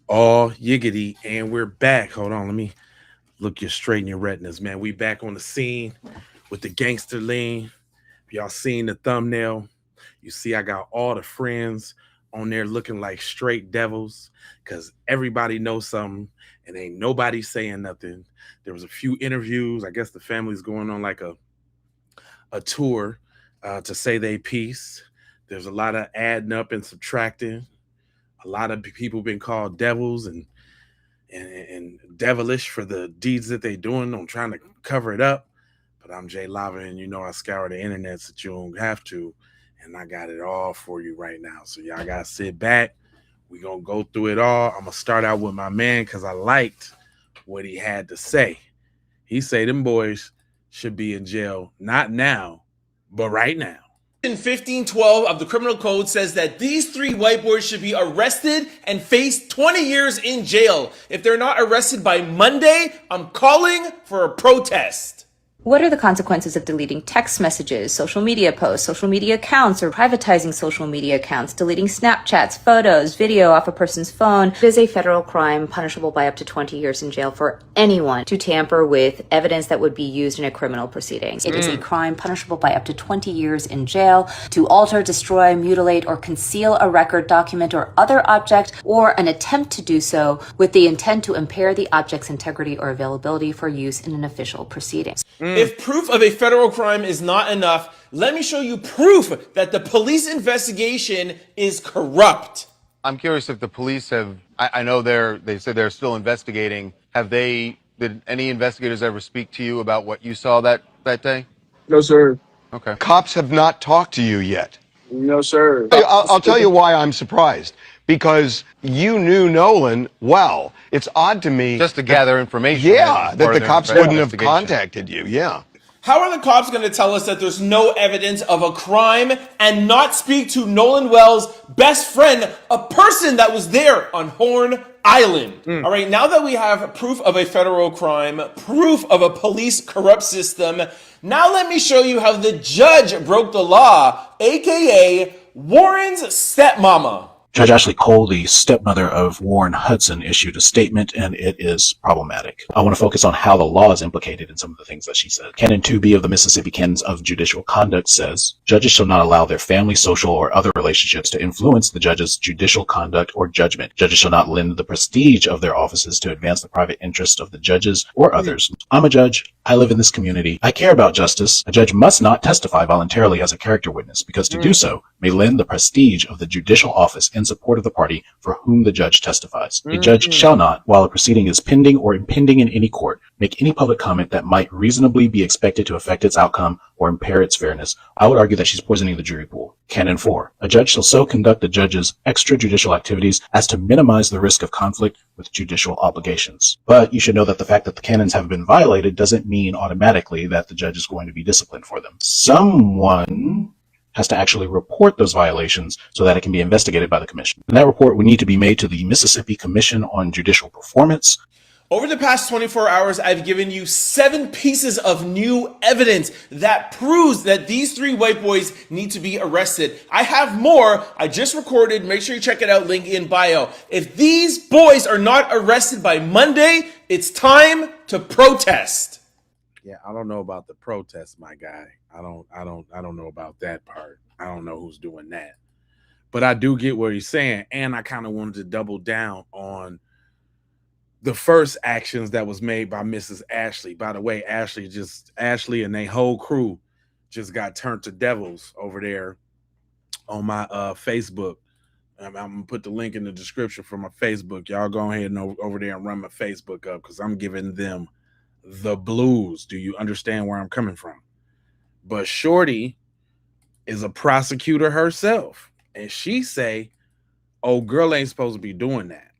Oh, yiggity. And we're back. Hold on. Let me look you straight in your retinas, man. We back on the scene with the gangster lean. If y'all seen the thumbnail, you see I got all the friends on there looking like straight devils because everybody knows something and ain't nobody saying nothing. There was a few interviews. I guess the family's going on like a tour to say they piece. There's a lot of adding up and subtracting. A lot of people been called devils and devilish for the deeds that they doing. I'm trying to cover it up, but I'm Jay Lava, and you know I scour the internet so you don't have to, and I got it all for you right now. So y'all gotta sit back. We gonna go through it all. I'm gonna start out with my man because I liked what he had to say. He say them boys should be in jail, not now, but right now. Section 1512 of the Criminal Code says that these three white boys should be arrested and face 20 years in jail. If they're not arrested by Monday, I'm calling for a protest. What are the consequences of deleting text messages, social media posts, social media accounts, or privatizing social media accounts, deleting Snapchats, photos, video off a person's phone? It is a federal crime punishable by up to 20 years in jail for anyone to tamper with evidence that would be used in a criminal proceeding. It is a crime punishable by up to 20 years in jail to alter, destroy, mutilate, or conceal a record, document, or other object, or an attempt to do so with the intent to impair the object's integrity or availability for use in an official proceeding. If proof of a federal crime is not enough, let me show you proof that the police investigation is corrupt. I'm curious if the police have, I know they said they're still investigating. Did any investigators ever speak to you about what you saw that day? No, sir. Okay. Cops have not talked to you yet. No, sir. I'll tell you why I'm surprised. Because you knew Nolan well. It's odd to me. Just to gather information. Yeah, that the cops wouldn't have contacted you. Yeah. How are the cops going to tell us that there's no evidence of a crime and not speak to Nolan Wells' best friend, a person that was there on Horn Island? All right, now that we have proof of a federal crime, proof of a police corrupt system, now let me show you how the judge broke the law, aka Warren's stepmama. Judge Ashlee Cole, the stepmother of Warren Hudson, issued a statement, and it is problematic. I want to focus on how the law is implicated in some of the things that she said. Canon 2B of the Mississippi Canons of Judicial Conduct says, judges shall not allow their family, social, or other relationships to influence the judge's judicial conduct or judgment. Judges shall not lend the prestige of their offices to advance the private interests of the judges or others. I'm a judge. I live in this community. I care about justice. A judge must not testify voluntarily as a character witness, because to do so may lend the prestige of the judicial office in support of the party for whom the judge testifies. A judge shall not, while a proceeding is pending or impending in any court, make any public comment that might reasonably be expected to affect its outcome or impair its fairness. I would argue that she's poisoning the jury pool. Canon 4. A judge shall so conduct the judge's extrajudicial activities as to minimize the risk of conflict with judicial obligations. But you should know that the fact that the canons have been violated doesn't mean automatically that the judge is going to be disciplined for them. Someone has to actually report those violations so that it can be investigated by the commission. And that report would need to be made to the Mississippi Commission on Judicial Performance. Over the past 24 hours, I've given you 7 pieces of new evidence that proves that these 3 white boys need to be arrested. I have more. I just recorded. Make sure you check it out. Link in bio. If these boys are not arrested by Monday, it's time to protest. Yeah, I don't know about the protest, my guy. I don't know about that part. I don't know who's doing that. But I do get what he's saying, and I kind of wanted to double down on the first actions that was made by Mrs. Ashlee. By the way, Ashlee and their whole crew just got turned to devils over there on my Facebook. I'm gonna put the link in the description for my Facebook. Y'all go ahead and over there and run my Facebook up because I'm giving them the blues. Do you understand where I'm coming from? But Shorty is a prosecutor herself, and she say, "Oh, girl ain't supposed to be doing that."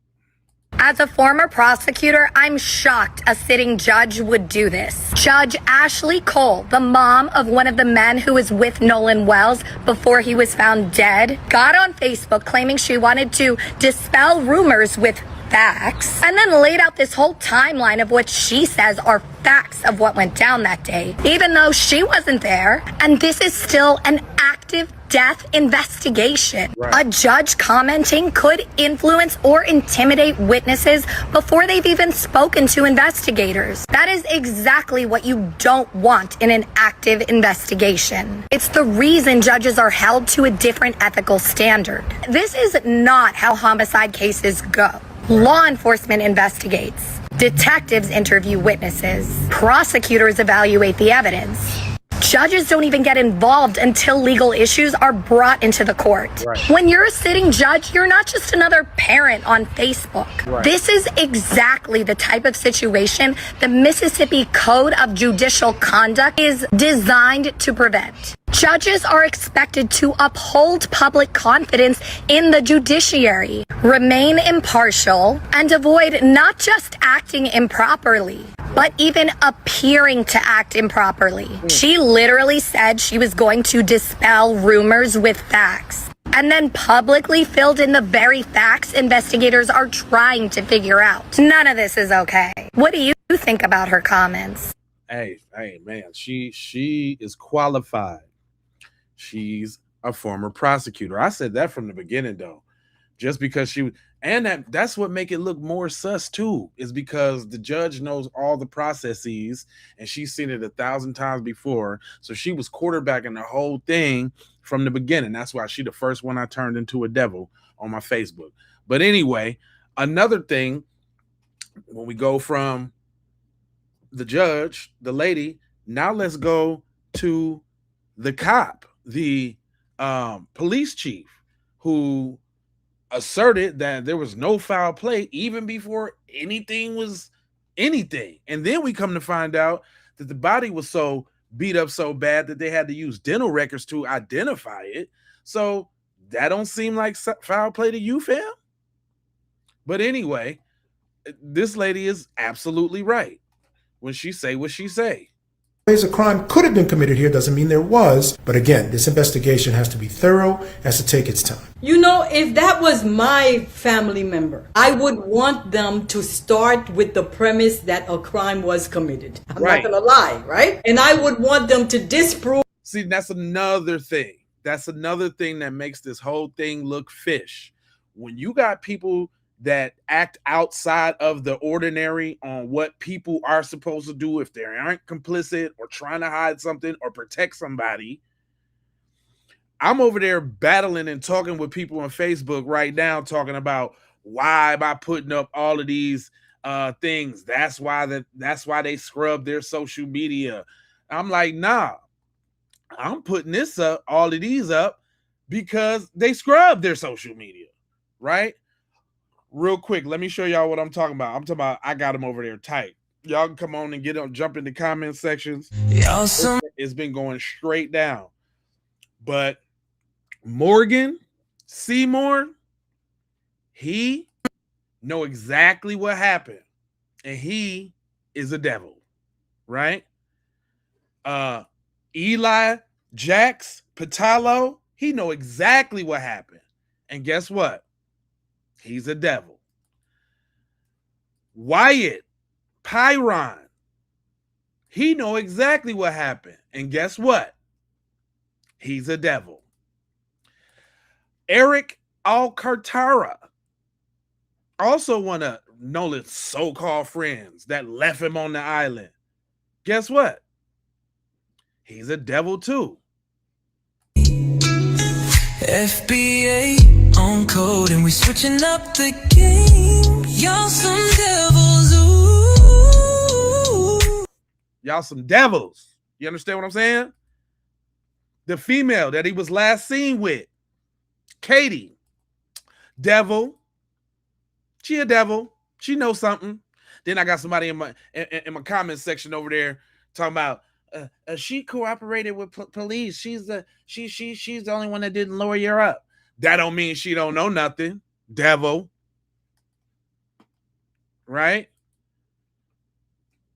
As a former prosecutor, I'm shocked a sitting judge would do this. Judge Ashlee Cole, the mom of one of the men who was with Nolan Wells before he was found dead, got on Facebook claiming she wanted to dispel rumors with facts, and then laid out this whole timeline of what she says are facts of what went down that day, even though she wasn't there. And this is still an active death investigation. Right. A judge commenting could influence or intimidate witnesses before they've even spoken to investigators. That is exactly what you don't want in an active investigation. It's the reason judges are held to a different ethical standard. This is not how homicide cases go. Law enforcement investigates. Detectives interview witnesses. Prosecutors evaluate the evidence. Judges don't even get involved until legal issues are brought into the court. Right. When you're a sitting judge, you're not just another parent on Facebook. Right. This is exactly the type of situation the Mississippi Code of Judicial Conduct is designed to prevent. Judges are expected to uphold public confidence in the judiciary, remain impartial, and avoid not just acting improperly, but even appearing to act improperly. She literally said she was going to dispel rumors with facts, and then publicly filled in the very facts investigators are trying to figure out. None of this is okay. What do you think about her comments? Hey, man, she is qualified. She's a former prosecutor. I said that from the beginning, though. Just because that's what make it look more sus too, is because the judge knows all the processes and she's seen it 1,000 times before. So she was quarterbacking the whole thing from the beginning. That's why she the first one I turned into a devil on my Facebook. But anyway, another thing, when we go from the judge, the lady, now let's go to the cop, the police chief, who asserted that there was no foul play even before anything was anything. And then we come to find out that the body was so beat up so bad that they had to use dental records to identify it. So that don't seem like foul play to you, fam? But anyway, this lady is absolutely right when she say what she say. Ways a crime could have been committed here doesn't mean there was. But again, this investigation has to be thorough, has to take its time. You know, if that was my family member, I would want them to start with the premise that a crime was committed. I'm Right. not going to lie, right? And I would want them to disprove. See, that's another thing. That's another thing that makes this whole thing look fish. When you got people that act outside of the ordinary on what people are supposed to do if they aren't complicit or trying to hide something or protect somebody. I'm over there battling and talking with people on Facebook right now, talking about why by putting up all of these things. That's why they scrub their social media. I'm like, nah, I'm putting this up, all of these up, because they scrub their social media, right? Real quick, let me show y'all what I'm talking about. I'm talking about I got them over there tight. Y'all can come on and jump in the comment sections. It's been going straight down. But Morgan Seymour, he know exactly what happened. And he is a devil, right? Eli Jax Patalo, he know exactly what happened. And guess what? He's a devil. Wyatt Pyron, he know exactly what happened. And guess what? He's a devil. Eric Alcantara, also one of Nolan's so-called friends that left him on the island. Guess what? He's a devil too. FBA on code and we switching up the game. Y'all some devils, ooh. Y'all some devils. You understand what I'm saying? The female that he was last seen with, Katie, devil. She a devil. She knows something. Then I got somebody in my comment section over there talking about she cooperated with police. She's the only one that didn't lawyer her up. That don't mean she don't know nothing. Devil. Right?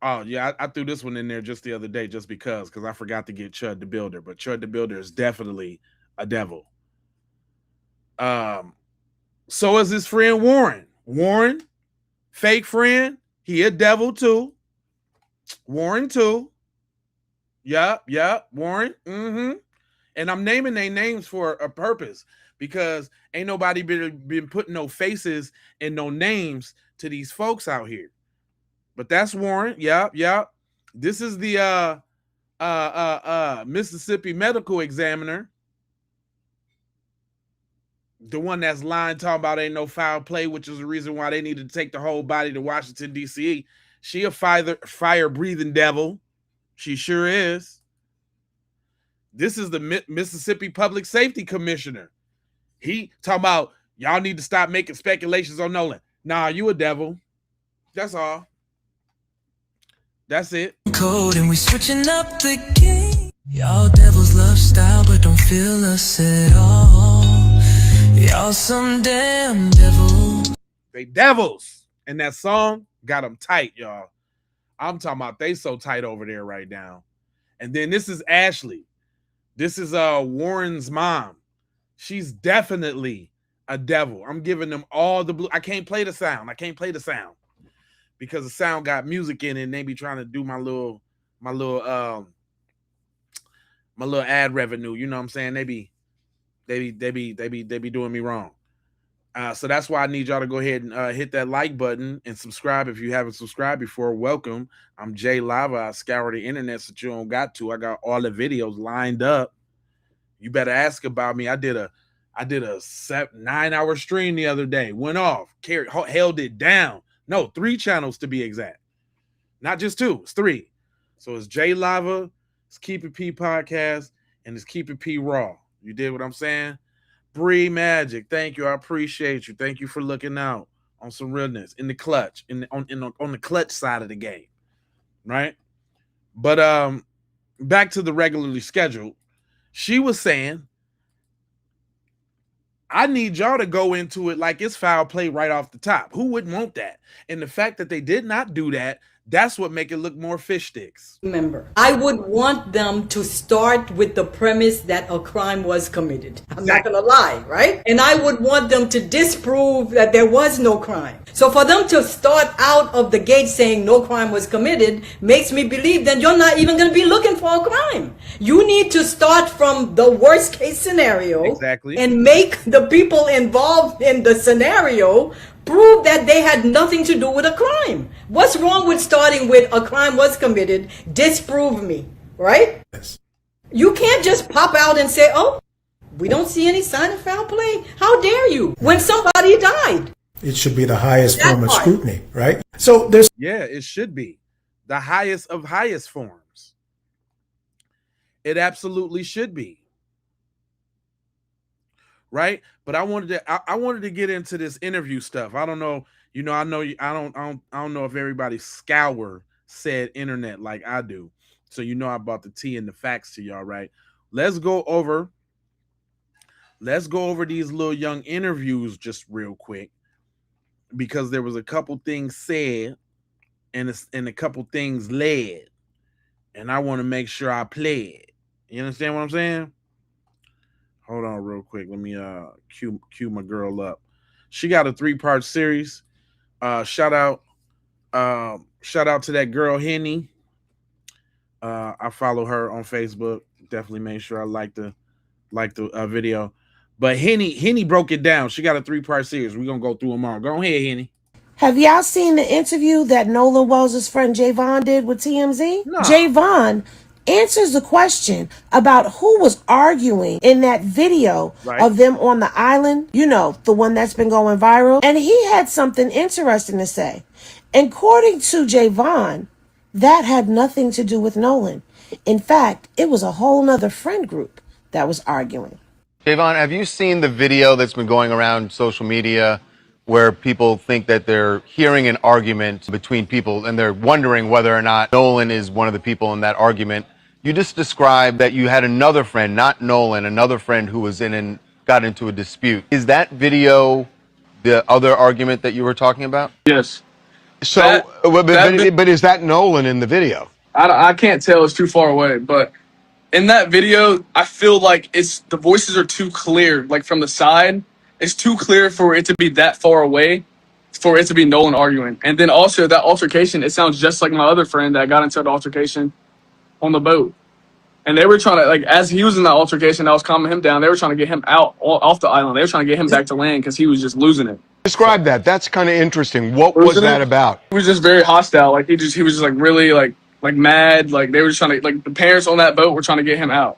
Oh, yeah, I threw this one in there just the other day just because I forgot to get Chud the Builder. But Chud the Builder is definitely a devil. So is his friend Warren. Warren, Fake friend, he a devil too. Warren too. Yup, Warren. And I'm naming their names for a purpose because ain't nobody been putting no faces and no names to these folks out here. But that's Warren. Yup. This is the Mississippi medical examiner. The one that's lying, talking about ain't no foul play, which is the reason why they need to take the whole body to Washington, D.C. She a fire-breathing devil. She sure is. This is the Mississippi Public Safety Commissioner. He talking about, y'all need to stop making speculations on Nolan. Nah, you a devil. That's all. That's it. Code and we switching up the game. Y'all devils love style, but don't feel us at all. Y'all some damn devils. They devils. And that song got them tight, y'all. I'm talking about they so tight over there right now. And then this is Ashlee. This is Warren's mom. She's definitely a devil. I'm giving them all the blue. I can't play the sound. Because the sound got music in it and they be trying to do my little ad revenue. You know what I'm saying? They be doing me wrong. So that's why I need y'all to go ahead and hit that like button and subscribe if you haven't subscribed before. Welcome. I'm Jay Lava. I scour the internet so you don't got to. I got all the videos lined up. You better ask about me. I did a 9-hour stream the other day. Went off. Held it down. No, 3 channels to be exact. Not just 2. It's 3. So it's Jay Lava, it's Keep It P Podcast, and it's Keep It P Raw. You did what I'm saying? Bree Magic, thank you. I appreciate you. Thank you for looking out on some realness in the clutch, on the clutch side of the game, right? But back to the regularly scheduled. She was saying, I need y'all to go into it like it's foul play right off the top. Who wouldn't want that? And the fact that they did not do that, that's what make it look more fish sticks. Remember, I would want them to start with the premise that a crime was committed. I'm not going to lie, right? And I would want them to disprove that there was no crime. So for them to start out of the gate saying no crime was committed makes me believe that you're not even going to be looking for a crime. You need to start from the worst case scenario. Exactly. And make the people involved in the scenario prove that they had nothing to do with a crime. What's wrong with starting with a crime was committed, disprove me, right? Yes. You can't just pop out and say, oh, we don't see any sign of foul play. How dare you? When somebody died. It should be the highest form of scrutiny, right? So there's... Yeah, it should be the highest of highest forms. It absolutely should be. Right, but I wanted to get into this interview stuff. I don't know, I don't know if everybody scour said internet like I do. So I brought the tea and the facts to y'all, right? Let's go over these little young interviews just real quick, because there was a couple things said and a couple things led, and I want to make sure I play it. You understand what I'm saying? Hold on real quick. Let me cue my girl up. She got a 3-part series. Shout out to that girl Henny. I follow her on Facebook. Definitely make sure I like the video. But Henny broke it down. She got a 3-part series. We're gonna go through them all. Go ahead, Henny. Have y'all seen the interview that Nolan Wells' friend Javon did with TMZ? No. Javon answers the question about who was arguing in that video of them on the island, the one that's been going viral. And he had something interesting to say. According to Javon, that had nothing to do with Nolan. In fact, it was a whole nother friend group that was arguing. Javon, have you seen the video that's been going around social media where people think that they're hearing an argument between people and they're wondering whether or not Nolan is one of the people in that argument? You just described that you had another friend, not Nolan, another friend who was in and got into a dispute. Is that video the other argument that you were talking about? Yes. So, but is that Nolan in the video? I can't tell. It's too far away. But in that video, I feel like the voices are too clear. Like from the side, it's too clear for it to be that far away for it to be Nolan arguing. And then also that altercation, it sounds just like my other friend that got into the altercation on the boat. And they were trying to, like, as he was in that altercation, I was calming him down. They were trying to get him out off the island. They were trying to get him back to land because he was just losing it. Describe that. That's kind of interesting. What was that about? He was just very hostile. Like he was just like really like mad. Like they were just trying to, like, the parents on that boat were trying to get him out.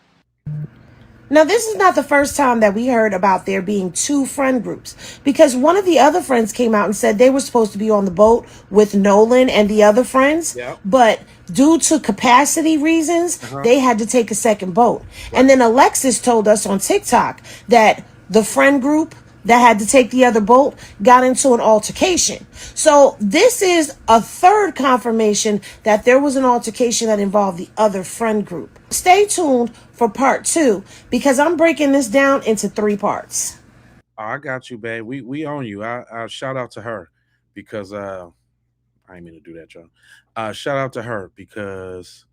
Now, this is not the first time that we heard about there being two friend groups, because one of the other friends came out and said they were supposed to be on the boat with Nolan and the other friends, but due to capacity reasons, they had to take a second boat. And then Alexis told us on TikTok that the friend group that had to take the other boat got into an altercation. So this is a third confirmation that there was an altercation that involved the other friend group. Stay tuned for part 2, because I'm breaking this down into 3 parts. Oh, I got you, babe. We own you. I shout out to her because I didn't mean to do that, John. Shout out to her because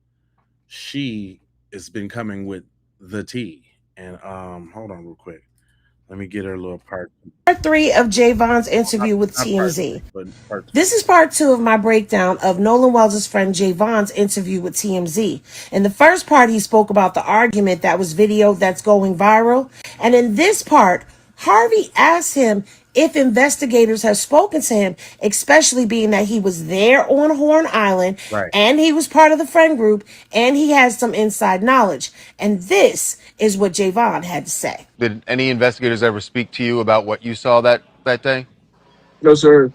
she has been coming with the tea. And hold on real quick. Let me get her a little part. Part 3 of Javon's interview with TMZ. This is part 2 of my breakdown of Nolan Wells' friend Javon's interview with TMZ. In the first part, he spoke about the argument that was videoed that's going viral. And in this part, Harvey asked him if investigators have spoken to him, especially being that he was there on Horn Island, and he was part of the friend group, and he has some inside knowledge. And this is what Javon had to say. Did any investigators ever speak to you about what you saw that day? No, sir.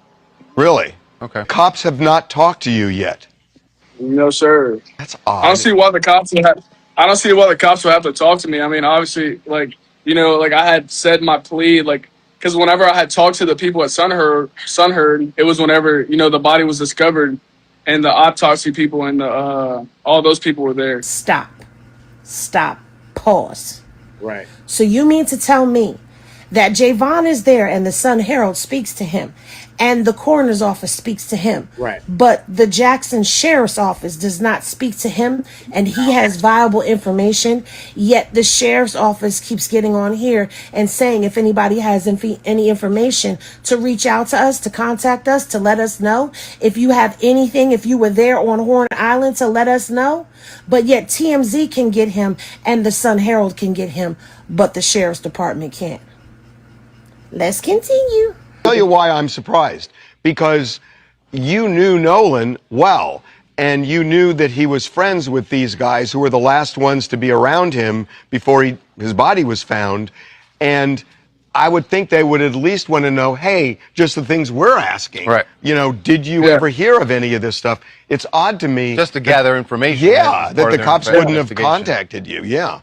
Really? Okay. Cops have not talked to you yet. No, sir. That's odd. I don't see why the cops would have. I don't see why the cops would have to talk to me. I mean, obviously, like, you know, like I had said my plea, like, because whenever I had talked to the people at Sunheard, it was whenever, you know, the body was discovered, and the autopsy people and the all those people were there. Stop. Pause. Right. So you mean to tell me that Javon is there and the Sun Herald speaks to him and the coroner's office speaks to him, but the Jackson Sheriff's Office does not speak to him, and he has viable information, yet the Sheriff's Office keeps getting on here and saying if anybody has any information to reach out to us, to contact us, to let us know. If you have anything, if you were there on Horn Island, to let us know. But yet TMZ can get him and the Sun Herald can get him, but the Sheriff's Department can't. Let's continue. I'll tell you why I'm surprised. Because you knew Nolan well, and you knew that he was friends with these guys who were the last ones to be around him before his body was found. And I would think they would at least want to know, hey, just the things we're asking. Right. You know, did you ever hear of any of this stuff? It's odd to me. Just to gather information. Yeah, that the cops wouldn't have contacted you. Yeah.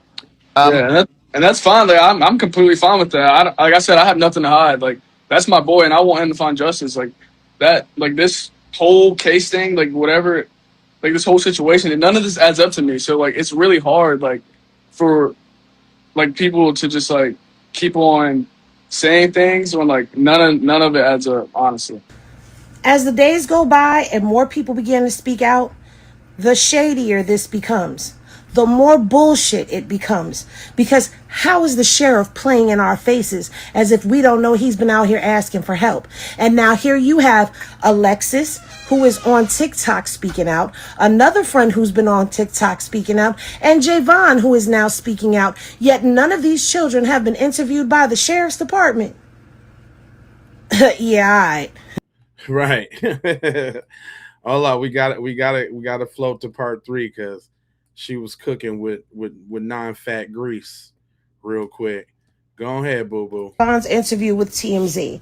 And that's fine. Like, I'm completely fine with that. Like I said, I have nothing to hide. Like, that's my boy, and I want him to find justice. Like that, like this whole case thing, like whatever, like this whole situation, and none of this adds up to me. So like, it's really hard, like, for like people to just like keep on saying things when like none of it adds up, honestly. As the days go by and more people begin to speak out, the shadier this becomes. The more bullshit it becomes. Because how is the sheriff playing in our faces as if we don't know he's been out here asking for help? And now here you have Alexis, who is on TikTok speaking out, another friend who's been on TikTok speaking out, and Javon, who is now speaking out, yet none of these children have been interviewed by the Sheriff's Department. Yeah, all right. Hold on, we got to float to part 3 because she was cooking with non-fat grease real quick. Go ahead, boo-boo. Bond's interview with TMZ.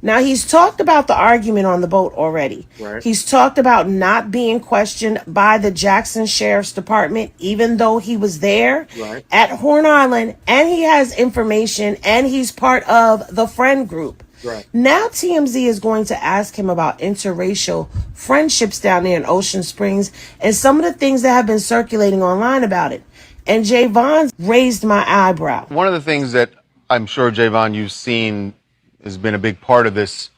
Now, he's talked about the argument on the boat already. Right. He's talked about not being questioned by the Jackson Sheriff's Department, even though he was there at Horn Island, and he has information, and he's part of the friend group. Right. Now TMZ is going to ask him about interracial friendships down there in Ocean Springs and some of the things that have been circulating online about it. And Javon raised my eyebrow. One of the things that I'm sure, Javon, you've seen has been a big part of this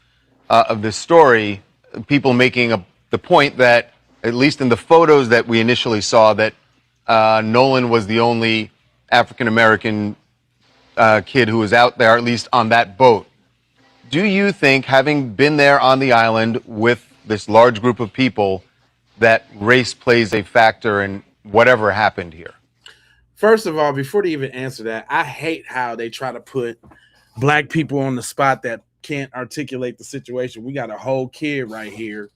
story, people making the point that, at least in the photos that we initially saw, that Nolan was the only African-American kid who was out there, at least on that boat. Do you think, having been there on the island with this large group of people, that race plays a factor in whatever happened here? First of all, before they even answer that, I hate how they try to put black people on the spot that can't articulate the situation. We got a whole kid right here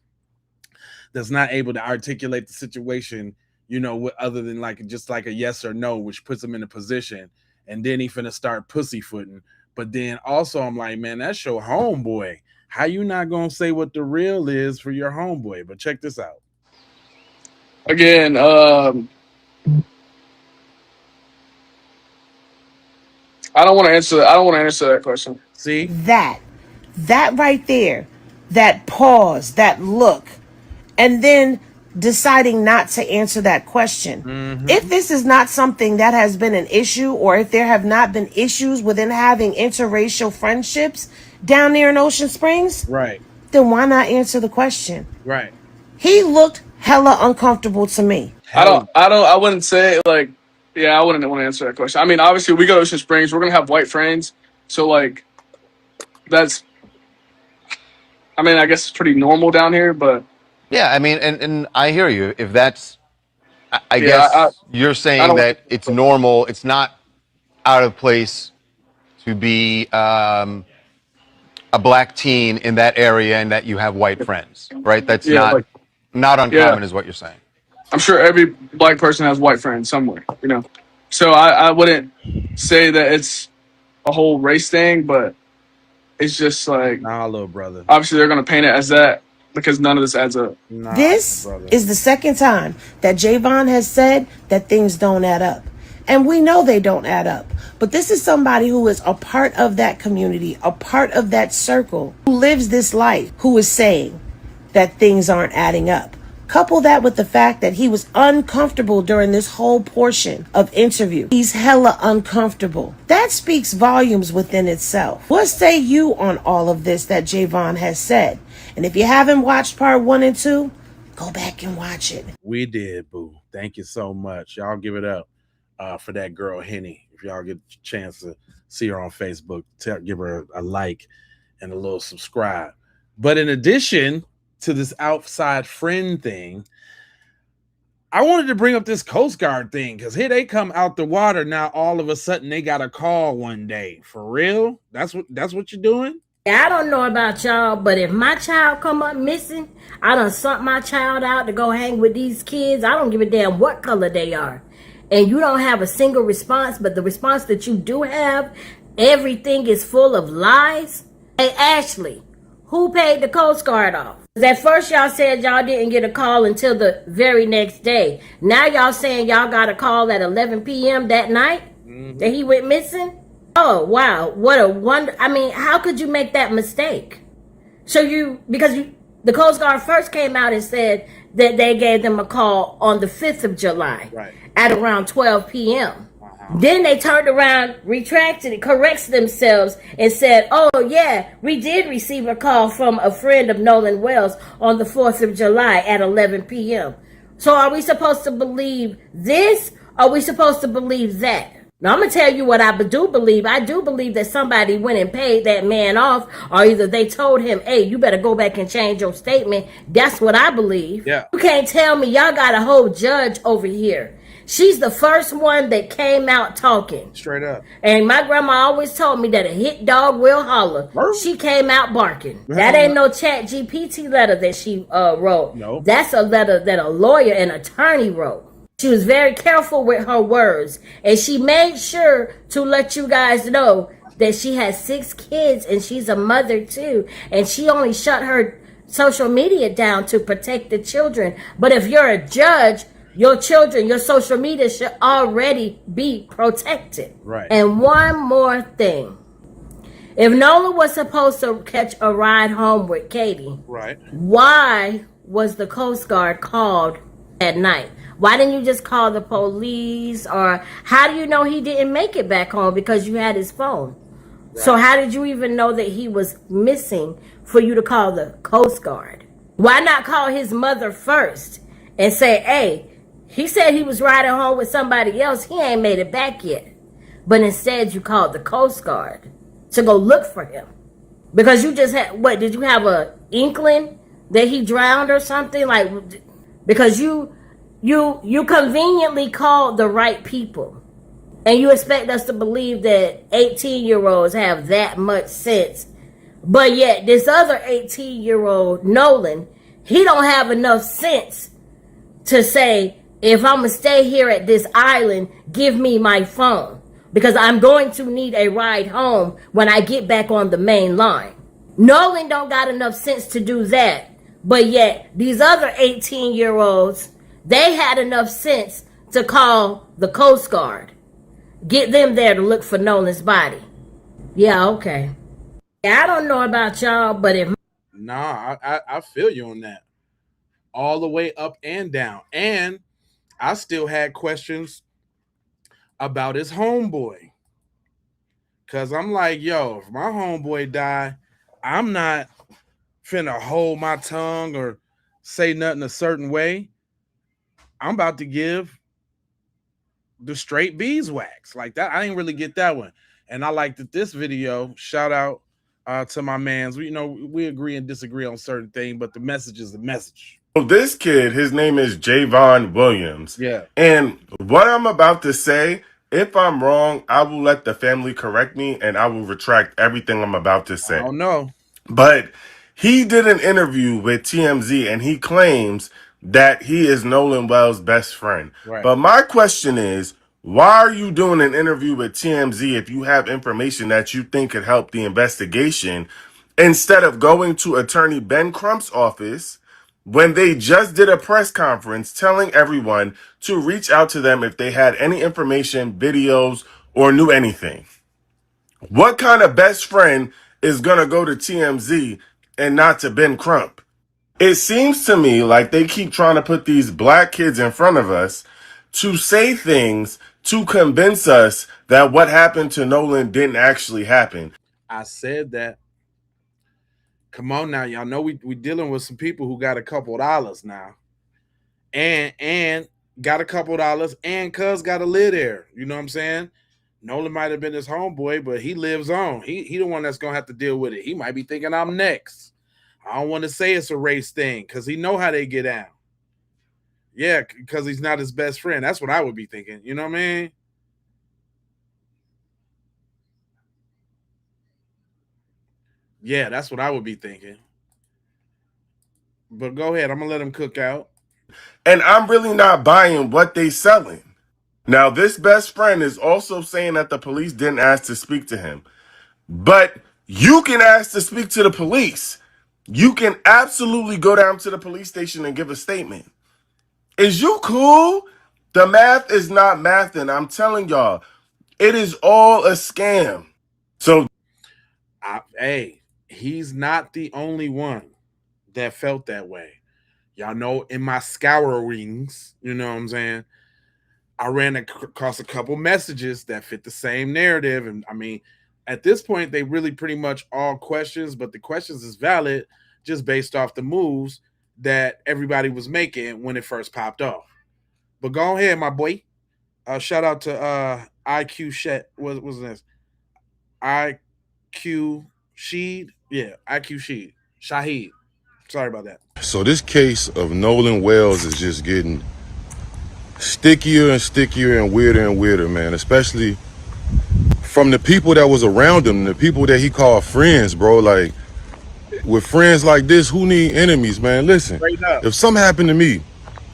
that's not able to articulate the situation, you know, other than like just like a yes or no, which puts him in a position, and then he finna start pussyfooting. But then also I'm like, man, that's your homeboy. How you not gonna say what the real is for your homeboy? But check this out. Again, I don't want to answer that question. See? That right there, that pause, that look, and then deciding not to answer that question. If this is not something that has been an issue, or if there have not been issues within having interracial friendships down there in Ocean Springs, Right. then why not answer the question? Right. He looked hella uncomfortable to me. I wouldn't say like, yeah, I wouldn't want to answer that question. I mean, obviously we go to Ocean Springs, we're going to have white friends. So like, that's, I mean, I guess it's pretty normal down here, but. Yeah, I mean, and I hear you. If that's, I guess you're saying that it's normal, it's not out of place to be a black teen in that area and that you have white friends, right? That's not uncommon is what you're saying. I'm sure every black person has white friends somewhere, you know? So I wouldn't say that it's a whole race thing, but it's just like, nah, little brother. Obviously they're going to paint it as that because none of this adds up. Nah, this brother. is the second time that Javon has said that things don't add up. And we know they don't add up. But this is somebody who is a part of that community, a part of that circle, who lives this life, who is saying that things aren't adding up. Couple that with the fact that he was uncomfortable during this whole portion of interview. He's hella uncomfortable. That speaks volumes within itself. What say you on all of this that Javon has said? And if you haven't watched part 1 and 2, go back and watch it. We did, boo. Thank you so much. Y'all give it up for that girl, Henny. If y'all get a chance to see her on Facebook, give her a like and a little subscribe. But in addition to this outside friend thing, I wanted to bring up this Coast Guard thing, because here they come out the water. Now all of a sudden they got a call one day. For real? That's what you're doing? I don't know about y'all, but if my child come up missing, I done sent my child out to go hang with these kids. I don't give a damn what color they are. And you don't have a single response, but the response that you do have, everything is full of lies. Hey, Ashlee, who paid the Coast Guard off? At first y'all said y'all didn't get a call until the very next day. Now y'all saying y'all got a call at 11 p.m. that night that he went missing? Oh, wow. What a wonder. I mean, how could you make that mistake? So the Coast Guard first came out and said that they gave them a call on the 5th of July at around 12 p.m. Then they turned around, retracted it, corrects themselves, and said, oh, yeah, we did receive a call from a friend of Nolan Wells on the 4th of July at 11 p.m. So are we supposed to believe this? Or are we supposed to believe that? Now, I'm going to tell you what I do believe. I do believe that somebody went and paid that man off, or either they told him, hey, you better go back and change your statement. That's what I believe. Yeah. You can't tell me y'all got a whole judge over here. She's the first one that came out talking. Straight up. And my grandma always told me that a hit dog will holler. She came out barking. That ain't no Chat GPT letter that she wrote. No. That's a letter that a lawyer and attorney wrote. She was very careful with her words, and she made sure to let you guys know that she has 6 kids and she's a mother too, and she only shut her social media down to protect the children. But if you're a judge, your children, your social media should already be protected. Right. And one more thing. If Nolan was supposed to catch a ride home with Katie, right, why was the Coast Guard called at night? Why didn't you just call the police? Or how do you know he didn't make it back home? Because you had his phone. Right. So how did you even know that he was missing for you to call the Coast Guard? Why not call his mother first and say, hey, he said he was riding home with somebody else. He ain't made it back yet. But instead you called the Coast Guard to go look for him. Because you just had, what, did you have a inkling that he drowned or something? Like, because you conveniently called the right people. And you expect us to believe that 18-year-olds have that much sense. But yet this other 18-year-old, Nolan, he don't have enough sense to say, if I'm going to stay here at this island, give me my phone. Because I'm going to need a ride home when I get back on the main line. Nolan don't got enough sense to do that. But yet these other 18-year-olds, they had enough sense to call the Coast Guard. Get them there to look for Nolan's body. Yeah, okay. I don't know about y'all, but if... Nah, I feel you on that. All the way up and down. And I still had questions about his homeboy. Because I'm like, yo, if my homeboy die, I'm not finna hold my tongue or say nothing a certain way. I'm about to give the straight beeswax. Like that, I didn't really get that one. And I liked that this video, shout out to my mans. We agree and disagree on certain things, but the message is the message. So this kid, his name is Javon Williams. Yeah. And what I'm about to say, if I'm wrong, I will let the family correct me and I will retract everything I'm about to say. Oh no. But he did an interview with TMZ and he claims that he is Nolan Wells' best friend. Right. But my question is, why are you doing an interview with TMZ if you have information that you think could help the investigation instead of going to Attorney Ben Crump's office when they just did a press conference telling everyone to reach out to them if they had any information, videos, or knew anything? What kind of best friend is going to go to TMZ and not to Ben Crump? It seems to me like they keep trying to put these black kids in front of us to say things to convince us that what happened to Nolan didn't actually happen. I said that. Come on now, y'all know we dealing with some people who got a couple of dollars now. And got a couple of dollars, and cuz got to live there. You know what I'm saying? Nolan might have been his homeboy, but he lives on. He the one that's gonna have to deal with it. He might be thinking I'm next. I don't want to say it's a race thing because he know how they get down. Yeah, because he's not his best friend. That's what I would be thinking. You know what I mean? Yeah, that's what I would be thinking. But go ahead. I'm going to let him cook out. And I'm really not buying what they selling. Now, this best friend is also saying that the police didn't ask to speak to him. But you can ask to speak to the police. You can absolutely go down to the police station and give a statement. Is you cool? The math is not mathing. I'm telling y'all, it is all a scam. So, hey, he's not the only one that felt that way. Y'all know in my scourings, you know what I'm saying, I ran across a couple messages that fit the same narrative. And I mean, at this point, they really pretty much all questions, but the questions is valid just based off the moves that everybody was making when it first popped off. But go ahead, my boy. Shout out to IQ Shet. What was this? IQ Sheed? Yeah, IQ Sheed. Shaheed. Sorry about that. So this case of Nolan Wells is just getting stickier and stickier and weirder, man. Especially from the people that was around him, the people that he called friends, bro. Like, with friends like this, who need enemies, man? Listen, if something happened to me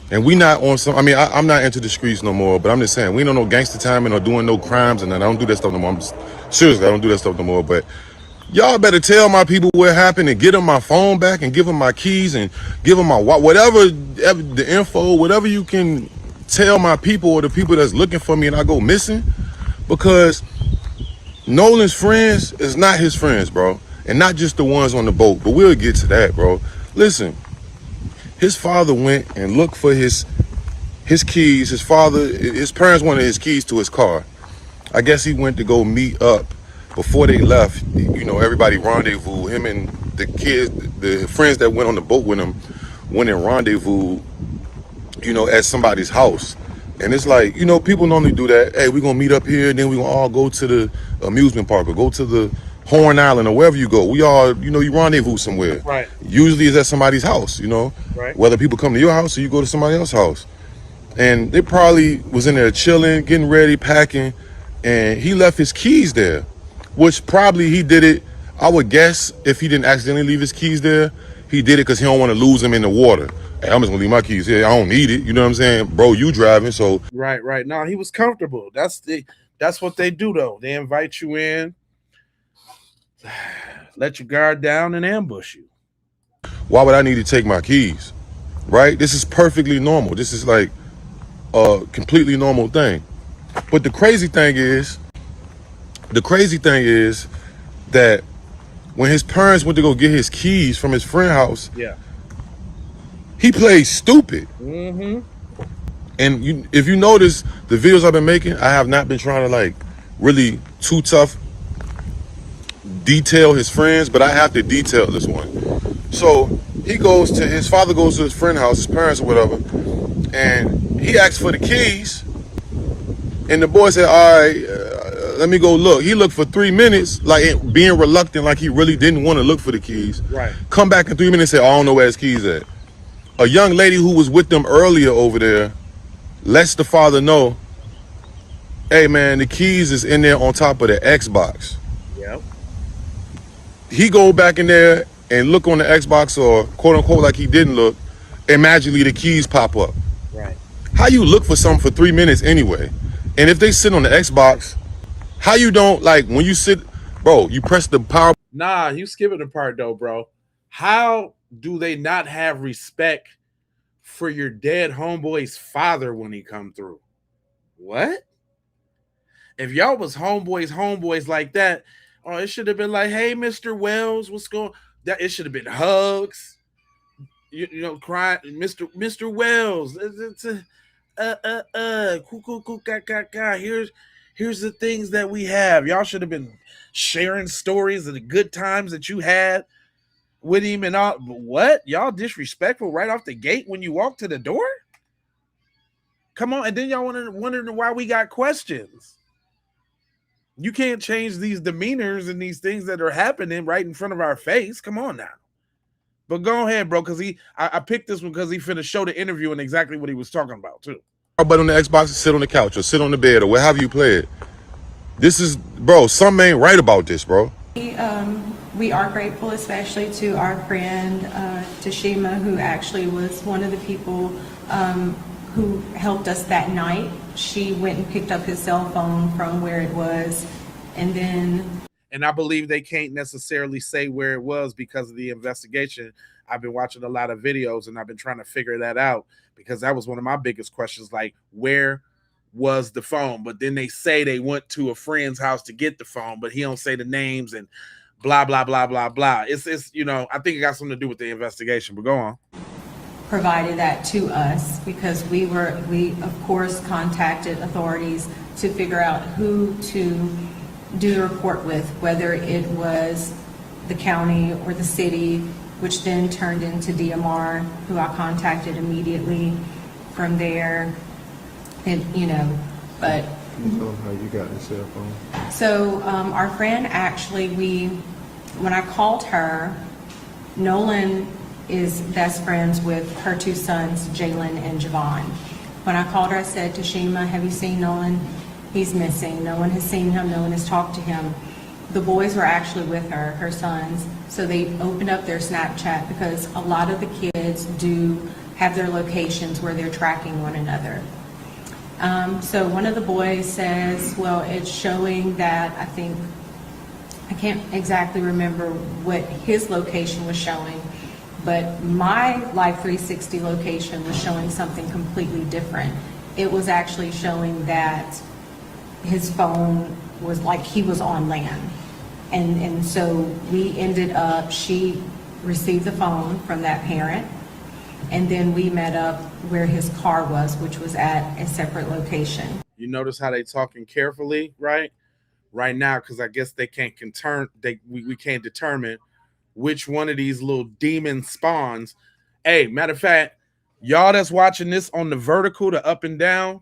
and we not on some, I mean, I'm not into the streets no more, but I'm just saying, we don't know gangster timing or doing no crimes, and I don't do that stuff no more. Seriously, I don't do that stuff no more, but y'all better tell my people what happened and get them my phone back and give them my keys and give them my whatever, the info, whatever you can tell my people or the people that's looking for me and I go missing, because Nolan's friends is not his friends, bro. And not just the ones on the boat, but we'll get to that, bro. Listen, his father went and looked for his keys. His parents wanted his keys to his car. I guess he went to go meet up. Before they left, you know, everybody rendezvous. Him and the kids, the friends that went on the boat with him, went and rendezvous, you know, at somebody's house. And it's like, you know, people normally do that. Hey, we're going to meet up here, and then we're going to all go to the amusement park or go to the Horn Island or wherever you go. We all, you rendezvous somewhere. Right. Usually it's at somebody's house, Right. whether people come to your house or you go to somebody else's house. And they probably was in there chilling, getting ready, packing, and he left his keys there, which probably he did it, I would guess, if he didn't accidentally leave his keys there, he did it because he don't want to lose them in the water. Hey, I'm just gonna leave my keys here. I don't need it. You know what I'm saying? Bro, you driving, so. Right. No, he was comfortable. That's what they do, though. They invite you in, let your guard down, and ambush you. Why would I need to take my keys? Right? This is perfectly normal. This is like a completely normal thing. But the crazy thing is that when his parents went to go get his keys from his friend's house, yeah, he played stupid. Mm-hmm. And if you notice the videos I've been making, I have not been trying to like really too tough detail his friends, but I have to detail this one. So his father goes to his friend's house, his parents or whatever, and he asks for the keys. And the boy said, all right, let me go look. He looked for 3 minutes, like being reluctant, like he really didn't want to look for the keys. Right. Come back in 3 minutes and say, I don't know where his keys at. A young lady who was with them earlier over there lets the father know, hey man, the keys is in there on top of the Xbox. Yep. He go back in there and look on the Xbox, or quote unquote like he didn't look, and magically the keys pop up. Right. How you look for something for 3 minutes anyway? And if they sit on the Xbox, how you don't, like, when you sit, bro, you press the power. Nah, you skipping the part though, bro. How do they not have respect for your dead homeboy's father when he come through? What? If y'all was homeboys like that, oh, it should have been like, hey, Mr. Wells, what's going? That it should have been hugs. You know, crying, Mr. Wells. Here's the things that we have. Y'all should have been sharing stories of the good times that you had with him and all. But what? Y'all disrespectful right off the gate when you walk to the door? Come on. And then y'all wondering why we got questions. You can't change these demeanors and these things that are happening right in front of our face. Come on now. But go ahead, bro, because I picked this one because he finna show the interview and exactly what he was talking about, too. But on the Xbox, sit on the couch or sit on the bed or wherever you play it. This is, bro, something ain't right about this, bro. We are grateful, especially to our friend Tashima, who actually was one of the people who helped us that night. She went and picked up his cell phone from where it was, and then... And I believe they can't necessarily say where it was because of the investigation. I've been watching a lot of videos and I've been trying to figure that out because that was one of my biggest questions, like, where was the phone? But then they say they went to a friend's house to get the phone, but he don't say the names and blah, blah, blah, blah, blah. It's I think it got something to do with the investigation, but go on. Provided that to us because we of course contacted authorities to figure out who to do the report with, whether it was the county or the city, which then turned into DMR, who I contacted immediately from there. And but can you tell them how you got the cell phone? So our friend actually, when I called her, Nolan is best friends with her two sons, Jalen and Javon. When I called her, I said, Tashima, have you seen Nolan? He's missing. No one has seen him. No one has talked to him. The boys were actually with her sons. So they opened up their Snapchat because a lot of the kids do have their locations where they're tracking one another. So one of the boys says, well, it's showing that I can't exactly remember what his location was showing, but my Life 360 location was showing something completely different. It was actually showing that his phone was like he was on land. And so we ended up, she received the phone from that parent, and then we met up where his car was, which was at a separate location. You notice how they talking carefully, right now, because I guess they can't we can't determine which one of these little demon spawns. Hey, matter of fact, y'all that's watching this on the vertical, the up and down,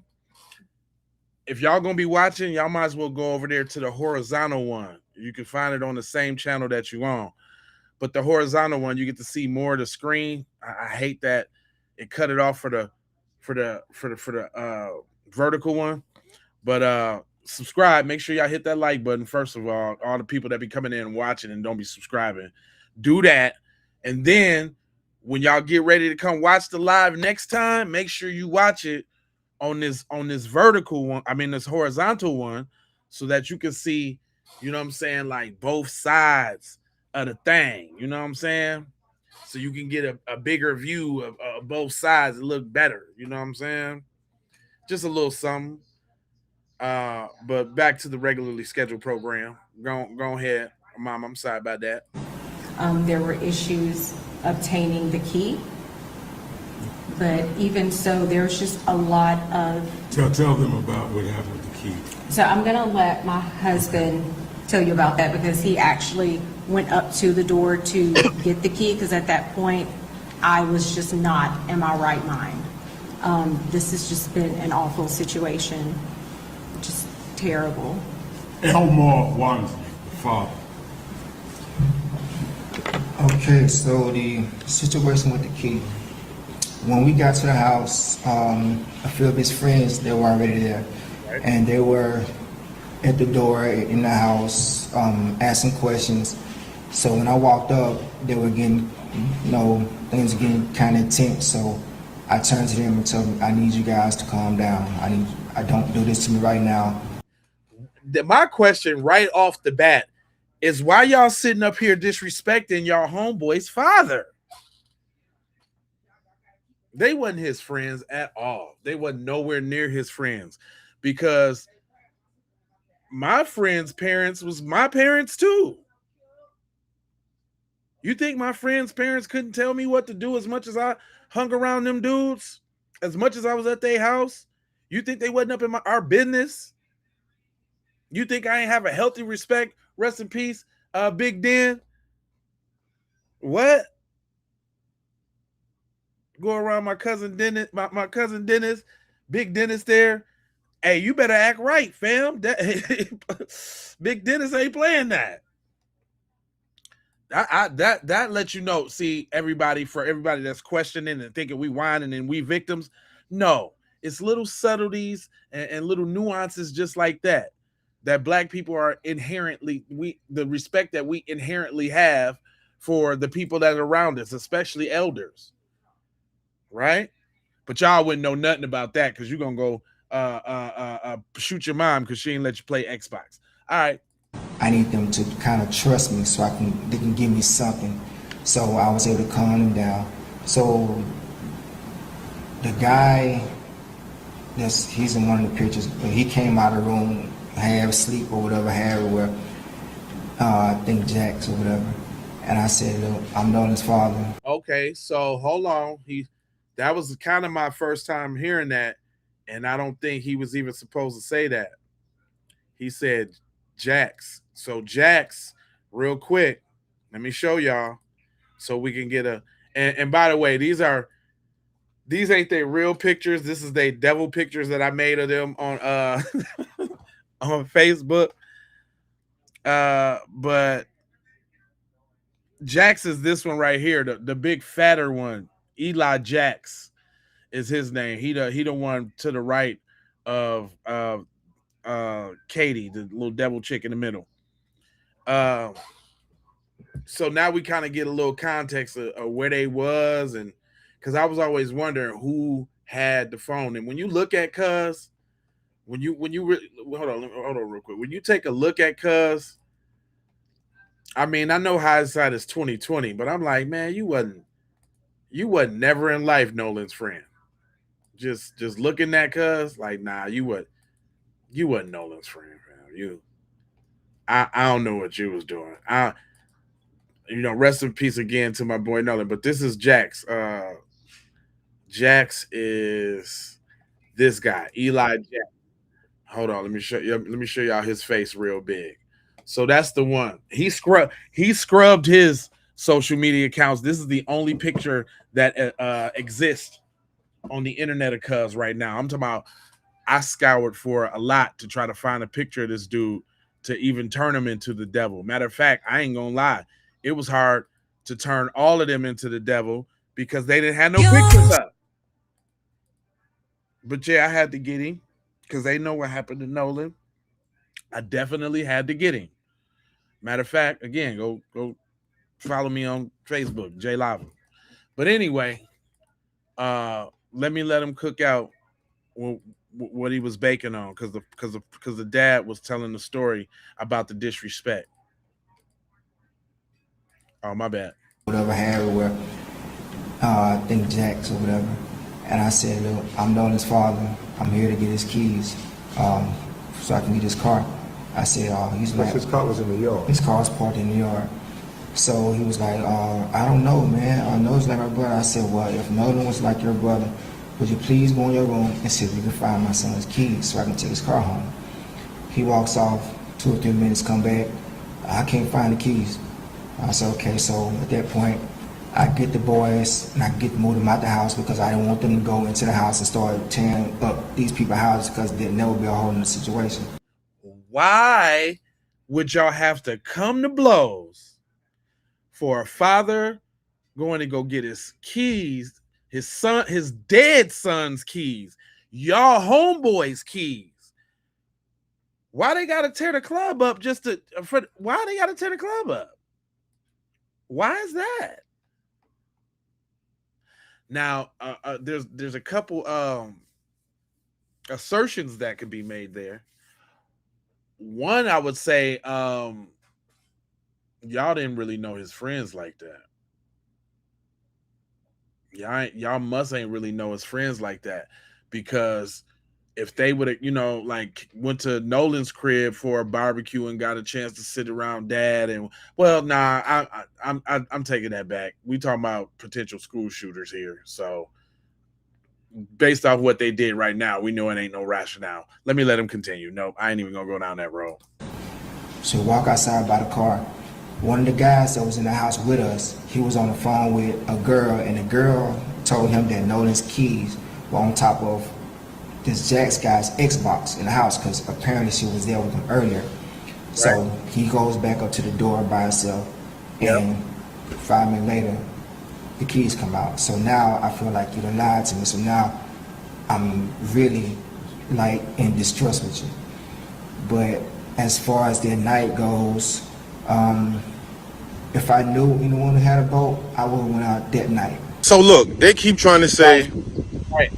if y'all gonna be watching, y'all might as well go over there to the horizontal one. You can find it on the same channel that you on. But the horizontal one, you get to see more of the screen. I hate that it cut it off for the vertical one. But subscribe. Make sure y'all hit that like button. First of all the people that be coming in and watching and don't be subscribing, do that. And then when y'all get ready to come watch the live next time, make sure you watch it on this vertical one. I mean this horizontal one, so that you can see, you know what I'm saying, like both sides of the thing. You know what I'm saying? So you can get a bigger view of both sides and look better. You know what I'm saying? Just a little something. But back to the regularly scheduled program. Go ahead, Mom. I'm sorry about that. There were issues obtaining the key, but even so, there's just a lot of. Tell them about what happened with the key. So I'm gonna let my husband tell you about that, because he actually went up to the door to get the key, because at that point I was just not in my right mind. This has just been an awful situation, just terrible. Elmore Wansley, the father. Okay, so the situation with the key. When we got to the house, a few of his friends, they were already there. And they were at the door in the house, asking questions. So when I walked up, they were getting, things were getting kind of intense. So I turned to them and told them, I need you guys to calm down. I don't do this to me right now. My question right off the bat is, why y'all sitting up here disrespecting y'all homeboy's father? They wasn't his friends at all. They wasn't nowhere near his friends, because my friend's parents was my parents too. You think my friend's parents couldn't tell me what to do as much as I hung around them dudes, as much as I was at their house? You think they wasn't up in our business? You think I ain't have a healthy respect? Rest in peace, Big Den. What? Go around my cousin Dennis, my cousin Dennis, Big Dennis there. Hey, you better act right, fam. Big Dennis ain't playing that. That lets you know. See, for everybody that's questioning and thinking we whining and we victims, no, it's little subtleties and little nuances just like that Black people are inherently, the respect that we inherently have for the people that are around us, especially elders, right? But y'all wouldn't know nothing about that, because you're gonna go shoot your mom because she ain't let you play Xbox. All right. I need them to kind of trust me so they can give me something. So I was able to calm them down. So the guy, he's in one of the pictures, but he came out of the room, half asleep or whatever, I think Jax or whatever. And I said, look, I'm Nolan's father. Okay, so hold on. That was kind of my first time hearing that, and I don't think he was even supposed to say that. He said Jax. So Jax, real quick, let me show y'all so we can get and by the way, these ain't their real pictures. This is their devil pictures that I made of them on on Facebook. But Jax is this one right here, the big fatter one. Eli Jax is his name. He the one to the right of Katie, the little devil chick in the middle. So now we kind of get a little context of where they was, and because I was always wondering who had the phone. And when you look at Cuz, hold on real quick. When you take a look at Cuz, I mean, I know hindsight is 2020, but I'm like, man, you wasn't never in life Nolan's friend. Just looking at Cuz, like, nah, you wasn't Nolan's friend, fam. I don't know what you was doing. Rest in peace again to my boy Nolan. But this is Jax. Jax is this guy, Eli Jax. Hold on, let me show y'all his face real big. So that's the one. He scrubbed his social media accounts. This is the only picture that exists on the internet of Cuz right now. I'm talking about, I scoured for a lot to try to find a picture of this dude to even turn them into the devil. Matter of fact, I ain't gonna lie, it was hard to turn all of them into the devil because they didn't have no pictures up. But yeah, I had to get him because they know what happened to Nolan. I definitely had to get him. Matter of fact, again, go follow me on Facebook, J Lava. But anyway, let him cook out what he was baking on because the dad was telling the story about the disrespect. Oh, my bad. Whatever Harry were, I think Jax or whatever. And I said, look, I'm Nolan's father. I'm here to get his keys so I can get his car. I said, he's like, his car was in the yard. His car was parked in the yard. So he was like, I don't know, man. I know it's like my brother. I said, well, if Nolan was like your brother, would you please go in your room and see if you can find my son's keys so I can take his car home? He walks off, 2 or 3 minutes, come back. I can't find the keys. I said, okay, so at that point, I get the boys and I get moved them out the house because I didn't want them to go into the house and start tearing up these people's houses because there'd never be a hole in the situation. Why would y'all have to come to blows for a father going to go get his keys, his dead son's keys, y'all homeboys' keys? Why they gotta tear the club up why they gotta tear the club up? Why is that? Now, there's a couple assertions that could be made there. One, I would say, y'all didn't really know his friends like that. Y'all must ain't really know his friends like that, because if they would have, like went to Nolan's crib for a barbecue and got a chance to sit around dad and I'm taking that back. We talking about potential school shooters here. So based off what they did right now, we know it ain't no rationale. Let him continue. No, I ain't even gonna go down that road. So walk outside by the car. One of the guys that was in the house with us, he was on the phone with a girl, and the girl told him that Nolan's keys were on top of this Jax guy's Xbox in the house because apparently she was there with him earlier. Right. So he goes back up to the door by himself, and 5 minutes later, the keys come out. So now I feel like you done lied to me. So now I'm really like in distrust with you. But as far as their night goes, if I knew anyone who had a boat, I would have went out that night. So look, they keep trying to say, right.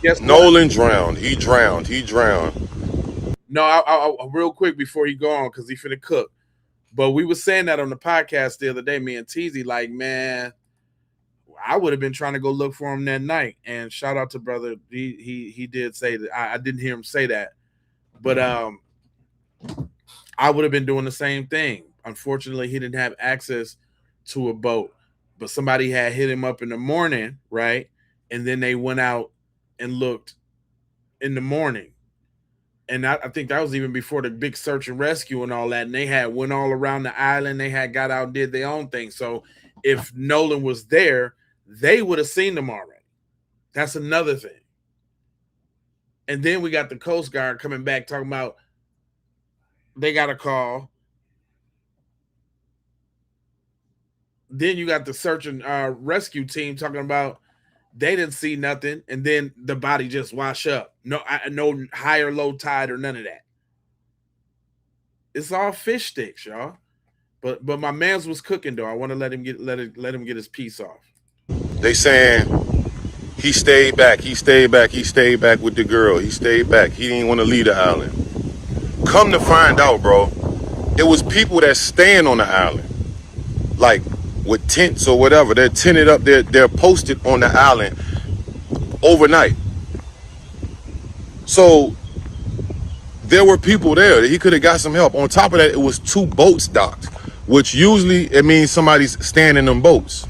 Yes, Nolan drowned. He drowned. No, I real quick before he go on, because he finna cook. But we were saying that on the podcast the other day, me and Teasy, like, man, I would have been trying to go look for him that night. And shout out to brother, he did say that. I didn't hear him say that, but I would have been doing the same thing. Unfortunately, he didn't have access to a boat, but somebody had hit him up in the morning, right? And then they went out and looked in the morning. And I think that was even before the big search and rescue and all that. And they had went all around the island. They had got out and did their own thing. So if Nolan was there, they would have seen them already. That's another thing. And then we got the Coast Guard coming back talking about they got a call. Then you got the search and rescue team talking about they didn't see nothing, and then the body just wash up. No high or low tide or none of that. It's all fish sticks, y'all. But my man's was cooking though. I want to let him get his piece off. They saying he stayed back with the girl. He stayed back. He didn't want to leave the island. Come to find out, bro, it was people that staying on the island, like with tents or whatever. They're tented up. They're posted on the island overnight. So there were people there that he could have got some help. On top of that, it was 2 boats docked, which usually it means somebody's staying in them boats.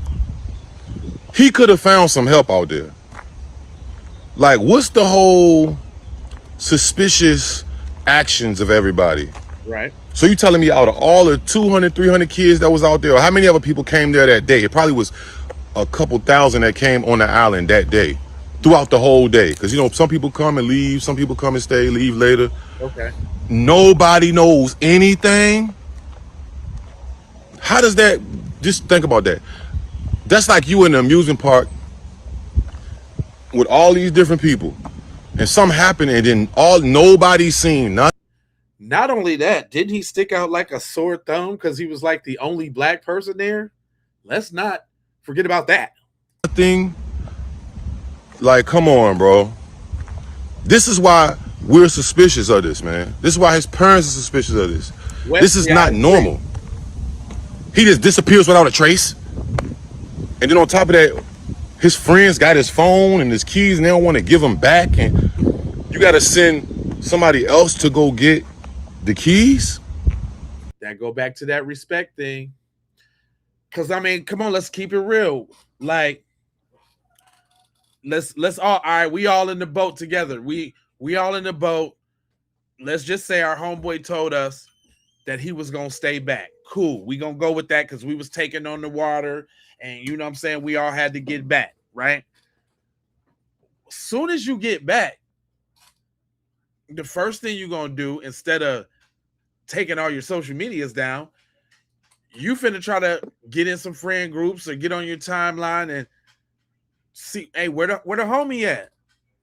He could have found some help out there. Like, what's the whole suspicious actions of everybody? Right. So you telling me out of all the 200, 300 kids that was out there, how many other people came there that day? It probably was a couple thousand that came on the island that day, throughout the whole day. Because, some people come and leave, some people come and stay, leave later. Okay. nobody knows anything. How does that, just think about that. That's like you in the amusement park with all these different people and something happened and then nobody's seen nothing. Not only that, didn't he stick out like a sore thumb because he was like the only black person there? Let's not forget about that. Nothing. Like, come on, bro. This is why we're suspicious of this, man. This is why his parents are suspicious of this. This is not normal. He just disappears without a trace. And then on top of that, his friends got his phone and his keys and they don't want to give him back. And you got to send somebody else to go get the keys. That go back to that respect thing. Because, I mean, come on, let's keep it real. Like, let's all right, we all in the boat together. We all in the boat. Let's just say our homeboy told us that he was gonna stay back. Cool, we gonna go with that because we was taking on the water, and you know what I'm saying, we all had to get back, right? As soon as you get back, the first thing you're gonna do, instead of taking all your social medias down, you finna try to get in some friend groups or get on your timeline and see, hey, where the homie at?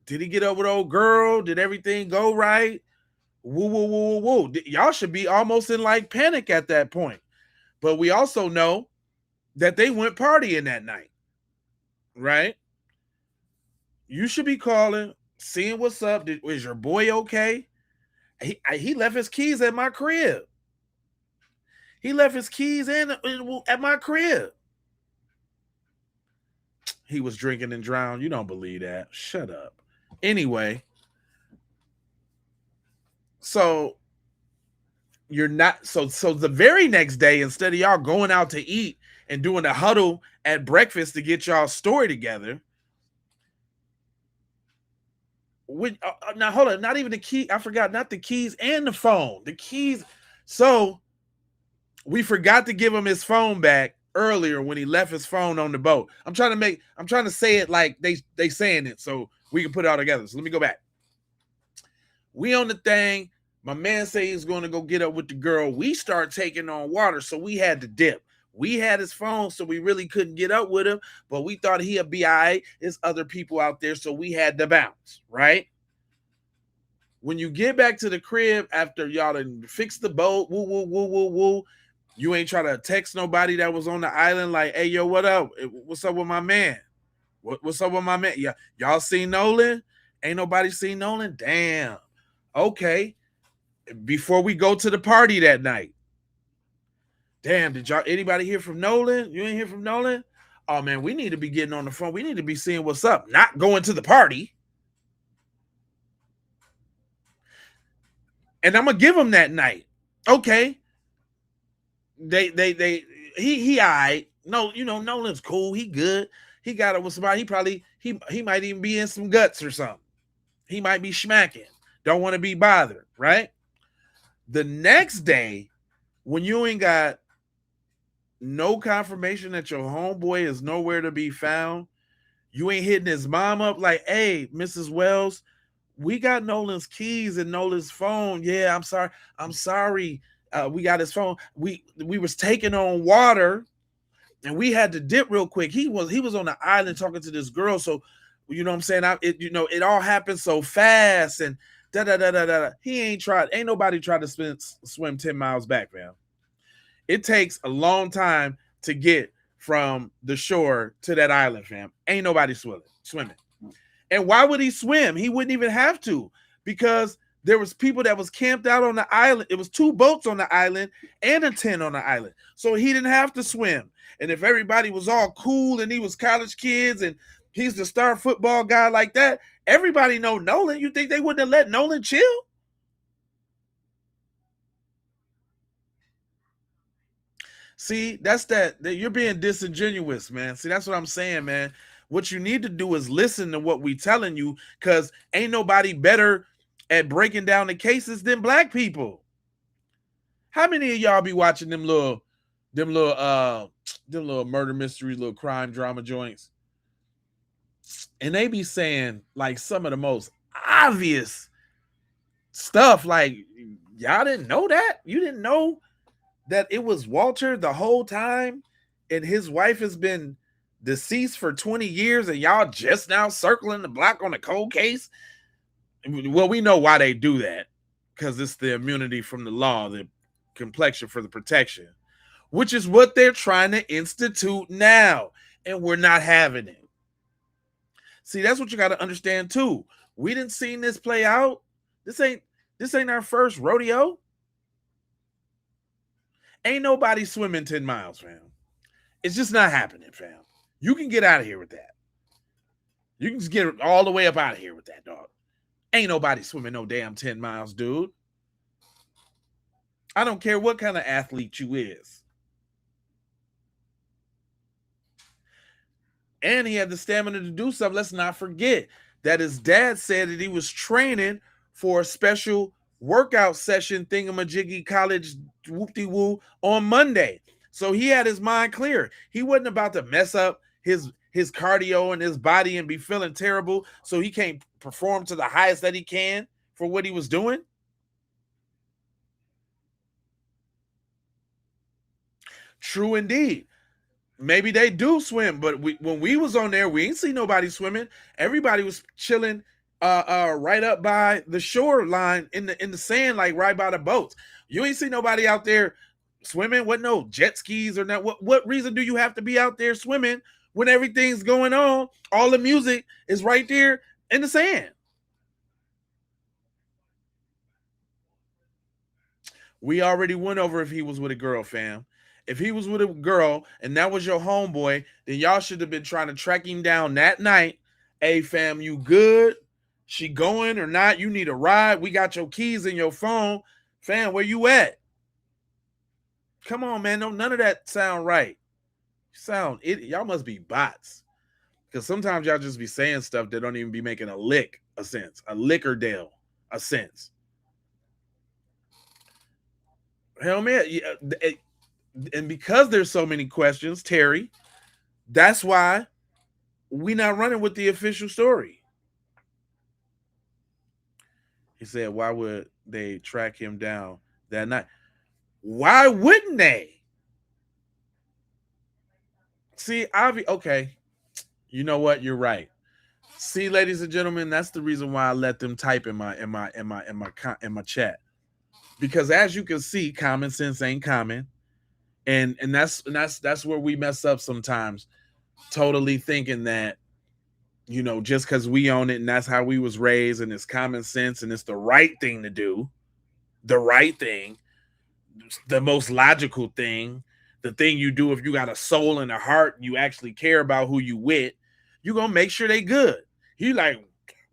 Did he get up with old girl? Did everything go right? Woo, woo, woo, woo, woo. Y'all should be almost in like panic at that point. But we also know that they went partying that night, right? You should be calling, seeing what's up. Is your boy okay? He left his keys at my crib. He left his keys at my crib. He was drinking and drowned. You don't believe that. Shut up. Anyway, so you're not, so the very next day, instead of y'all going out to eat and doing a huddle at breakfast to get y'all story together, now hold on, not even the key, I forgot, not the keys and the phone, the keys. So we forgot to give him his phone back earlier when he left his phone on the boat. I'm trying to say it like they saying it so we can put it all together. So let me go back. We on the thing. My man say he's going to go get up with the girl. We start taking on water, so we had to dip. We had his phone, so we really couldn't get up with him, but we thought he'd be all right. There's other people out there, so we had to bounce, right? When you get back to the crib after y'all done fix the boat, woo, woo, woo, woo, woo, you ain't try to text nobody that was on the island like, hey, yo, what up? What's up with my man? What's up with my man? Yeah, y'all seen Nolan? Ain't nobody seen Nolan? Damn. Okay. Before we go to the party that night. Damn, did anybody hear from Nolan? You ain't hear from Nolan? Oh, man, we need to be getting on the phone. We need to be seeing what's up, not going to the party. And I'm going to give him that night. Okay. He all right. No, you know, Nolan's cool. He good. He got it with somebody. He might even be in some guts or something. He might be smacking. Don't want to be bothered, right? The next day, when you ain't got no confirmation that your homeboy is nowhere to be found, you ain't hitting his mom up like, hey, Mrs. Wells, we got Nolan's keys and Nolan's phone. Yeah, I'm sorry. We got his phone. We was taking on water and we had to dip real quick. He was on the island talking to this girl. So, you know what I'm saying? It all happened so fast and He ain't nobody tried to swim 10 miles back, man. It takes a long time to get from the shore to that island, fam. Ain't nobody swimming. And why would he swim? He wouldn't even have to, because there was people that was camped out on the island. It was 2 boats on the island and a tent on the island. So he didn't have to swim. And if everybody was all cool and he was college kids and he's the star football guy like that, everybody know Nolan. You think they wouldn't have let Nolan chill? See, that's that you're being disingenuous, man. See, that's what I'm saying, man. What you need to do is listen to what we telling you, because ain't nobody better at breaking down the cases than black people. How many of y'all be watching them little murder mysteries, little crime drama joints? And they be saying like some of the most obvious stuff, like Y'all didn't know that? You didn't know that it was Walter the whole time, and his wife has been deceased for 20 years, and y'all just now circling the block on the cold case? Well, we know why they do that, because it's the immunity from the law, the complexion for the protection, which is what they're trying to institute now, and we're not having it. See, that's what you got to understand too. We didn't see this play out. This ain't our first rodeo. Ain't nobody swimming 10 miles, fam. It's just not happening, fam. You can get out of here with that. You can just get all the way up out of here with that, dog. Ain't nobody swimming no damn 10 miles, dude. I don't care what kind of athlete you is. And he had the stamina to do something. Let's not forget that his dad said that he was training for a special workout session thingamajiggy college whoop-de-woo on Monday. So he had his mind clear. He wasn't about to mess up his cardio and his body and be feeling terrible so he can't perform to the highest that he can for what he was doing. True indeed. Maybe they do swim, but when we was on there, we ain't see nobody swimming. Everybody was chilling right up by the shoreline in the sand, like right by the boats. You ain't see nobody out there swimming. What, no jet skis or not? What reason do you have to be out there swimming when everything's going on? All the music is right there in the sand. We already went over if he was with a girl, fam. If he was with a girl and that was your homeboy, then y'all should have been trying to track him down that night. Hey, fam, you good? She going or not? You need a ride? We got your keys in your phone. Fam, where you at? Come on, man. No, none of that sound right. Y'all must be bots. Because sometimes y'all just be saying stuff that don't even be making a lick of sense. A lickerdale of sense. Hell, man. And because there's so many questions, Terry, that's why we not running with the official story. He said, why would they track him down that night? Why wouldn't they? See, okay. You know what? You're right. See, ladies and gentlemen, that's the reason why I let them type in my chat. Because as you can see, common sense ain't common. And that's where we mess up sometimes, totally thinking that, you know, just because we own it and that's how we was raised and it's common sense and it's the right thing to do, the right thing, the most logical thing, the thing you do if you got a soul and a heart and you actually care about who you with, you're going to make sure they good. He like,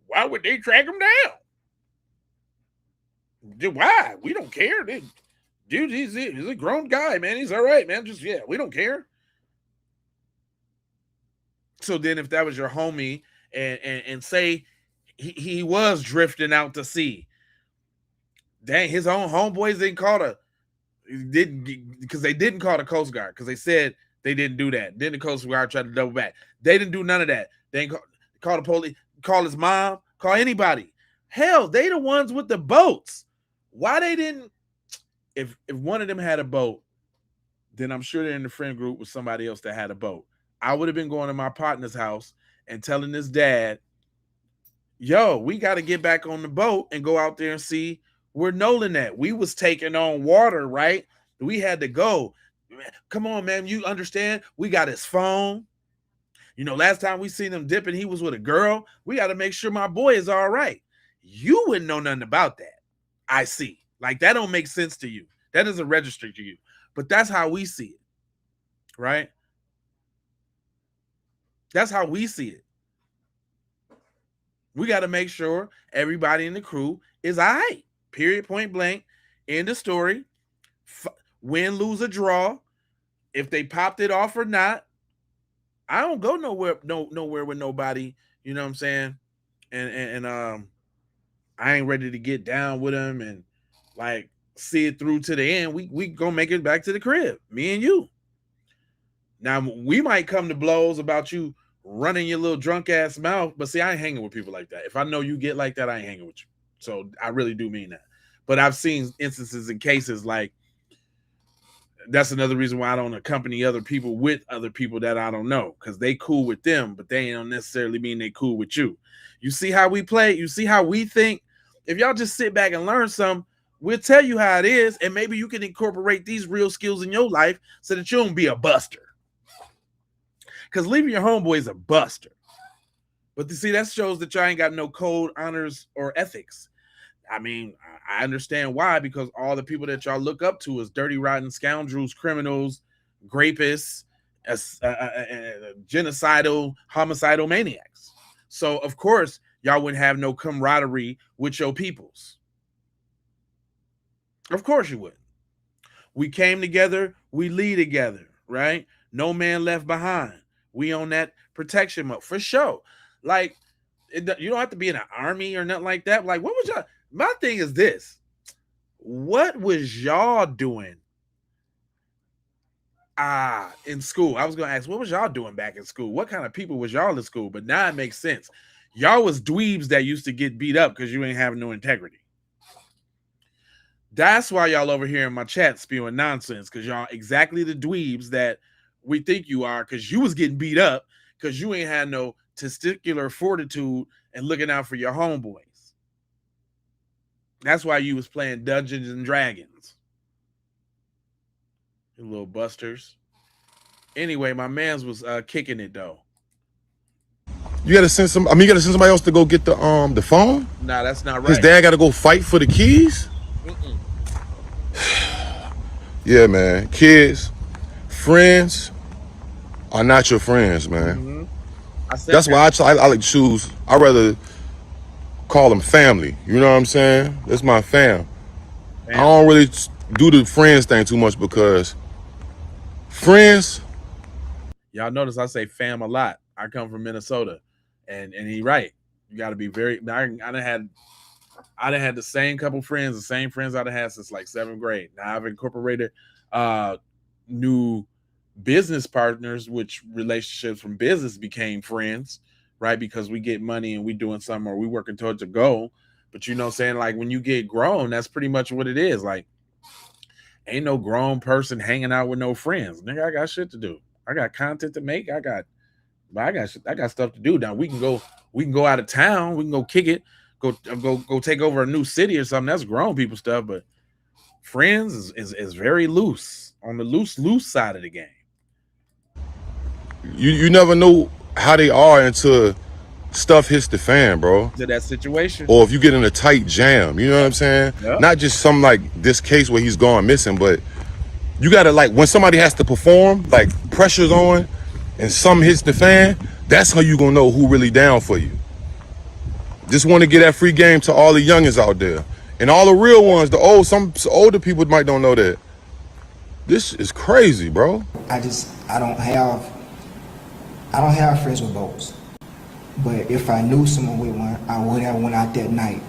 why would they track him down? Why? We don't care. Dude, he's a grown guy, man. He's all right, man. Just, we don't care. So then if that was your homie and say he was drifting out to sea, dang, his own homeboys because they didn't call the Coast Guard because they said they didn't do that. Then the Coast Guard tried to double back. They didn't do none of that. They didn't call the police, call his mom, call anybody. Hell, they the ones with the boats. Why they didn't? If one of them had a boat, then I'm sure they're in the friend group with somebody else that had a boat. I would have been going to my partner's house and telling his dad, yo, we got to get back on the boat and go out there and see where Nolan at. We was taking on water, right? We had to go. Come on, man. You understand? We got his phone. You know, last time we seen him dipping, he was with a girl. We got to make sure my boy is all right. You wouldn't know nothing about that. I see. Like, that don't make sense to you. That doesn't register to you. But that's how we see it, right? That's how we see it. We got to make sure everybody in the crew is all right. Period, point blank. End of story. Win, lose, or draw. If they popped it off or not. I don't go nowhere with nobody. You know what I'm saying? And I ain't ready to get down with them and like see it through to the end. We gonna make it back to the crib, me and you. Now we might come to blows about you running your little drunk ass mouth, but see, I ain't hanging with people like that. If I know you get like that, I ain't hanging with you. So I really do mean that. But I've seen instances and cases like that's another reason why I don't accompany other people with other people that I don't know, because they cool with them, but they don't necessarily mean they cool with you. You see how we play? You see how we think? If y'all just sit back and learn some, we'll tell you how it is, and maybe you can incorporate these real skills in your life so that you don't be a buster. Because leaving your homeboy is a buster. But you see, that shows that y'all ain't got no code, honors, or ethics. I mean, I understand why, because all the people that y'all look up to is dirty, rotten scoundrels, criminals, rapists, genocidal, homicidal maniacs. So, of course, y'all wouldn't have no camaraderie with your peoples. Of course you wouldn't. We came together, we lead together, right? No man left behind. We on that protection mode for sure. Like, you don't have to be in an army or nothing like that. Like, what was y'all? My thing is this. What was y'all doing in school? I was going to ask, what was y'all doing back in school? What kind of people was y'all in school? But now it makes sense. Y'all was dweebs that used to get beat up because you ain't have no integrity. That's why y'all over here in my chat spewing nonsense, because y'all exactly the dweebs that we think you are, because you was getting beat up because you ain't had no testicular fortitude and looking out for your homeboys. That's why you was playing Dungeons and Dragons. You little busters. Anyway, my man's was kicking it though. You gotta send some. I mean, you gotta send somebody else to go get the phone. Nah, that's not right. His dad gotta go fight for the keys. Yeah, man. Kids, friends are not your friends, man. That's why I like to choose. I rather call them family. You know what I'm saying? That's my fam. I don't really do the friends thing too much because friends. Y'all notice I say fam a lot. I come from Minnesota, and he right. You got to be very. I done had the same couple friends, the same friends I'd had since like 7th grade. Now I've incorporated new business partners, which relationships from business became friends, right? Because we get money and we doing something or we working towards a goal. But you know what I'm saying? Like when you get grown, that's pretty much what it is. Like ain't no grown person hanging out with no friends. Nigga, I got shit to do. I got content to make. I got stuff to do. Now we can go out of town. We can go kick it. Go take over a new city or something. That's grown people stuff. But friends is very loose, on the loose side of the game. You never know how they are until stuff hits the fan, bro. To that situation. Or if you get in a tight jam, you know what I'm saying? Yep. Not just some like this case where he's gone missing, but you gotta like when somebody has to perform, like pressure's on and something hits the fan, that's how you gonna know who really down for you. Just want to get that free game to all the youngins out there. And all the real ones, some older people might don't know that. This is crazy, bro. I don't have friends with boats. But if I knew someone with one, I would have went out that night.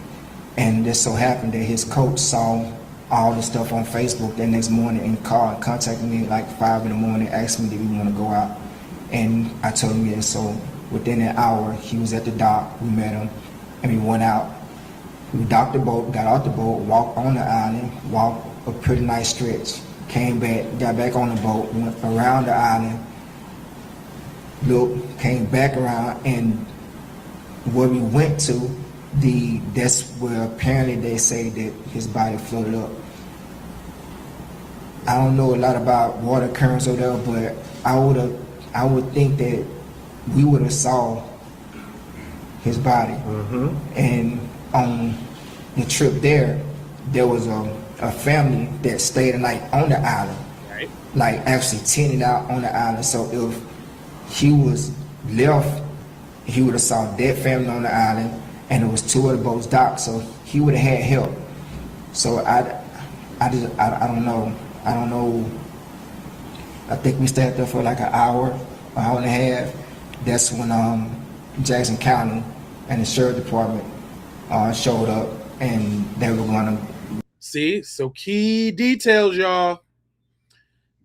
And just so happened that his coach saw all the stuff on Facebook that next morning and called and contacted me like 5 in the morning, asked me, did we want to go out? And I told him yes. So within an hour, he was at the dock, we met him, and we went out. We docked the boat, got out the boat, walked on the island, walked a pretty nice stretch, came back, got back on the boat, went around the island, looked, came back around, and where we went to, that's where apparently they say that his body floated up. I don't know a lot about water currents or there, but I would think that we would have saw his body. And on the trip there was a family that stayed the night on the island, right? Like actually tented out on the island. So if he was left, he would have saw that family on the island, and it was 2 other boats docked, so he would have had help. So I don't know. I don't know. I think we stayed there for like an hour and a half. That's when Jackson County and the sheriff department showed up, and they were going to see. So key details, y'all.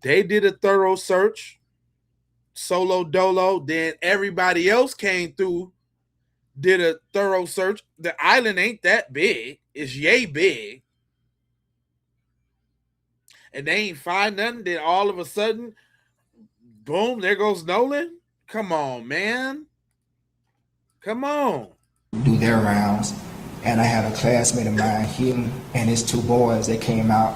They did a thorough search, solo dolo. Then everybody else came through, did a thorough search. The island ain't that big. It's yay big. and they ain't find nothing. Then all of a sudden, boom, there goes Nolan. Come on, man. Come on. Do their rounds, and I have a classmate of mine, him and his two boys, they came out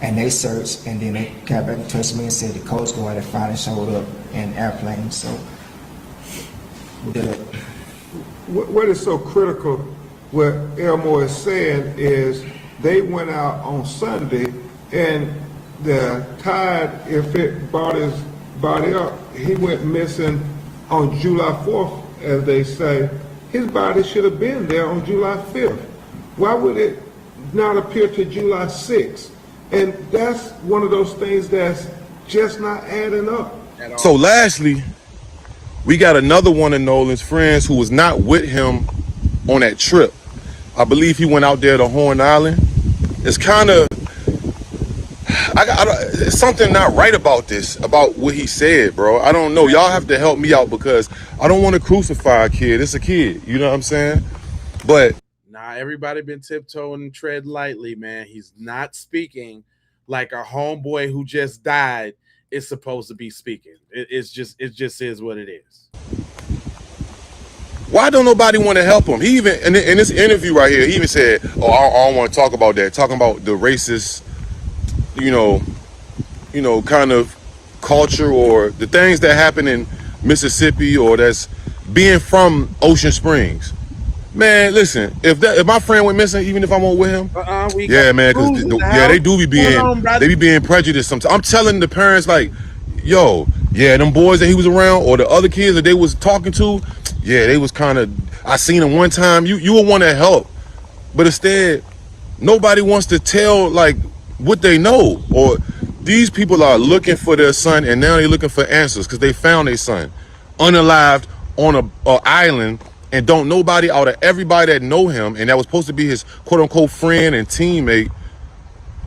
and they searched, and then they got back in touch with me and said the Coast Guard had finally showed up in airplane. So what is so critical, what Elmore is saying is they went out on Sunday, and the tide, if it brought his body up, he went missing on July 4th, as they say. His body should have been there on July 5th. Why would it not appear to July 6th? And that's one of those things that's just not adding up. So lastly, we got another one of Nolan's friends who was not with him on that trip. I believe he went out there to Horn Island. It's kind of, it's something not right about this, about what he said, bro. I don't know. Y'all have to help me out because I don't want to crucify a kid. It's a kid. You know what I'm saying? But nah, everybody been tiptoeing and tread lightly, man. He's not speaking like a homeboy who just died is supposed to be speaking. It just is what it is. Why don't nobody want to help him? He even in this interview right here, he even said, "Oh, I don't want to talk about that." Talking about the racist, you know, kind of culture or the things that happen in Mississippi or that's being from Ocean Springs. Man, listen, if my friend went missing, even if I won't with him, yeah, man, because they do be being prejudiced sometimes. I'm telling the parents, like, yo, yeah, them boys that he was around or the other kids that they was talking to, yeah, they was kind of, I seen them one time. You would want to help, but instead, nobody wants to tell like what they know. Or these people are looking for their son, and now they're looking for answers because they found their son unalived on a island. And don't nobody out of everybody that know him and that was supposed to be his quote unquote friend and teammate,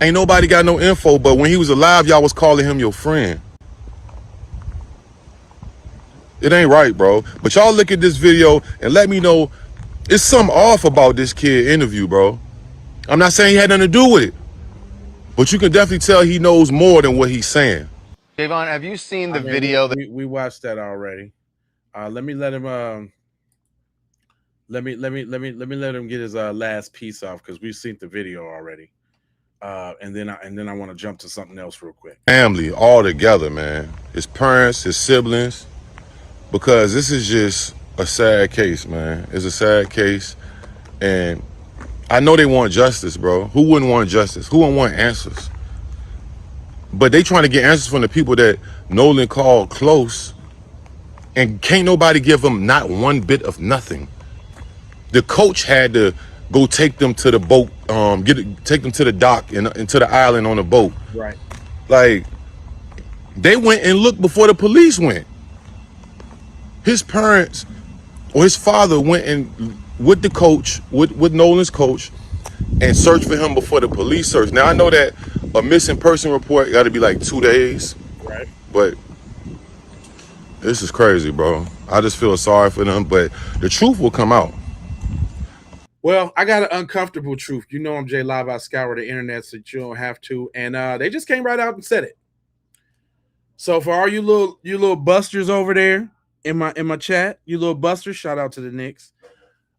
ain't nobody got no info. But when he was alive, y'all was calling him your friend. It ain't right, bro. But y'all look at this video and let me know it's something off about this kid interview, bro. I'm not saying he had nothing to do with it, but you can definitely tell he knows more than what he's saying. Javon, have you seen the video? We watched that already. Let me let him. Let me let him get his last piece off because we've seen the video already, and then I want to jump to something else real quick. Family all together, man. His parents, his siblings, because this is just a sad case, man. It's a sad case, and I know they want justice, bro. Who wouldn't want justice? Who wouldn't want answers? But they trying to get answers from the people that Nolan called close, and can't nobody give them not one bit of nothing. The coach had to go take them to the boat, take them to the dock and to the island on a boat. Right. Like, they went and looked before the police went. His parents or his father went and with the coach, with Nolan's coach, and searched for him before the police searched. Now I know that a missing person report got to be like 2 days. Right. But this is crazy, bro. I just feel sorry for them, but the truth will come out. Well, I got an uncomfortable truth. You know I'm J Live. I scour the internet so you don't have to. And they just came right out and said it. So for all you little busters over there in my chat, you little busters, shout out to the Knicks.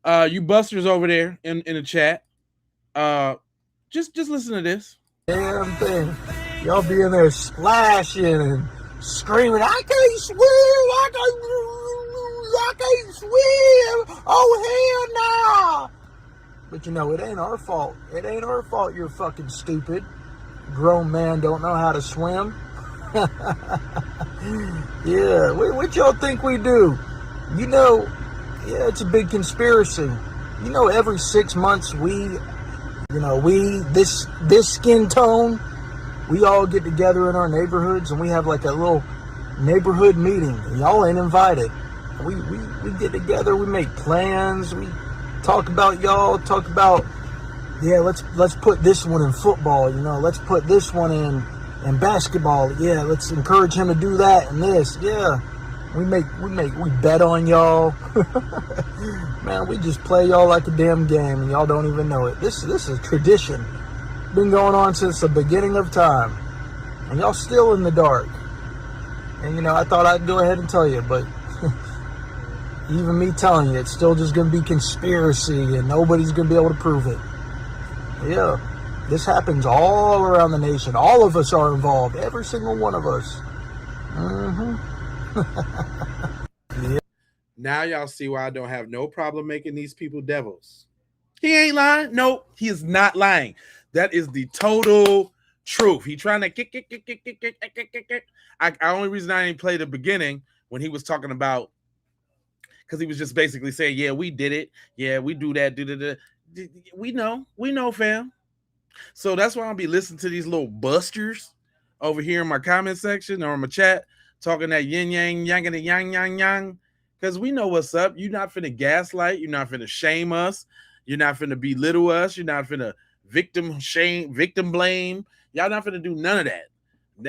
You busters over there in the chat. Just listen to this. Damn thing. Y'all be in there splashing and screaming, I can't swim, I can't swim. Oh, hell no. But you know, it ain't our fault. It ain't our fault you're fucking stupid. Grown man don't know how to swim. Yeah, what y'all think we do? You know, yeah, it's a big conspiracy. You know, every 6 months this skin tone, we all get together in our neighborhoods and we have like a little neighborhood meeting. Y'all ain't invited. We get together, we make plans, we talk about y'all, talk about, yeah, let's put this one in football, you know, let's put this one in basketball, yeah, let's encourage him to do that and this, yeah. We bet on y'all. Man, we just play y'all like a damn game and y'all don't even know it. This is a tradition. Been going on since the beginning of time. And y'all still in the dark. And, you know, I thought I'd go ahead and tell you, but even me telling you, it's still just going to be conspiracy and nobody's going to be able to prove it. Yeah, this happens all around the nation. All of us are involved. Every single one of us. Yeah. Now y'all see why I don't have no problem making these people devils. He ain't lying. Nope, he is not lying. That is the total truth. He trying to kick. Only reason I didn't play the beginning when he was talking about, because he was just basically saying, yeah, we did it. Yeah, we do that. We know, fam. So that's why I'll be listening to these little busters over here in my comment section or in my chat, talking that yin yang yang and yang yang yang. Because we know what's up. You're not finna gaslight. You're not finna shame us. You're not finna belittle us. You're not finna victim blame. Y'all not finna do none of that.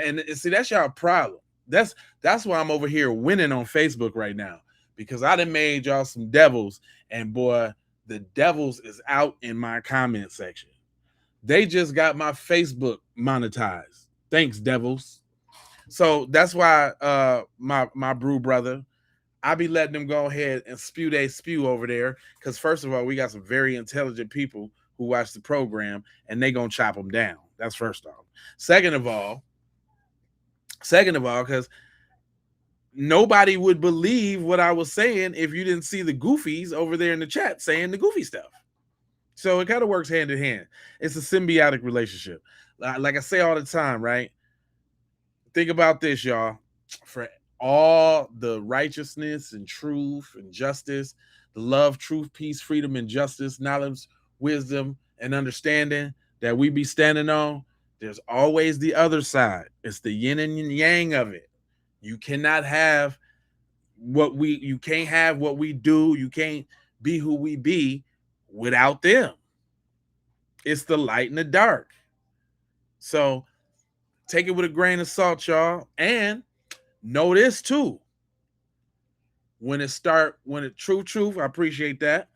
And see, that's y'all problem. That's why I'm over here winning on Facebook right now, because I done made y'all some devils, and boy, the devils is out in my comment section. They just got my Facebook monetized. Thanks, devils. So that's why my brew brother, I be letting them go ahead and spew over there, because first of all, we got some very intelligent people who watch the program, and they gonna chop them down. That's first off. Second of all, because nobody would believe what I was saying if you didn't see the goofies over there in the chat saying the goofy stuff. So it kind of works hand in hand. It's a symbiotic relationship. Like I say all the time, right? Think about this, y'all. For all the righteousness and truth and justice, the love, truth, peace, freedom, and justice, knowledge, wisdom, and understanding that we be standing on, there's always the other side. It's the yin and yang of it. You cannot have you can't have what we do. You can't be who we be without them. It's the light and the dark. So take it with a grain of salt, y'all. And know this too. When it truth, I appreciate that.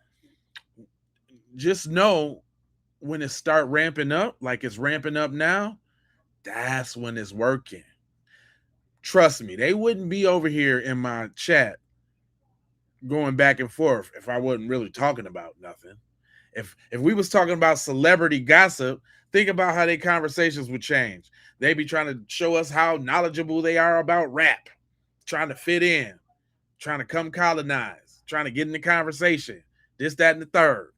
Just know when it start ramping up, like it's ramping up now, that's when it's working. Trust me, they wouldn't be over here in my chat going back and forth if I wasn't really talking about nothing. If we was talking about celebrity gossip, think about how their conversations would change. They be trying to show us how knowledgeable they are about rap, trying to fit in, trying to come colonize, trying to get in the conversation, this, that, and the third.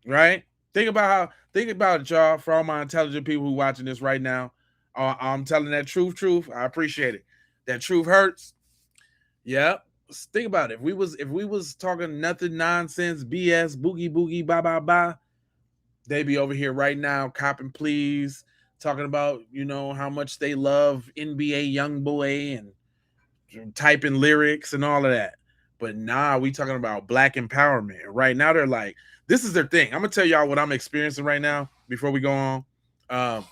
Right? Think about it, y'all, for all my intelligent people who watching this right now. I'm telling that truth. I appreciate it. That truth hurts. Yeah. Think about it. If we was talking nothing, nonsense, BS, boogie, bye, they be over here right now, copping please, talking about, how much they love NBA Youngboy and typing lyrics and all of that. But nah, we talking about black empowerment. Right now, they're like, this is their thing. I'm gonna tell y'all what I'm experiencing right now before we go on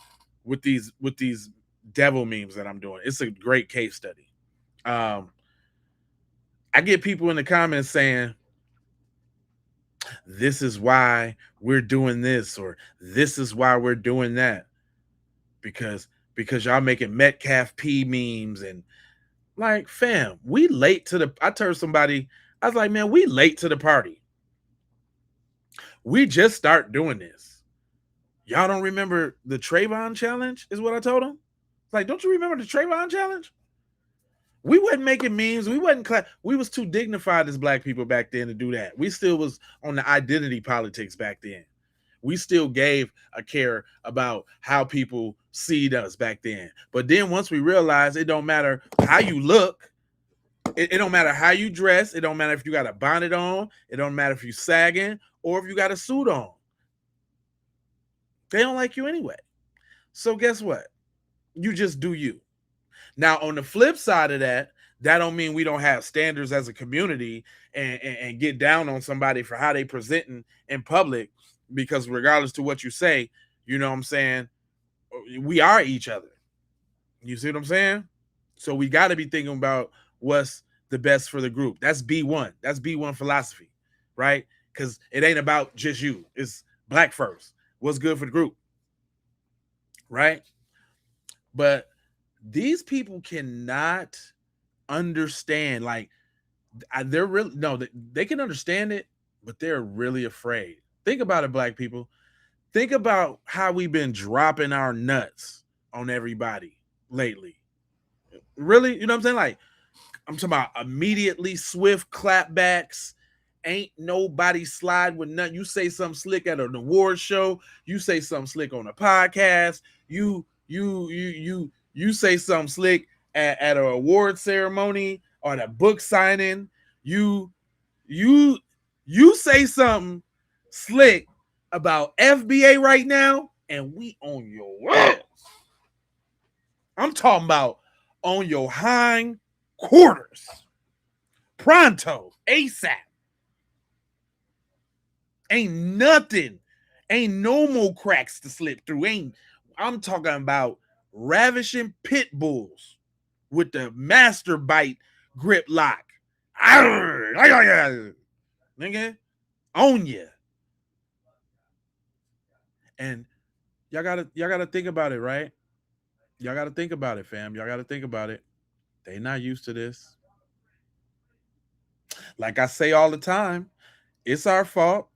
with these devil memes that I'm doing. It's a great case study. I get people in the comments saying, this is why we're doing this, or this is why we're doing that. Because y'all making Metcalf P memes, and like, fam, we late to I told somebody, I was like, man, we late to the party. We just start doing this. Y'all don't remember the Trayvon challenge is what I told them. Like, don't you remember the Trayvon challenge? We wasn't making memes. We was too dignified as black people back then to do that. We still was on the identity politics back then. We still gave a care about how people see us back then. But then once we realized it don't matter how you look, it don't matter how you dress, it don't matter if you got a bonnet on, it don't matter if you sagging or if you got a suit on. They don't like you anyway. So guess what? You just do you. Now, on the flip side of that don't mean we don't have standards as a community and get down on somebody for how they presenting in public, because regardless to what you say, you know what I'm saying, we are each other. You see what I'm saying? So we got to be thinking about what's the best for the group. That's B1. That's B1 philosophy, right? Because it ain't about just you. It's black first. What's good for the group, right? But these people cannot understand. Like, they're really no, they can understand it, but they're really afraid. Think about it, black people. Think about how we've been dropping our nuts on everybody lately. Really, you know what I'm saying? Like, I'm talking about immediately swift clapbacks. Ain't nobody slide with nothing. You say something slick at an award show. You say something slick on a podcast. You say something slick at an award ceremony or at a book signing. You say something slick about FBA right now, and we on your ass. I'm talking about on your hind quarters. Pronto, ASAP. Ain't nothing. Ain't no more cracks to slip through. I'm talking about ravishing pit bulls with the master bite grip lock. Nigga, on ya. And y'all gotta think about it, right? Y'all gotta think about it, fam. Y'all gotta think about it. They not used to this. Like I say all the time, it's our fault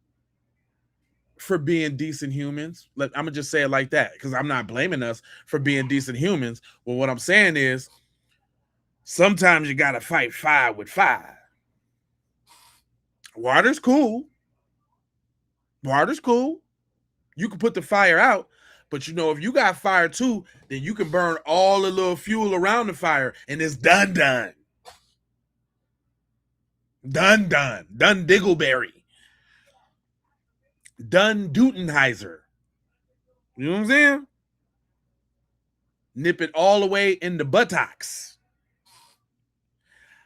for being decent humans. I'm gonna just say it like that, because I'm not blaming us for being decent humans. Well, what I'm saying is sometimes you gotta fight fire with fire. Water's cool. Water's cool. You can put the fire out, but you know, if you got fire too, then you can burn all the little fuel around the fire, and it's done. Done Diggleberry. Done Dutenheiser. You know what I'm saying? Nip it all the way in the buttocks.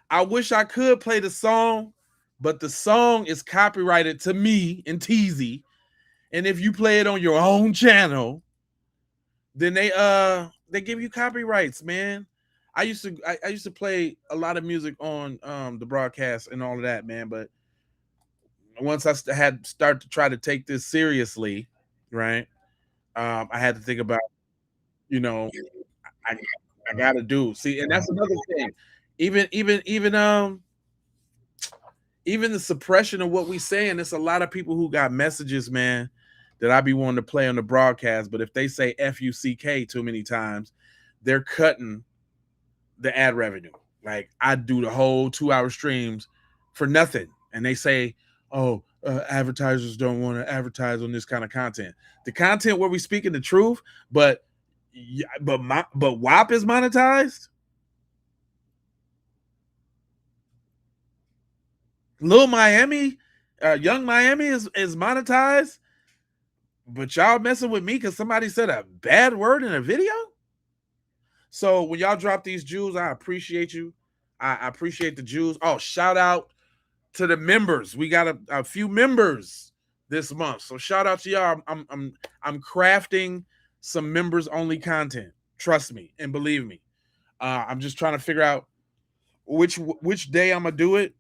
I wish I could play the song, but the song is copyrighted to me and Teasy. And if you play it on your own channel, then they give you copyrights, man. I used to play a lot of music on the broadcast and all of that, man. But once I had start to try to take this seriously, right? I had to think about, you know, I gotta do. See, and that's another thing. Even the suppression of what we saying, there's a lot of people who got messages, man, that I be wanting to play on the broadcast. But if they say FUCK too many times, they're cutting the ad revenue. Like, I do the whole 2-hour streams for nothing, and they say, "Oh, advertisers don't want to advertise on this kind of content." The content where we speaking the truth, but WAP is monetized. Lil Miami, Young Miami is monetized, but y'all messing with me because somebody said a bad word in a video. So when y'all drop these Jews, I appreciate you. I appreciate the Jews. Oh, shout out to the members. We got a few members this month, so shout out to y'all. I'm crafting some members only content. Trust me and believe me. I'm just trying to figure out which day I'm gonna do it,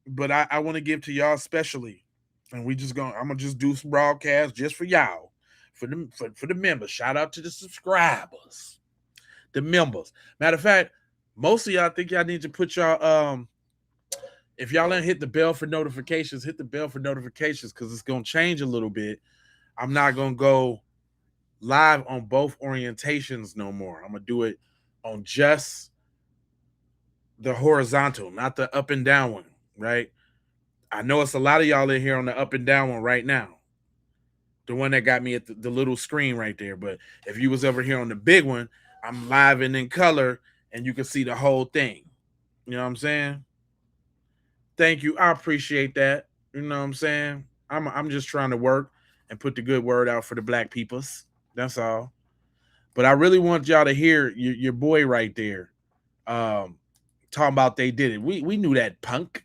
but I want to give to y'all especially, and I'm gonna just do some broadcasts just for y'all, for the members. Shout out to the subscribers, the members. Matter of fact, most of y'all think y'all need to put y'all if y'all ain't hit the bell for notifications, hit the bell for notifications, because it's gonna change a little bit. I'm not gonna go live on both orientations no more. I'm gonna do it on just the horizontal, not the up and down one, right? I know it's a lot of y'all in here on the up and down one right now, the one that got me at the little screen right there. But if you was over here on the big one, I'm live and in color, and you can see the whole thing. You know what I'm saying? Thank you. I appreciate that. You know what I'm saying? I'm just trying to work and put the good word out for the black peoples. That's all. But I really want y'all to hear your boy right there talking about they did it. We knew that, punk.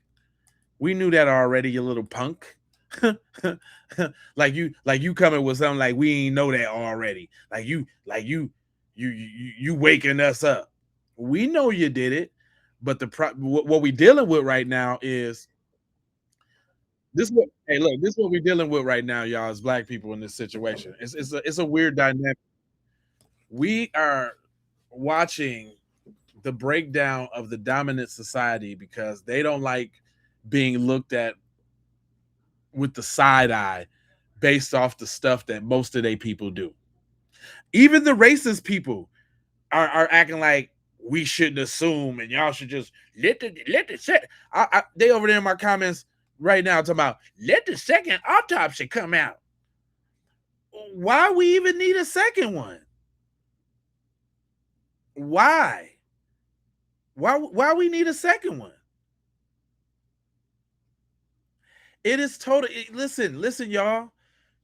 We knew that already, you little punk. like you coming with something like we ain't know that already. Like you waking us up. We know you did it, but what we dealing with right now is this. Hey, look, this is what we're dealing with right now, y'all, as black people in this situation. It's a weird dynamic. We are watching the breakdown of the dominant society because they don't like being looked at with the side eye based off the stuff that most of their people do. Even the racist people are acting like we shouldn't assume and y'all should just let the set. They over there in my comments right now talking about let the second autopsy come out. Why we even need a second one? Why we need a second one? It is totally, listen, y'all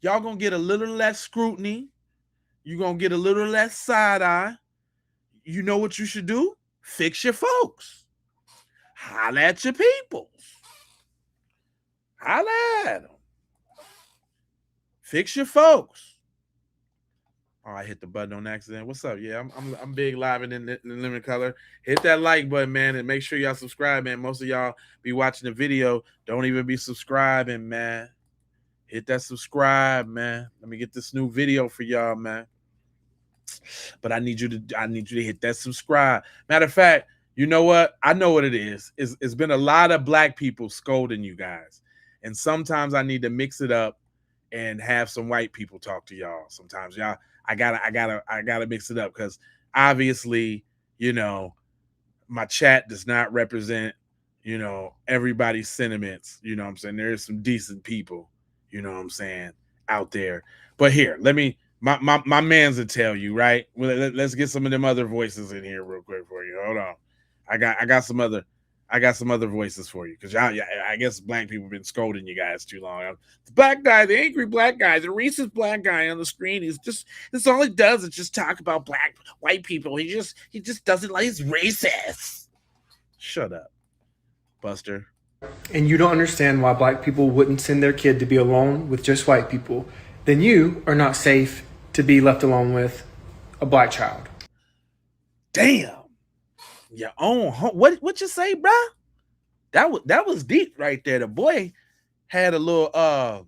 gonna get a little less scrutiny. You're gonna get a little less side eye. You know what you should do? Fix your folks. Holla at your peoples. Holla at them. Fix your folks. Oh, I hit the button on accident. What's up? Yeah, I'm big live and in living color. Hit that like button, man, and make sure y'all subscribe, man. Most of y'all be watching the video. Don't even be subscribing, man. Hit that subscribe, man. Let me get this new video for y'all, man. But I need you to hit that subscribe. Matter of fact, you know what? I know what it is. It's been a lot of black people scolding you guys. And sometimes I need to mix it up and have some white people talk to y'all. Sometimes y'all, I gotta mix it up because obviously, you know, my chat does not represent, you know, everybody's sentiments. You know what I'm saying? There's some decent people, you know what I'm saying, out there. But here, let me my man's will tell you, right? Well, let's get some of them other voices in here real quick for you. Hold on. I got some other voices for you because I guess black people have been scolding you guys too long. The black guy, the angry black guy, the racist black guy on the screen. That's all he does is just talk about white people. He just doesn't like, he's racist. Shut up, Buster. And you don't understand why black people wouldn't send their kid to be alone with just white people, then you are not safe to be left alone with a black child. Damn. Your own home. What you say, bro? That was deep right there. The boy had a little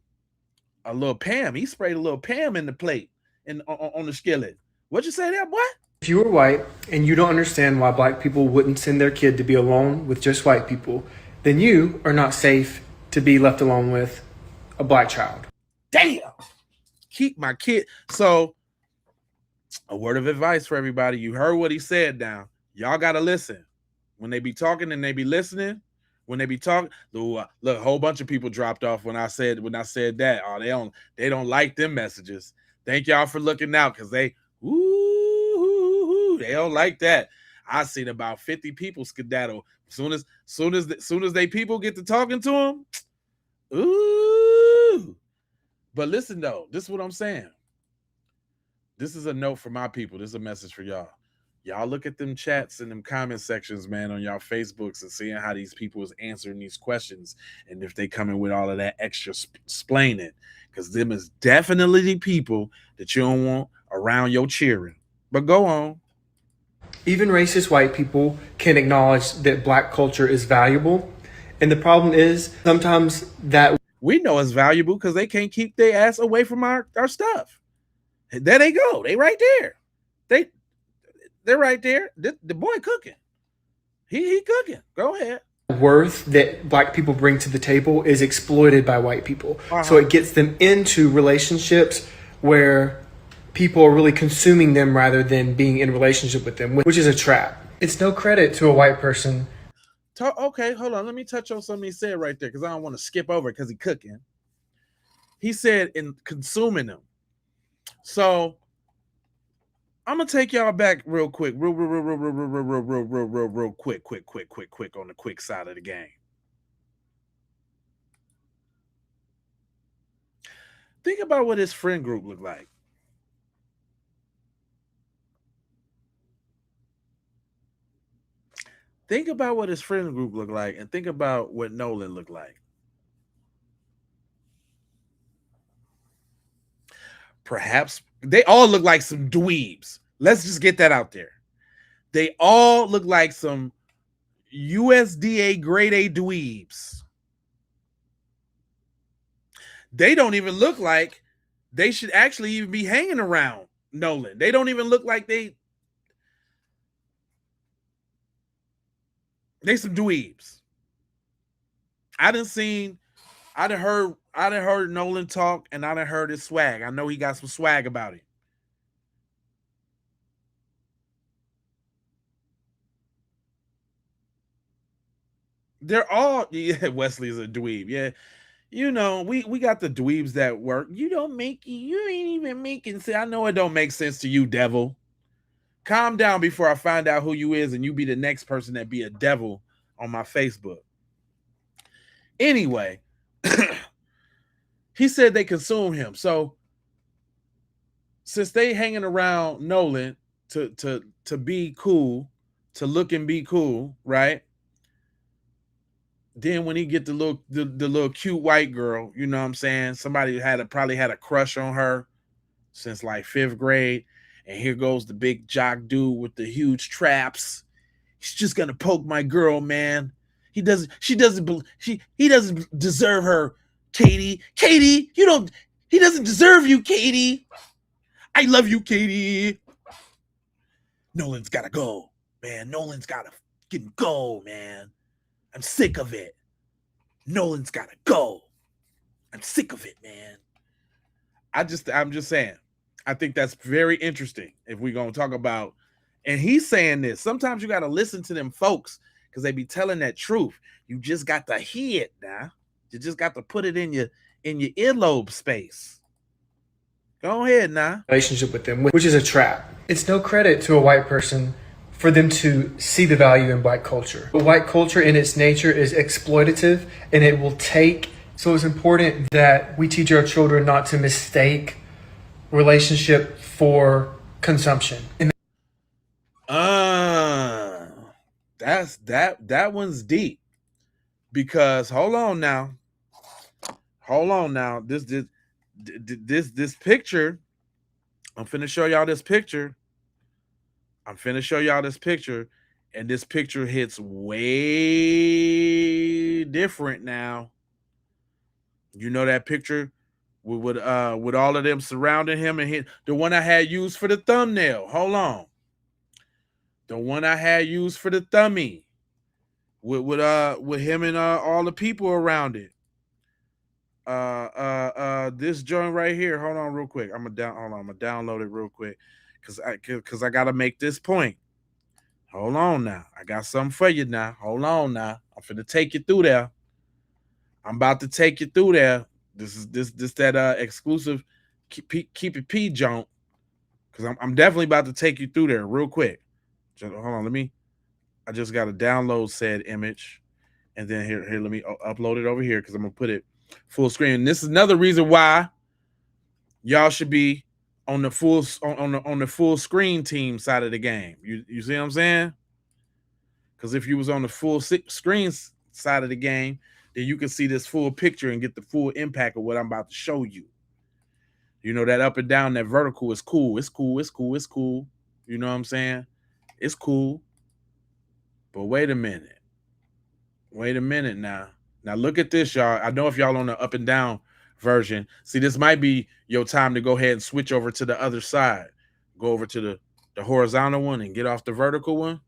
Pam. He sprayed a little Pam in the plate and on the skillet. What you say there, boy? If you were white and you don't understand why black people wouldn't send their kid to be alone with just white people, then you are not safe to be left alone with a black child. Damn. Keep my kid. So, a word of advice for everybody. You heard what he said now. Y'all got to listen. When they be talking and they be listening, when they be talking, look, a whole bunch of people dropped off when I said that. Oh, they don't like them messages. Thank y'all for looking out because they don't like that. I seen about 50 people skedaddle. Soon as they people get to talking to them, ooh. But listen though, this is what I'm saying. This is a note for my people. This is a message for y'all. Y'all look at them chats and them comment sections, man, on y'all Facebooks and seeing how these people is answering these questions and if they come in with all of that extra explaining, because them is definitely the people that you don't want around your cheering. But go on. Even racist white people can acknowledge that black culture is valuable. And the problem is sometimes that we know it's valuable because they can't keep their ass away from our stuff. There they go. They right there. They're right there. The boy cooking. He cooking. Go ahead. Worth that black people bring to the table is exploited by white people. So it gets them into relationships where people are really consuming them rather than being in relationship with them, which is a trap. It's no credit to a white person. Okay, hold on. Let me touch on something he said right there because I don't want to skip over it because he's cooking. He said in consuming them. So I'm gonna take y'all back real quick, real quick on the quick side of the game. Think about what his friend group looked like. Think about what his friend group looked like, and think about what Nolan looked like. Perhaps they all look like some dweebs. Let's just get that out there. They all look like some USDA grade A dweebs. They don't even look like they should actually even be hanging around Nolan. They don't even look like they They some dweebs. I done heard Nolan talk, and I done heard his swag. I know he got some swag about it. They're all, yeah, Wesley's a dweeb. Yeah. You know, we got the dweebs that work. You ain't even making sense. I know it don't make sense to you, devil. Calm down before I find out who you is and you be the next person that be a devil on my Facebook. Anyway, he said they consume him. So since they hanging around Nolan to be cool, to look and be cool, right? Then when he get the little cute white girl, you know what I'm saying? Somebody probably had a crush on her since like 5th grade. And here goes the big jock dude with the huge traps. He's just gonna poke my girl, man. He doesn't deserve her, Katie. Katie, he doesn't deserve you, Katie. I love you, Katie. Nolan's gotta go, man. Nolan's gotta fucking go, man. I'm sick of it. Nolan's gotta go. I'm sick of it, man. I'm just saying. I think that's very interesting if we're gonna talk about, and he's saying this. Sometimes you gotta listen to them folks because they be telling that truth. You just got to hear it now. You just got to put it in your earlobe space. Go ahead now. Relationship with them, which is a trap. It's no credit to a white person for them to see the value in black culture. But white culture in its nature is exploitative, and it will take. So it's important that we teach our children not to mistake relationship for consumption. That one's deep, because hold on now. This picture, I'm finna show y'all this picture. And this picture hits way different now. You know that picture with all of them surrounding him, and the one I had used for the thumbnail. Hold on. The one I had used for the thumbie with him and all the people around it. This joint right here. Hold on real quick. I'm gonna download it real quick because I gotta make this point. Hold on now. I got something for you now. Hold on now. I'm finna take you through there. I'm about to take you through there. This is that exclusive keep it P junk. Because I'm definitely about to take you through there real quick. Hold on, I just got to download said image. And then here let me upload it over here because I'm gonna put it full screen. And this is another reason why y'all should be on the full screen team side of the game. You see what I'm saying? Because if you was on the full screen side of the game, then you can see this full picture and get the full impact of what I'm about to show you. You know, that up and down, that vertical is cool. It's cool. You know what I'm saying? It's cool. But wait a minute now. Now look at this, y'all. I know if y'all on the up and down version, see, this might be your time to go ahead and switch over to the other side. Go over to the horizontal one and get off the vertical one.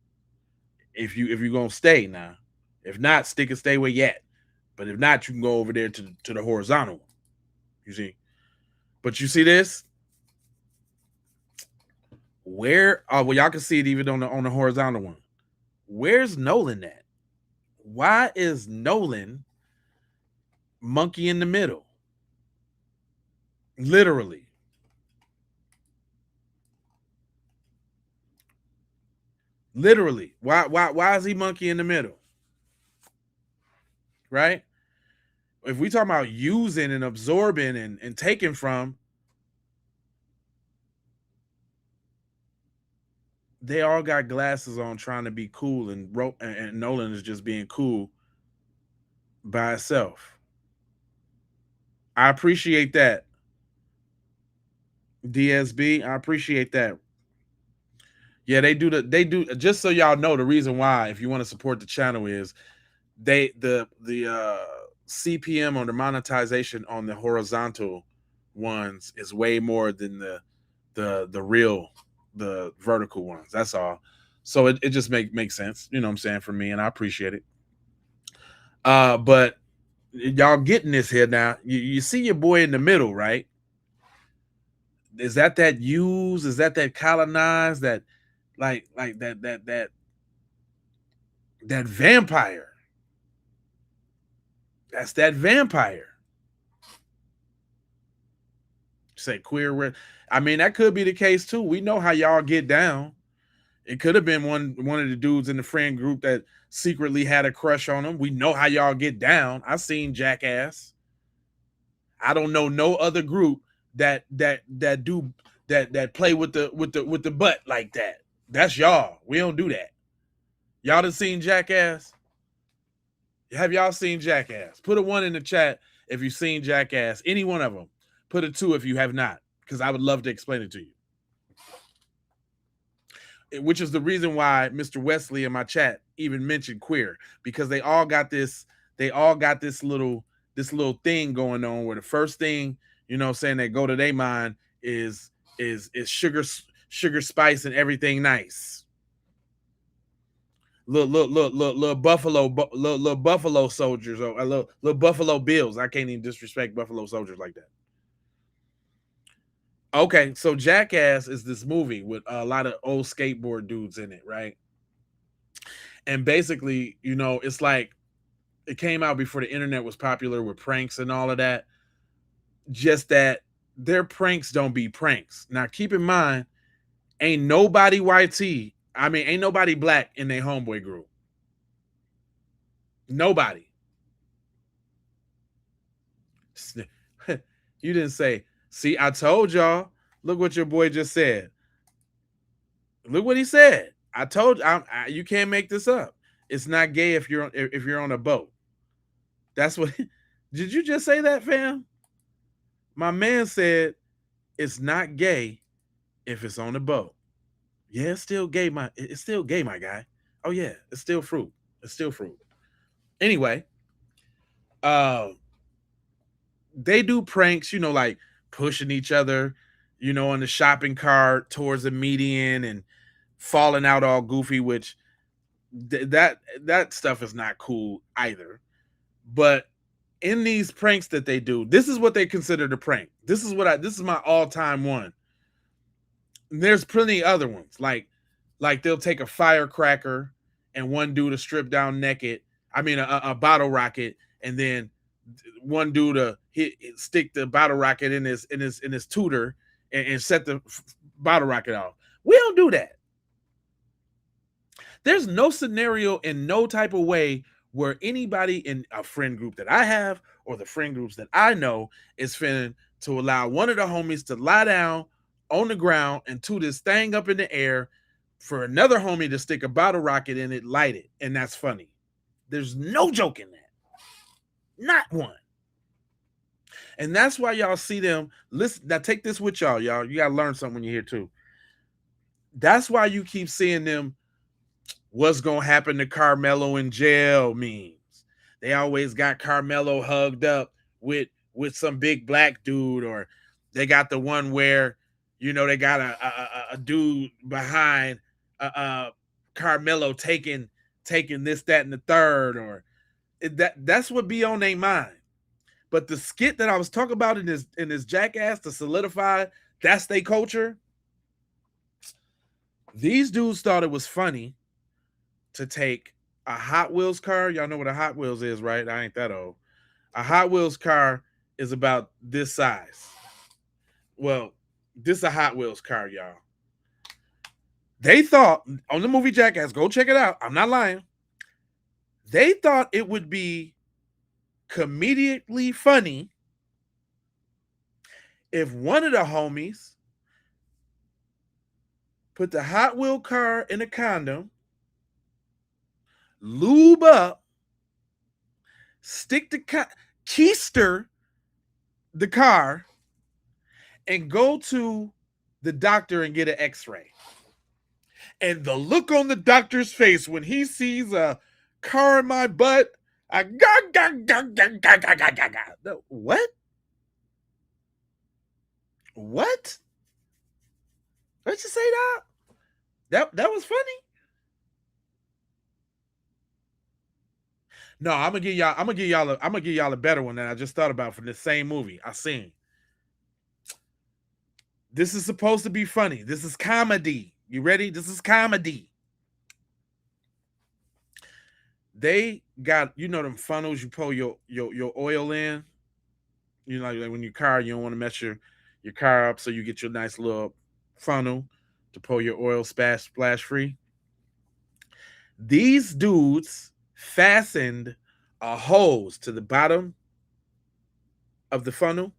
If you're gonna stay now. If not, stick and stay where you at. But if not, you can go over there to the horizontal one. You see? But you see this? Where? Well, y'all can see it even on the horizontal one. Where's Nolan at? Why is Nolan monkey in the middle? Literally. Why is he monkey in the middle? Right? If we talk about using and absorbing and taking from, they all got glasses on trying to be cool, and Nolan is just being cool by itself. I appreciate that. DSB, I appreciate that. Yeah, they do just so y'all know, the reason why, if you want to support the channel, is the CPM on the monetization on the horizontal ones is way more than the vertical ones. That's all. So it just makes sense, you know what I'm saying, for me, and I appreciate it. But y'all getting this here now. You see your boy in the middle, right? Is that used? Is that colonized? That like that vampire? That's that vampire. Say queer. I mean, that could be the case too. We know how y'all get down. It could have been one of the dudes in the friend group that secretly had a crush on him. We know how y'all get down. I seen Jackass. I don't know no other group that play with the butt like that. That's y'all. We don't do that. Y'all done seen Jackass? Have y'all seen Jackass? Put a 1 in the chat if you've seen Jackass. Any one of them. Put a 2 if you have not, because I would love to explain it to you. Which is the reason why Mr. Wesley in my chat even mentioned queer, because they all got this little thing going on where the first thing, you know what I'm saying, they go to their mind is sugar, spice, and everything nice. Little Buffalo Soldiers, or little Buffalo Bills. I can't even disrespect Buffalo Soldiers like that. Okay, so Jackass is this movie with a lot of old skateboard dudes in it, right? And basically, you know, it's like it came out before the internet was popular with pranks and all of that. Just that their pranks don't be pranks. Now, keep in mind, ain't nobody ain't nobody black in their homeboy group. Nobody. You didn't say, see, I told y'all. Look what your boy just said. Look what he said. I told you can't make this up. It's not gay if you're on a boat. That's what. Did you just say that, fam? My man said it's not gay if it's on a boat. Yeah, it's still gay, my guy. Oh yeah, it's still fruit. It's still fruit. Anyway, they do pranks, you know, like pushing each other, you know, on the shopping cart towards the median and falling out all goofy, which that stuff is not cool either. But in these pranks that they do, this is what they consider the prank. This is my all-time one. There's plenty other ones. Like they'll take a firecracker and one dude to strip down naked. I mean a bottle rocket, and then one dude to stick the bottle rocket in his tutor and set the bottle rocket off. We don't do that. There's no scenario in no type of way where anybody in a friend group that I have or the friend groups that I know is finna to allow one of the homies to lie down on the ground and toot his thing up in the air for another homie to stick a bottle rocket in it, light it, and that's funny. There's no joke in that. Not one. And that's why y'all see them. Listen, now take this with y'all. You gotta learn something when you're here too. That's why you keep seeing them what's gonna happen to Carmelo in jail memes. They always got Carmelo hugged up with some big black dude, or they got the one where, you know, they got a dude behind Carmelo taking this, that, and the third, or that's what be on their mind. But the skit that I was talking about in this Jackass to solidify that's their culture, these dudes thought it was funny to take a Hot Wheels car. Y'all know what a Hot Wheels is, right? I ain't that old. A Hot Wheels car is about this size. Well, this is a Hot Wheels car, y'all. They thought, on the movie Jackass, go check it out. I'm not lying. They thought it would be comedically funny if one of the homies put the Hot Wheel car in a condom, lube up, stick the keister the car, and go to the doctor and get an x-ray. And the look on the doctor's face when he sees a car in my butt, what? What? What'd you say, Doc? That was funny? No, I'm gonna give y'all a better one that I just thought about from the same movie I seen. This is supposed to be funny. This is comedy. You ready? This is comedy. They got, you know, them funnels you pour your oil in. You know, like when your car, you don't want to mess your car up, so you get your nice little funnel to pour your oil splash free. These dudes fastened a hose to the bottom of the funnel.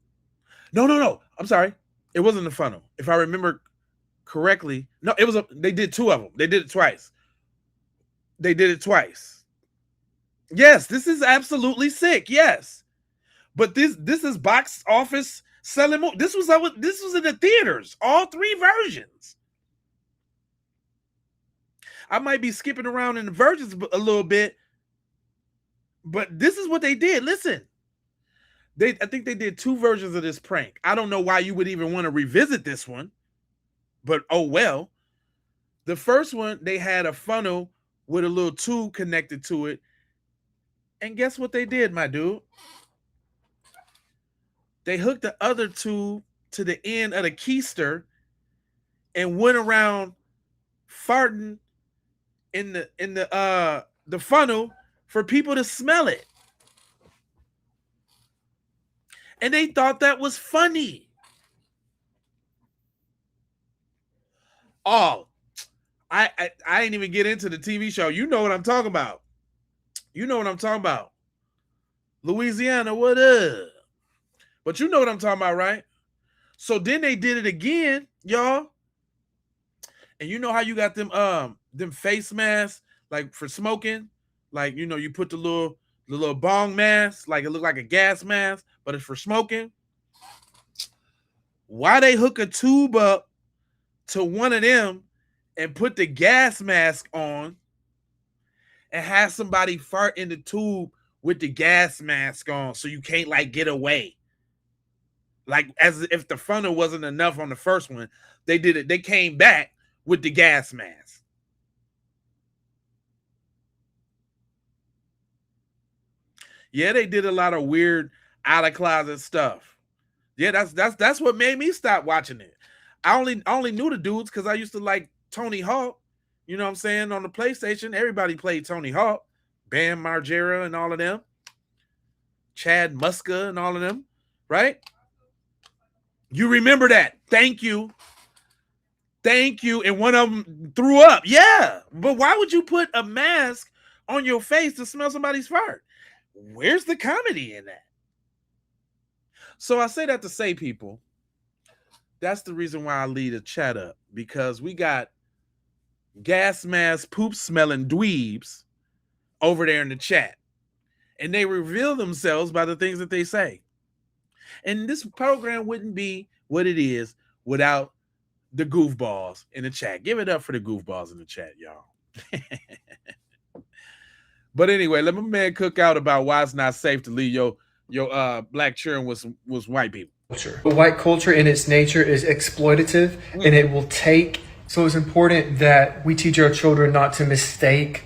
No. I'm sorry. It wasn't the funnel. If I remember correctly, no, it was they did two of them. They did it twice. Yes, this is absolutely sick. Yes. But this is box office selling more. This was in the theaters, all three versions. I might be skipping around in the versions a little bit, but this is what they did. Listen, I think they did two versions of this prank. I don't know why you would even want to revisit this one, but oh well. The first one, they had a funnel with a little tube connected to it. And guess what they did, my dude? They hooked the other tube to the end of the keister and went around farting in the funnel for people to smell it. And they thought that was funny. Oh, I didn't even get into the TV show. You know what I'm talking about. Louisiana, what up? But you know what I'm talking about, right? So then they did it again, y'all. And you know how you got them face masks, like for smoking? Like, you know, you put the little bong mask, like it looked like a gas mask, but it's for smoking. Why they hook a tube up to one of them and put the gas mask on and have somebody fart in the tube with the gas mask on so you can't like get away? Like as if the funnel wasn't enough on the first one, they did it. They came back with the gas mask. Yeah, they did a lot of weird out of closet stuff. Yeah, that's what made me stop watching it. I only knew the dudes because I used to like Tony Hawk. You know what I'm saying? On the PlayStation, everybody played Tony Hawk, Bam Margera and all of them, Chad Muska and all of them, right? You remember that? Thank you. And one of them threw up. Yeah, but why would you put a mask on your face to smell somebody's fart? Where's the comedy in that? So I say that to say, people, that's the reason why I lead a chat up, because we got gas mask poop smelling dweebs over there in the chat, and they reveal themselves by the things that they say. And this program wouldn't be what it is without the goofballs in the chat. Give it up for the goofballs in the chat, y'all. But anyway, let my man cook out about why it's not safe to leave your black children with white people. But white culture in its nature is exploitative, and it will take. So it's important that we teach our children not to mistake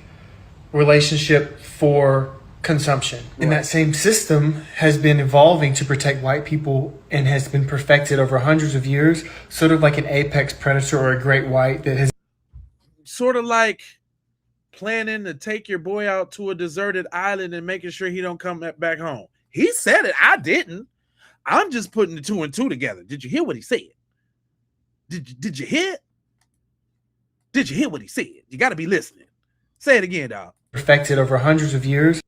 relationship for consumption. Right. And that same system has been evolving to protect white people and has been perfected over hundreds of years, sort of like an apex predator or a great white that has. Sort of like planning to take your boy out to a deserted island and making sure he don't come back home. He said it. I didn't. I'm just putting the two and two together. Did you hear what he said? Did you hear? Did you hear what he said? You got to be listening. Say it again, dog. Perfected over hundreds of years,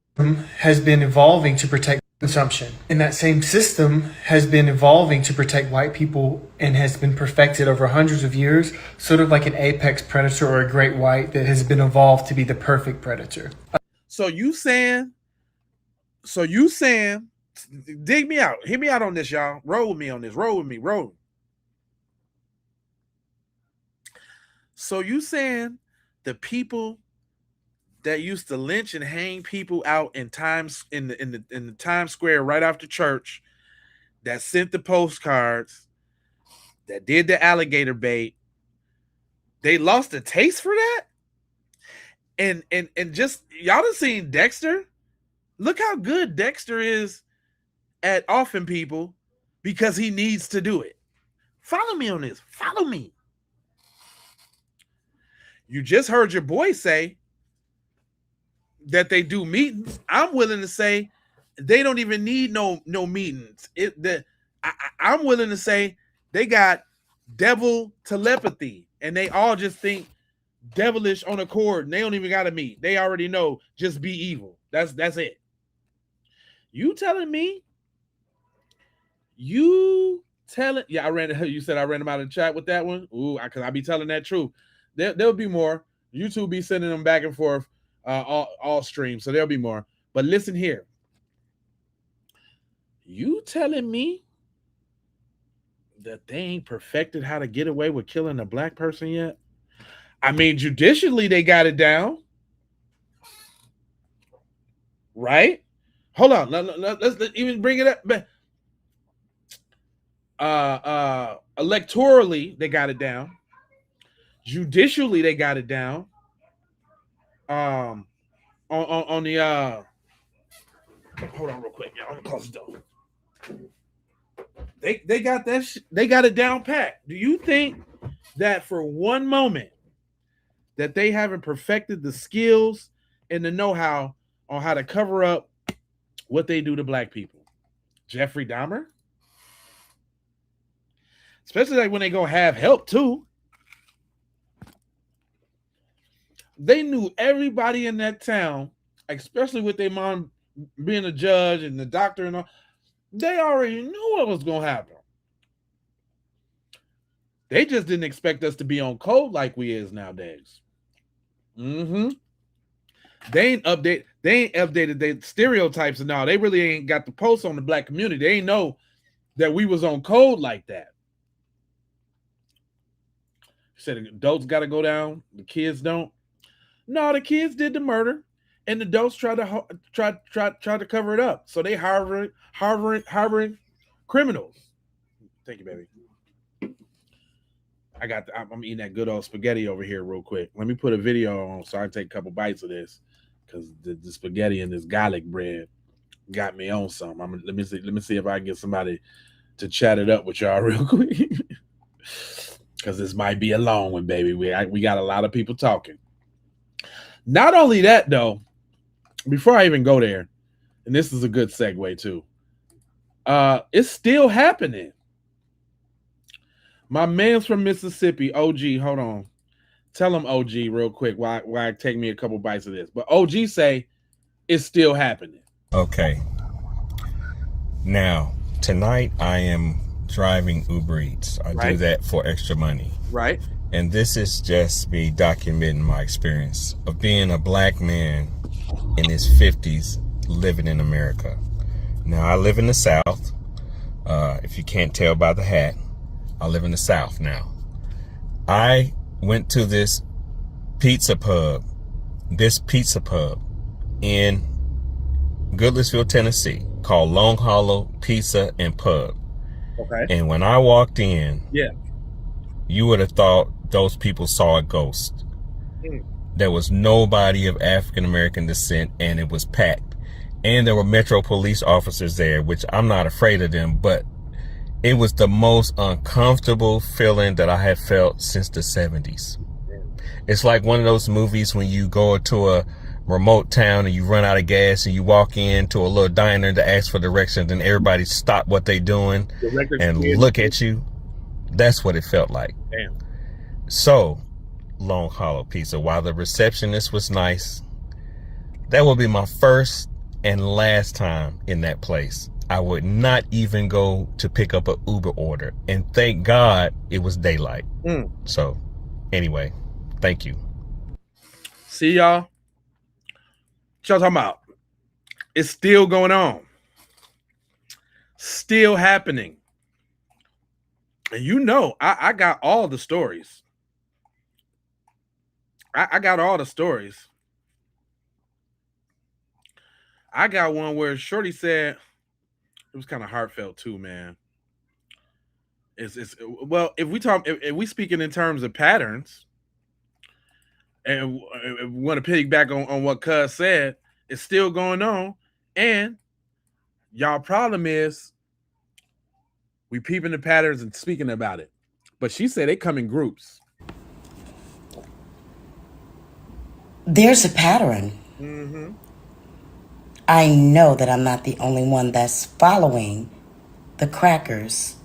has been evolving to protect consumption. And that same system has been evolving to protect white people and has been perfected over hundreds of years, sort of like an apex predator or a great white that has been evolved to be the perfect predator. So you saying, dig me out. Hear me out on this, y'all. Roll with me on this. Roll with me. Roll. So you saying the people that used to lynch and hang people out in the Times Square right after church, that sent the postcards, that did the alligator bait, they lost a taste for that? And just, y'all done seen Dexter? Look how good Dexter is at offing people because he needs to do it. Follow me on this. Follow me. You just heard your boy say that they do meetings. I'm willing to say they don't even need no meetings. I'm willing to say they got devil telepathy and they all just think devilish on accord and they don't even got to meet. They already know just be evil. That's it. You telling me? You said I ran them out of the chat with that one. Ooh, because I be telling that truth. There'll be more. YouTube be sending them back and forth all streams, so there'll be more. But listen here. You telling me that they ain't perfected how to get away with killing a black person yet? I mean, judicially they got it down, right? Hold on, let's even bring it up. Electorally they got it down. Judicially they got it down. On the hold on real quick, y'all. I'm gonna close the door. They got that. They got it down pat. Do you think that for one moment that they haven't perfected the skills and the know-how on how to cover up what they do to black people? Jeffrey Dahmer, especially like when they go have help too. They knew everybody in that town, especially with their mom being a judge and the doctor and all. They already knew what was going to happen. They just didn't expect us to be on code like we is nowadays. Mm-hmm. They ain't updated their stereotypes and all. They really ain't got the pulse on the black community. They ain't know that we was on code like that. Said adults got to go down, the kids don't. No, the kids did the murder, and the adults tried to cover it up. So they harboring criminals. Thank you, baby. I'm eating that good old spaghetti over here real quick. Let me put a video on so I can take a couple bites of this because the spaghetti and this garlic bread got me on something. Let me see if I can get somebody to chat it up with y'all real quick because this might be a long one, baby. We got a lot of people talking. Not only that, though, before I even go there, and this is a good segue too, it's still happening. My man's from Mississippi, OG. Hold on. Tell him OG real quick why it take me a couple bites of this. But OG say it's still happening. Okay. Now, tonight I am driving Uber Eats. I do that for extra money. Right. And this is just me documenting my experience of being a black man in his 50s living in America. Now, I live in the South. If you can't tell by the hat, I live in the South now. I went to this pizza pub in Goodlettsville, Tennessee, called Long Hollow Pizza and Pub. Okay. And when I walked in, yeah, you would have thought those people saw a ghost. There was nobody of African American descent, and it was packed. And there were Metro police officers there, which I'm not afraid of them, but it was the most uncomfortable feeling that I had felt since the 70s. It's like one of those movies when you go to a remote town and you run out of gas and you walk into a little diner to ask for directions and everybody stop what they doing and look at you. That's what it felt like. Damn. So, Long Hollow Pizza, while the receptionist was nice, that will be my first and last time in that place. I would not even go to pick up an Uber order. And thank God it was daylight. So, anyway, thank you. See y'all? What y'all talking about? It's still going on. Still happening. And you know, I got all the stories. I got all the stories. I got one where Shorty said, it was kind of heartfelt too, man. It's well, if we speaking in terms of patterns, and we want to piggyback on what Cuz said, it's still going on. And y'all problem is we peeping the patterns and speaking about it. But she said they come in groups. There's a pattern. Mm-hmm. I know that I'm not the only one that's following the crackers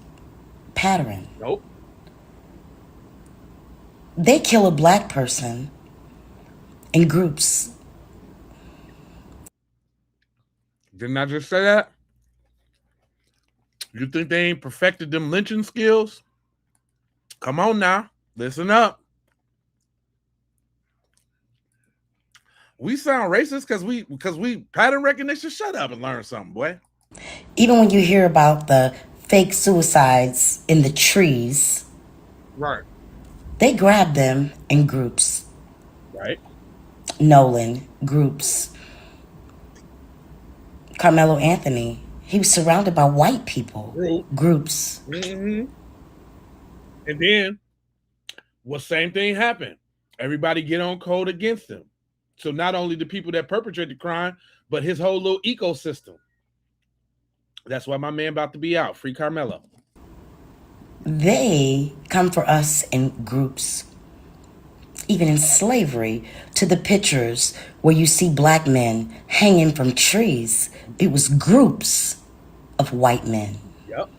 pattern. Nope. They kill a black person in groups. Didn't I just say that? You think they ain't perfected them lynching skills? Come on now. Listen up. We sound racist because we pattern recognition. Shut up and learn something, boy. Even when you hear about the fake suicides in the trees, Right. they grab them in groups. Right. Nolan, groups. Carmelo Anthony, he was surrounded by white people. Groups. Mm-hmm. And then, what same thing happened? Everybody get on code against him. So not only the people that perpetrate the crime, but his whole little ecosystem. That's why my man about to be out. Free Carmelo. They come for us in groups. Even in slavery, to the pictures where you see black men hanging from trees, it was groups of white men. Yep.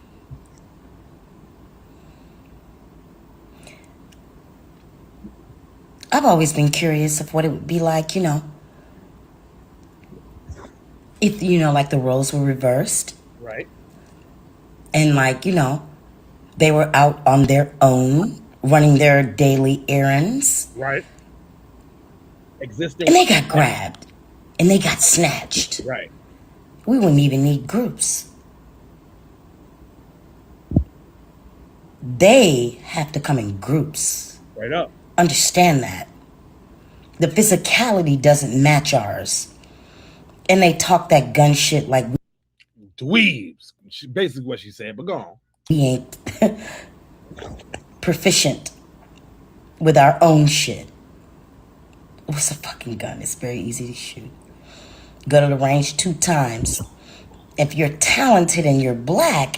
I've always been curious of what it would be like, if, like the roles were reversed. Right. And they were out on their own, running their daily errands. Right. Existing. And they got grabbed. And they got snatched. Right. We wouldn't even need groups. They have to come in groups. Right up. Understand that. The physicality doesn't match ours. And they talk that gun shit like dweebs. Basically what she said, but go on. We ain't proficient with our own shit. What's a fucking gun? It's very easy to shoot. Go to the range 2 times. If you're talented and you're black,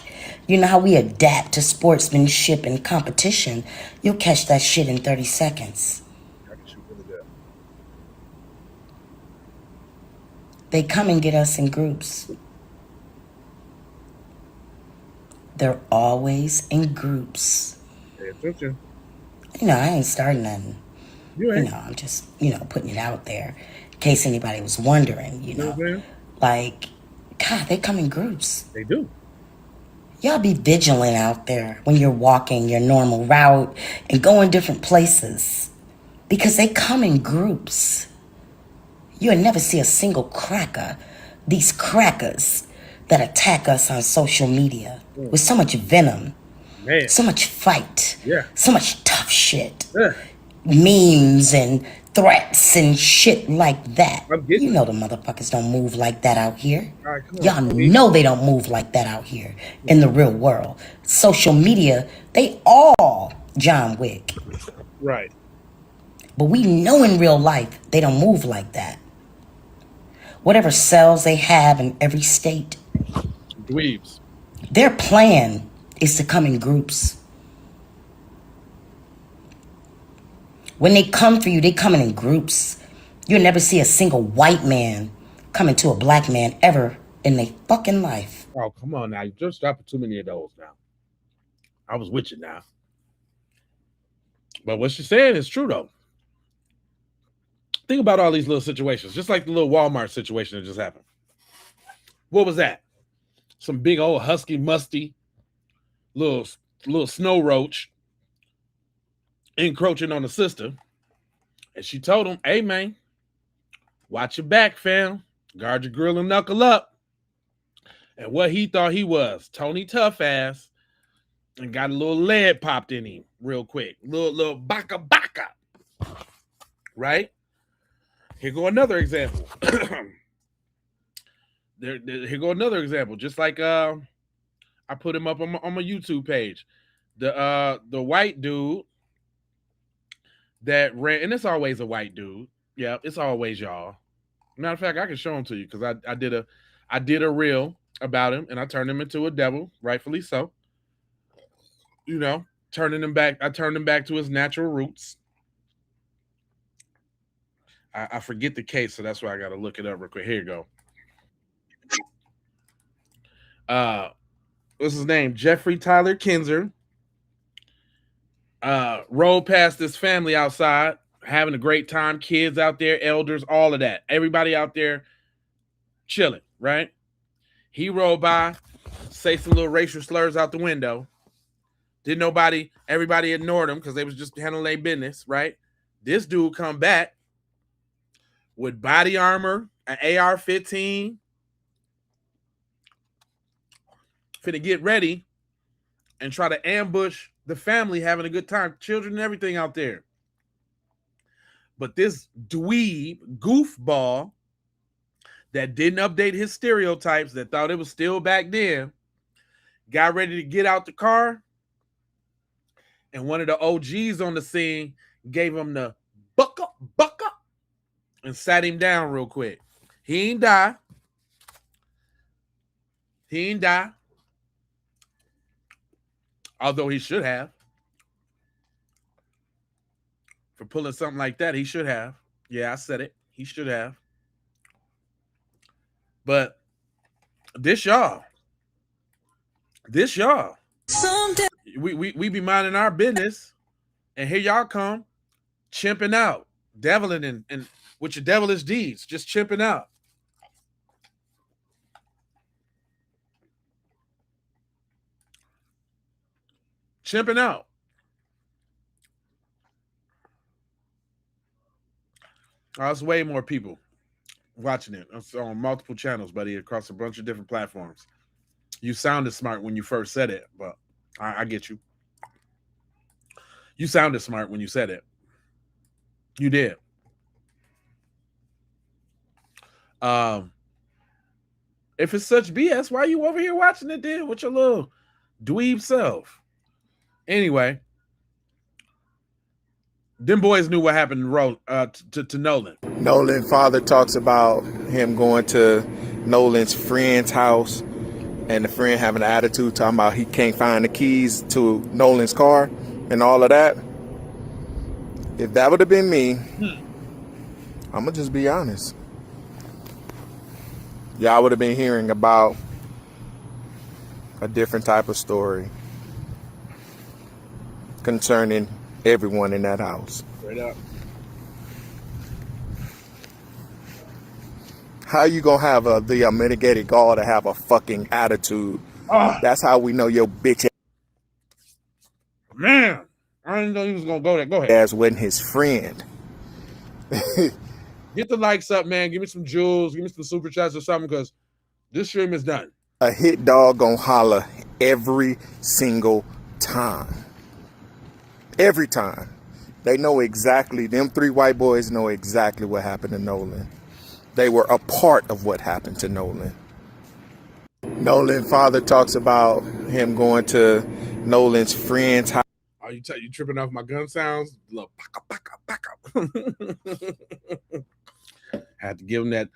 you know how we adapt to sportsmanship and competition. You'll catch that shit in 30 seconds. I can shoot really good. They come and get us in groups. They're always in groups. Pay attention. I ain't starting nothing. You ain't. I'm just, putting it out there in case anybody was wondering, Like, God, they come in groups. They do. Y'all be vigilant out there when you're walking your normal route and going different places because they come in groups. You'll never see a single cracker, these crackers that attack us on social media with so much venom, so much fight, so much tough shit, memes and threats and shit like that. You know the motherfuckers don't move like that out here. Right, y'all know they don't move like that out here in the real world. Social media, they all John Wick. Right. But we know in real life they don't move like that. Whatever cells they have in every state. Dweebs. Their plan is to come in groups. When they come for you, they coming in groups. You'll never see a single white man coming to a black man ever in their fucking life. Oh, come on now. You just dropping too many of those now. I was with you now. But what she's saying is true, though. Think about all these little situations, just like the little Walmart situation that just happened. What was that? Some big old husky, musty, little snow roach encroaching on the sister. And she told him, hey, man, watch your back, fam. Guard your grill and knuckle up. And what he thought he was, Tony Tough Ass, and got a little lead popped in him real quick. Little baka. Right? Here go another example. Here go another example. Just like I put him up on my YouTube page. The white dude that ran, and it's always a white dude. Yeah, it's always y'all. Matter of fact, I can show him to you because I I did a reel about him, and I turned him into a devil, rightfully so. You know, turning him back. I turned him back to his natural roots. I forget the case, so that's why I got to look it up real quick. Here you go. What's his name? Jeffrey Tyler Kinzer. Rode past this family outside, having a great time. Kids out there, elders, all of that. Everybody out there chilling, right? He rode by, say some little racial slurs out the window. Everybody ignored him because they was just handling their business, right? This dude come back with body armor, an AR-15, finna get ready and try to ambush the family having a good time, children and everything out there. But this dweeb goofball that didn't update his stereotypes, that thought it was still back then, got ready to get out the car, and one of the OGs on the scene gave him the buck up, and sat him down real quick. He ain't die. Although he should have. For pulling something like that, he should have. Yeah, I said it. He should have. But this y'all. We be minding our business, and here y'all come, chimping out, deviling and with your devilish deeds, just chimping out. Chimping out. There's way more people watching it. It's on multiple channels, buddy, across a bunch of different platforms. You sounded smart when you first said it, but I get you. You sounded smart when you said it. You did. If it's such BS, why are you over here watching it then with your little dweeb self? Anyway, them boys knew what happened to Nolan. Nolan's father talks about him going to Nolan's friend's house and the friend having an attitude talking about he can't find the keys to Nolan's car and all of that. If that would have been me, I'm going to just be honest. Y'all would have been hearing about a different type of story concerning everyone in that house. Straight up. How you gonna have the mitigated gall to have a fucking attitude? That's how we know your bitch Man, I didn't know he was gonna go there. Go ahead. ass wasn't his friend. Get the likes up, man. Give me some jewels. Give me some super chats or something, because this stream is done. A hit dog gonna holler every single time. Every time. They know exactly, them three white boys know exactly what happened to Nolan. They were a part of what happened to Nolan. Nolan's father talks about him going to Nolan's friend's house. Are you tripping off my gun sounds? Look, paka. Had to give him that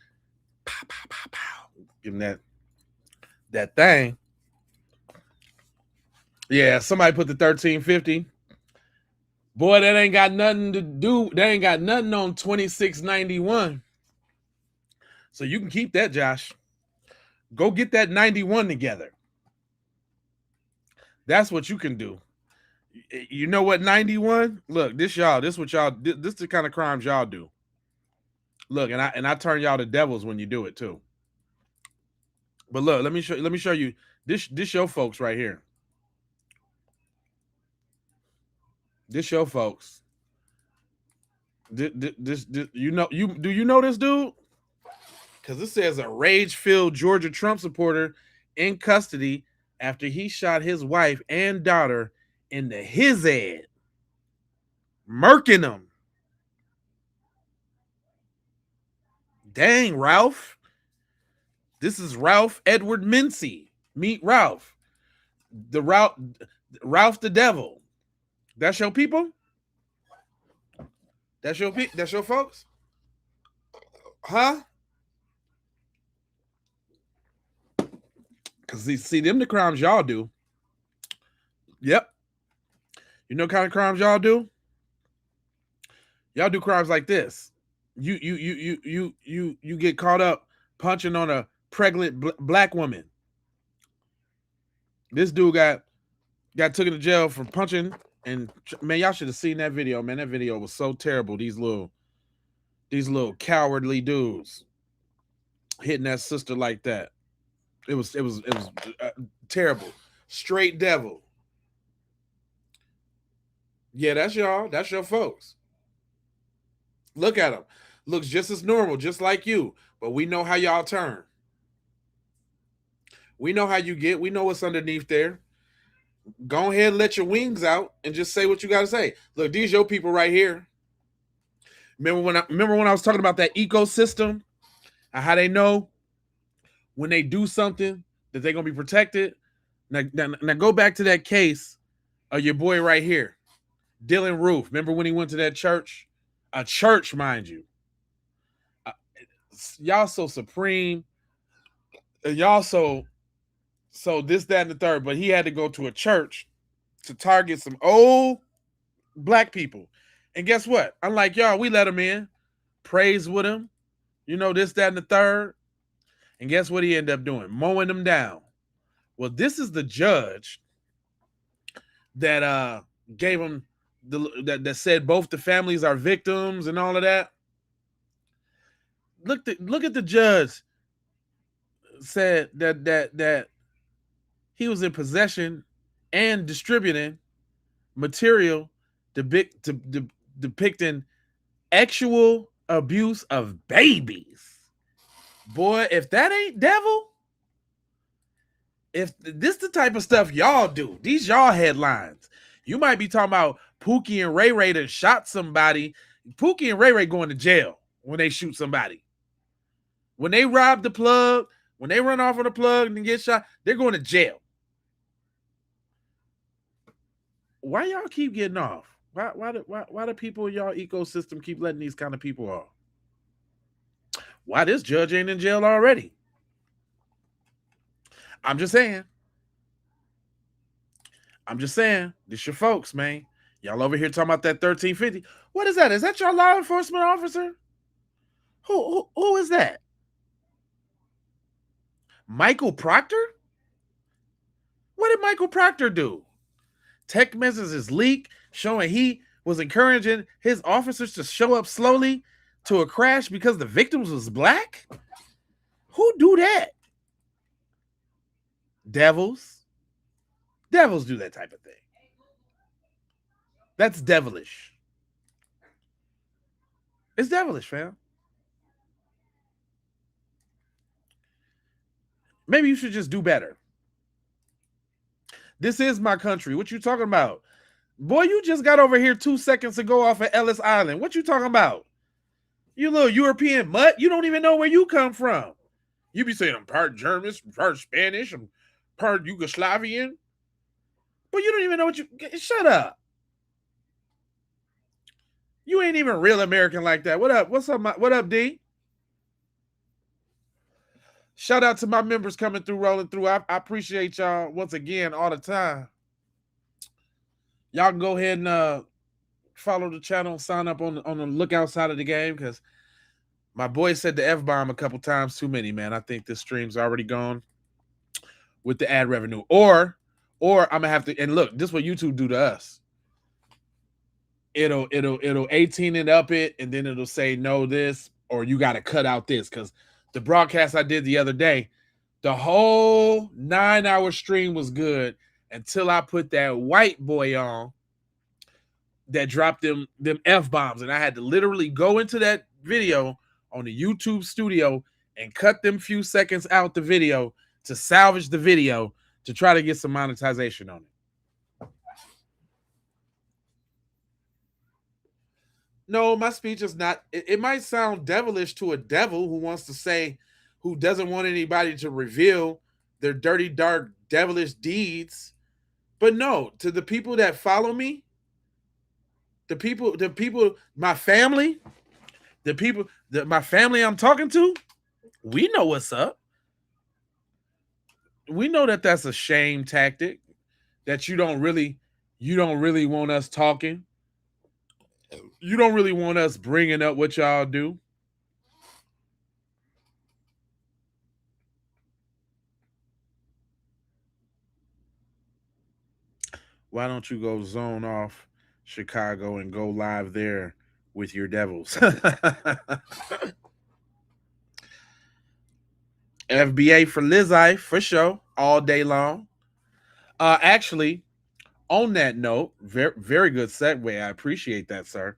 pow, pow, pow, pow. Give him that thing. Yeah, somebody put the 1350. Boy, that ain't got nothing to do. That ain't got nothing on 2691. So you can keep that, Josh. Go get that 91 together. That's what you can do. You know what, 91? Look, this what y'all, this the kind of crimes y'all do. Look, and I turn y'all to devils when you do it too. But look, let me show you this your folks right here. This your folks. This do you know this dude? Because this says a rage-filled Georgia Trump supporter in custody after he shot his wife and daughter in the his head, murking them. Dang, Ralph. This is Ralph Edward Mincy. Meet Ralph. Ralph the Devil. That's your people? That's your folks? Huh? Because see, them the crimes y'all do. Yep. You know what kind of crimes y'all do? Y'all do crimes like this. You get caught up punching on a pregnant black woman. This dude got taken to jail for punching, and man, y'all should have seen that video. Man, that video was so terrible. These little cowardly dudes hitting that sister like that. It was terrible. Straight devil. Yeah, that's y'all. That's your folks. Look at them. Looks just as normal, just like you. But we know how y'all turn. We know how you get. We know what's underneath there. Go ahead and let your wings out and just say what you got to say. Look, these your people right here. Remember when I was talking about that ecosystem and how they know when they do something that they're going to be protected? Now go back to that case of your boy right here, Dylan Roof. Remember when he went to that church? A church, mind you. Y'all so supreme. Y'all so this, that, and the third. But he had to go to a church to target some old black people. And guess what? Unlike y'all, we let him in. Praise with him. You know, this, that, and the third. And guess what he ended up doing? Mowing them down. Well, this is the judge that gave him that said both the families are victims and all of that. Look at the judge said that he was in possession and distributing material depicting actual abuse of babies. Boy, if that ain't devil, if this the type of stuff y'all do, these y'all headlines. You might be talking about Pookie and Ray Ray that shot somebody. Pookie and Ray Ray going to jail when they shoot somebody. When they rob the plug, when they run off on the plug and get shot, they're going to jail. Why y'all keep getting off? Why do people in y'all ecosystem keep letting these kind of people off? Why this judge ain't in jail already? I'm just saying. This your folks, man. Y'all over here talking about that 1350. What is that? Is that your law enforcement officer? Who is that? Michael Proctor? What did Michael Proctor do? Text messages leak showing he was encouraging his officers to show up slowly to a crash because the victims was black? Who do that? Devils. Devils do that type of thing. That's devilish. It's devilish, fam. Maybe you should just do better. This is my country. What you talking about? Boy, you just got over here 2 seconds ago off of Ellis Island. What you talking about? You little European mutt. You don't even know where you come from. You be saying I'm part German, part Spanish, I'm part Yugoslavian. But you don't even know what you... Shut up. You ain't even real American like that. What up? What's up? What up, D? Shout out to my members coming through, rolling through. I appreciate y'all once again all the time. Y'all can go ahead and follow the channel, sign up on the lookout side of the game, because my boy said the F-bomb a couple times too many, man. I think this stream's already gone with the ad revenue. Or I'm gonna have to, and look, this is what YouTube do to us. It'll 18 and up it, and then it'll say no this, or you gotta cut out this, because the broadcast I did the other day, the whole 9-hour stream was good until I put that white boy on that dropped them F-bombs. And I had to literally go into that video on the YouTube studio and cut them few seconds out the video to salvage the video to try to get some monetization on it. No, my speech is not. It might sound devilish to a devil who wants to say, who doesn't want anybody to reveal their dirty, dark, devilish deeds. But no, to the people that follow me, the people, my family, my family I'm talking to, we know what's up. we know that that's a shame tactic, that you don't really want us talking. You don't really want us bringing up what y'all do. Why don't you go zone off Chicago and go live there with your devils? FBA for Lizzie, for sure, all day long. Actually, on that note, very, very good segue. I appreciate that, sir.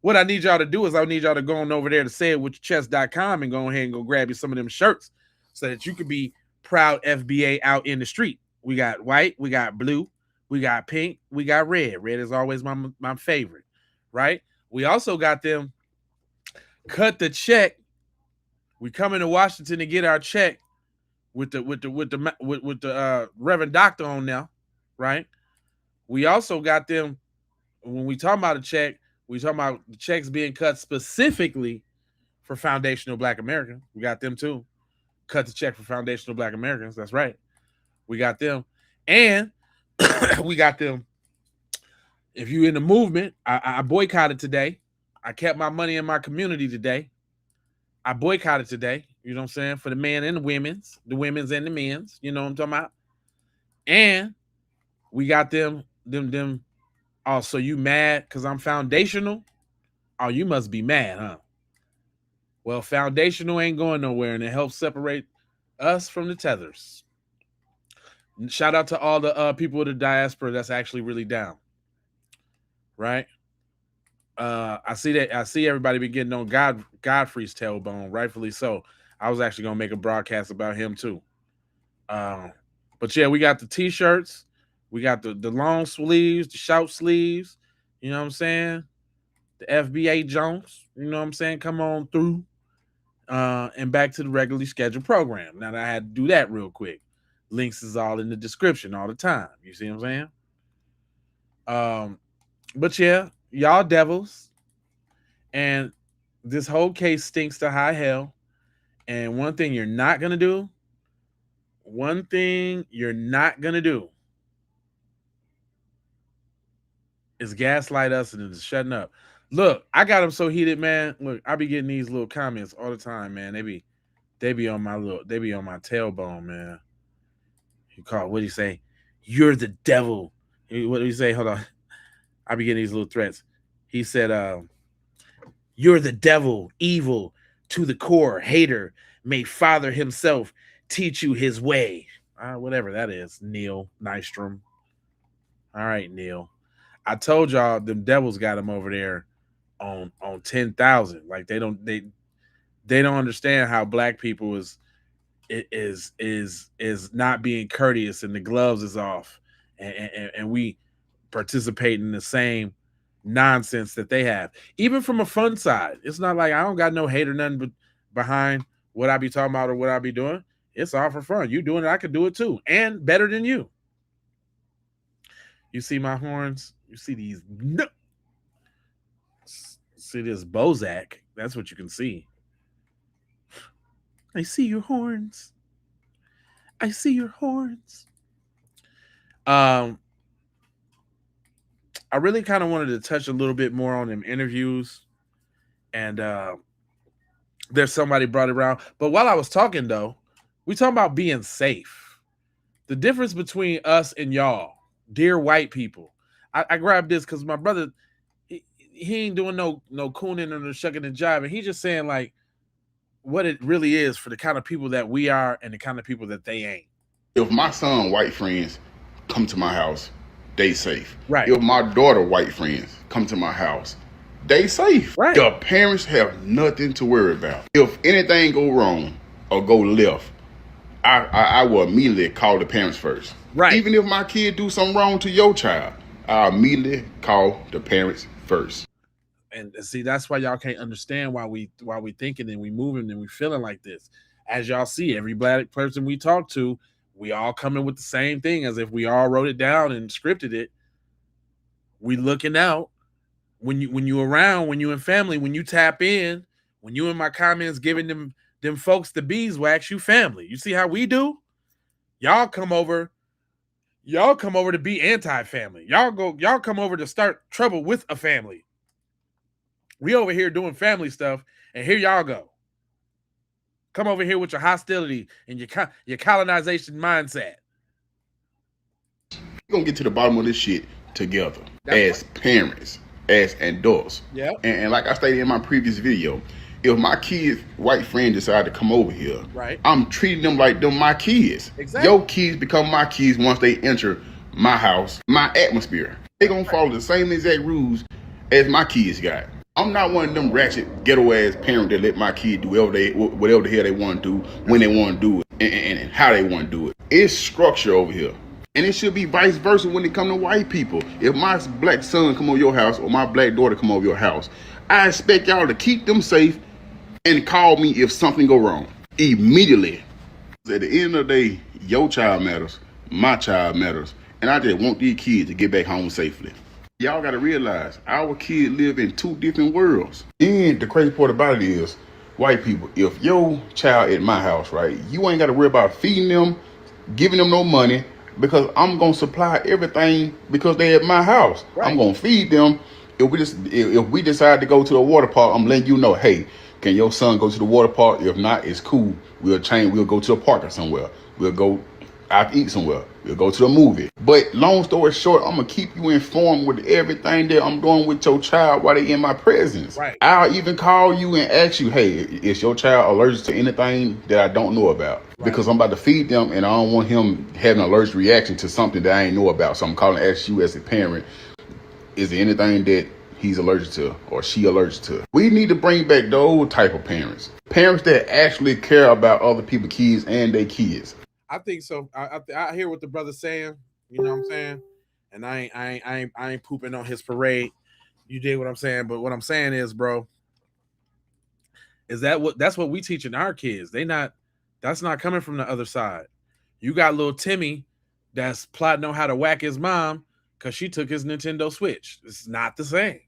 What I need y'all to do is I need y'all to go on over there to sayitwithyourchest.com and go ahead and go grab you some of them shirts so that you could be proud FBA out in the street. We got white, we got blue, we got pink, we got red. Red is always my favorite, right? We also got them cut the check. We come into Washington to get our check with the Reverend Doctor on now, right? We also got them, when we talk about a check, we talk about the checks being cut specifically for foundational Black Americans. We got them too. Cut the check for foundational Black Americans. That's right. We got them. And we got them. If you in the movement, I boycotted today. I kept my money in my community today. I boycotted today. You know what I'm saying? For the men and the women's and the men's. You know what I'm talking about? And we got them. Oh, so you mad because I'm foundational? Oh, you must be mad, huh? Well, foundational ain't going nowhere, and it helps separate us from the Tethers. Shout out to all the people of the diaspora that's actually really down, right? I see everybody be getting on Godfrey's tailbone, rightfully so. I was actually gonna make a broadcast about him too. But yeah, we got the t-shirts, we got the long sleeves, the short sleeves. You know what I'm saying? The FBA Jones. You know what I'm saying? Come on through. And back to the regularly scheduled program. Now that I had to do that real quick. Links is all in the description all the time. You see what I'm saying? But yeah, y'all devils. And this whole case stinks to high hell. And one thing you're not gonna do is gaslight us and just shutting up. Look, I got them so heated, man. Look, I be getting these little comments all the time, man. They be on my tailbone, man. What do you say? You're the devil. What do you say? Hold on. I be getting these little threats. He said, you're the devil, evil to the core, hater. May Father himself teach you his way. Whatever that is, Neil Nystrom. All right, Neil. I told y'all them devils got him over there on 10,000. Like they don't understand how Black people is not being courteous and the gloves is off, and we participate in the same nonsense that they have. Even from a fun side, it's not like I don't got no hate or nothing but behind what I be talking about or what I be doing. It's all for fun. You doing it, I could do it too, and better than you. You see my horns? You see these? See this Bozak? That's what you can see. I see your horns. I see your horns. I really kind of wanted to touch a little bit more on them interviews, and there's somebody brought it around. But while I was talking, though, we talking about being safe. The difference between us and y'all, dear white people. I grabbed this because my brother, he ain't doing no cooning or no shucking and jiving. He's just saying like what it really is for the kind of people that we are and the kind of people that they ain't. If my son white friends come to my house, they safe. Right. If my daughter white friends come to my house, they safe. Right. The parents have nothing to worry about. If anything go wrong or go left, I will immediately call the parents first. Right. Even if my kid do something wrong to your child, I immediately call the parents first. And see, that's why y'all can't understand why we thinking and we moving and we feeling like this. As y'all see, every Black person we talk to, we all coming with the same thing as if we all wrote it down and scripted it. We looking out when you around, when you in family, when you tap in, when you in my comments giving them folks the beeswax, you family. You see how we do? Y'all come over to be anti-family. Y'all come over to start trouble with a family. We over here doing family stuff, and here y'all go. Come over here with your hostility and your colonization mindset. We're gonna get to the bottom of this shit together as parents, as adults. Yeah. And like I stated in my previous video, if my kid's white friend decide to come over here, right, I'm treating them like them my kids. Exactly. Your kids become my kids once they enter my house, my atmosphere. They gonna follow the same exact rules as my kids got. I'm not one of them ratchet ghetto ass parents that let my kid do whatever the hell they want to do, when they want to do it, and how they want to do it. It's structure over here. And it should be vice versa when it come to white people. If my black son come over your house or my black daughter come over your house, I expect y'all to keep them safe and call me if something go wrong immediately. At the end of the day, your child matters, my child matters, and I just want these kids to get back home safely. Y'all gotta realize our kids live in two different worlds. And the crazy part about it is, white people, if your child at my house, right, you ain't gotta worry about feeding them, giving them no money, because I'm gonna supply everything because they at my house. Right. I'm gonna feed them. If we decide to go to the water park, I'm letting you know, hey, can your son go to the water park? If not, it's cool. We'll go to a park or somewhere. We'll go out to eat somewhere. We'll go to a movie. But long story short, I'm gonna keep you informed with everything that I'm doing with your child while they in my presence. Right. I'll even call you and ask you, hey, is your child allergic to anything that I don't know about? Right. Because I'm about to feed them and I don't want him having an allergic reaction to something that I ain't know about. So I'm calling to ask you as a parent, is there anything that he's allergic to or she allergic to? We need to bring back the old type of parents. Parents that actually care about other people's kids and their kids. I think so. I hear what the brother's saying. You know what I'm saying? And I ain't pooping on his parade. You dig what I'm saying? But what I'm saying is, bro, is that's what we teaching our kids. That's not coming from the other side. You got little Timmy that's plotting on how to whack his mom because she took his Nintendo Switch. It's not the same.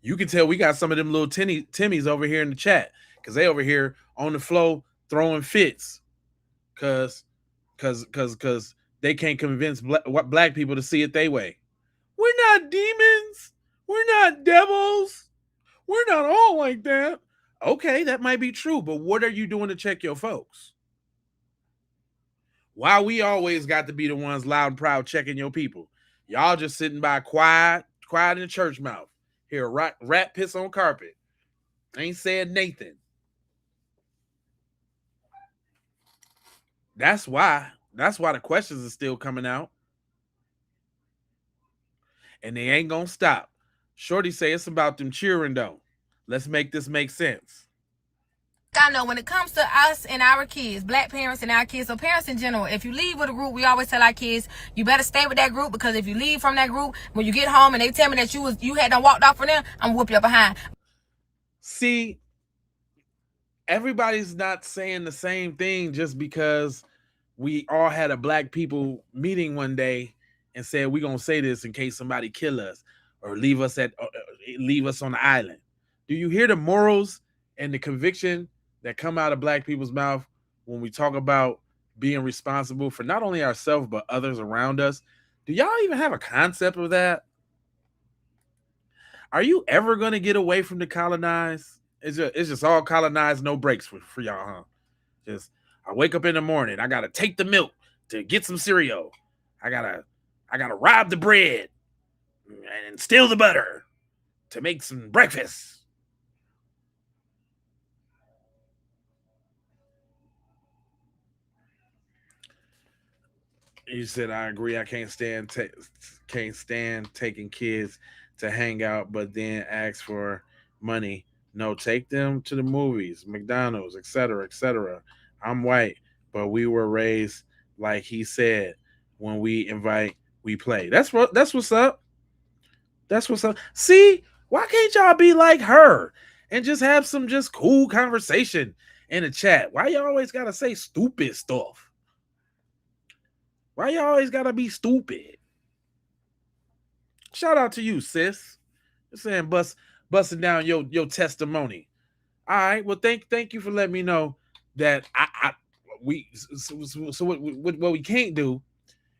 You can tell we got some of them little Timmys over here in the chat because they over here on the floor throwing fits. Cause they can't convince black people to see it their way. We're not demons. We're not devils. We're not all like that. Okay, that might be true, but what are you doing to check your folks? Why we always got to be the ones loud and proud checking your people? Y'all just sitting by quiet in the church mouth. Hear a rat piss on carpet. Ain't said Nathan. That's why the questions are still coming out. And they ain't gonna stop. Shorty say it's about them cheering though. Let's make this make sense. I know when it comes to us and our kids, black parents and our kids, or parents in general, if you leave with a group, we always tell our kids, you better stay with that group, because if you leave from that group, when you get home and they tell me that you had done walked off from them, I'm gonna whoop your behind. See, everybody's not saying the same thing just because we all had a black people meeting one day and said we're gonna say this in case somebody kill us or leave us on the island. Do you hear the morals and the conviction that come out of black people's mouth when we talk about being responsible for not only ourselves but others around us? Do y'all even have a concept of that? Are you ever gonna get away from the colonized? It's just all colonized, no breaks for y'all, huh? Just I wake up in the morning, I gotta take the milk to get some cereal. I gotta rob the bread and steal the butter to make some breakfast. You said I agree. I can't stand taking kids to hang out, but then ask for money. No, take them to the movies, McDonald's, etc., etc. I'm white, but we were raised like he said. When we invite, we play. That's what's up. That's what's up. See, why can't y'all be like her and just have some just cool conversation in the chat? Why you always gotta say stupid stuff? Why you always gotta be stupid? Shout out to you, sis. Just saying, busting down your testimony. All right. Well, thank you for letting me know that what we can't do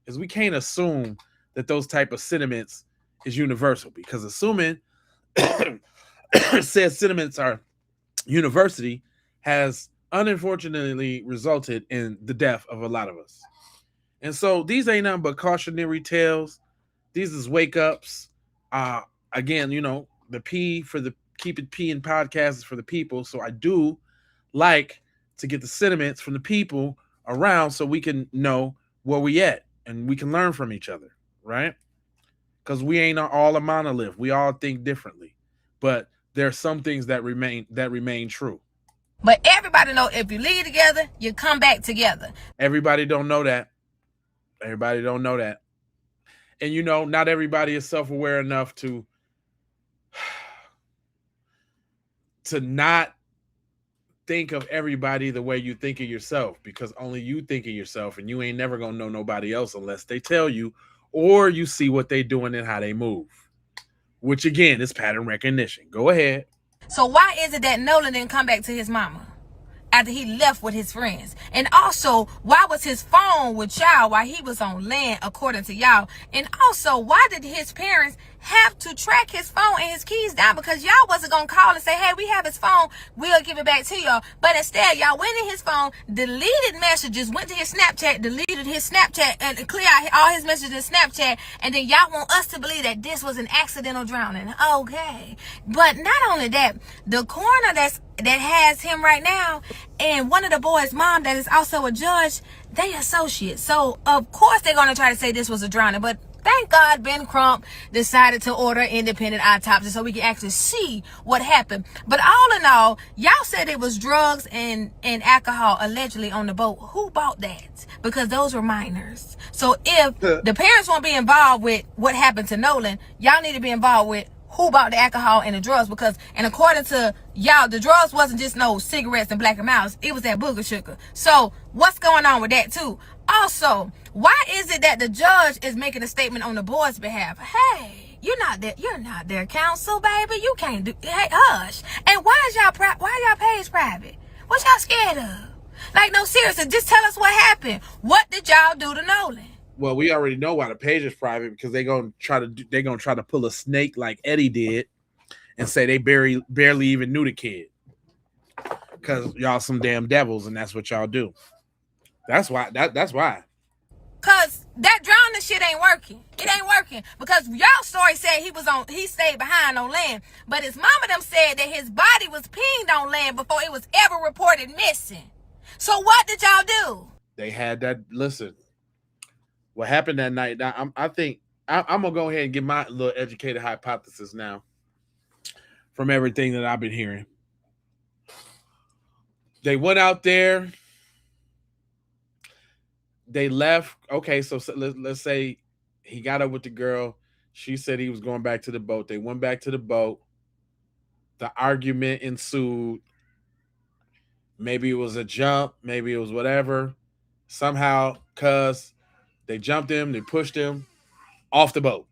is we can't assume that those type of sentiments is universal, because assuming said sentiments are university has unfortunately resulted in the death of a lot of us. And so these ain't nothing but cautionary tales. These is wake ups. Again, the P for the Keep It P in podcast is for the people. So I do like to get the sentiments from the people around so we can know where we at and we can learn from each other, right? Because we ain't all a monolith. We all think differently. But there are some things that remain true. But everybody know if you leave together, you come back together. Everybody don't know that. Everybody don't know that. And not everybody is self-aware enough to not think of everybody the way you think of yourself, because only you think of yourself, and you ain't never gonna know nobody else unless they tell you or you see what they doing and how they move, which again is pattern recognition. Go ahead. So why is it that Nolan didn't come back to his mama after he left with his friends? And also, why was his phone with y'all while he was on land, according to y'all? And also, why did his parents have to track his phone and his keys down? Because y'all wasn't gonna call and say, hey, we have his phone, we'll give it back to y'all. But instead, y'all went in his phone, deleted messages, went to his Snapchat, deleted his Snapchat, and clear out all his messages in Snapchat. And then y'all want us to believe that this was an accidental drowning. Okay. But not only that, the coroner that has him right now, and one of the boys' mom that is also a judge, they associates. So of course they're gonna try to say this was a drowning, but thank God Ben Crump decided to order independent autopsy so we can actually see what happened. But all in all, y'all said it was drugs and alcohol allegedly on the boat. Who bought that? Because those were minors. So if the parents won't be involved with what happened to Nolan, y'all need to be involved with who bought the alcohol and the drugs, because, and according to y'all, the drugs wasn't just no cigarettes and Black and Milds, it was that booger sugar. So what's going on with that too? Also, why is it that the judge is making a statement on the boy's behalf? Hey, you're not their counsel, baby. You can't do, hey, hush. And why y'all page private? What y'all scared of? Like, no, seriously, just tell us what happened. What did y'all do to Nolan? Well, we already know why the page is private, because they're gonna try to pull a snake like Eddie did and say they barely even knew the kid, because y'all some damn devils, and that's what y'all do. That's why. That's why. Cause that drowning shit ain't working. It ain't working because y'all story said he stayed behind on land, but his mama them said that his body was pinged on land before it was ever reported missing. So what did y'all do? They had that. Listen. What happened that night? I think I'm gonna go ahead and give my little educated hypothesis now from everything that I've been hearing. They went out there. They left. Okay, so let's say he got up with the girl. She said he was going back to the boat. They went back to the boat. The argument ensued. Maybe it was a jump. Maybe it was whatever. Somehow, cuz they jumped him, they pushed him off the boat.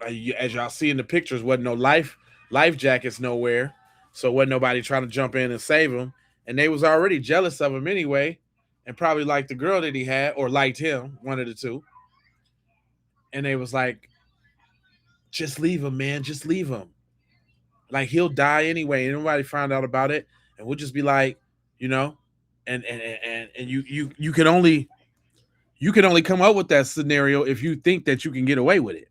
As y'all see in the pictures, wasn't no life jackets nowhere, so wasn't nobody trying to jump in and save him. And they was already jealous of him anyway, and probably liked the girl that he had, or liked him, one of the two. And they was like, just leave him, man, just leave him. Like, he'll die anyway, and nobody found out about it, and we'll just be like, and you can only come up with that scenario if you think that you can get away with it.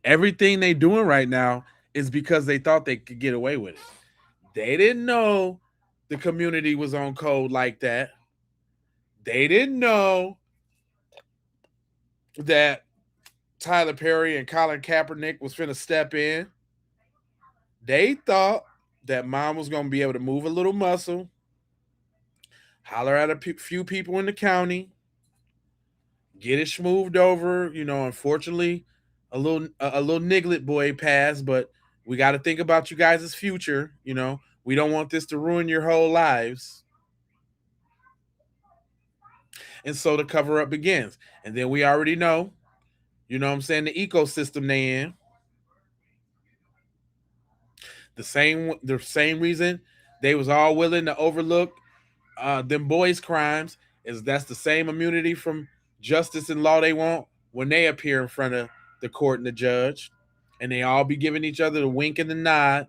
Everything they doing right now is because they thought they could get away with it. They didn't know the community was on code like that. They didn't know that Tyler Perry and Colin Kaepernick was finna step in. They thought that mom was going to be able to move a little muscle, holler at a few people in the county, get it smoothed over. Unfortunately, a little niglet boy passed, but we got to think about you guys' future. We don't want this to ruin your whole lives. And so the cover up begins. And then we already know, the ecosystem they in. The same reason they was all willing to overlook them boys' crimes is that's the same immunity from justice and law they want when they appear in front of the court and the judge, and they all be giving each other the wink and the nod.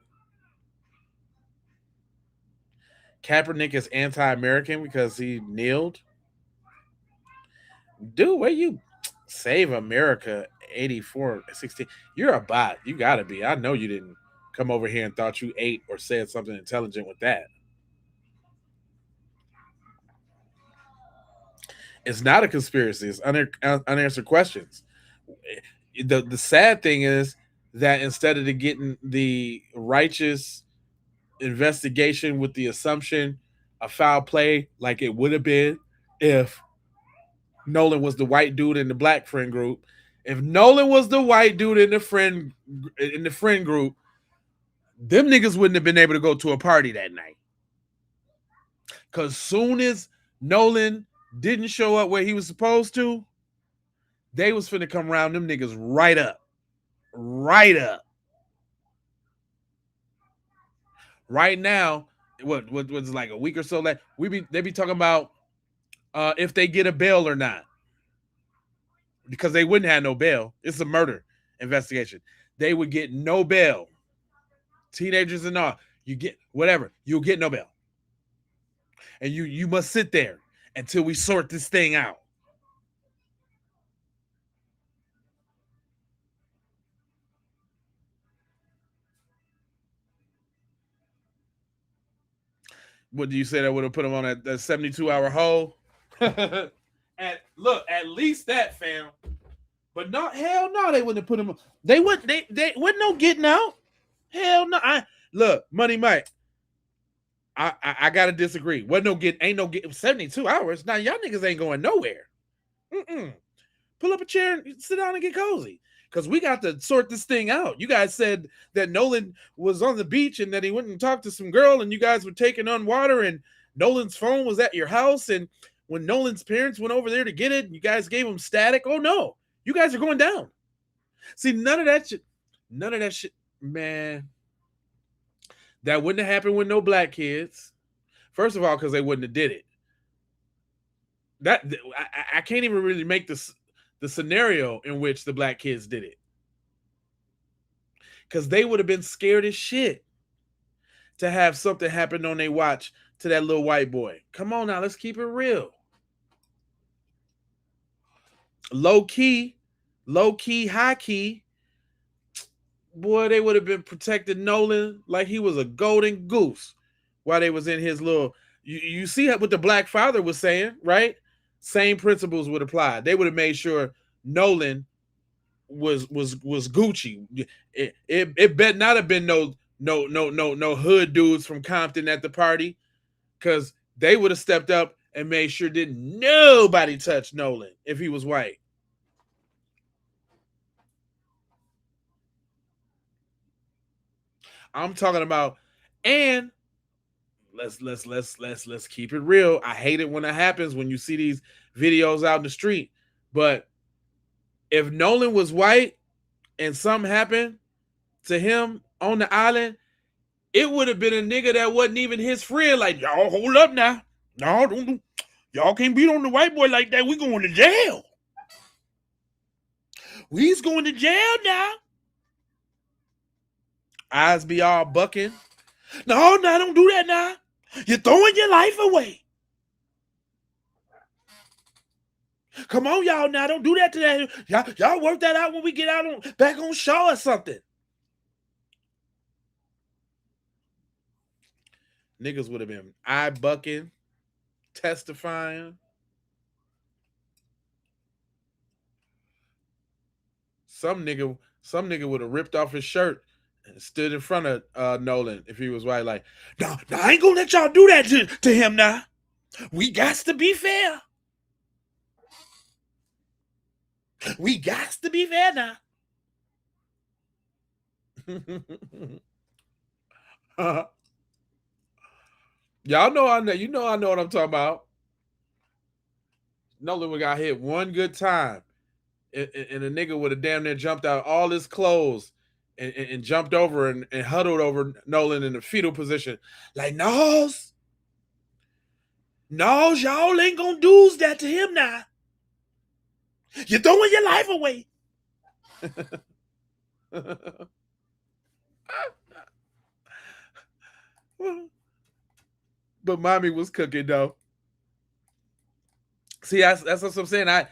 Kaepernick is anti-American because he kneeled. Dude, where you save America 84-16? You're a bot. You gotta be. I know you didn't come over here and thought you ate or said something intelligent with that. It's not a conspiracy. It's unanswered questions. The sad thing is that instead of getting the righteous investigation with the assumption of foul play like it would have been if Nolan was the white dude in the black friend group, if Nolan was the white dude in the friend group, them niggas wouldn't have been able to go to a party that night. Because soon as Nolan didn't show up where he was supposed to, they was finna come around them niggas right up. Right up. Right now, what was like a week or so left, they be talking about if they get a bail or not. Because they wouldn't have no bail. It's a murder investigation. They would get no bail. Teenagers and all. You get whatever. You'll get no bail. And you must sit there until we sort this thing out. What do you say that would have put them on that 72-hour hold? At least that, fam. But not hell no, they wouldn't have put him on. They wouldn't no getting out. Hell no. Look, Money Mike. I gotta disagree. Ain't no getting 72 hours. Now y'all niggas ain't going nowhere. Pull up a chair and sit down and get cozy. Because we got to sort this thing out. You guys said that Nolan was on the beach and that he went and talked to some girl and you guys were taking on water and Nolan's phone was at your house. And when Nolan's parents went over there to get it, you guys gave him static. Oh no, you guys are going down. See, none of that shit, man. That wouldn't have happened with no black kids. First of all, because they wouldn't have did it. I can't even really make the scenario in which the black kids did it. Because they would have been scared as shit to have something happen on their watch to that little white boy. Come on now, let's keep it real. Low key, high key, boy, they would have been protecting Nolan like he was a golden goose while they was in his little. You see what the black father was saying, right? Same principles would apply. They would have made sure Nolan was Gucci. It bet not have been no hood dudes from Compton at the party, because they would have stepped up and made sure didn't nobody touch Nolan if he was white. I'm talking about, and let's keep it real. I hate it when it happens when you see these videos out in the street. But if Nolan was white and something happened to him on the island, it would have been a nigga that wasn't even his friend. Like, y'all hold up now. No, don't. Y'all can't beat on the white boy like that. We going to jail. We's going to jail now. Eyes be all bucking. No, don't do that now. You're throwing your life away. Come on, y'all now. Don't do that to that. Y'all work that out when we get out back on Shaw or something. Niggas would have been eye bucking, testifying. Some nigga would have ripped off his shirt and stood in front of Nolan if he was white. Like, no, I ain't gonna let y'all do that to him now. We got to be fair. We got to be fair now. Y'all know I know. You know I know what I'm talking about. Nolan got hit one good time, and a nigga would have damn near jumped out all his clothes and jumped over and huddled over Nolan in a fetal position. Like, Nos, y'all ain't gonna do that to him now. You're throwing your life away. But mommy was cooking though. See, that's what I'm saying.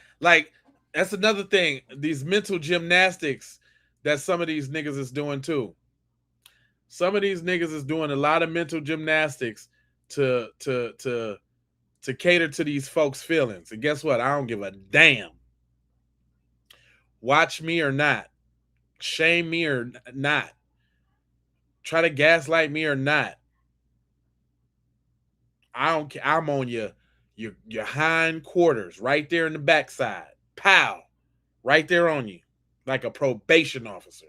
That's another thing. These mental gymnastics that some of these niggas is doing too. Some of these niggas is doing a lot of mental gymnastics to cater to these folks' feelings. And guess what? I don't give a damn. Watch me or not. Shame me or not. Try to gaslight me or not. I don't care. I'm on your hind quarters, right there in the backside. Pow. Right there on you. Like a probation officer.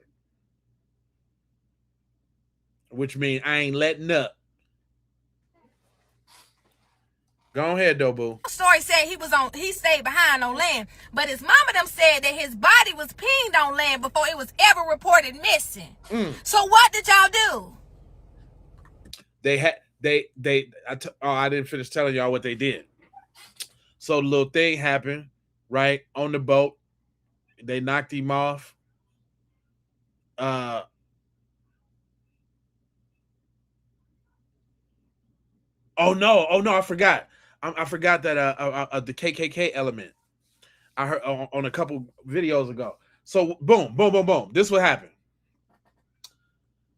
Which means I ain't letting up. Go ahead, though, boo. Story said he stayed behind on land, but his mama them said that his body was pinged on land before it was ever reported missing. So what did y'all do? I didn't finish telling y'all what they did. So the little thing happened, right, on the boat. They knocked him off. Oh no, I forgot. I forgot that the KKK element. I heard on a couple videos ago. So boom. This what happened.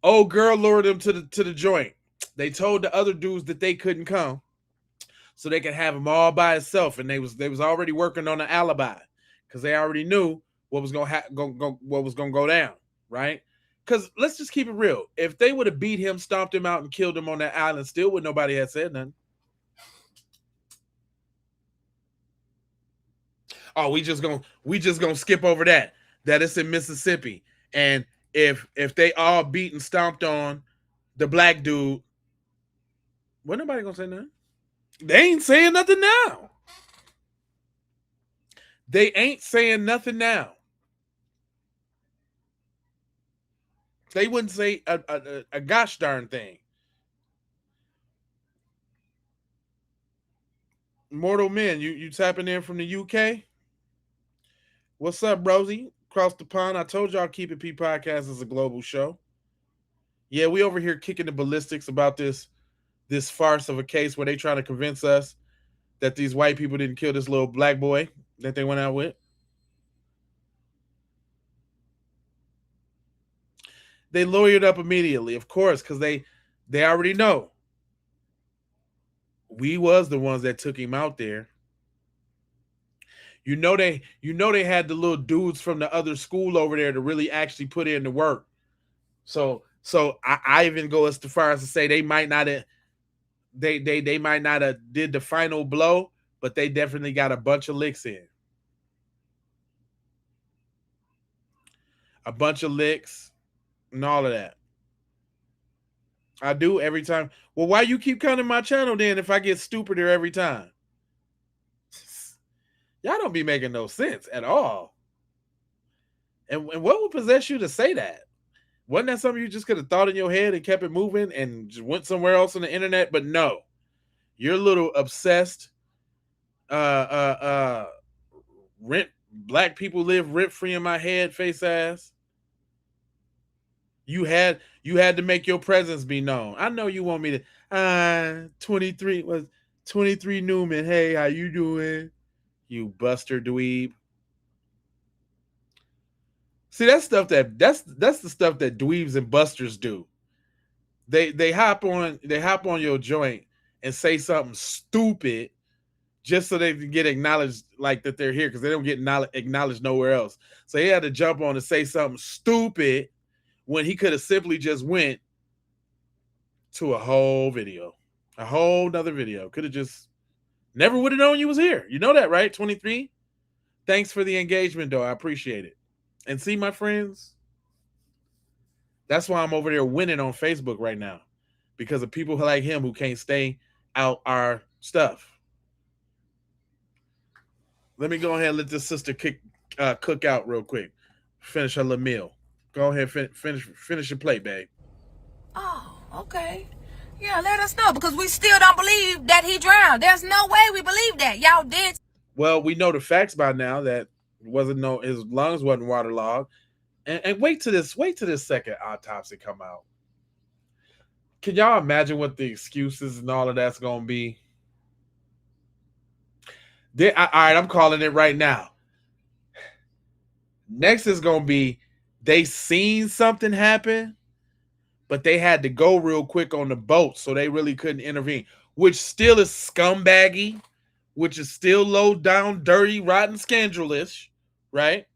Old girl lured them to the joint. They told the other dudes that they couldn't come, so they could have him all by himself, and they was already working on an alibi because they already knew what was gonna go down, right? Because let's just keep it real. If they would have beat him, stomped him out, and killed him on that island, still would nobody had said nothing. Oh, we just gonna skip over that it's in Mississippi, and if they all beat and stomped on the black dude, what nobody gonna say nothing? They ain't saying nothing now. They ain't saying nothing now. They wouldn't say a gosh darn thing. Mortal Men, you tapping in from the UK? What's up, Rosie? Across the pond. I told y'all Keep It P podcast is a global show. Yeah, we over here kicking the ballistics about this farce of a case where they trying to convince us that these white people didn't kill this little black boy that they went out with. They lawyered up immediately, of course, because they already know. We was the ones that took him out there. You know they had the little dudes from the other school over there to really actually put in the work. So I even go as far as to say they might not have they might not have did the final blow, but they definitely got a bunch of licks in. A bunch of licks and all of that. I do every time. Well, why you keep coming to my channel then if I get stupider every time? Y'all don't be making no sense at all. And what would possess you to say that? Wasn't that something you just could have thought in your head and kept it moving and just went somewhere else on the internet? But no, you're a little obsessed. Black people live rent free in my head, face ass. You had to make your presence be known. I know you want me to 23 Newman. Hey, how you doing? You buster dweeb. See, that's the stuff that dweebs and busters do. They hop on your joint and say something stupid just so they can get acknowledged, like that they're here, because they don't get acknowledged nowhere else. So he had to jump on and say something stupid when he could have simply just went to a whole video, a whole nother video. Could have just never would have known you was here. You know that, right? 23. Thanks for the engagement, though. I appreciate it. And see, my friends, that's why I'm over there winning on Facebook right now, because of people like him who can't stay out our stuff. Let me go ahead and let this sister cook out real quick. Finish her little meal. Go ahead, finish your plate, babe. Oh, okay. Yeah, let us know because we still don't believe that he drowned. There's no way we believe that. Y'all did. Well, we know the facts by now that his lungs wasn't waterlogged. And wait till this second autopsy come out. Can y'all imagine what the excuses and all of that's gonna be? All right, I'm calling it right now. Next is gonna be they seen something happen, but they had to go real quick on the boat, so they really couldn't intervene, which still is scumbaggy, which is still low down, dirty, rotten, scandalous, right?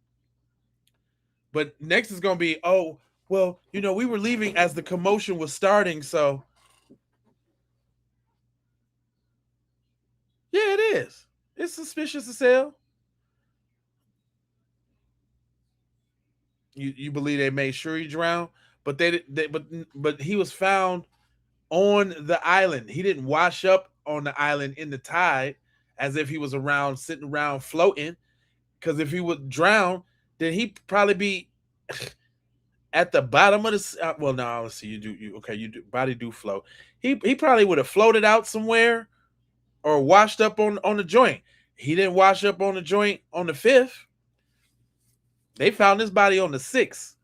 But next is gonna be, oh, well, we were leaving as the commotion was starting, so yeah, it is. It's suspicious as hell. You believe they made sure he drowned, but but he was found on the island. He didn't wash up on the island in the tide as if he was sitting around floating. Because if he would drown, then he'd probably be at the bottom of the. Well, no, let's see. You do body do float. He probably would have floated out somewhere or washed up on the joint. He didn't wash up on the joint on the 5th. They found his body on the 6th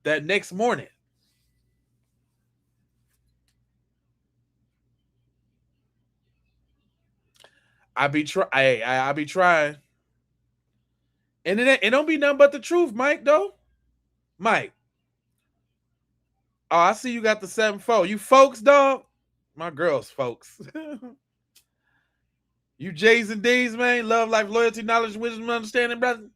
that next morning. I be trying. And it don't be nothing but the truth, Mike, though. Mike. Oh, I see you got the 7-4. You folks, dog? My girls, folks. You J's and D's, man. Love, life, loyalty, knowledge, wisdom, understanding, brother.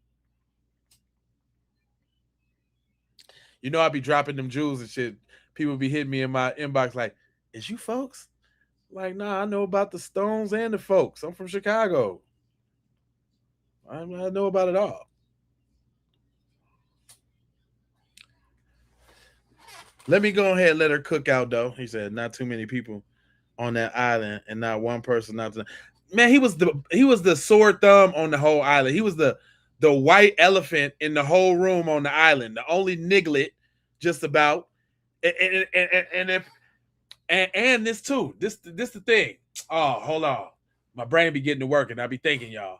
I be dropping them jewels and shit. People be hitting me in my inbox like, is you folks? Like, nah, I know about the Stones and the folks. I'm from Chicago. I know about it all. Let me go ahead and let her cook out, though. He said, not too many people on that island and not one person. Man, he was the sore thumb on the whole island. He was the white elephant in the whole room on the island. The only niglet, just about. And this too. This the thing. Oh, hold on. My brain be getting to work, and I be thinking, y'all.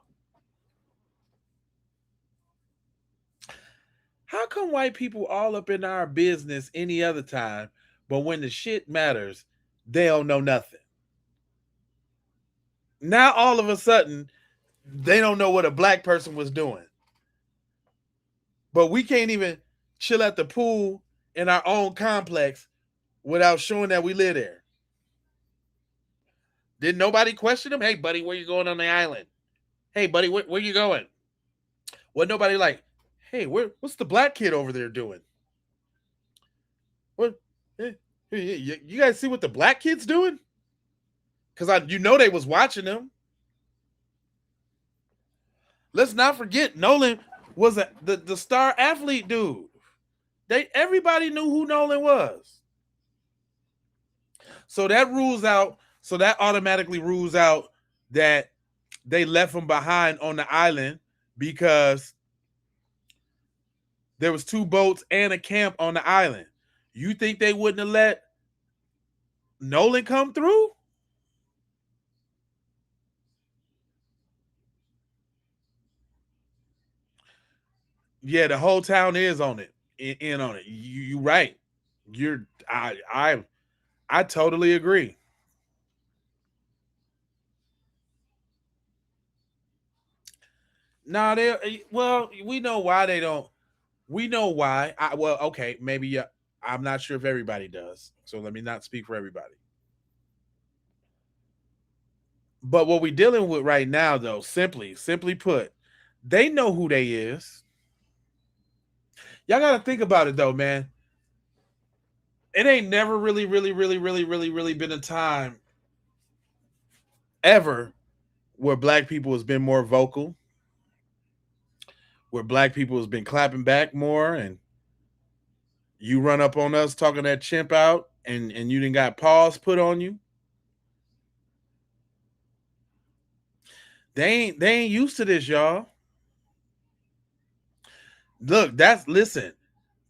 How come white people all up in our business any other time, but when the shit matters, they don't know nothing? Now all of a sudden, they don't know what a black person was doing. But we can't even chill at the pool in our own complex without showing that we live there. Did nobody question him? Hey, buddy, where you going on the island? Hey, buddy, where you going? Well, nobody like, hey, what's the black kid over there doing? What? You guys see what the black kid's doing? Because they was watching them. Let's not forget, Nolan was the star athlete dude. Everybody knew who Nolan was. So that automatically rules out that they left him behind on the island because there was 2 boats and a camp on the island. You think they wouldn't have let Nolan come through? Yeah, the whole town is on it. In on it. You right. I totally agree. Nah, we know why they don't. We know why. Okay, maybe I'm not sure if everybody does. So let me not speak for everybody. But what we're dealing with right now, though, simply put, they know who they is. Y'all got to think about it, though, man. It ain't never really been a time ever where black people has been more vocal, where black people has been clapping back more, and you run up on us talking that chimp out, and you didn't got paws put on you. They ain't used to this, y'all. Look, that's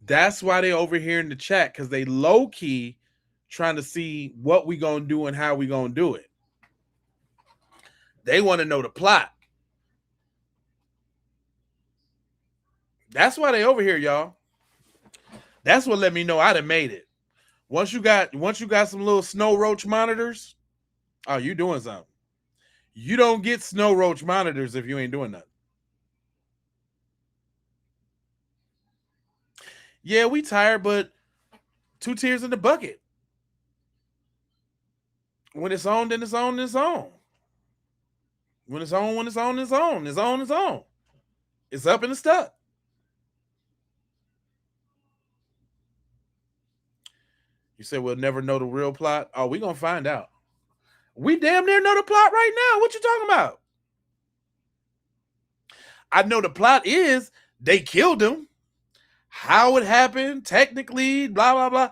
That's why they over here in the chat, because they low key trying to see what we gonna do and how we gonna do it. They want to know the plot. That's why they over here, y'all. That's what let me know I done made it. Once you got some little snow roach monitors, oh, you doing something. You don't get snow roach monitors if you ain't doing nothing. Yeah, we tired, but 2 tears in the bucket. When it's on, then it's on, then it's on. When it's on, when it's on, it's on. It's on, it's on. It's up and it's stuck. You said we'll never know the real plot. Oh, we gonna find out. We damn near know the plot right now. What you talking about? I know the plot is they killed him. How it happened, technically, blah blah blah.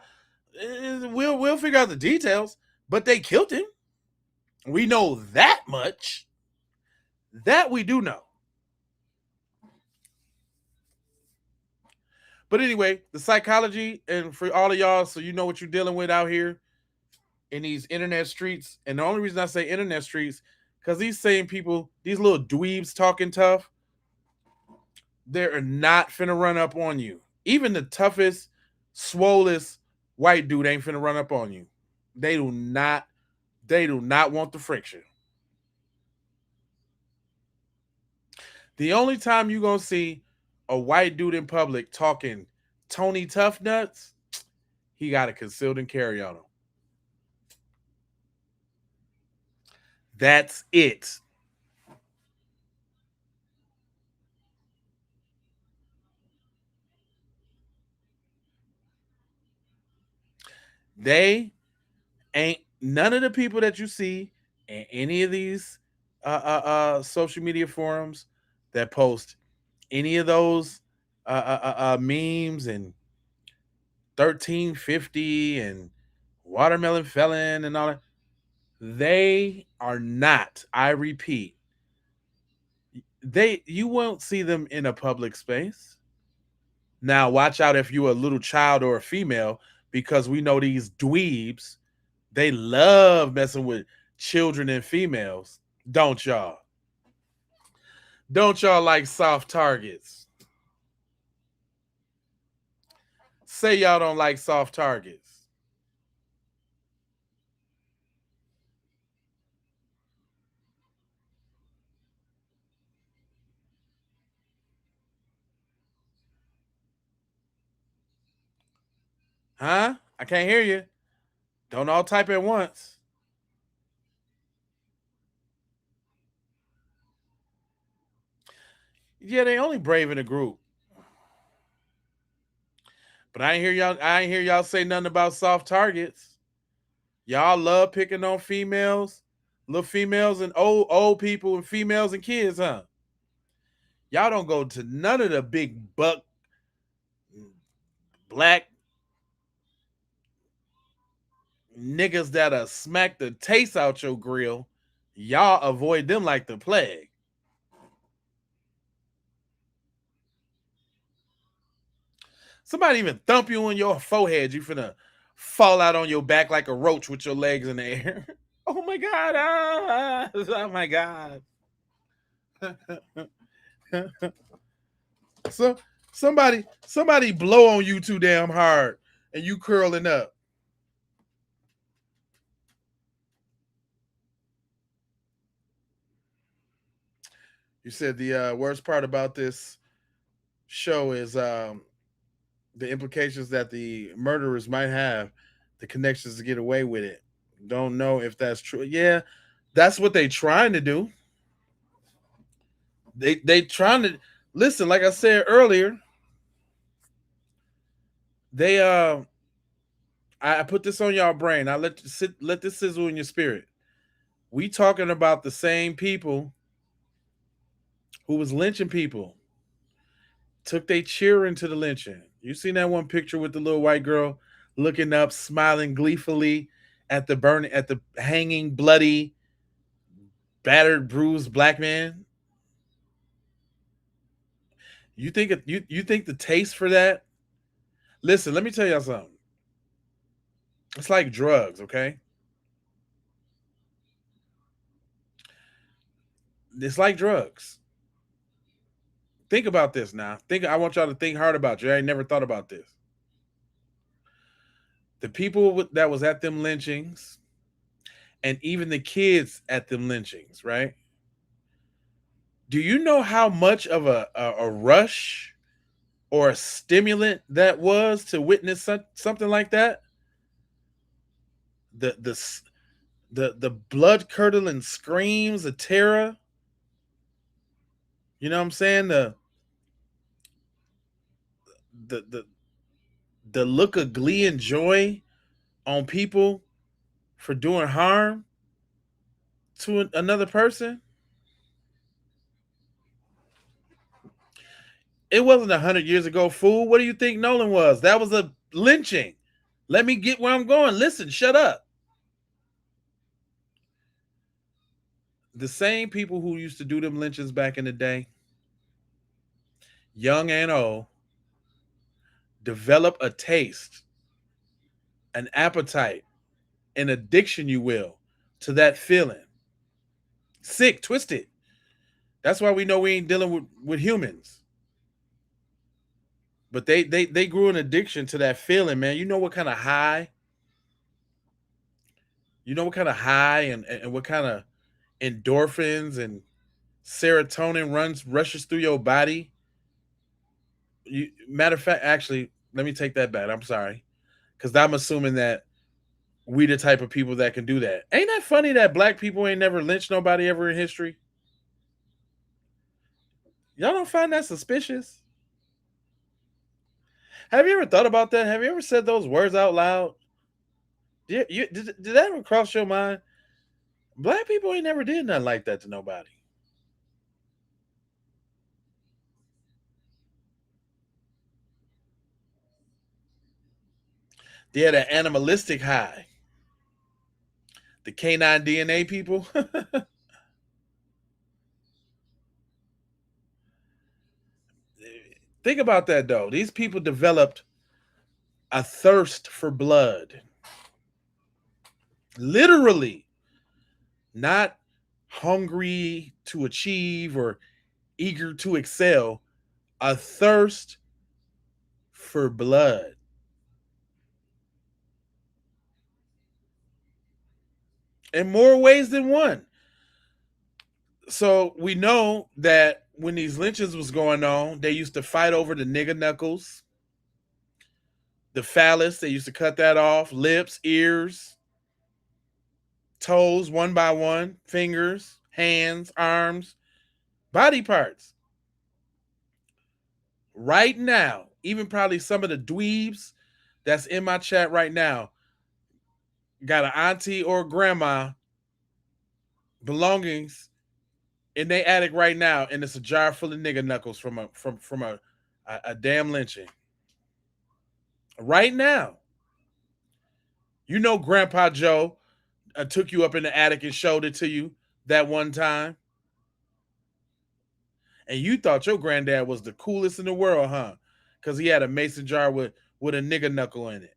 We'll figure out the details, but they killed him. We know that much. That we do know. But anyway, the psychology, and for all of y'all, so you know what you're dealing with out here in these internet streets. And the only reason I say internet streets, because these same people, these little dweebs talking tough, they're not finna run up on you. Even the toughest, swollest white dude ain't finna run up on you. They do not want the friction. The only time you gonna see a white dude in public talking Tony Tough nuts, he got a concealed and carry on him. That's it. They ain't none of the people that you see in any of these social media forums that post any of those memes and 1350 and watermelon felon and all that. They are not, I repeat, you won't see them in a public space. Now watch out if you're a little child or a female, because we know these dweebs, they love messing with children and females. Don't y'all? Don't y'all like soft targets? Say y'all don't like soft targets. Huh? I can't hear you. Don't all type at once. Yeah, they only brave in a group. But I ain't hear y'all say nothing about soft targets. Y'all love picking on females, little females and old people and females and kids, huh? Y'all don't go to none of the big buck black niggas that'll smack the taste out your grill. Y'all avoid them like the plague. Somebody even thump you on your forehead, you finna fall out on your back like a roach with your legs in the air. Oh my God. Oh my God. So somebody blow on you too damn hard and you curling up. You said the worst part about this show is the implications that the murderers might have, the connections to get away with it. Don't know if that's true. Yeah, that's what they trying to do. They trying to listen. Like I said earlier, they I put this on y'all brain. I let this sizzle in your spirit. We talking about the same people who was lynching people. Took they cheering to the lynching. You seen that one picture with the little white girl looking up, smiling gleefully at the hanging, bloody, battered, bruised black man? You think the taste for that Listen, let me tell y'all something. It's like drugs, okay? It's like drugs. Think about this now. I want y'all to think hard about it. I ain't never thought about this. The people that was at them lynchings, and even the kids at them lynchings, right? Do you know how much of a rush or a stimulant that was to witness something like that? The blood curdling screams of terror. You know what I'm saying? The the look of glee and joy on people for doing harm to another person. It wasn't 100 years ago, fool. What do you think Nolan was? That was a lynching. Let me get where I'm going. Listen, shut up. The same people who used to do them lynchings back in the day, young and old, develop a taste, an appetite, an addiction, you will, to that feeling. Sick, twisted. That's why we know we ain't dealing with humans. But they grew an addiction to that feeling, man. You know what kind of high? You know what kind of high and what kind of endorphins and serotonin rushes through your body? Matter of fact, actually, let me take that back. I'm sorry. Because I'm assuming that we the type of people that can do that. Ain't that funny that black people ain't never lynched nobody ever in history? Y'all don't find that suspicious? Have you ever thought about that? Have you ever said those words out loud? Did that ever cross your mind? Black people ain't never did nothing like that to nobody. They had an animalistic high. The canine DNA people. Think about that though. These people developed a thirst for blood. Literally. Not hungry to achieve or eager to excel. A thirst for blood. In more ways than one. So we know that when these lynchings was going on, they used to fight over the nigger knuckles, the phallus. They used to cut that off, lips, ears, toes, one by one, fingers, hands, arms, body parts. Right now, even probably some of the dweebs that's in my chat right now got an auntie or a grandma belongings in their attic right now, and it's a jar full of nigger knuckles from a damn lynching. Right now. You know Grandpa Joe took you up in the attic and showed it to you that one time. And you thought your granddad was the coolest in the world, huh? Because he had a mason jar with a nigger knuckle in it.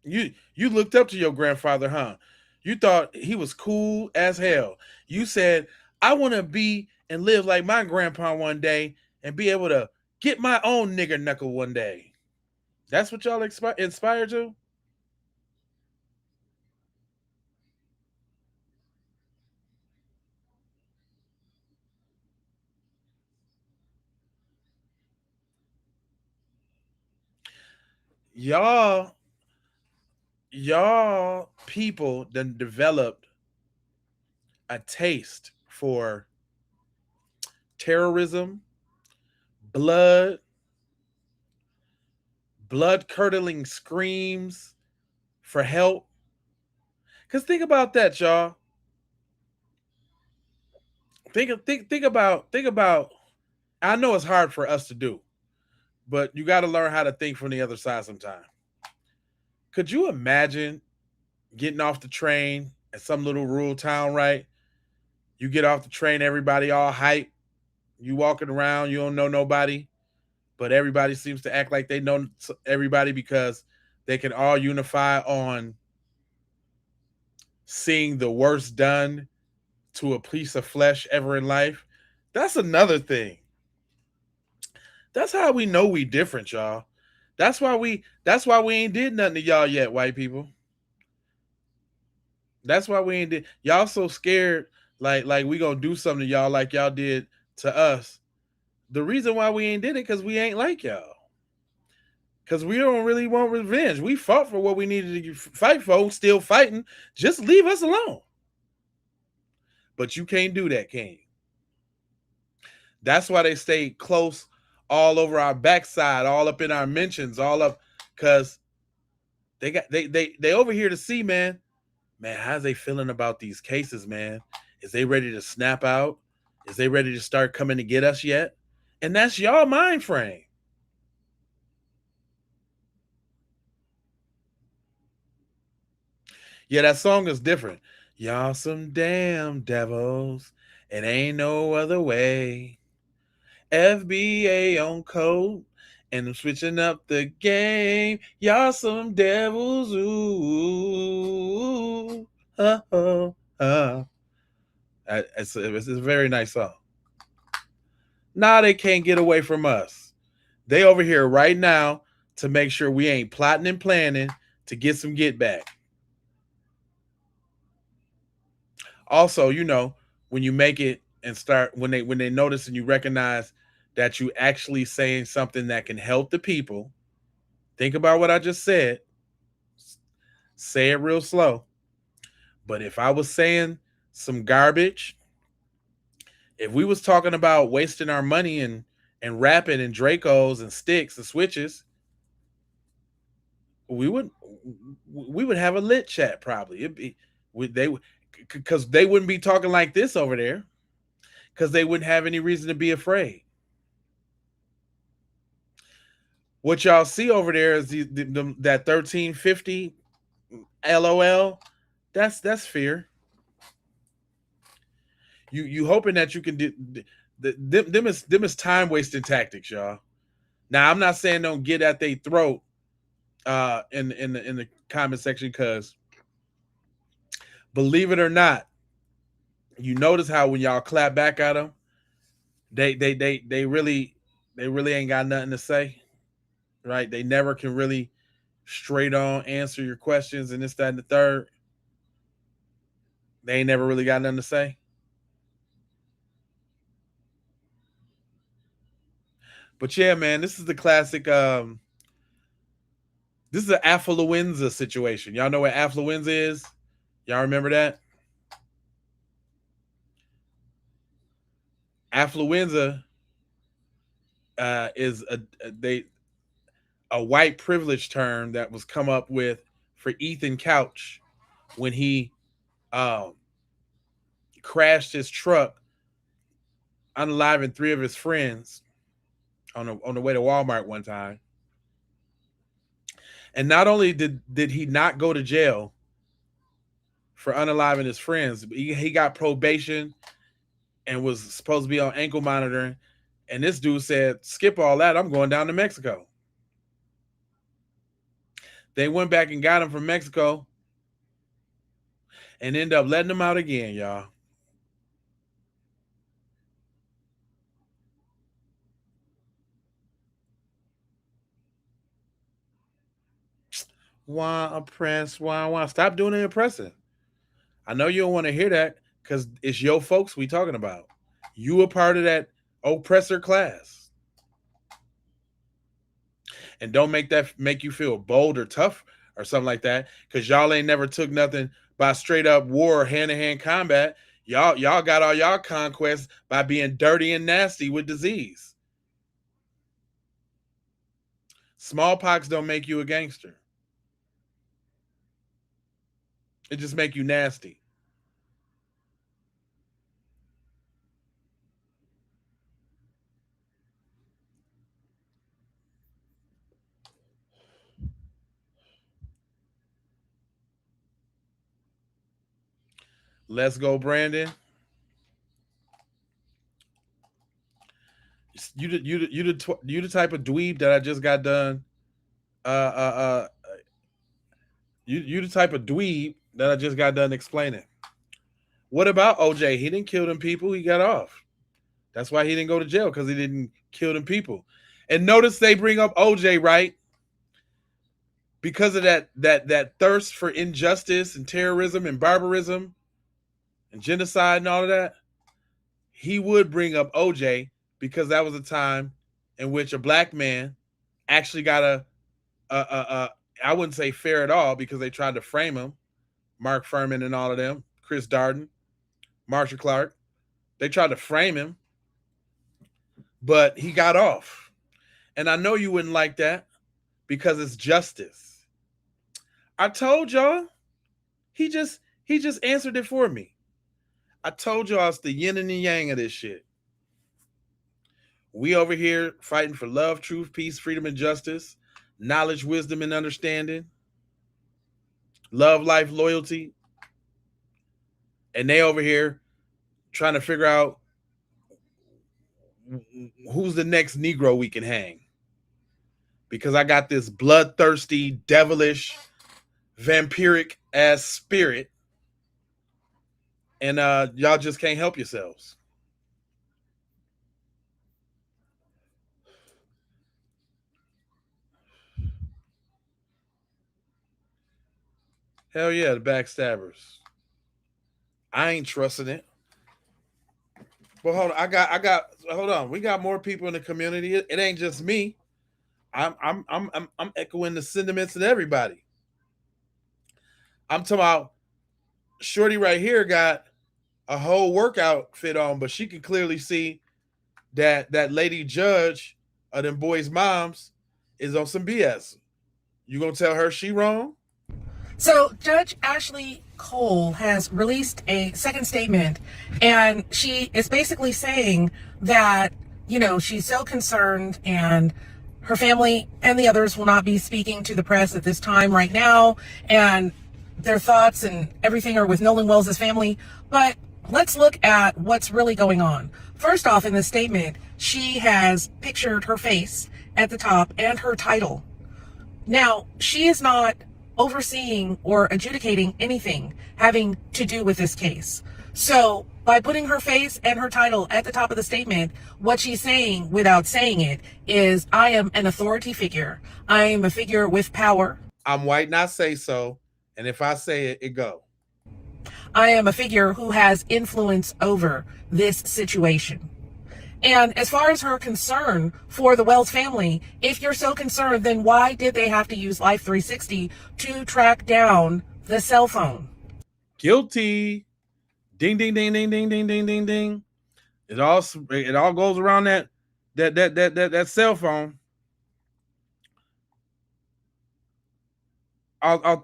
You looked up to your grandfather, huh? You thought he was cool as hell. You said, I want to be and live like my grandpa one day and be able to get my own nigger knuckle one day. That's what y'all inspired to? Y'all people then developed a taste for terrorism, blood curdling screams for help. Because think about that, y'all. Think about. I know it's hard for us to do, but you got to learn how to think from the other side sometime. Could you imagine getting off the train at some little rural town, right? You get off the train, everybody all hype. You walking around, you don't know nobody. but everybody seems to act like they know everybody because they can all unify on seeing the worst done to a piece of flesh ever in life. That's another thing. That's how we know we different, y'all. That's why we ain't did nothing to y'all yet, white people. That's why we ain't did y'all so scared like we gonna do something to y'all like y'all did to us. The reason why we ain't did it because we ain't like y'all. Because we don't really want revenge. We fought for what we needed to fight for, still fighting. Just leave us alone. But you can't do that, can you? That's why they stay close all over our backside, all up in our mentions, all up because they over here to see, man. Man, how's they feeling about these cases, man? Is they ready to snap out? Is they ready to start coming to get us yet? And that's y'all mind frame. Yeah, that song is different. Y'all some damn devils. It ain't no other way. FBA on code. And I'm switching up the game. Y'all some devils. Ooh. Oh, oh. It's a very nice song. Now they can't get away from us. They over here right now to make sure we ain't plotting and planning to get some get back. Also, when you make it and start when they notice and you recognize that you actually saying something that can help the people, think about what I just said. Say it real slow. But if I was saying some garbage, if we was talking about wasting our money and rapping and Dracos and sticks and switches, we would have a lit chat probably. It'd be because they wouldn't be talking like this over there because they wouldn't have any reason to be afraid. What y'all see over there is that 1350 LOL. That's fear. You hoping that you can do them is time wasting tactics, y'all. Now I'm not saying don't get at their throat in the comment section because believe it or not, you notice how when y'all clap back at them, they really ain't got nothing to say, right? They never can really straight on answer your questions and this, that, and the third. They ain't never really got nothing to say. But yeah, man, this is the classic. This is an affluenza situation. Y'all know what affluenza is? Y'all remember that? Affluenza is a white privilege term that was come up with for Ethan Couch when he crashed his truck, unaliving 3 of his friends on the way to Walmart one time. And not only did he not go to jail for unaliving his friends, he got probation and was supposed to be on ankle monitoring. And this dude said, skip all that. I'm going down to Mexico. They went back and got him from Mexico and ended up letting him out again, y'all. Why oppress? Why? Stop doing it oppressing. I know you don't want to hear that because it's your folks we talking about. You a part of that oppressor class. And don't make you feel bold or tough or something like that because y'all ain't never took nothing by straight up war or hand-to-hand combat. Y'all got all y'all conquests by being dirty and nasty with disease. Smallpox don't make you a gangster. It just make you nasty. Let's go, Brandon. You the type of dweeb that I just got done. You the type of dweeb that I just got done explaining. What about OJ? He didn't kill them people. He got off. That's why he didn't go to jail, because he didn't kill them people. And notice they bring up OJ, right? Because of that thirst for injustice and terrorism and barbarism and genocide and all of that. He would bring up OJ because that was a time in which a black man actually got I wouldn't say fair at all, because they tried to frame him. Mark Furman and all of them, Chris Darden, Marsha Clark. They tried to frame him, but he got off. And I know you wouldn't like that, because it's justice. I told y'all, he just answered it for me. I told y'all it's the yin and the yang of this shit. We over here fighting for love, truth, peace, freedom, and justice, knowledge, wisdom, and understanding, love, life, loyalty. And they over here trying to figure out who's the next Negro we can hang. Because I got this bloodthirsty, devilish, vampiric ass spirit. And y'all just can't help yourselves. Hell yeah, the backstabbers. I ain't trusting it. But hold on, hold on. We got more people in the community. It ain't just me. I'm echoing the sentiments of everybody. I'm talking about Shorty right here got a whole workout fit on, but she can clearly see that lady judge of them boys' moms is on some BS. You gonna tell her she wrong? So Judge Ashlee Cole has released a second statement, and she is basically saying that, you know, she's so concerned, and her family and the others will not be speaking to the press at this time right now, and their thoughts and everything are with Nolan Wells' family. But let's look at what's really going on. First off, in the statement, she has pictured her face at the top and her title. Now, she is not overseeing or adjudicating anything having to do with this case. So by putting her face and her title at the top of the statement, what she's saying without saying it is, I am an authority figure. I am a figure with power. I'm white and I say so. And if I say it, it go. I am a figure who has influence over this situation. And as far as her concern for the Wells family, if you're so concerned, then why did they have to use Life 360 to track down the cell phone? Guilty. Ding, ding, ding, ding, ding, ding, ding, ding, ding. It all goes around that cell phone.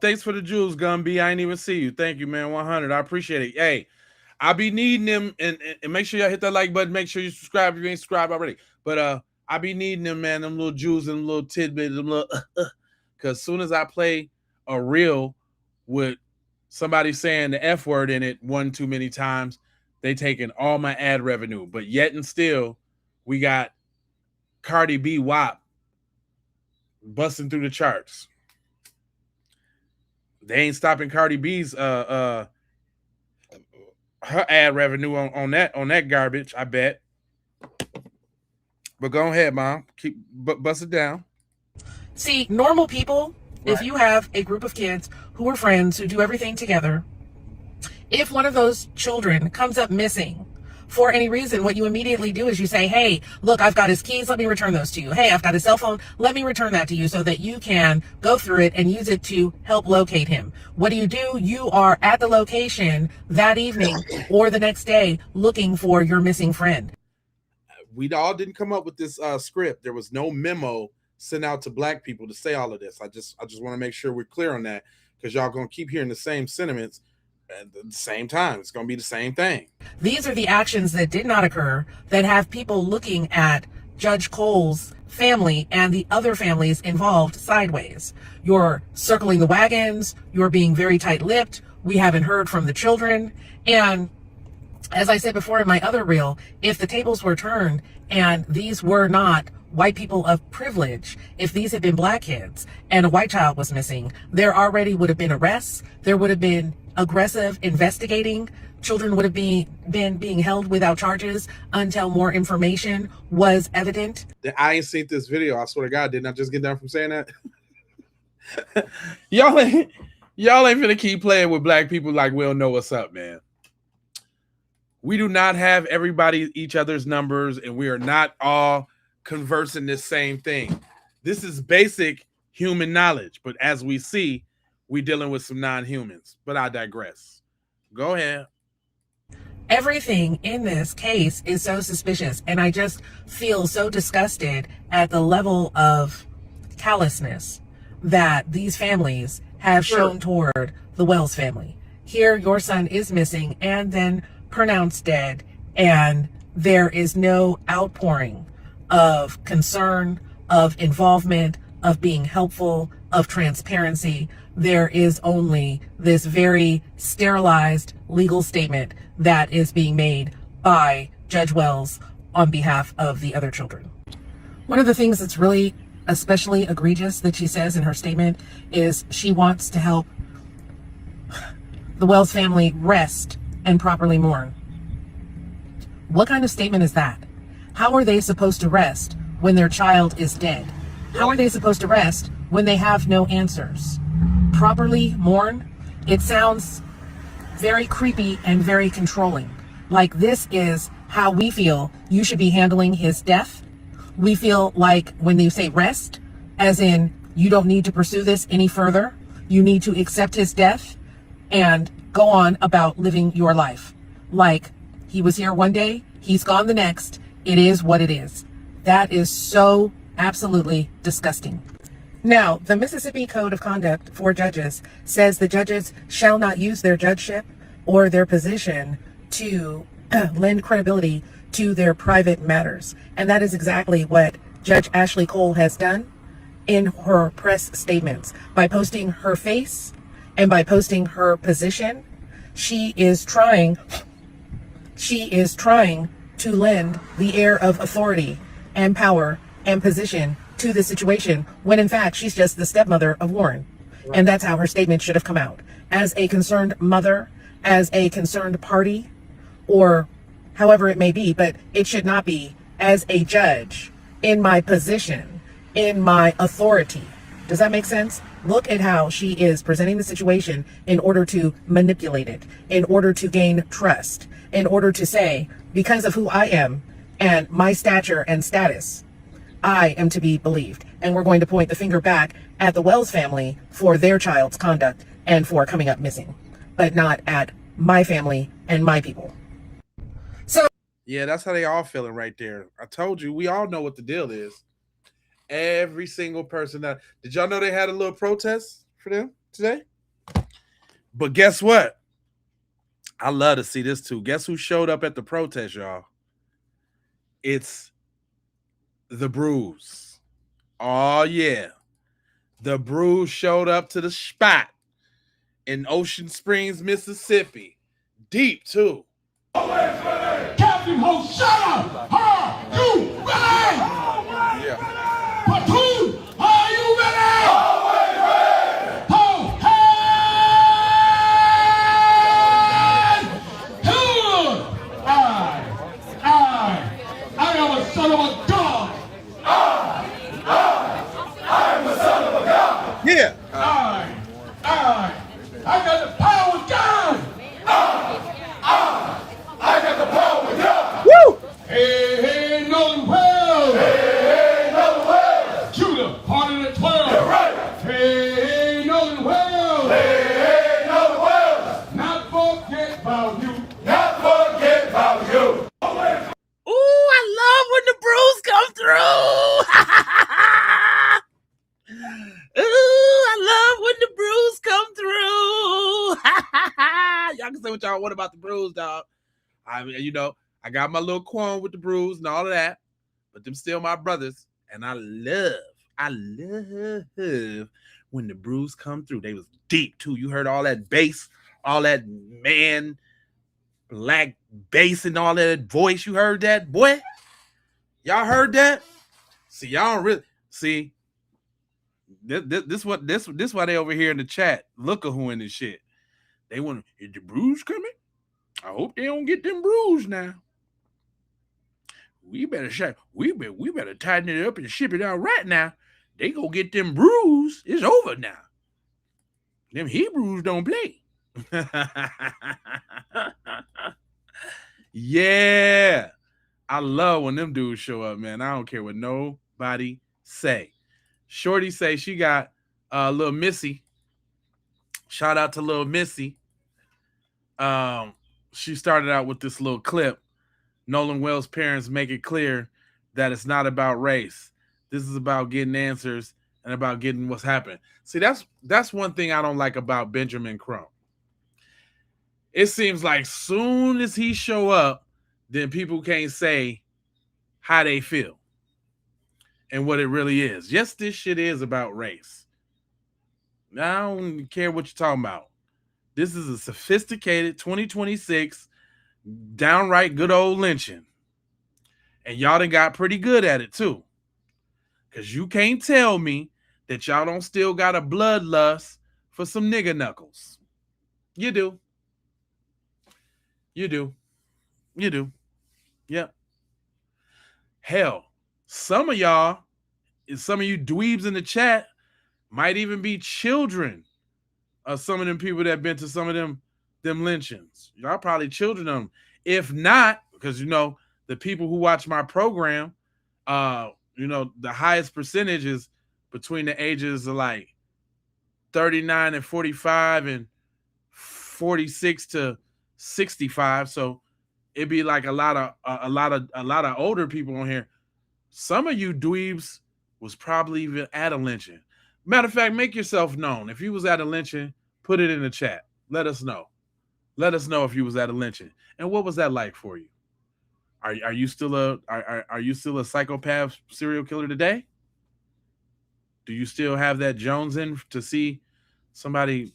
Thanks for the jewels, Gun B. I ain't even see you. Thank you, man. 100. I appreciate it. Hey, I'll be needing them, and make sure y'all hit that like button. Make sure you subscribe if you ain't subscribed already. But I'll be needing them, man. Them little jewels and little tidbits, them little because as soon as I play a reel with somebody saying the F word in it one too many times, they taking all my ad revenue. But yet and still, we got Cardi B WAP busting through the charts. They ain't stopping Cardi B's her ad revenue on that garbage, I bet. But go ahead, Mom. Keep bust it down. See, normal people, right. If you have a group of kids who are friends who do everything together, if one of those children comes up missing for any reason, what you immediately do is you say, hey, look, I've got his keys. Let me return those to you. Hey, I've got his cell phone. Let me return that to you so that you can go through it and use it to help locate him. What do? You are at the location that evening or the next day looking for your missing friend. We all didn't come up with this script. There was no memo sent out to black people to say all of this. I just want to make sure we're clear on that, because y'all going to keep hearing the same sentiments at the same time. It's going to be the same thing. These are the actions that did not occur that have people looking at Judge Cole's family and the other families involved sideways. You're circling the wagons. You're being very tight-lipped. We haven't heard from the children. And as I said before in my other reel, if the tables were turned and these were not white people of privilege, if these had been black kids and a white child was missing, there already would have been arrests, there would have been aggressive investigating, children would have been being held without charges until more information was evident. I ain't seen this video. I swear to God, didn't I just get done from saying that? y'all ain't finna keep playing with black people like we don't know what's up, man. We do not have everybody each other's numbers, and we are not all conversing this same thing. This is basic human knowledge, but as we see, we're dealing with some non-humans. But I digress. Go ahead. Everything in this case is so suspicious, and I just feel so disgusted at the level of callousness that these families have shown toward the Wells family. Here, your son is missing and then pronounced dead, and there is no outpouring of concern, of involvement, of being helpful, of transparency. There is only this very sterilized legal statement that is being made by Judge Wells on behalf of the other children. One of the things that's really especially egregious that she says in her statement is she wants to help the Wells family rest and properly mourn. What kind of statement is that? How are they supposed to rest when their child is dead? How are they supposed to rest when they have no answers? Properly mourn? It sounds very creepy and very controlling. Like this is how we feel you should be handling his death. We feel like when you say rest, as in you don't need to pursue this any further. You need to accept his death and go on about living your life. Like he was here one day, he's gone the next. It is what it is. That is so absolutely disgusting. Now, the Mississippi Code of Conduct for judges says the judges shall not use their judgeship or their position to lend credibility to their private matters. And that is exactly what Judge Ashlee Cole has done in her press statements. By posting her face and by posting her position, she is trying to lend the air of authority and power and position to the situation when in fact she's just the stepmother of Warren. Right. And that's how her statement should have come out. As a concerned mother, as a concerned party, or however it may be, but it should not be as a judge in my position, in my authority. Does that make sense? Look at how she is presenting the situation in order to manipulate it, in order to gain trust, in order to say, because of who I am and my stature and status, I am to be believed. And we're going to point the finger back at the Wells family for their child's conduct and for coming up missing, but not at my family and my people. So yeah, that's how they all feeling right there. I told you, we all know what the deal is. Every single person that did y'all know they had a little protest for them today? But guess what? I love to see this too. Guess who showed up at the protest, y'all? It's the Brews. Oh yeah. The Brews showed up to the spot in Ocean Springs, Mississippi. Deep too. Captain Ho, shut up! Are you ready? Yeah. Platoon, are you ready? Always ready! Hold hands! Good! I am a son of a gun! I am a son of a gun! Yeah! I got the power of God! I got the power of God! Woo! Hey, hey, Nolan Wells! Hey, Nolan Wells! Judah, part of the 12! You're right! Hey, Nolan Wells! Hey, Nolan Wells! Not forget about you! Not forget about you! Ooh, I love when the Brews come through! Ooh, I love when the Brews come through! Y'all can say what y'all want about the Brews, dog. I mean, you know, I got my little quarrel with the Brews and all of that, but them still my brothers, and I love when the Brews come through. They was deep too. You heard all that bass, all that man Black bass and all that voice. You heard that, boy? Y'all heard that? See, y'all don't really see. This why they over here in the chat looking who in this shit. They want, is the bruise coming? I hope they don't get them bruised now. We better tighten it up and ship it out right now. They go get them bruised. It's over now. Them Hebrews don't play. Yeah. I love when them dudes show up, man. I don't care what nobody say. Shorty say she got little Missy. Shout out to little Missy. She started out with this little clip. Nolan Wells' parents make it clear that it's not about race. This is about getting answers and about getting what's happened. See, that's one thing I don't like about Benjamin Crump. It seems like soon as he show up, then people can't say how they feel and what it really is. Yes, this shit is about race. I don't care what you're talking about. This is a sophisticated 2026 downright good old lynching. And y'all done got pretty good at it too. Because you can't tell me that y'all don't still got a bloodlust for some nigga knuckles. You do. You do. You do. Yep. Hell, some of y'all, some of you dweebs in the chat might even be children of some of them people that been to some of them lynchings. Y'all probably children of them. If not, because the people who watch my program, the highest percentage is between the ages of like 39 and 45 and 46 to 65. So it'd be like a lot of older people on here. Some of you dweebs was probably even at a lynching. Matter of fact, make yourself known. If you was at a lynching, put it in the chat. Let us know. Let us know if you was at a lynching. And what was that like for you? Are you still a psychopath serial killer today? Do you still have that Jones in to see somebody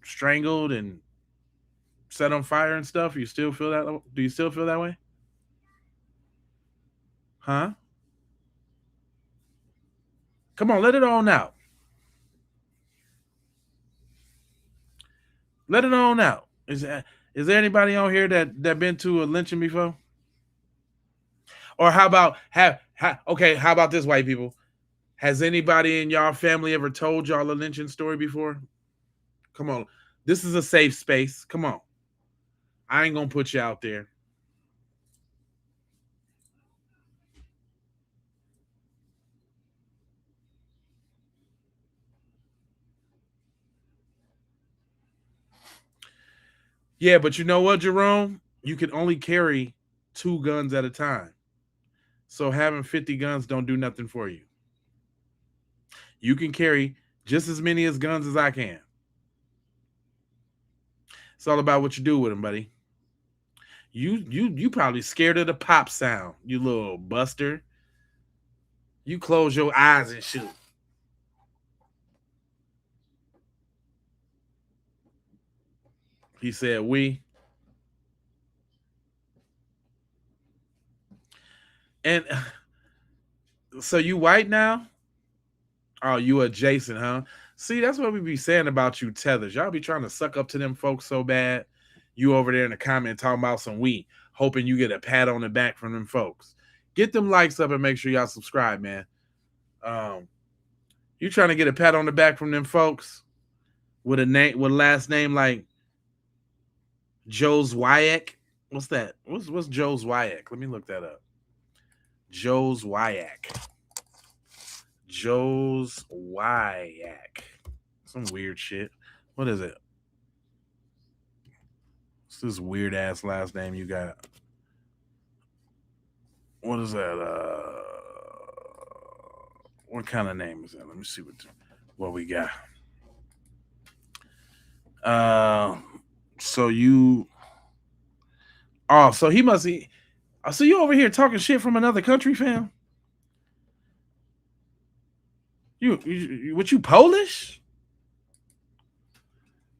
strangled and set on fire and stuff? You still feel that? Do you still feel that way? Huh? Come on, let it on out. Let it on out. Is there anybody on here that been to a lynching before? Or how about how about this, white people? Has anybody in y'all family ever told y'all a lynching story before? Come on. This is a safe space. Come on. I ain't gonna put you out there. Yeah, but you know what, Jerome? You can only carry 2 guns at a time. So having 50 guns don't do nothing for you. You can carry just as many guns as I can. It's all about what you do with them, buddy. You probably scared of the pop sound, you little buster. You close your eyes and shoot. He said, we. And so you white now? Oh, you adjacent, huh? See, that's what we be saying about you tethers. Y'all be trying to suck up to them folks so bad. You over there in the comment talking about some we, hoping you get a pat on the back from them folks. Get them likes up and make sure y'all subscribe, man. You trying to get a pat on the back from them folks with a last name like Joe's Wyatt? What's that? What's Joe's Wyatt? Let me look that up. Joe's Wyatt. Joe's Wyatt. Some weird shit. What is it? What's this weird ass last name you got? What is that? What kind of name is that? Let me see what we got. So you. Oh, so he must be. So you over here talking shit from another country, fam? You what, you Polish?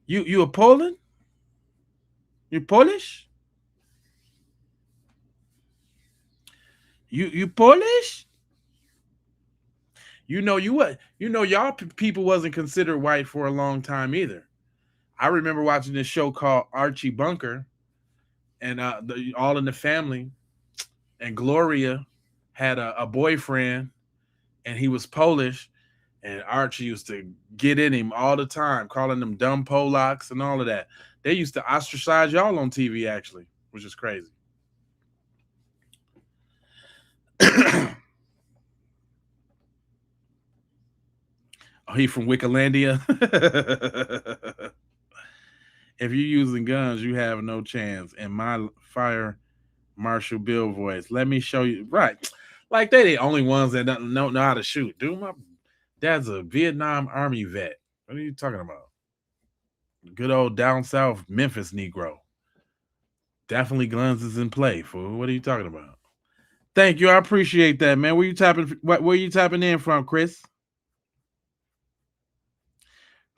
You a Poland? You Polish? You Polish? You know y'all people wasn't considered white for a long time either. I remember watching this show called Archie Bunker, and All in the Family, and Gloria had a boyfriend, and he was Polish, and Archie used to get in him all the time, calling them dumb Polacks and all of that. They used to ostracize y'all on TV, actually, which is crazy. Oh, he from Wikilandia? If you're using guns, you have no chance. In my fire Marshal Bill voice, let me show you. Right. Like, they the only ones that don't know how to shoot. Dude, my dad's a Vietnam Army vet. What are you talking about? Good old down south Memphis Negro. Definitely guns is in play, fool. What are you talking about? Thank you. I appreciate that, man. Where you tapping in from, Chris?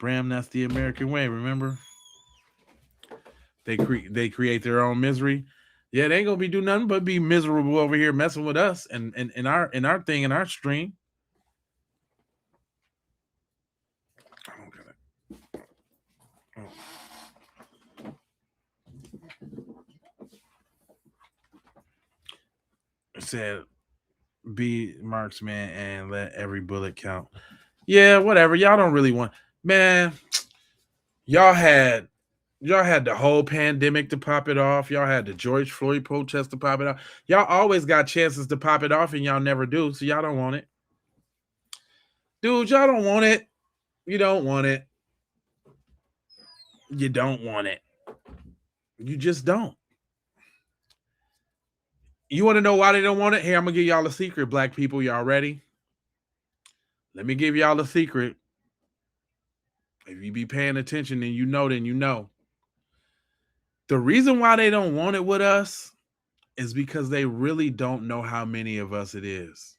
Bram, that's the American way, remember? They create their own misery. Yeah, they ain't gonna be doing nothing but be miserable over here messing with us and in our thing, in our stream. It said be marksman and let every bullet count. Yeah, whatever. Y'all don't really want, man. Y'all had the whole pandemic to pop it off. Y'all had the George Floyd protest to pop it off. Y'all always got chances to pop it off, and y'all never do. So y'all don't want it. Dude, y'all don't want it. You don't want it. You don't want it. You just don't. You want to know why they don't want it? Here, I'm going to give y'all a secret, black people. Y'all ready? Let me give y'all a secret. If you be paying attention and you know, then you know. The reason why they don't want it with us is because they really don't know how many of us it is.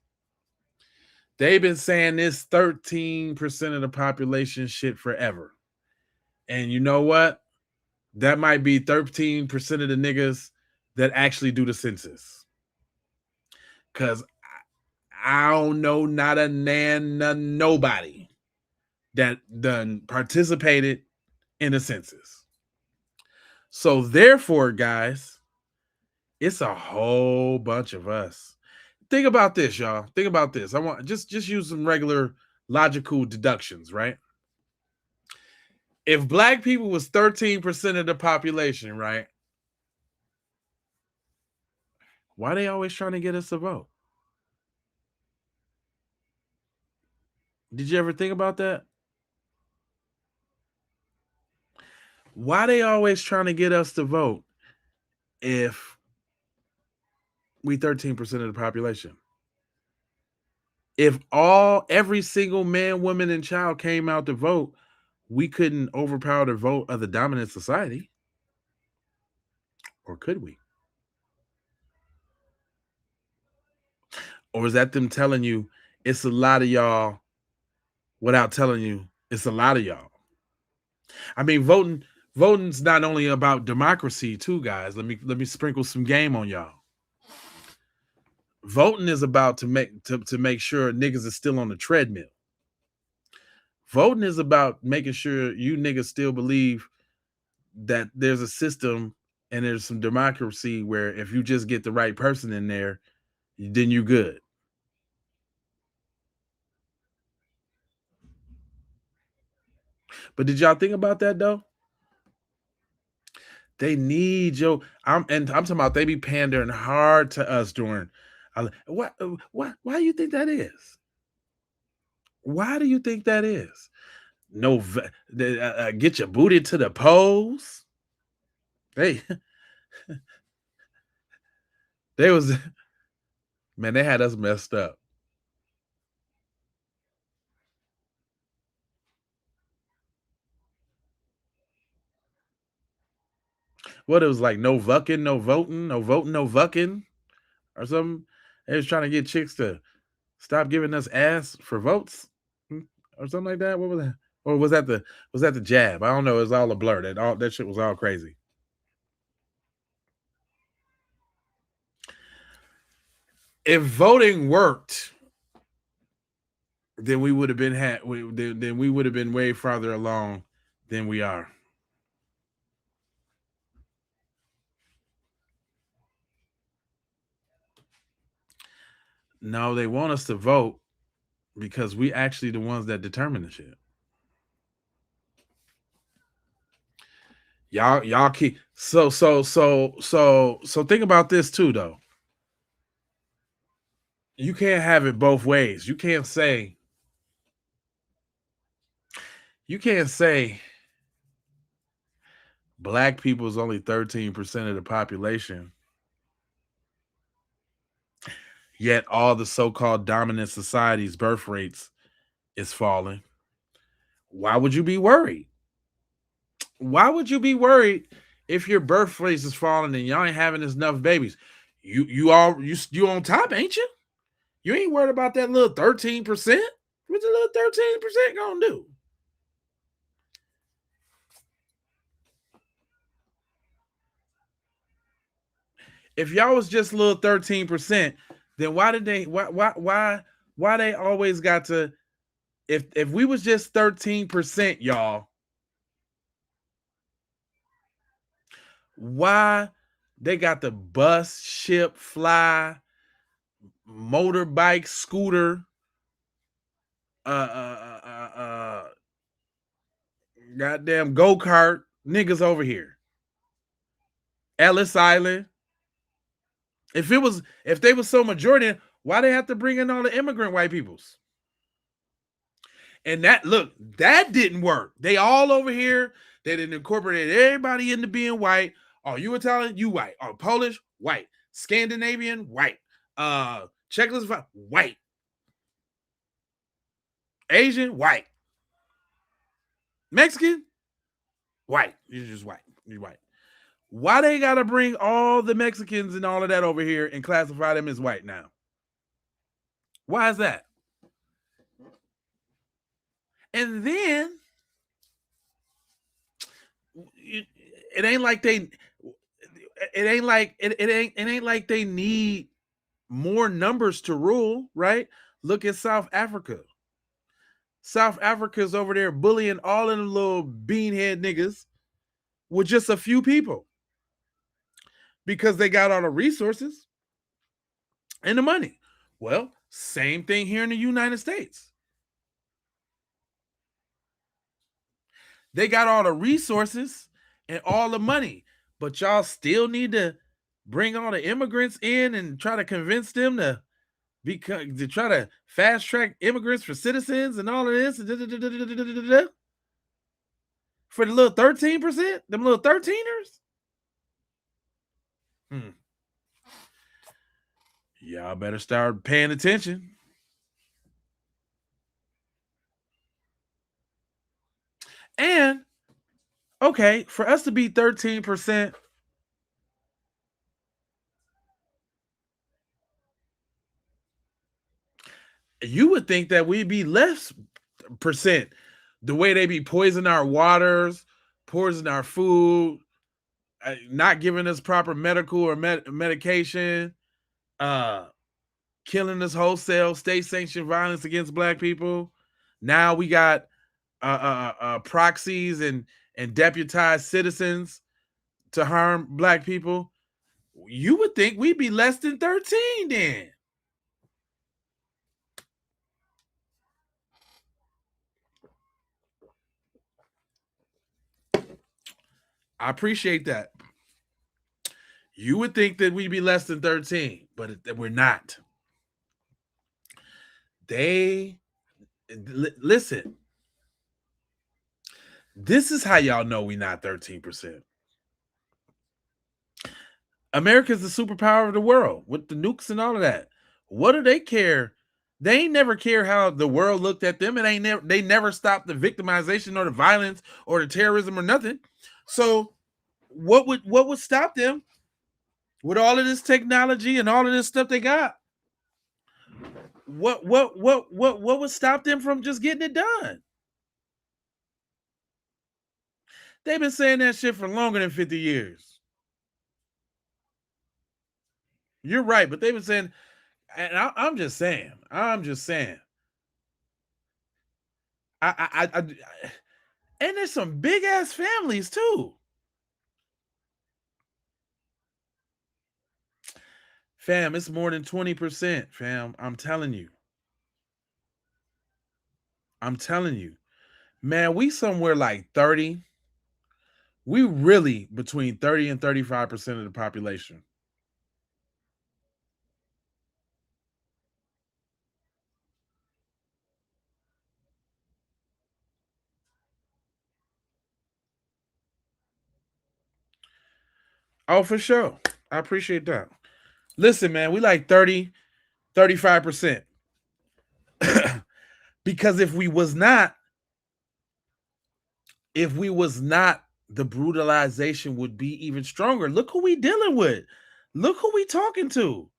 They've been saying this 13% of the population shit forever. And you know what? That might be 13% of the niggas that actually do the census. Because I don't know not a nobody that done participated in the census. So therefore, guys, it's a whole bunch of us. Think about this, y'all. Think about this. I want just use some regular logical deductions, right? If black people was 13% of the population, right? Why are they always trying to get us to vote? Did you ever think about that? Why are they always trying to get us to vote if we 13% of the population? If every single man, woman, and child came out to vote, we couldn't overpower the vote of the dominant society. Or could we? Or is that them telling you it's a lot of y'all without telling you it's a lot of y'all? I mean, voting's not only about democracy too, guys. Let me sprinkle some game on y'all. Voting is about to make sure niggas are still on the treadmill. Voting is about making sure you niggas still believe that there's a system and there's some democracy where if you just get the right person in there, then you're good. But did y'all think about that though? They need I'm talking about they be pandering hard to us during. Why do you think that is? Why do you think that is? No, get your booty to the polls. They was, man, they had us messed up. What, it was like no vucking, no voting, no voting, no vucking, or something. They was trying to get chicks to stop giving us ass for votes, or something like that. What was that? Or was that the jab? I don't know. It was all a blur. That shit was all crazy. If voting worked, then we would have been then we would have been way farther along than we are. No, they want us to vote because we actually the ones that determine the shit. Y'all keep so think about this too though. You can't have it both ways. You can't say black people is only 13% of the population, yet all the so-called dominant societies' birth rates is falling. Why would you be worried? Why would you be worried if your birth rate is falling and y'all ain't having enough babies? You on top, ain't you? You ain't worried about that little 13%. What's the little 13% gonna do? If y'all was just a little 13%, then why they always got to, if we was just 13%, y'all, why they got the bus, ship, fly, motorbike, scooter, goddamn go-kart niggas over here? Ellis Island. If they was so majority, why they have to bring in all the immigrant white peoples? And that didn't work. They all over here. They didn't incorporate everybody into being white. Oh, you Italian, you white. Oh, Polish, white. Scandinavian, white. Czechoslovakian, white. Asian, white. Mexican, white. You're just white. You're white. Why they gotta bring all the Mexicans and all of that over here and classify them as white now? Why is that? And then it ain't like they need more numbers to rule, right? Look at South Africa. South Africa's over there bullying all of the little beanhead niggas with just a few people because they got all the resources and the money. Well, same thing here in the United States. They got all the resources and all the money, but y'all still need to bring all the immigrants in and try to convince them to try to fast track immigrants for citizens and all of this. For the little 13%, them little 13ers. Y'all better start paying attention. And okay, for us to be 13%, you would think that we'd be less percent. The way they be poisoning our waters, poisoning our food, not giving us proper medical or medication, killing us wholesale, state-sanctioned violence against black people. Now we got proxies and deputized citizens to harm black people. You would think we'd be less than 13 then. I appreciate that. You would think that we'd be less than 13, but we're not. Listen. This is how y'all know we're not 13%. America's the superpower of the world with the nukes and all of that. What do they care? They ain't never care how the world looked at them. They never stopped the victimization or the violence or the terrorism or nothing. So what would stop them with all of this technology and all of this stuff they got? What would stop them from just getting it done? They've been saying that shit for longer than 50 years. You're right, but they've been saying And I'm just saying. I'm just saying. And there's some big ass families too. Fam, it's more than 20%, fam. I'm telling you. I'm telling you. Man, we somewhere like 30. We really between 30 and 35% of the population. Oh, for sure. I appreciate that. Listen, man, we like 30, 35%. Because if we was not, the brutalization would be even stronger. Look who we dealing with. Look who we talking to.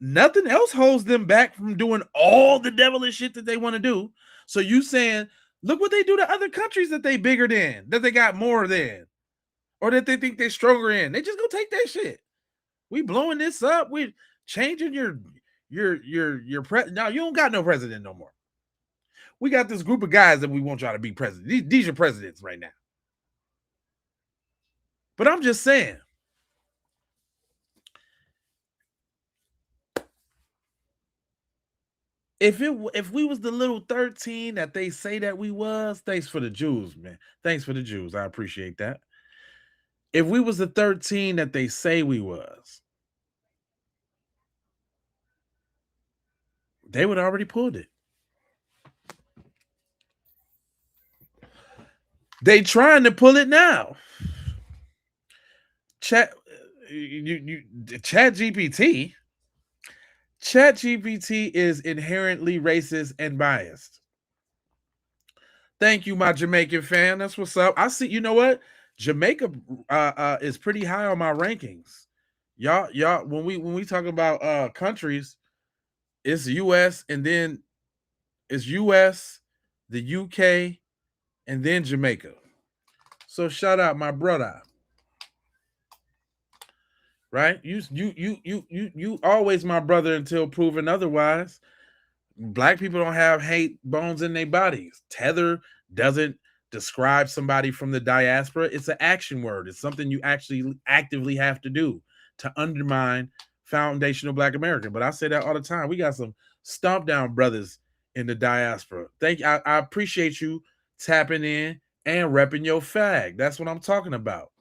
Nothing else holds them back from doing all the devilish shit that they want to do. So you saying, look what they do to other countries that they bigger than, that they got more than, or that they think they're stronger in. They just go take that shit. We blowing this up. We changing your now you don't got no president no more. We got this group of guys that we want y'all to be president. These are presidents right now. But I'm just saying, if we was the little 13 that they say that we was, thanks for the Jews, man. Thanks for the Jews. I appreciate that. If we was the 13 that they say we was, they would already pulled it. They trying to pull it now. Chat GPT is inherently racist and biased. Thank you, my Jamaican fan. That's what's up. I see. You know what? Jamaica is pretty high on my rankings. Y'all. When we talk about countries, it's U.S. and then it's U.S., the U.K., and then Jamaica. So shout out my brother. Right? You always my brother until proven otherwise. Black people don't have hate bones in their bodies. Tether doesn't describe somebody from the diaspora. It's an action word. It's something you actually actively have to do to undermine foundational Black American. But I say that all the time. We got some stomp down brothers in the diaspora. Thank you. I appreciate you tapping in and repping your fag. That's what I'm talking about.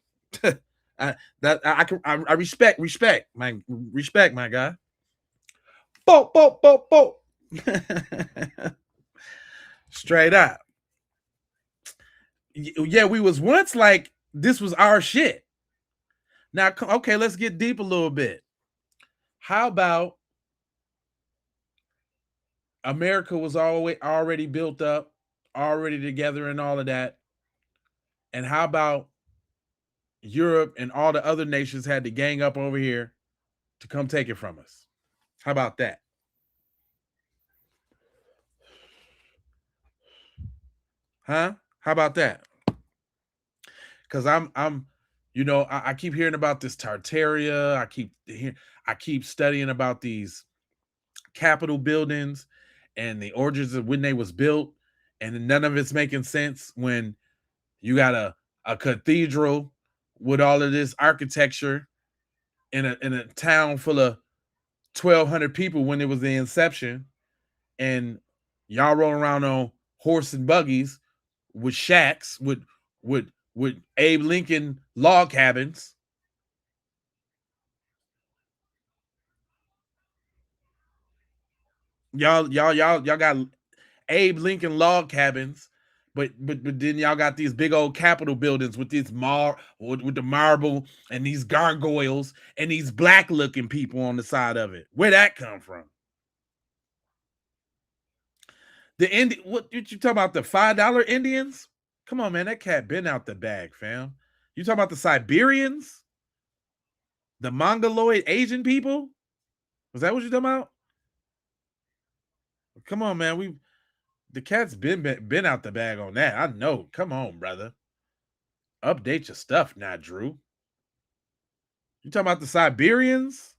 I respect my guy. Bo. Straight up. Yeah, we was once like this was our shit. Now, okay, let's get deep a little bit. How about America was already built up, already together, and all of that? And how about Europe and all the other nations had to gang up over here to come take it from us? How about that? Huh? How about that? Because I'm I keep hearing about this Tartaria. I keep studying about these Capitol buildings and the origins of when they was built, and none of it's making sense when you got a cathedral with all of this architecture in a town full of 1,200 people when it was the inception, and y'all roll around on horse and buggies with shacks with Abe Lincoln log cabins. Y'all got Abe Lincoln log cabins, but then y'all got these big old Capitol buildings with this with the marble and these gargoyles and these black looking people on the side of it. Where'd that come from? What you talking about? The $5 Indians? Come on, man, that cat been out the bag, fam. You talking about the Siberians? The Mongoloid Asian people? Was that what you talking about? Come on, man. The cat's been out the bag on that. I know. Come on, brother. Update your stuff now, Drew. You talking about the Siberians?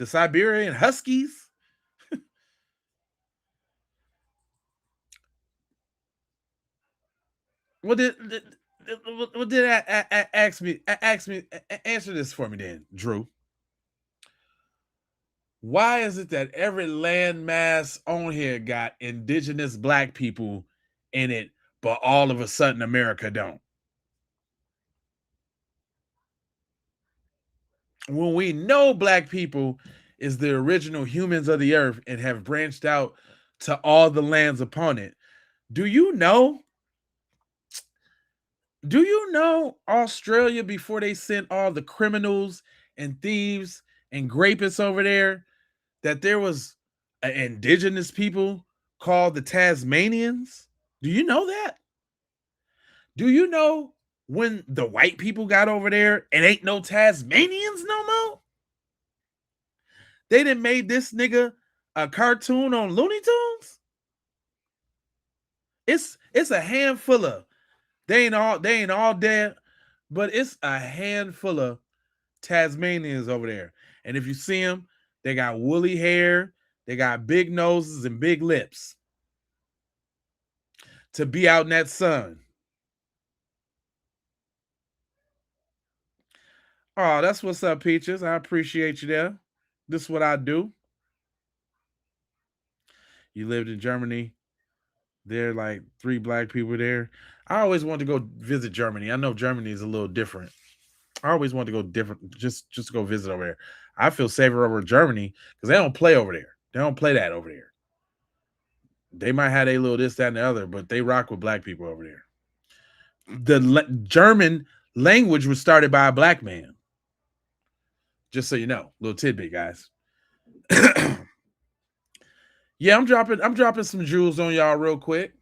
The Siberian Huskies. What did answer this for me then, Drew? Why is it that every landmass on here got indigenous black people in it, but all of a sudden America don't? When we know black people is the original humans of the earth and have branched out to all the lands upon it, do you know Australia, before they sent all the criminals and thieves and grapists over there, that there was an indigenous people called the Tasmanians? Do you know that? Do you know when the white people got over there, it ain't no Tasmanians no more? They done made this nigga a cartoon on Looney Tunes. It's a handful of, they ain't all dead, but it's a handful of Tasmanians over there. And if you see them, they got woolly hair, they got big noses and big lips to be out in that sun. Oh, that's what's up, Peaches. I appreciate you there. This is what I do. You lived in Germany. There are like 3 black people there. I always wanted to go visit Germany. I know Germany is a little different. I always want to go different, just to go visit over there. I feel safer over Germany because they don't play over there. They don't play that over there. They might have a little this, that, and the other, but they rock with black people over there. The German language was started by a black man. Just so you know, little tidbit, guys. Yeah, I'm dropping some jewels on y'all real quick.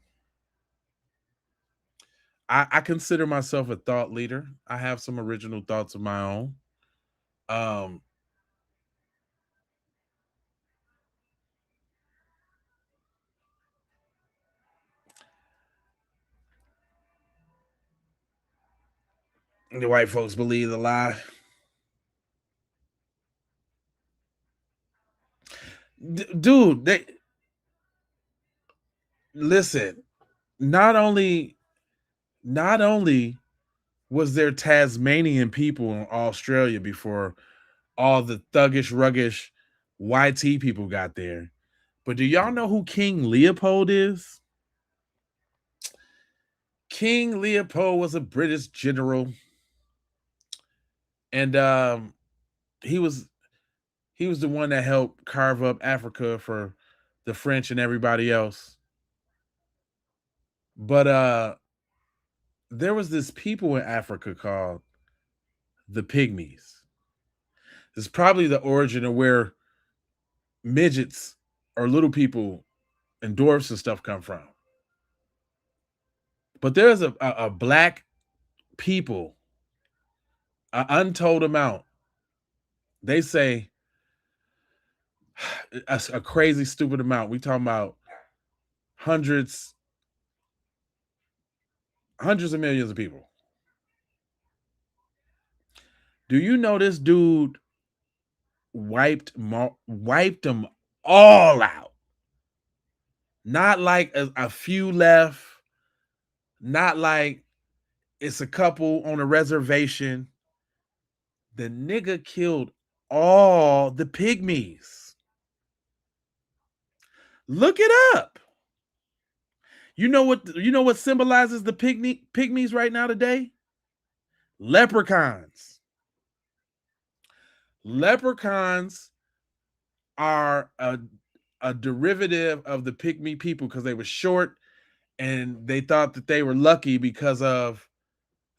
I consider myself a thought leader. I have some original thoughts of my own. The white folks believe the lie. Dude, they listen. Not only was there Tasmanian people in Australia before all the thuggish, ruggish YT people got there, but do y'all know who King Leopold is? King Leopold was a British general, and he was the one that helped carve up Africa for the French and everybody else. But there was this people in Africa called the Pygmies. It's probably the origin of where midgets or little people and dwarfs and stuff come from. But there's a black people, an untold amount. They say a crazy, stupid amount. We talking about hundreds of millions of people. Do you know this dude wiped them all out? Not like a few left. Not like it's a couple on a reservation. The nigga killed all the pygmies. Look it up. You know what symbolizes the pygmies right now today? Leprechauns. Leprechauns are a derivative of the pygmy people because they were short and they thought that they were lucky because of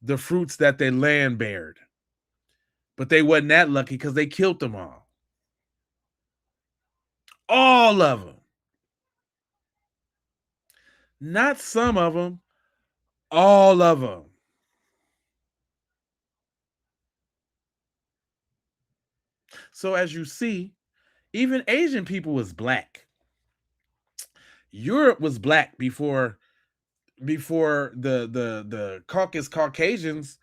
the fruits that their land bared. But they wasn't that lucky because they killed them all. All of them. Not some of them, all of them. So as you see, even Asian people was black. Europe was black before the Caucasians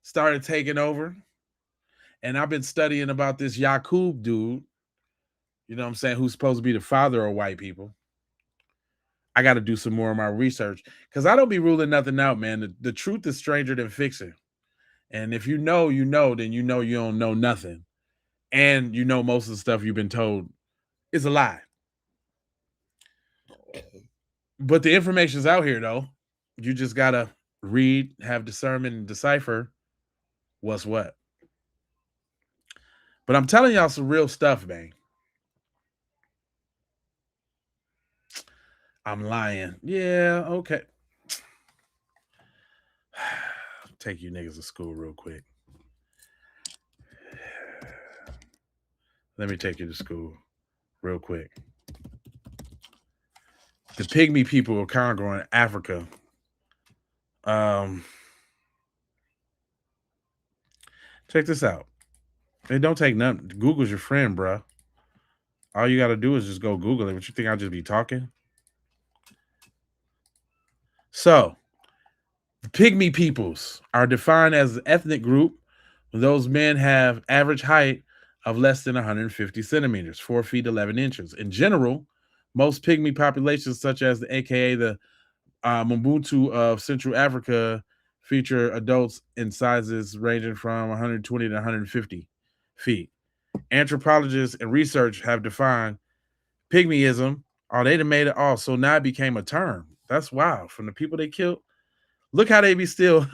started taking over. And I've been studying about this Yakub dude. you know what I'm saying, who's supposed to be the father of white people. I got to do some more of my research because I don't be ruling nothing out, man. The truth is stranger than fiction. And if you know, then you know you don't know nothing. And you know most of the stuff you've been told is a lie. But the information's out here, though. You just got to read, have discernment, and decipher what's what. But I'm telling y'all some real stuff, man. I'm lying. Yeah, okay. Take you niggas to school real quick. Let me take you to school real quick. The pygmy people of Congo in Africa. Check this out. It don't take nothing. Google's your friend, bruh. All you got to do is just go Google it. But you think I'll just be talking? So, the pygmy peoples are defined as an ethnic group. Those men have average height of less than 150 centimeters, 4 feet 11 inches. In general, most pygmy populations, such as the AKA the Mbuntu of Central Africa, feature adults in sizes ranging from 120 to 150 feet. Anthropologists and research have defined pygmyism. Oh, they done made it all. So now it became a term. That's wild. From the people they killed. Look how they be still.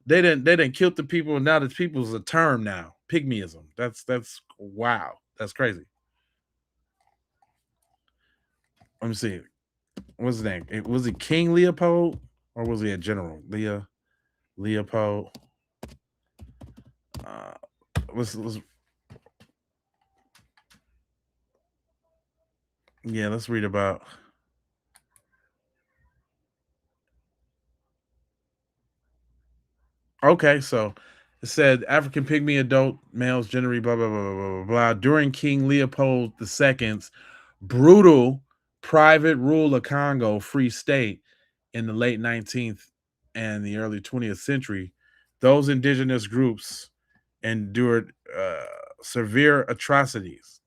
They didn't kill the people. And now the people's a term now. Pygmyism. That's wow. That's crazy. Let me see. What's his name? Was he King Leopold or was he a general? Leopold. Let's read about. Okay, so it said African pygmy adult males generally blah blah blah blah blah blah. During King Leopold II's brutal private rule of Congo Free State in the late 19th and the early 20th century, those indigenous groups endured severe atrocities.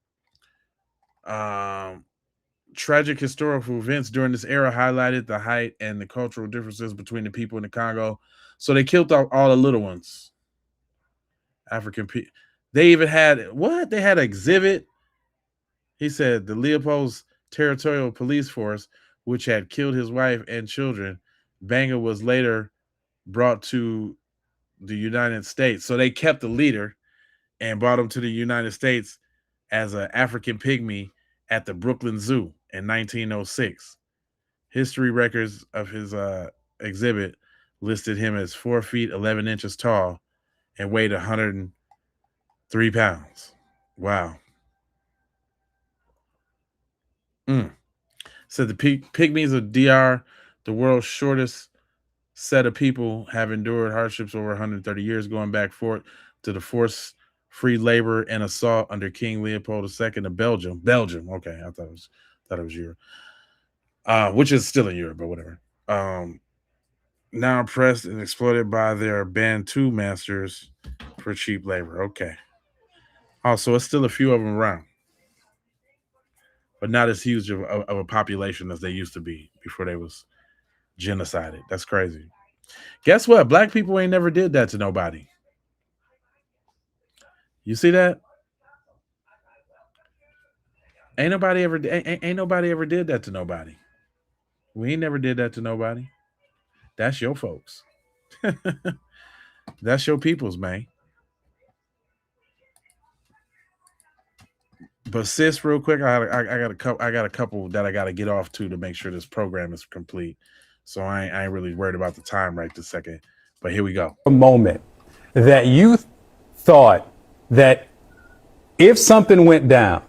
Tragic historical events during this era highlighted the height and the cultural differences between the people in the Congo. So they killed all the little ones. African people. They even had what? They had an exhibit. He said the Leopold's territorial police force, which had killed his wife and children, Banga was later brought to the United States. So they kept the leader and brought him to the United States as an African pygmy at the Brooklyn Zoo in 1906. History records of his exhibit listed him as 4 feet 11 inches tall and weighed 103 pounds. Wow. So the pygmies of DR, the world's shortest set of people, have endured hardships over 130 years, going back forth to the forced free labor and assault under King Leopold II of Belgium. Belgium, okay, I thought it was Europe, which is still in Europe, but whatever. Now oppressed and exploited by their Bantu masters for cheap labor. Okay. Also, it's still a few of them around, but not as huge of a population as they used to be before they was genocided. That's crazy. Guess what? Black people ain't never did that to nobody. You see that? Ain't nobody ever did that to nobody. We ain't never did that to nobody. That's your folks. That's your peoples, man. But sis, real quick, I got a couple that I got to get off to make sure this program is complete. So I ain't really worried about the time right this second. But here we go. A moment that you thought that if something went down,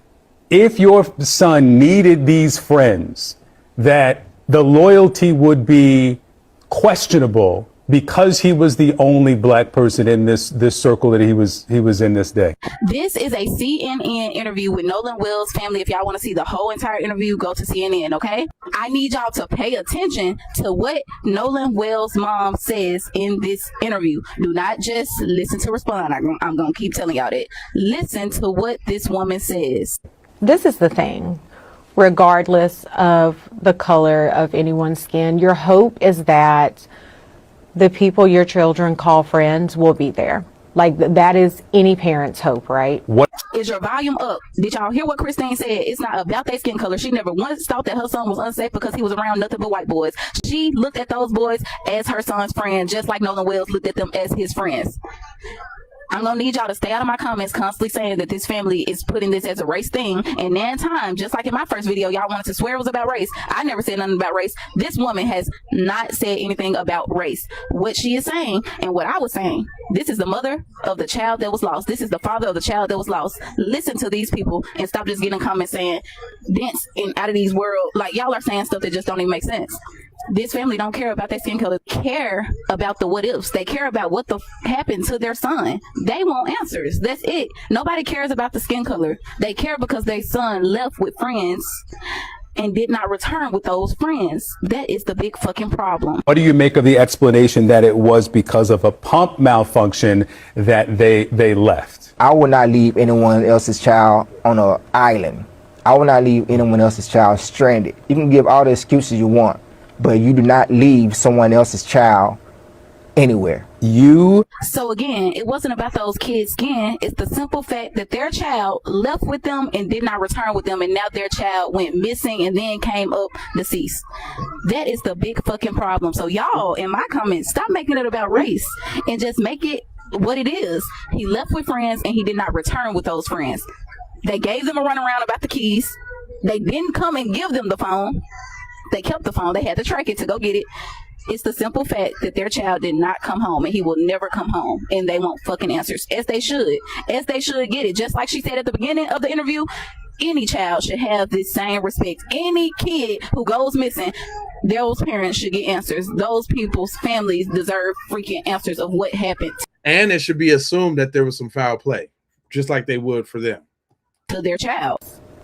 if your son needed these friends, that the loyalty would be questionable because he was the only black person in this circle that he was in this day. This is a CNN interview with Nolan Wells' family. If y'all want to see the whole entire interview, go to CNN, okay? I need y'all to pay attention to what Nolan Wells' mom says in this interview. Do not just listen to respond. I'm going to keep telling y'all that. Listen to what this woman says. this is the thing. Regardless of the color of anyone's skin, your hope is that the people your children call friends will be there. Like, that is any parent's hope, right? What is your volume up? Did y'all hear what Christine said? It's not about their skin color. She never once thought that her son was unsafe because he was around nothing but white boys. She looked at those boys as her son's friend, just like Nolan Wells looked at them as his friends. I'm gonna need y'all to stay out of my comments constantly saying that this family is putting this as a race thing. And then time, just like in my first video, y'all wanted to swear it was about race. I never said nothing about race. This woman has not said anything about race. What she is saying and what I was saying, this is the mother of the child that was lost. This is the father of the child that was lost. Listen to these people and stop just getting comments saying dense and out of these world. Like, y'all are saying stuff that just don't even make sense. This family don't care about their skin color. They care about the what ifs. They care about what happened to their son. They want answers. That's it. Nobody cares about the skin color. They care because their son left with friends and did not return with those friends. That is the big fucking problem. do you make of the explanation that it was because of a pump malfunction that they left? I would not leave anyone else's child on an island. I would not leave anyone else's child stranded. You can give all the excuses you want, but you do not leave someone else's child anywhere. So again, it wasn't about those kids' skin. It's the simple fact that their child left with them and did not return with them, and now their child went missing and then came up deceased. That is the big fucking problem. So y'all, in my comments, stop making it about race and just make it what it is. He left with friends and he did not return with those friends. They gave them a runaround about the keys. They didn't come and give them the phone. They kept the phone. They had to track it to go get it. It's the simple fact that their child did not come home, and he will never come home, and they want fucking answers, as they should get it. Just like she said at the beginning of the interview, any child should have the same respect. Any kid who goes missing, those parents should get answers. Those people's families deserve freaking answers of what happened. And it should be assumed that there was some foul play, just like they would for them. To their child.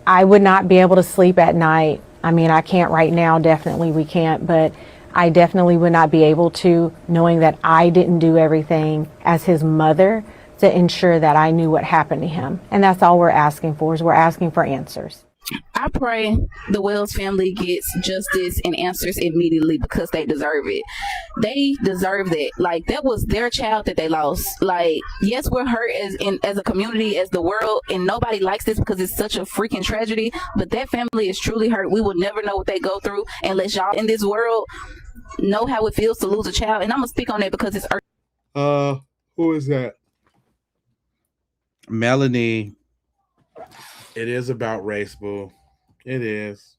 I would not be able to sleep at night. I mean, I can't right now, definitely we can't, but I definitely would not be able to, knowing that I didn't do everything as his mother to ensure that I knew what happened to him. And that's all we're asking for, is we're asking for answers. I pray the Wells family gets justice and answers immediately because they deserve it. They deserve that. Like, that was their child that they lost. Like, yes, we're hurt as a community, as the world, and nobody likes this because it's such a freaking tragedy, but that family is truly hurt. We will never know what they go through unless y'all in this world know how it feels to lose a child. And I'm gonna speak on that because it's who is that? Melanie. It is about race, boo. It is.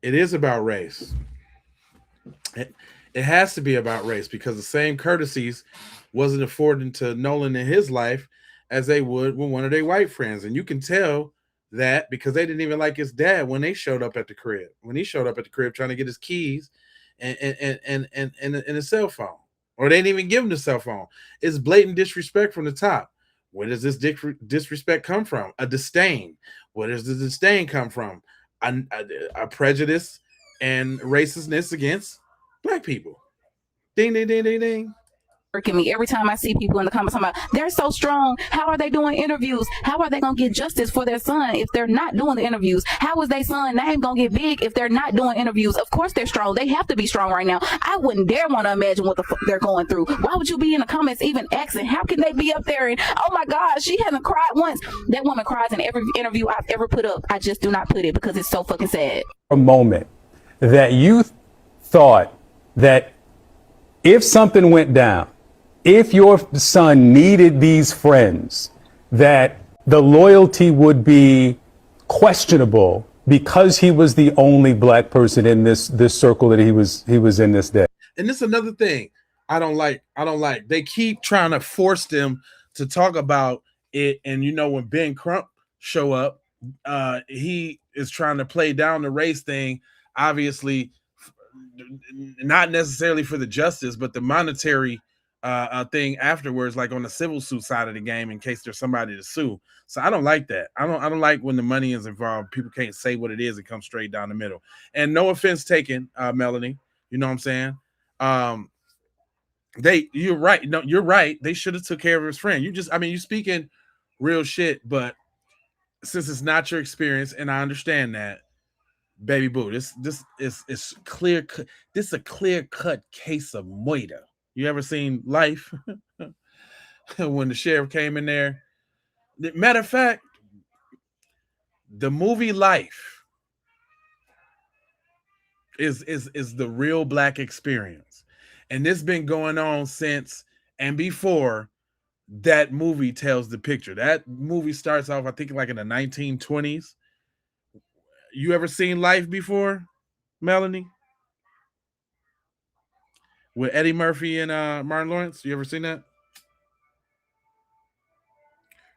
It is about race. It has to be about race because the same courtesies wasn't afforded to Nolan in his life as they would with one of their white friends. And you can tell that because they didn't even like his dad when they showed up at the crib. When he showed up at the crib trying to get his keys and a cell phone. Or they didn't even give him the cell phone. It's blatant disrespect from the top. Where does this disrespect come from? A disdain. Where does the disdain come from? A prejudice and racistness against black people. Ding, ding, ding, ding, ding. At me every time I see people in the comments talking about they're so strong. How are they doing interviews? How are they gonna get justice for their son if they're not doing the interviews? How is their son name gonna get big if they're not doing interviews? Of course they're strong. They have to be strong right now. I wouldn't dare want to imagine what the fuck they're going through. Why would you be in the comments even asking how can they be up there and oh my God, she hasn't cried once? That woman cries in every interview I've ever put up. I just do not put it because it's so fucking sad. A moment that you thought that if something went down, if your son needed these friends, that the loyalty would be questionable because he was the only black person in this circle that he was in this day. And this is another thing I don't like. They keep trying to force them to talk about it. And you know, when Ben Crump show up, he is trying to play down the race thing, obviously not necessarily for the justice, but the monetary thing afterwards, like on the civil suit side of the game, in case there's somebody to sue. So I don't like that. I don't like when the money is involved. People can't say what it is and come straight down the middle. And no offense taken, Melanie. You know what I'm saying? You're right. No, you're right. They should have took care of his friend. You speaking real shit, but since it's not your experience, and I understand that, baby boo, this is clear. This is a clear cut case of moida. You ever seen Life? When the sheriff came in there. Matter of fact, the movie Life is the real black experience, and this been going on since and before that movie tells the picture. That movie starts off, I think, like in the 1920s. You ever seen Life before, Melanie? With Eddie Murphy and Martin Lawrence? You ever seen that?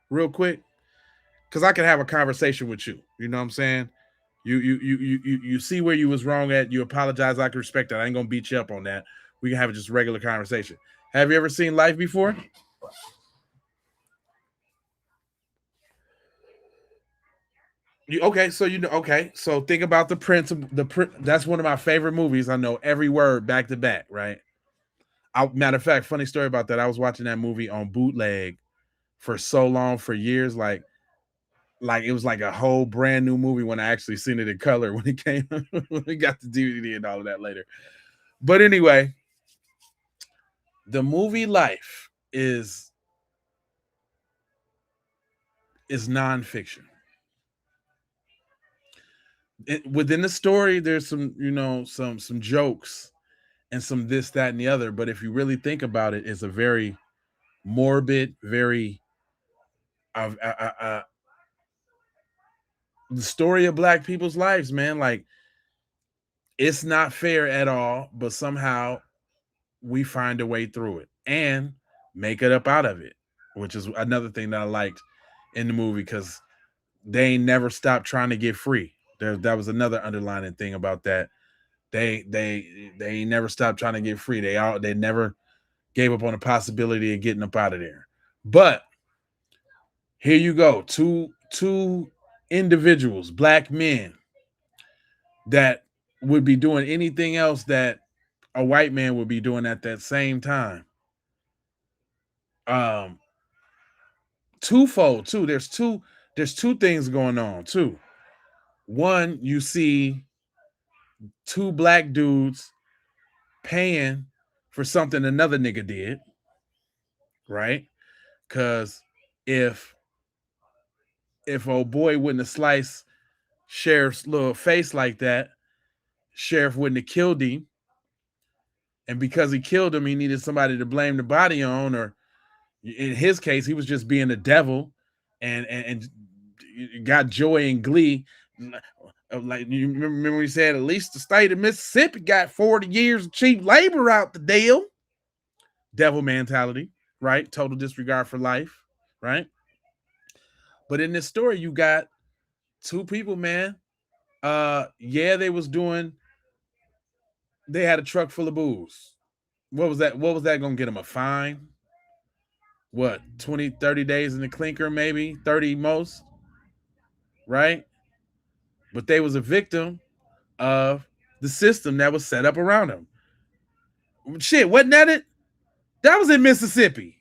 Real quick, because I can have a conversation with you. You know what I'm saying? You see where you was wrong at. You apologize. I can respect that. I ain't gonna beat you up on that. We can have just regular conversation. Have you ever seen Life before? So think about the principle. That's one of my favorite movies. I know every word back to back. Right. Matter of fact, funny story about that. I was watching that movie on bootleg for so long, for years. Like it was like a whole brand new movie when I actually seen it in color when it came when we got the DVD and all of that later. But anyway, the movie Life is nonfiction. Within the story, there's some jokes and some this, that, and the other. But if you really think about it, it's a very morbid, very the story of black people's lives, man. Like, it's not fair at all, but somehow we find a way through it and make it up out of it, which is another thing that I liked in the movie, because they ain't never stopped trying to get free. That was another underlining thing about that. They ain't never stopped trying to get free. They never gave up on the possibility of getting up out of there. But here you go, two individuals, black men, that would be doing anything else that a white man would be doing at that same time. Twofold too. There's two things going on too. One, you see two black dudes paying for something another nigga did, right? Because if old boy wouldn't have sliced Sheriff's little face like that, Sheriff wouldn't have killed him. And because he killed him, he needed somebody to blame the body on, or in his case, he was just being the devil and got joy and glee. Like, you remember when he said, at least the state of Mississippi got 40 years of cheap labor out the deal. Devil mentality, right? Total disregard for life, right? But in this story, you got two people, man. They had a truck full of booze. What was that gonna get them? A fine? What, 20, 30 days in the clinker, maybe 30 most, right? But they was a victim of the system that was set up around them. Shit, wasn't that it? That was in Mississippi.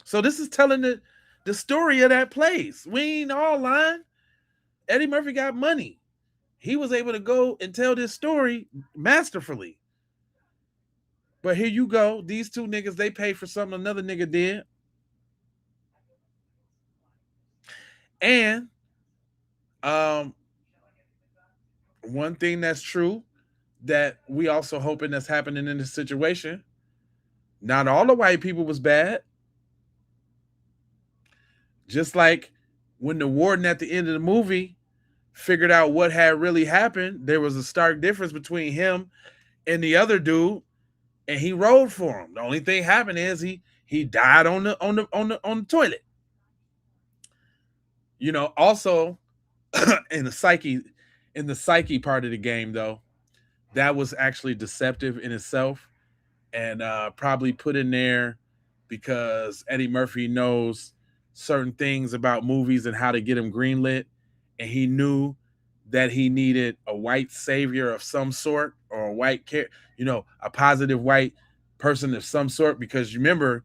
So this is telling the story of that place. We ain't all lying. Eddie Murphy got money. He was able to go and tell this story masterfully. But here you go. These two niggas, they pay for something another nigga did. And one thing that's true that we also hoping that's happening in this situation, not all the white people was bad. Just like when the warden at the end of the movie figured out what had really happened, there was a stark difference between him and the other dude, and he rode for him. The only thing happened is he died on the toilet. You know, also in the psyche part of the game, though, that was actually deceptive in itself, and probably put in there because Eddie Murphy knows certain things about movies and how to get them greenlit, and he knew that he needed a white savior of some sort, or a white a positive white person of some sort, because you remember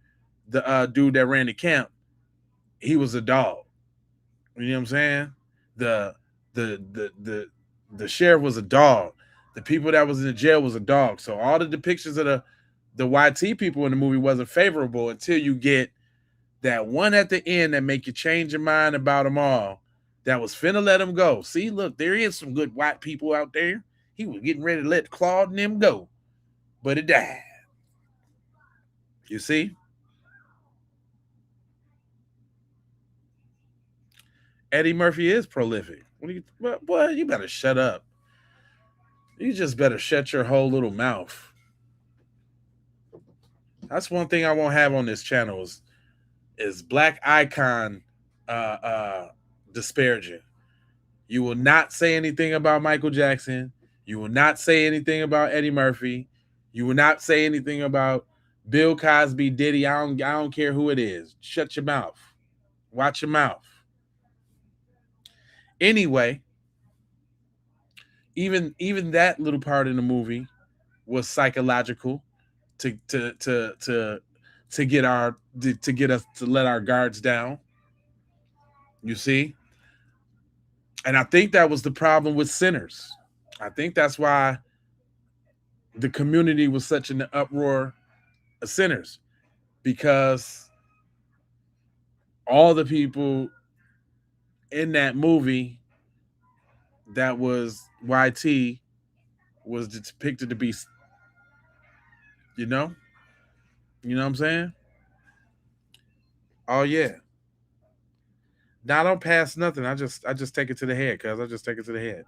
the dude that ran the camp, he was a dog. You know what I'm saying? The the sheriff was a dog. The people that was in the jail was a dog. So all the depictions of the YT people in the movie wasn't favorable until you get that one at the end that make you change your mind about them all. That was finna let them go. See, look, there is some good white people out there. He was getting ready to let Claude and them go, but it died. You see? Eddie Murphy is prolific. Boy, you better shut up. You just better shut your whole little mouth. That's one thing I won't have on this channel is black icon disparaging. You will not say anything about Michael Jackson. You will not say anything about Eddie Murphy. You will not say anything about Bill Cosby, Diddy. I don't care who it is. Shut your mouth. Watch your mouth. Anyway, even that little part in the movie was psychological to get us to let our guards down. You see? And I think that was the problem with Sinners. I think that's why the community was such an uproar of Sinners, because all the people in that movie that was YT was depicted to be, you know what I'm saying? Oh yeah. Now, I don't pass nothing. I just take it to the head, cuz I just take it to the head.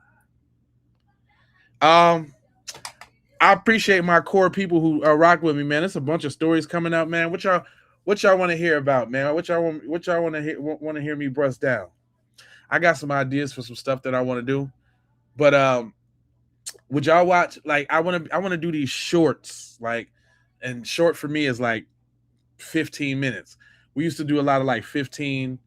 I appreciate my core people who rock with me, man. There's a bunch of stories coming out, man. What y'all want to hear about, man? What y'all want to hear me bust down? I got some ideas for some stuff that I want to do, but would y'all watch? Like, I want to do these shorts, like, and short for me is like 15 minutes. We used to do a lot of like 15,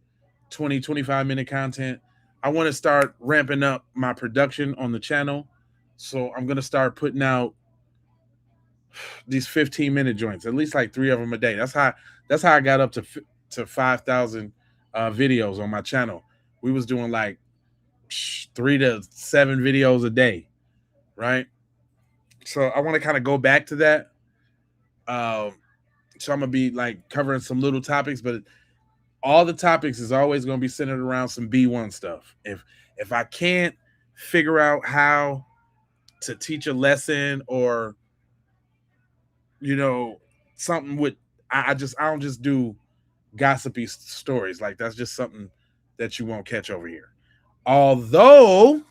20, 25-minute content. I want to start ramping up my production on the channel. So I'm going to start putting out these 15-minute joints, at least like 3 of them a day. That's how I got up to 5,000 videos on my channel. We was doing like 3 to 7 videos a day, right? So I want to kind of go back to that. So I'm going to be like covering some little topics, but all the topics is always going to be centered around some B1 stuff. If I can't figure out how to teach a lesson, or something with, I don't just do gossipy stories. Like, that's just something that you won't catch over here. Although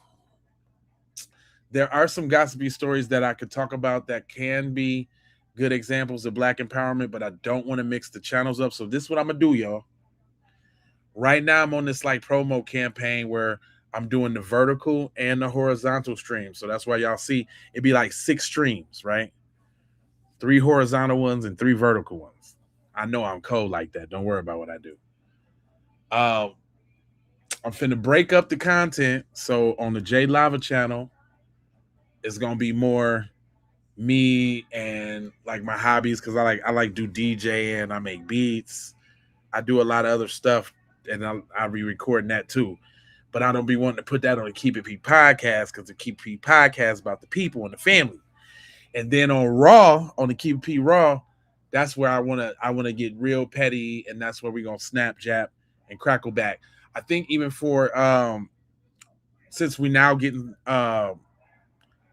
there are some gossipy stories that I could talk about that can be good examples of black empowerment, but I don't want to mix the channels up. So this is what I'm gonna do, y'all. Right now I'm on this like promo campaign where I'm doing the vertical and the horizontal stream. So that's why y'all see it'd be like 6 streams, right? 3 horizontal ones and 3 vertical ones. I know I'm cold like that. Don't worry about what I do. I'm finna break up the content. So on the J Lava channel, it's gonna be more me and like my hobbies, because I like do DJing, I make beats, I do a lot of other stuff, and I'll be recording that too. But I don't be wanting to put that on the Keep It P podcast, because the Keep It P podcast is about the people and the family. And then on Raw, on the Keep It P Raw, that's where I wanna get real petty, and that's where we're gonna snap, jab, and crackle back. I think even for since we now getting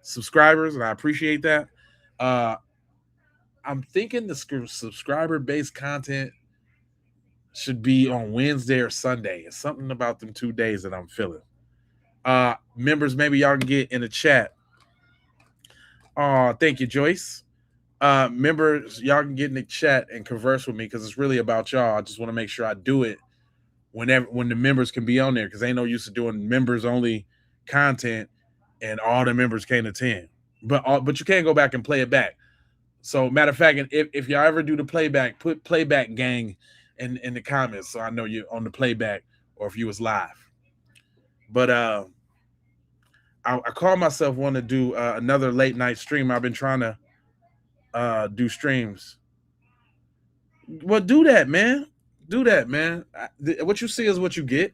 subscribers, and I appreciate that. I'm thinking the subscriber-based content should be on Wednesday or Sunday. It's something about them 2 days that I'm feeling. Members, maybe y'all can get in the chat. Thank you, Joyce. Members, y'all can get in the chat and converse with me, because it's really about y'all. I just want to make sure I do it when the members can be on there, because ain't no use of doing members-only content and all the members can't attend. But you can't go back and play it back. So matter of fact, if y'all ever do the playback, put playback gang in the comments, so I know you're on the playback or if you was live. But I call myself want to do another late night stream. I've been trying to do streams. Well, do that, man. Do that, man. What you see is what you get.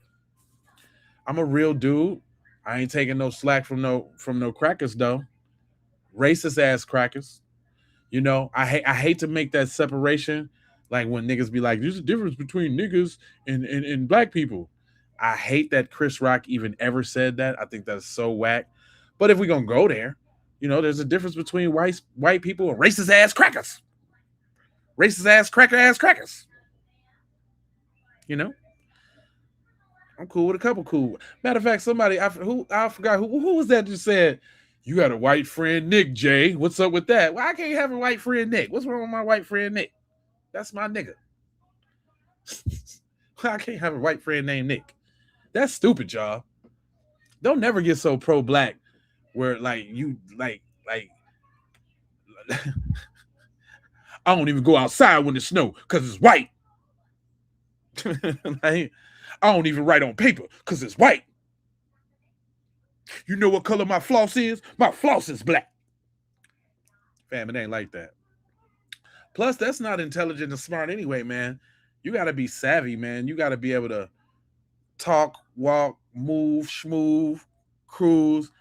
I'm a real dude. I ain't taking no slack from no crackers though. Racist ass crackers. You know, I hate to make that separation. Like when niggas be like, there's a difference between niggas and black people. I hate that Chris Rock even ever said that. I think that's so whack. But if we're gonna go there, you know, there's a difference between white people and racist ass crackers. Racist ass crackers. You know? I'm cool with a couple cool. Matter of fact, somebody I forgot who was that just said, you got a white friend Nick, Jay. What's up with that? Well, I can't have a white friend Nick. What's wrong with my white friend Nick? That's my nigga. I can't have a white friend named Nick. That's stupid, y'all. Don't never get so pro-black where like you like I don't even go outside when it snow because it's white. Like, I don't even write on paper because it's white. You know what color my floss is? My floss is black. Fam, it ain't like that. Plus, that's not intelligent and smart anyway, man. You got to be savvy, man. You got to be able to talk, walk, move, schmooze, cruise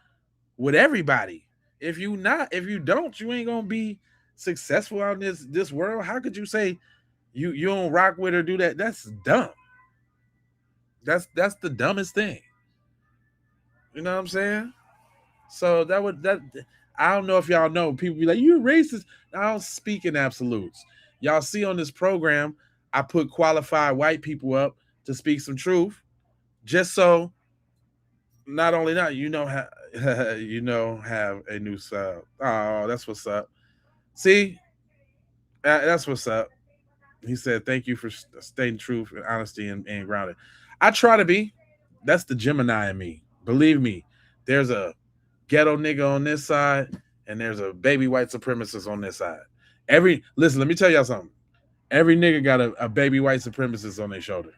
with everybody. If you don't, you ain't gonna be successful out in this world. How could you say you don't rock with or do that? That's dumb. That's the dumbest thing. You know what I'm saying? So that I don't know if y'all know. People be like, you're racist. I don't speak in absolutes. Y'all see on this program, I put qualified white people up to speak some truth, just so not only that, have a new sub. Oh, that's what's up. See, that's what's up. He said, thank you for staying truth and honesty and grounded. I try to be. That's the Gemini in me. Believe me, there's a ghetto nigga on this side and there's a baby white supremacist on this side. Listen, let me tell y'all something. Every nigga got a baby white supremacist on their shoulder.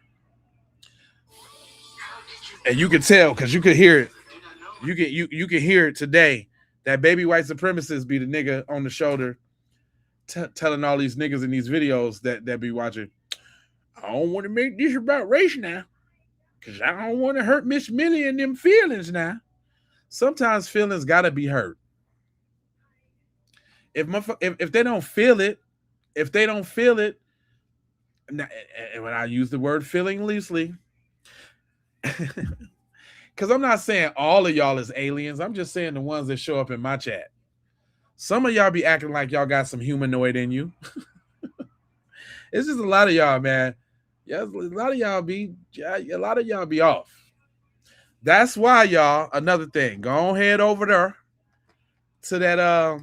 And you can tell because you could hear it. You can hear it today. That baby white supremacist be the nigga on the shoulder telling all these niggas in these videos that be watching, I don't want to make this about race now because I don't want to hurt Miss Millie and them feelings now. Sometimes feelings got to be hurt. If they don't feel it, and when I use the word feeling loosely, because I'm not saying all of y'all is aliens. I'm just saying the ones that show up in my chat. Some of y'all be acting like y'all got some humanoid in you. It's just a lot of y'all, man. Yeah, a lot of y'all be off. That's why, y'all, another thing. Go head over there to that.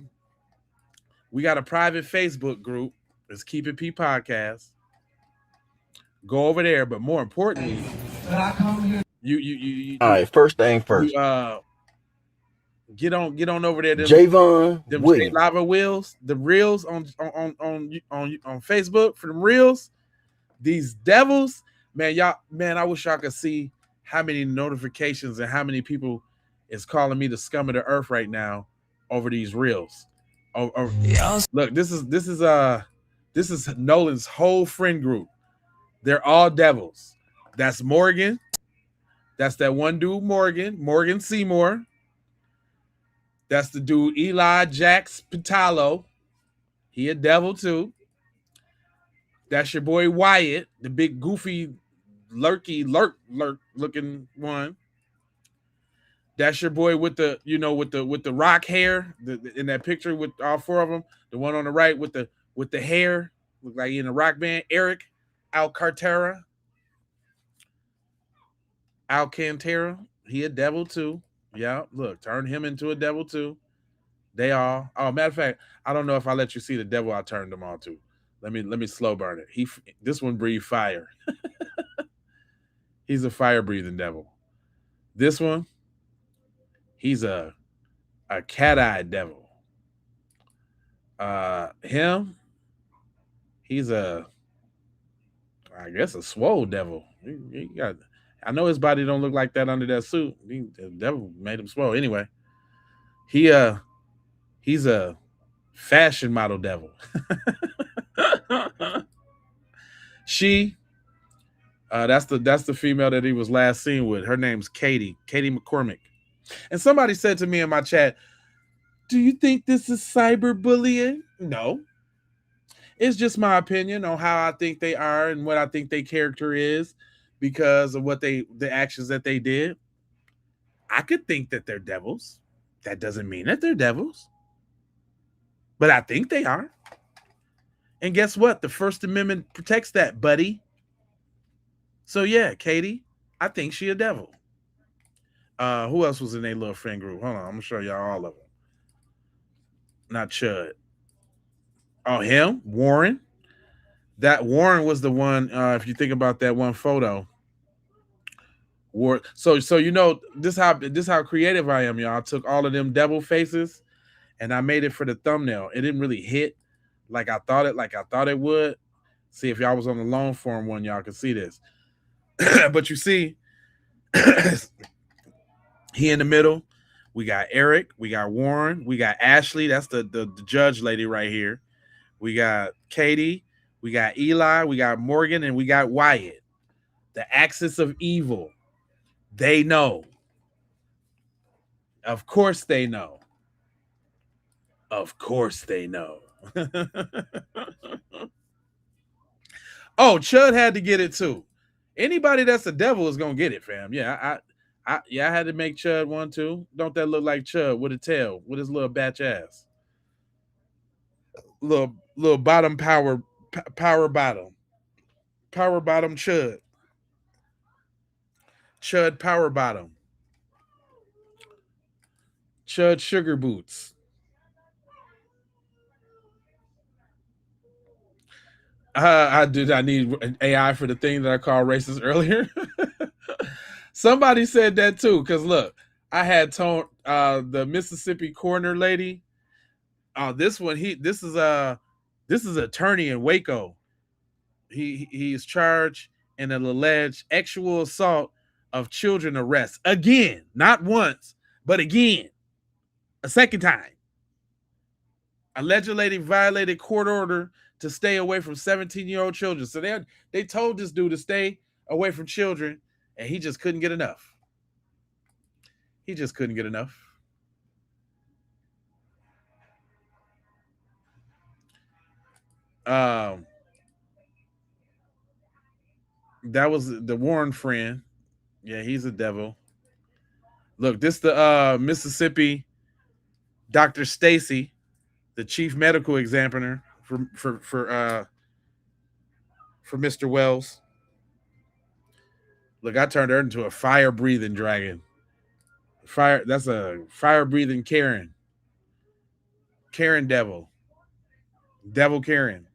We got a private Facebook group. It's Keep It P Podcast. Go over there, but more importantly, you. All right, first thing first. Get on over there. Javon them Williams. lava wheels, the reels on Facebook for them reels. These devils, man, I wish y'all could see how many notifications and how many people is calling me the scum of the earth right now over these reels. Look, this is Nolan's whole friend group. They're all devils. That's Morgan. That's that one dude, Morgan Seymour. That's the dude, Eli Jax Pitalo. He a devil too. That's your boy Wyatt, the big goofy lurk looking one. That's your boy with the with the rock hair in that picture with all four of them. The one on the right with the hair, look like he in a rock band. Eric Alcantara. He a devil too. Yeah, look, turn him into a devil too. They all. Oh, matter of fact, I don't know if I let you see the devil I turned them on to. Let me slow burn it. This one breathed fire. He's a fire breathing devil. This one, he's a cat-eyed devil. Him, he's I guess a swole devil. He got. I know his body don't look like that under that suit. The devil made him swole. Anyway, he's a fashion model devil. She that's the female that he was last seen with. Her name's Katie McCormick. And somebody said to me in my chat, "Do you think this is cyberbullying?" No. It's just my opinion on how I think they are and what I think their character is because of the actions that they did. I could think that they're devils. That doesn't mean that they're devils. But I think they are. And guess what? The First Amendment protects that, buddy. So yeah, Katie, I think she a devil. Who else was in their little friend group? Hold on, I'm gonna show y'all all of them. Not Chud. Oh, him? Warren? That Warren was the one, if you think about that one photo. So you know, this how creative I am, y'all. I took all of them devil faces and I made it for the thumbnail. It didn't really hit like I thought it would. See, if y'all was on the long form one, y'all could see this. But you see, he in the middle. We got Eric, we got Warren, we got Ashlee. That's the judge lady right here. We got Katie, we got Eli, we got Morgan, and we got Wyatt. The axis of evil. They know. Of course they know. Of course they know. Oh, Chud had to get it too. Anybody that's a devil is gonna get it, fam. Yeah, I had to make Chud one too. Don't that look like Chud with a tail, with his little batch ass? Little bottom power bottom. Power bottom Chud. Chud power bottom. Chud sugar boots. I need an AI for the thing that I called racist earlier. Somebody said that too, because look, I had told the Mississippi coroner lady. This is attorney in Waco. He is charged in an alleged sexual assault of children arrest. Again, not once, but again. A second time. Alleged lady violated court order to stay away from 17-year-old children. So they told this dude to stay away from children, and he just couldn't get enough. He just couldn't get enough. That was the Warren friend. Yeah, he's a devil. Look, this the Mississippi Dr. Stacy, the chief medical examiner for Mr. Wells. Look, I turned her into a fire-breathing dragon. That's a fire-breathing Karen. Karen devil. Devil Karen.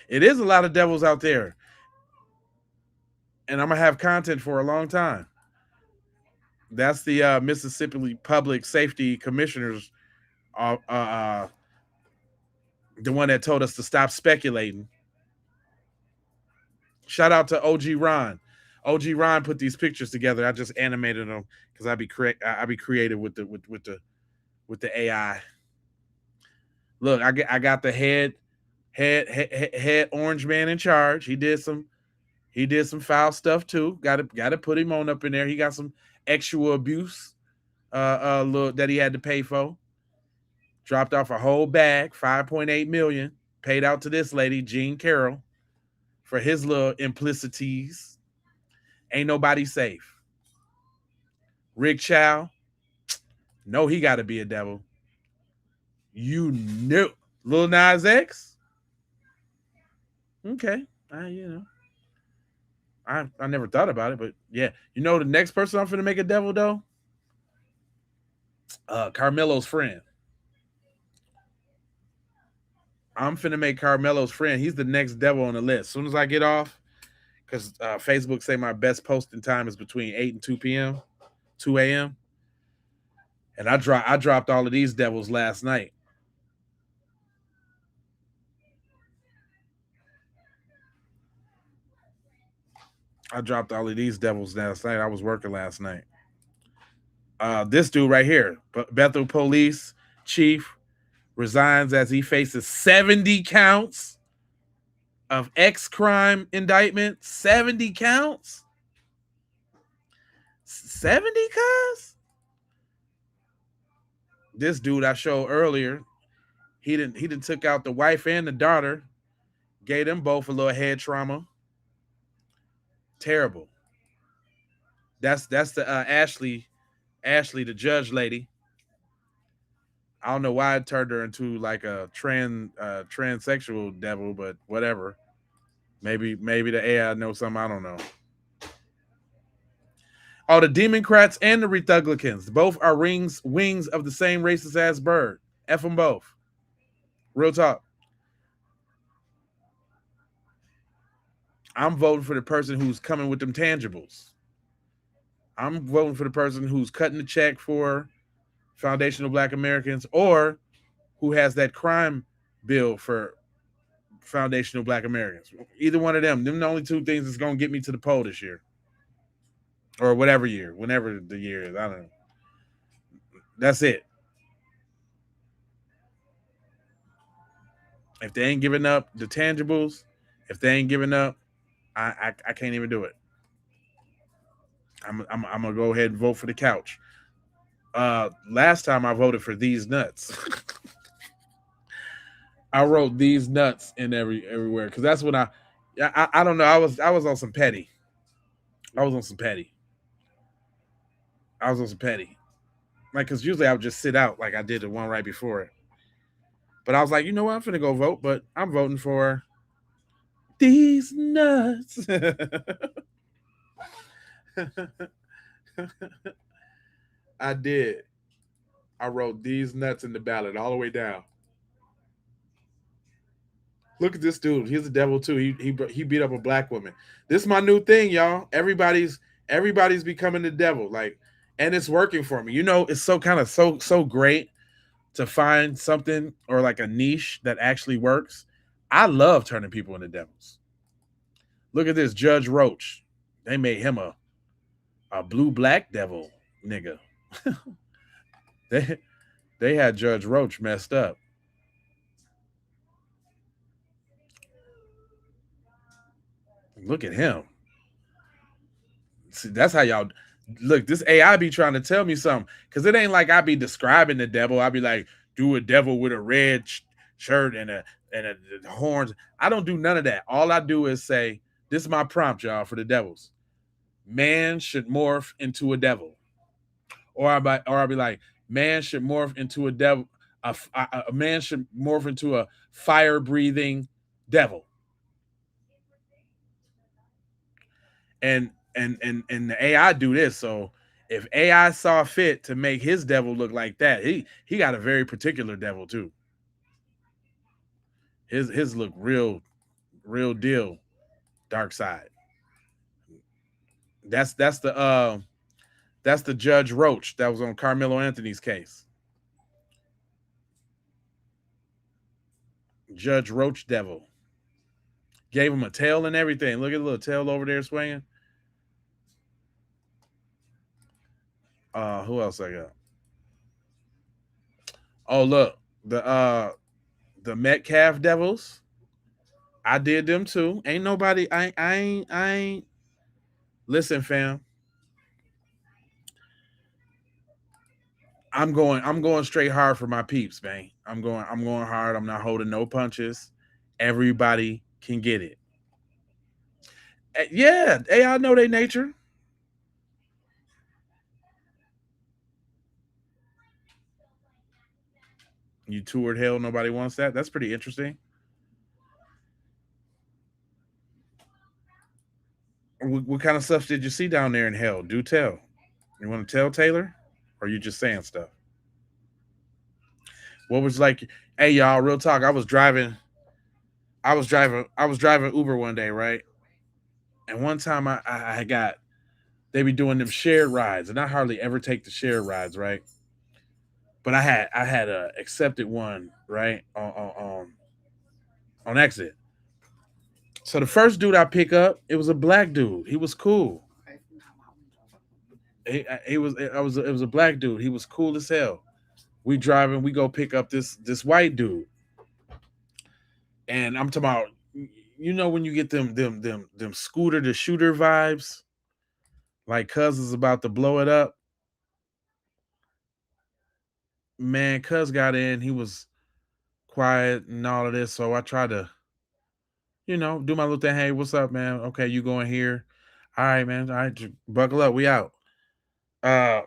It is a lot of devils out there. And I'm going to have content for a long time. That's the Mississippi Public Safety Commissioners, the one that told us to stop speculating. Shout out to OG Ron. OG Ron put these pictures together. I just animated them because I'd be creative with the AI. Look, I got the head orange man in charge. He did some foul stuff too. Got to put him on up in there. He got some sexual abuse that he had to pay for. Dropped off a whole bag, 5.8 million, paid out to this lady, Jean Carroll, for his little implicities. Ain't nobody safe. Rick Chow, no, he got to be a devil. You knew. Lil Nas X? Okay. I never thought about it, but yeah. You know the next person I'm finna make a devil, though? Carmelo's friend. I'm finna make Carmelo's friend. He's the next devil on the list. As soon as I get off, because Facebook say my best posting time is between 8 and 2 a.m. And I dropped all of these devils last night. I dropped all of these devils last night. I was working last night. This dude right here, Bethel police chief, resigns as he faces 70 counts of crime indictment. 70 counts. 70 cuz? This dude I showed earlier, he didn't took out the wife and the daughter, gave them both a little head trauma. Terrible. That's the Ashlee, the judge lady. I don't know why it turned her into like a transsexual devil, but whatever. Maybe the AI knows something I don't know. Oh, the Democrats and the Republicans both are wings of the same racist ass bird. F them both. Real talk. I'm voting for the person who's coming with them tangibles. I'm voting for the person who's cutting the check for foundational Black Americans, or who has that crime bill for foundational Black Americans. Either one of them. Them the only two things that's going to get me to the poll this year. Or whatever year. Whenever the year is. I don't know. That's it. If they ain't giving up the tangibles, if they ain't giving up, I can't even do it. I'm going to go ahead and vote for the couch. Last time I voted for these nuts. I wrote these nuts in everywhere because that's when I don't know. I was on some petty. Like, because usually I would just sit out like I did the one right before it. But I was like, you know what? I'm finna go vote, but I'm voting for these nuts. I did. I wrote these nuts in the ballot all the way down. Look at this dude. He's a devil too. He beat up a Black woman. This is my new thing, y'all. Everybody's becoming the devil. Like, and it's working for me. You know, it's so kind of so great to find something or like a niche that actually works. I love turning people into devils. Look at this Judge Roach. They made him a blue black devil nigga. They had Judge Roach messed up. Look at him. See, that's how y'all look. This AI be trying to tell me something because it ain't like I be describing the devil. I be like, do a devil with a red shirt and a horns. I don't do none of that. All I do is say, this is my prompt, y'all, for the devils. Man should morph into a devil, or I'll be like, man should morph into a devil. A man should morph into a fire-breathing devil. And the AI do this. So if AI saw fit to make his devil look like that, he got a very particular devil too. His look real deal dark side. That's the Judge Roach that was on Carmelo Anthony's case. Judge Roach devil. Gave him a tail and everything. Look at the little tail over there swinging. Who else I got? Oh, look. The Metcalf Devils. I did them too. Ain't nobody. I ain't. Listen, fam. I'm going straight hard for my peeps, man. I'm going hard. I'm not holding no punches. Everybody can get it. Yeah, AI know their nature. You toured hell, nobody wants that. That's pretty interesting. What kind of stuff did you see down there in hell? Do tell. You want to tell, Taylor? Or are you just saying stuff? What was like, hey y'all, real talk. I was driving Uber one day, right? And one time I got, they be doing them shared rides, and I hardly ever take the shared rides, right? But I had a accepted one, right? On exit. So the first dude I pick up, it was a Black dude. He was cool. it was a black dude. He was cool as hell. We driving, we go pick up this white dude, and I'm talking about, when you get them scooter to shooter vibes, like Cuz is about to blow it up. Man, Cuz got in, he was quiet and all of this, so I tried to, do my little thing. Hey, what's up, man? Okay, you going here? All right, man. All right, buckle up. We out. Uh,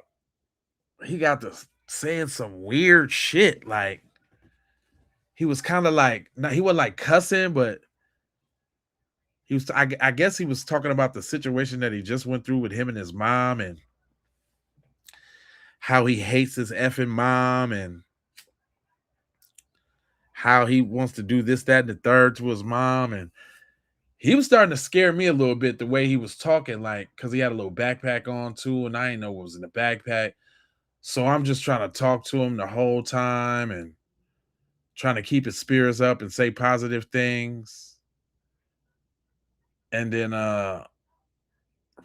he got to saying some weird shit. Like he was kind of like, he wasn't like cussing, but he was. I guess he was talking about the situation that he just went through with him and his mom, and how he hates his effing mom, and how he wants to do this, that, and the third to his mom, and he was starting to scare me a little bit the way he was talking, like, because he had a little backpack on too, and I didn't know what was in the backpack. So I'm just trying to talk to him the whole time and trying to keep his spirits up and say positive things. And then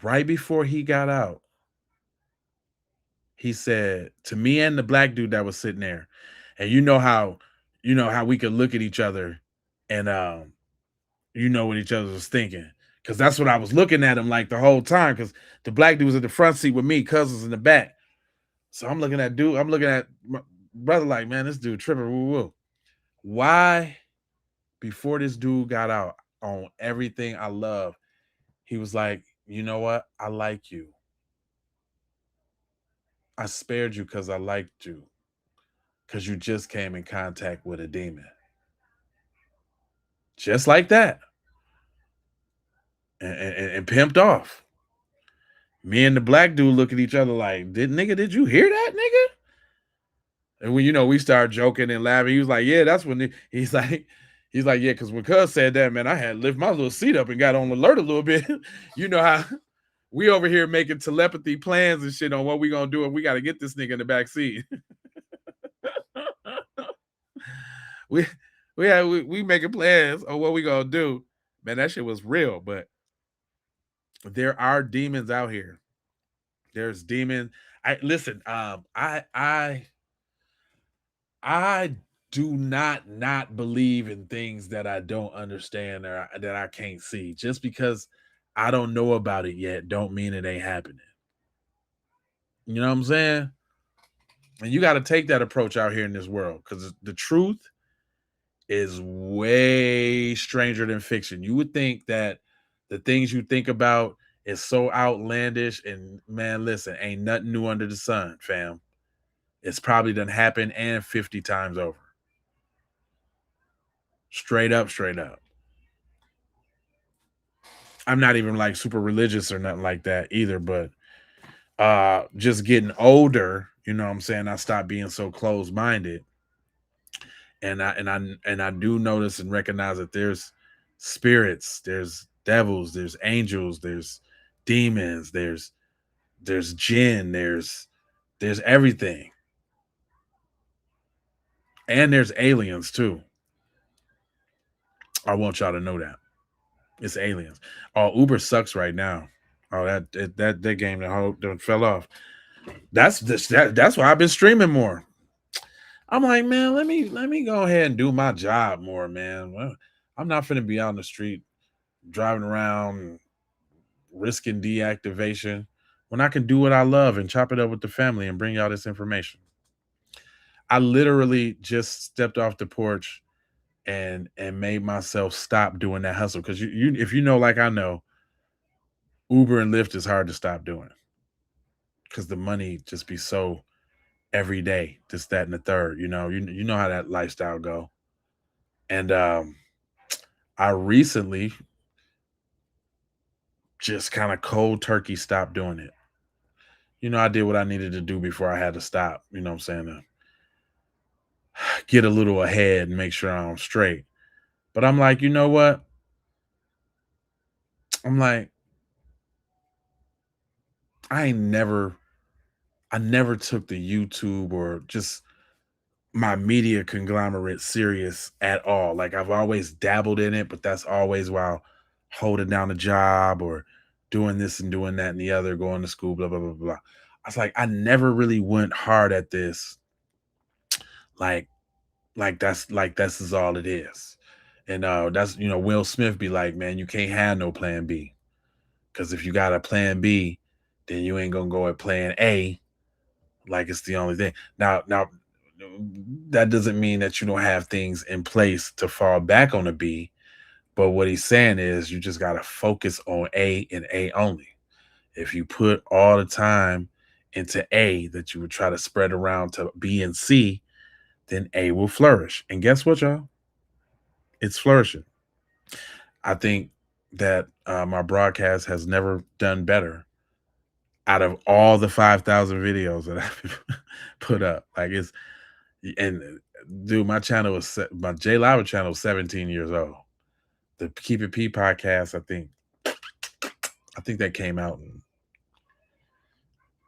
right before he got out, he said to me and the black dude that was sitting there, and you know how we could look at each other and what each other was thinking. Because that's what I was looking at him like the whole time. Because the black dude was in the front seat with me, Cousins in the back. So I'm looking at my brother like, man, this dude tripping. Woo woo. Why, before this dude got out on everything I love, he was like, you know what? I like you. I spared you because I liked you. Because you just came in contact with a demon. Just like that. And pimped off. Me and the black dude look at each other like, did you hear that, nigga? And when we started joking and laughing, he was like, yeah, that's when he's like, yeah, because when Cuz said that, man, I had to lift my little seat up and got on alert a little bit. You know how we over here making telepathy plans and shit on what we gonna do, and we got to get this nigga in the back seat. we making plans on what we gonna do. Man, that shit was real, but there are demons out here. There's demons. I do not believe in things that I don't understand or that I can't see. Just because I don't know about it yet, don't mean it ain't happening. You know what I'm saying? And you got to take that approach out here in this world, because the truth is way stranger than fiction. You would think that the things you think about is so outlandish, and man, listen, ain't nothing new under the sun, fam. It's probably done happened and 50 times over. Straight up. I'm not even like super religious or nothing like that either, but just getting older, you know what I'm saying, I stopped being so closed-minded. And I do notice and recognize that there's spirits, there's devils, there's angels, there's demons, there's jinn, there's everything. And there's aliens too. I want y'all to know that. It's aliens. Oh, Uber sucks right now. Oh, that game that fell off. That's why I've been streaming more. I'm like, man, let me go ahead and do my job more, man. Well, I'm not finna be out on the street driving around risking deactivation when I can do what I love and chop it up with the family and bring y'all this information. I literally just stepped off the porch and made myself stop doing that hustle, because you if you know, like I know, Uber and Lyft is hard to stop doing because the money just be so every day, this, that, and the third. You know how that lifestyle go. And I recently just kind of cold turkey stopped doing it. I did what I needed to do before I had to stop. You know what I'm saying? To get a little ahead and make sure I'm straight. But I'm like, you know what? I'm like, I never took the YouTube or just my media conglomerate serious at all. Like, I've always dabbled in it, but that's always while holding down a job or doing this and doing that and the other, going to school, blah, blah, blah, blah. was like, I never really went hard at this. Like this is all it is. And that's, Will Smith be like, man, you can't have no plan B. Because if you got a plan B, then you ain't gonna go at plan A like it's the only thing. Now that doesn't mean that you don't have things in place to fall back on a B. But what he's saying is you just gotta focus on A and A only. If you put all the time into A that you would try to spread around to B and C, then A will flourish. And guess what, y'all? It's flourishing. I think that my broadcast has never done better out of all the 5,000 videos that I've put up. Like and dude, my J Lava channel is 17 years old. The Keep It P podcast, I think that came out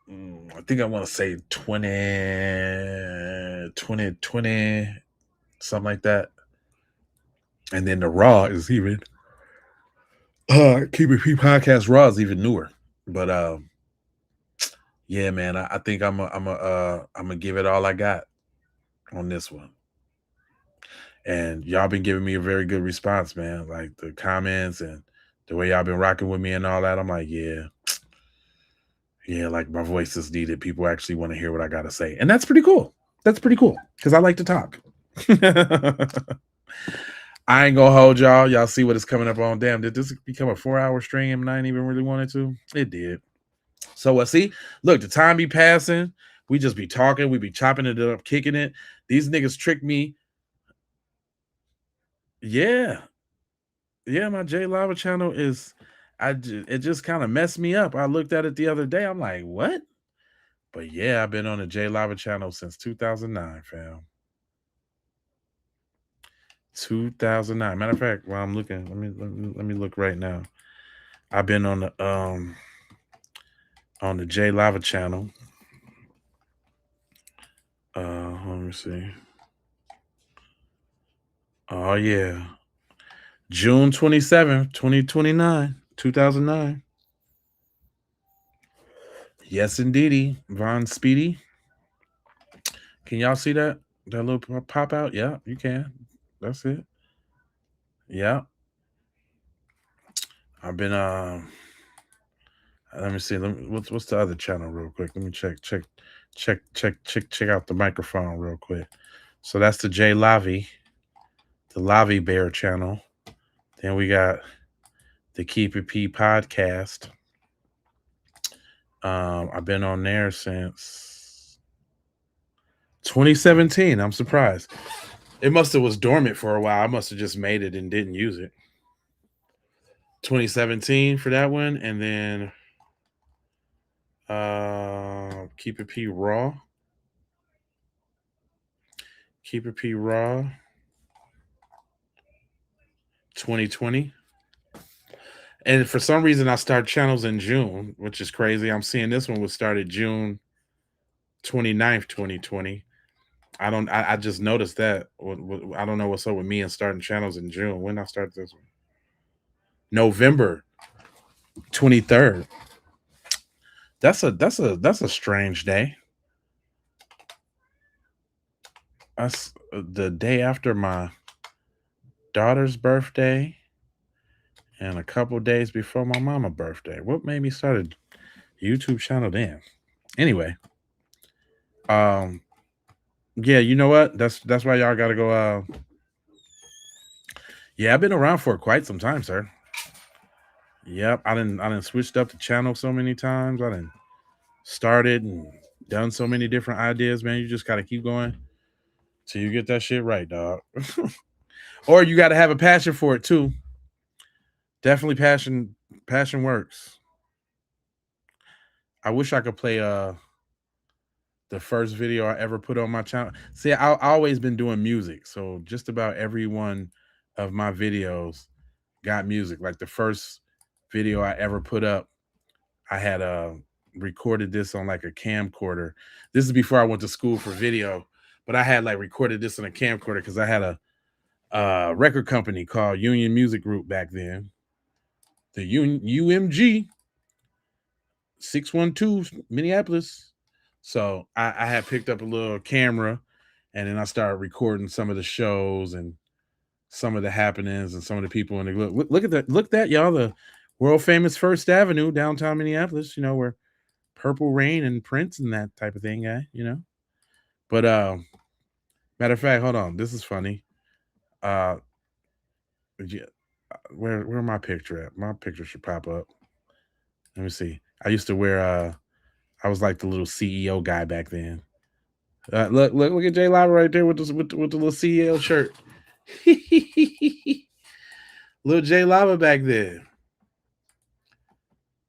in, I think I want to say 2020, something like that. And then the Raw is even Keep It P podcast Raw is even newer. But yeah, man, I think I'm gonna give it all I got on this one. And y'all been giving me a very good response, man. Like the comments and the way y'all been rocking with me and all that. I'm like, yeah, like my voice is needed. People actually want to hear what I got to say. And that's pretty cool. That's pretty cool because I like to talk. I ain't gonna hold y'all. Y'all see what is coming up on. Damn, did this become a 4-hour stream and I didn't even really wanted to? It did. So see, look, the time be passing. We just be talking. We be chopping it up, kicking it. These niggas trick me. Yeah, my J Lava channel is. It just kind of messed me up. I looked at it the other day. I'm like, what? But yeah, I've been on the J Lava channel since 2009, fam. 2009. Matter of fact, while I'm looking, let me look right now. I've been on the J Lava channel. Let me see. Oh yeah, June 27th, 2009. Yes, indeedy, Von Speedy. Can y'all see that little pop out? Yeah, you can. That's it. Yeah. I've been let me see. What's the other channel real quick? Let me check out the microphone real quick. So that's the J Lavi, the Lavi Bear channel. Then we got the Keep It P podcast. I've been on there since 2017. I'm surprised. It must have was dormant for a while. I must have just made it and didn't use it. 2017 for that one, and then Keep It P Raw. Keep It P Raw 2020. And for some reason I start channels in June, which is crazy. I'm seeing this one was started June 29th, 2020. I just noticed that. I don't know what's up with me and starting channels in June. When I start this one? November 23rd. That's a strange day. That's the day after my daughter's birthday and a couple days before my mama's birthday. What made me start a YouTube channel then? Anyway, yeah, you know what? That's why y'all gotta go. Yeah, I've been around for quite some time, sir. Yep, I didn't switched up the channel so many times. I didn't started and done so many different ideas, man. You just gotta keep going till you get that shit right, dog. Or you gotta have a passion for it too. Definitely passion works. I wish I could play the first video I ever put on my channel. See, I've always been doing music, so just about every one of my videos got music. Like the first video I ever put up, I had recorded this on like a camcorder. This is before I went to school for video, but I had like recorded this on a camcorder because I had a record company called Union Music Group back then. The UMG. 612 Minneapolis. So I had picked up a little camera, and then I started recording some of the shows and some of the happenings and some of the people in the look at that. Look that y'all, the world famous First Avenue, downtown Minneapolis, where Purple Rain and Prince and that type of thing, But matter of fact, hold on. This is funny. Yeah, where my picture at? My picture should pop up. Let me see. I used to wear I was like the little CEO guy back then. Look at Jay Lava right there with the little CEO shirt. Little Jay Lava back then.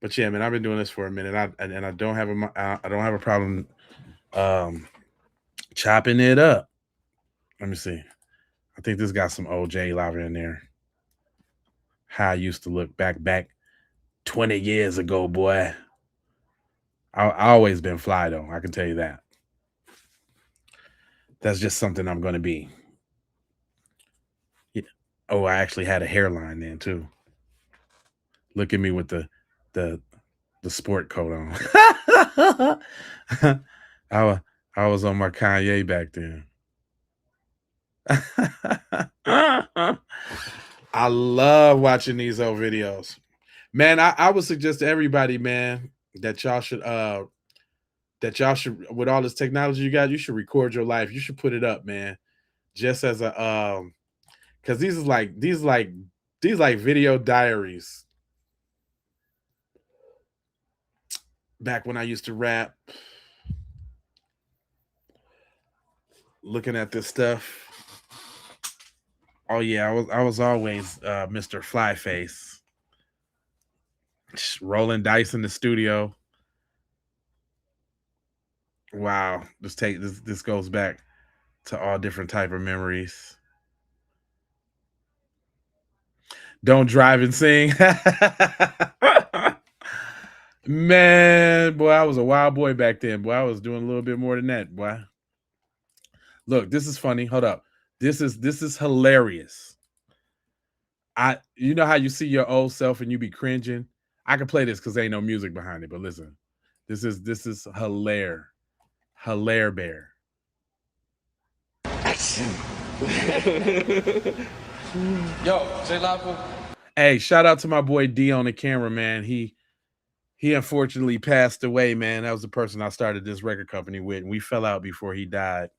But yeah, man, I've been doing this for a minute. I don't have a problem chopping it up. Let me see. I think this got some old Jay Lava in there. How I used to look back 20 years ago, boy. I always been fly though. I can tell you that. That's just something I'm going to be. Yeah. Oh, I actually had a hairline then too. Look at me with the sport coat on. I was on my Kanye back then. I love watching these old videos. Man, I would suggest to everybody, man, that y'all should with all this technology you got, you should record your life. You should put it up, man. Just as a because these like video diaries. Back when I used to rap, looking at this stuff. Oh yeah, I was always Mr. Flyface. Rolling dice in the studio. Wow, this goes back to all different type of memories. Don't drive and sing. Man, boy, I was a wild boy back then. Boy, I was doing a little bit more than that, boy. Look, this is funny. Hold up. This is hilarious. You know how you see your old self and you be cringing? I can play this because ain't no music behind it, but listen. This is hilarious. Hilaire Bear. Yo, Jay Lava. Hey, shout out to my boy D on the camera, man. He unfortunately passed away, man. That was the person I started this record company with, and we fell out before he died.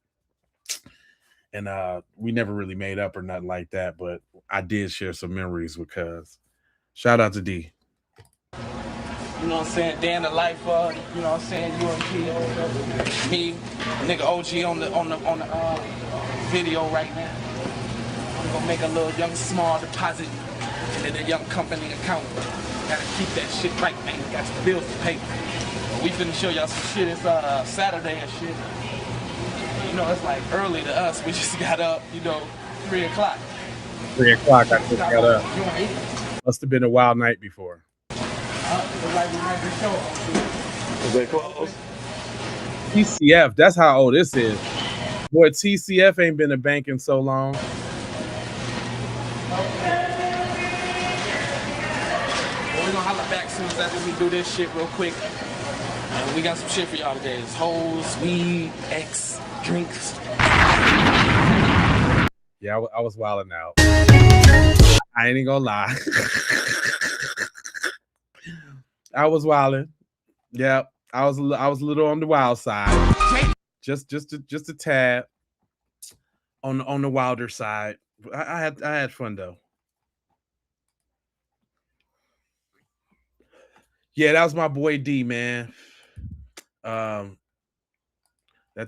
And we never really made up or nothing like that, but I did share some memories with Cuz. Shout out to D. You know what I'm saying? Day in the life of, you know what I'm saying, UMP, me, nigga OG on the video right now. I'm gonna make a little young small deposit into the young company account. Gotta keep that shit right, man. Got some bills to pay. We finna show y'all some shit. It's Saturday and shit. You know, it's like early to us. We just got up, 3 o'clock. 3 o'clock, I just got up. Must have been a wild night before. Is they close? TCF, that's how old this is. Boy, TCF ain't been a bank in so long. We're gonna holler back soon as after we do this shit real quick. And we got some shit for y'all today. It's hoes, weed, X, drinks. Yeah, I was wilding out. I ain't gonna lie. I was wilding. Yeah, I was a little on the wild side. Just a tad on the wilder side. I had fun though. Yeah, that was my boy D, man. That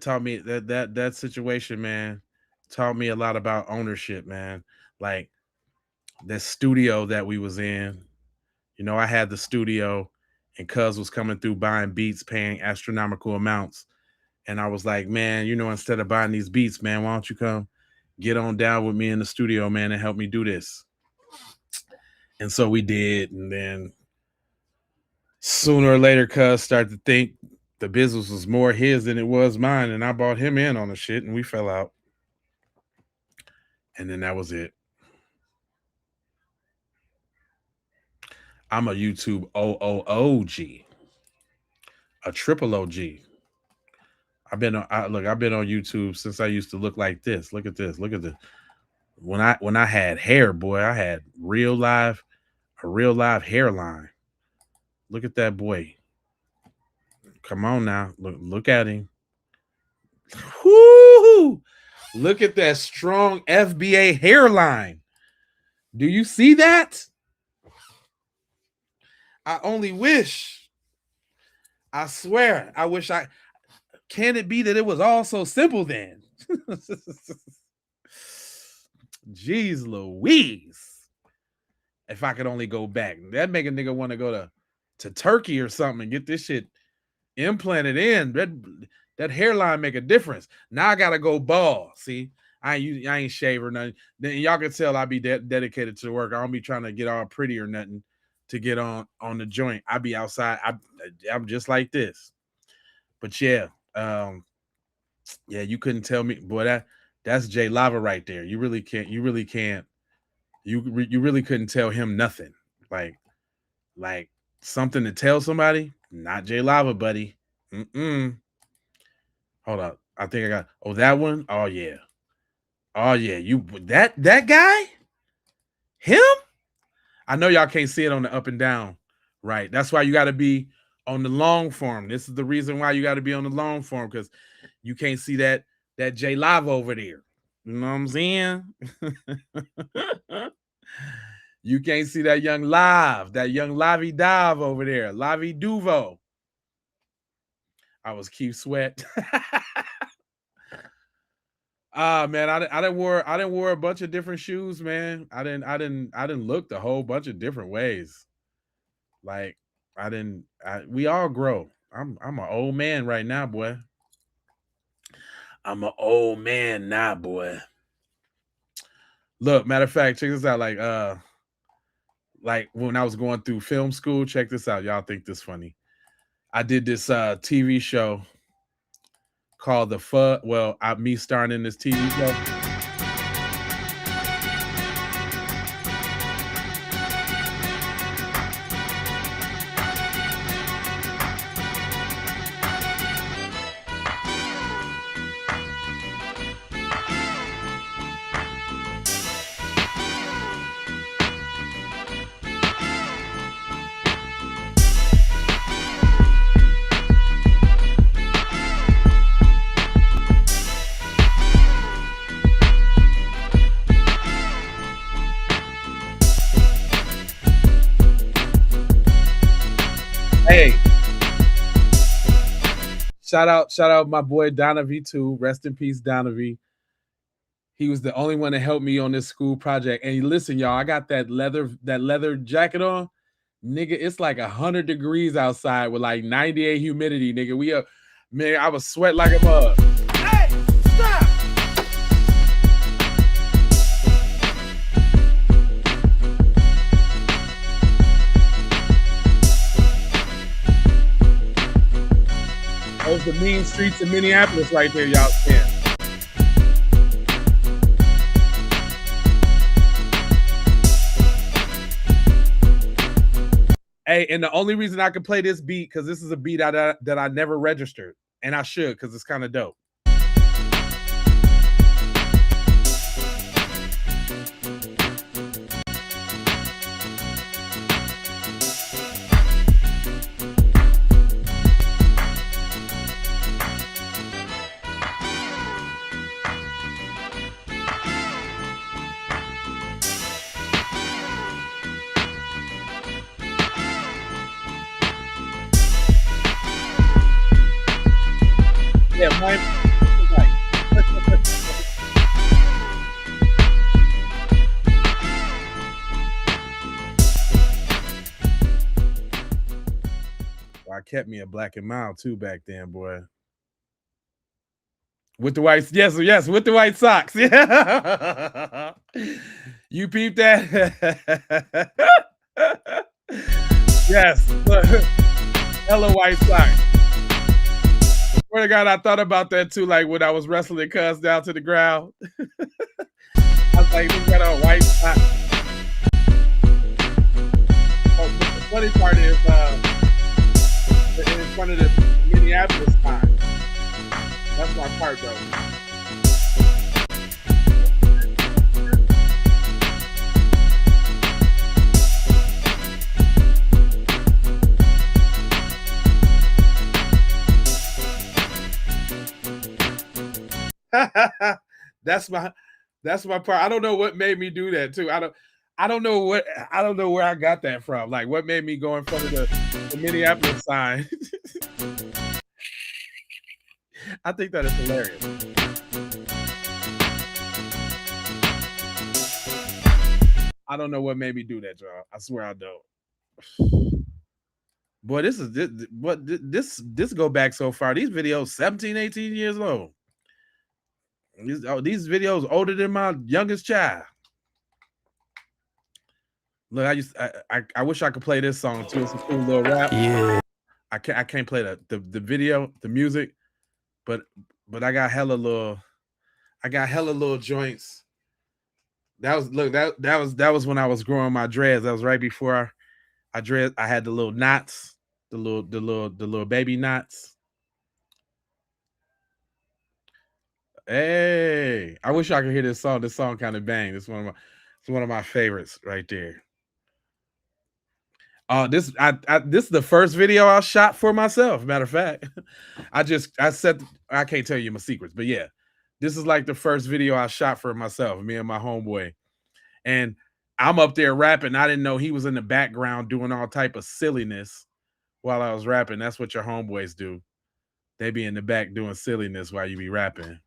taught me that situation, man, taught me a lot about ownership, man. Like the studio that we was in. I had the studio and Cuz was coming through buying beats, paying astronomical amounts. And I was like, man, instead of buying these beats, man, why don't you come get on down with me in the studio, man, and help me do this? And so we did. And then sooner or later, Cuz started to think the business was more his than it was mine. And I bought him in on the shit and we fell out. And then that was it. I'm a YouTube OOOG. A triple OG. I've been on YouTube since I used to look like this. Look at this. Look at this. When I had hair, boy, I had a real live hairline. Look at that boy. Come on now. Look at him. Whoo! Look at that strong FBA hairline. Do you see that? I only wish. I swear. I wish I. Can it be that it was all so simple then? Jeez Louise. If I could only go back. That'd make a nigga want to go to Turkey or something and get this shit implanted in. That hairline make a difference. Now I gotta go bald. See, I ain't shave or nothing. Then y'all can tell I be dedicated to the work. I don't be trying to get all pretty or nothing to get on the joint. I be outside. I'm just like this. But yeah, you couldn't tell me, boy. That's J Lava right there. You really can't. You really couldn't tell him nothing. Like something to tell somebody. Not J Lava, buddy. Hold up. I think I got. Oh, that one. Oh yeah. You that guy. Him. I know y'all can't see it on the up and down. Right. That's why you got to be on the long form. This is the reason why you got to be on the long form, because you can't see that J Live over there. You know what I'm saying? You can't see that young Lavi Dive over there, Lavi Duvo. I was Keith Sweat. Man, I didn't wear a bunch of different shoes, man. I didn't look the whole bunch of different ways. Like we all grow. I'm an old man right now, boy. I'm an old man now, boy. Look, matter of fact, check this out. Like when I was going through film school, check this out. Y'all think this funny. I did this TV show called me starring in this TV show. Hey, shout out my boy Donovan too. Rest in peace, Donovan. He was the only one to help me on this school project. And listen, y'all, I got that leather jacket on. Nigga, it's like 100 degrees outside with like 98 humidity, nigga. Man, I was sweat like a mug. Hey, stop! Those the mean streets of Minneapolis right there, y'all can. Hey, and the only reason I could play this beat, because this is a beat that I never registered, and I should, because it's kind of dope. Yeah, mine. Well, I kept me a Black and Mild too back then, boy. With the white, yes, with the white socks. Yeah. You peeped that? Yes. Look. Hella white socks. Swear to God, I thought about that too, like when I was wrestling Cuz down to the ground. I was like, we got a white sock. Oh, the funny part is front of the Minneapolis sign. That's my part, though. That's my part. I don't know what made me do that too. I don't know where I got that from. Like what made me go in front of the Minneapolis sign. I think that is hilarious. I don't know what made me do that, y'all. I swear I don't. Boy, this go back so far. These videos 17, 18 years old. These videos older than my youngest child. Look, I wish I could play this song too. It's a cool little rap. Yeah. I can't play the video, the music, but I got hella little joints. That was when I was growing my dreads. That was right before I had the little knots, the little baby knots. Hey, I wish I could hear this song. This song kind of bang. It's one of my favorites right there. This is the first video I shot for myself. Matter of fact, I can't tell you my secrets, but yeah, this is like the first video I shot for myself, me and my homeboy. And I'm up there rapping. I didn't know he was in the background doing all type of silliness while I was rapping. That's what your homeboys do. They be in the back doing silliness while you be rapping.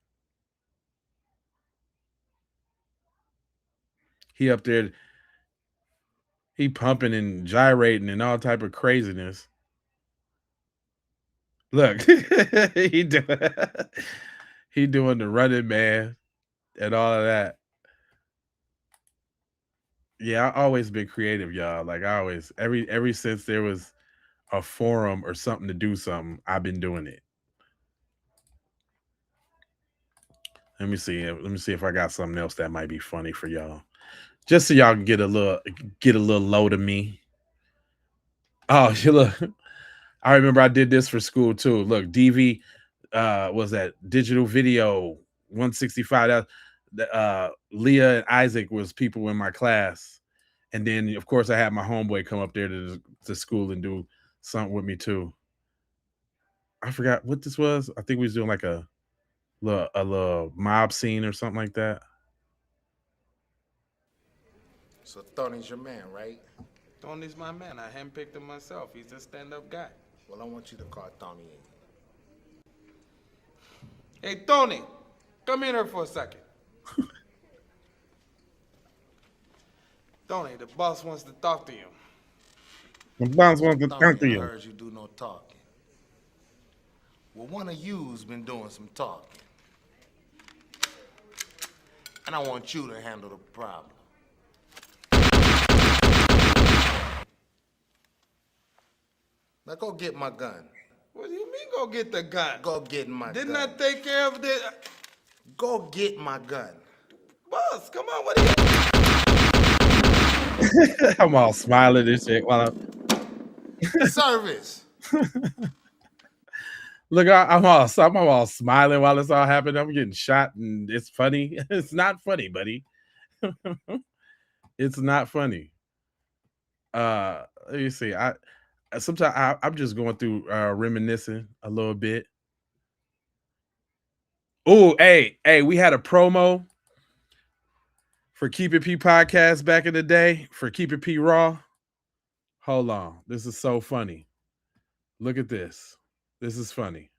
He up there, he pumping and gyrating and all type of craziness. Look, he doing the running man and all of that. Yeah, I always been creative, y'all. Like I always, every since there was a forum or something to do something, I've been doing it. Let me see if I got something else that might be funny for y'all. Just so y'all can get a little load of me. Oh, look. I remember I did this for school too. Look, DV was that digital video 165. Leah and Isaac was people in my class. And then of course I had my homeboy come up there to school and do something with me too. I forgot what this was. I think we was doing like a little mob scene or something like that. So Tony's your man, right? Tony's my man. I handpicked him myself. He's a stand-up guy. Well, I want you to call Tony in. Hey, Tony, come in here for a second. Tony, the boss wants to talk to you. The boss wants to talk to you. I heard you do no talking. Well, one of you's been doing some talking. And I want you to handle the problem. Now go get my gun. What do you mean go get the gun? Go get my gun. Didn't I take care of the... Go get my gun. Boss, come on, what are you... I'm all smiling and shit while Service. Look, I'm all smiling while it's all happening. I'm getting shot and it's funny. It's not funny, buddy. It's not funny. Let me see. Sometimes I'm just going through reminiscing a little bit. Oh, hey, we had a promo for Keep It P podcast back in the day for Keep It P Raw. Hold on. This is so funny. Look at this. This is funny.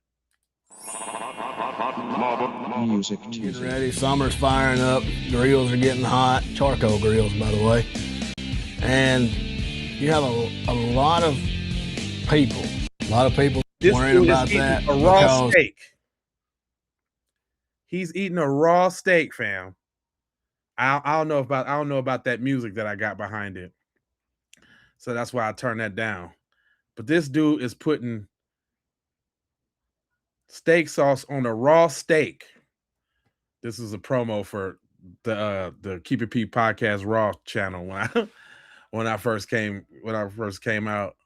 Music getting ready. Summer's firing up. Grills are getting hot. Charcoal grills, by the way. And you have a lot of people. Worrying about that. A raw steak. He's eating a raw steak, fam. I don't know about that music that I got behind it. So that's why I turned that down. But this dude is putting steak sauce on a raw steak. This is a promo for the Keep It P podcast Raw channel when I first came out.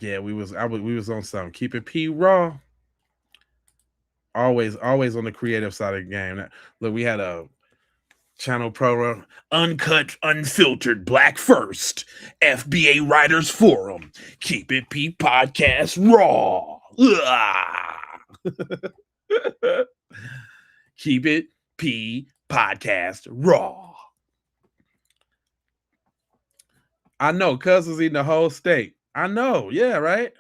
Yeah, we was on something. Keep it P raw. Always on the creative side of the game. Look, we had a channel program, uncut, unfiltered, black first, FBA Writers Forum, Keep It P podcast raw. Keep It P podcast raw. I know, cuz was eating the whole steak. I know, yeah, right?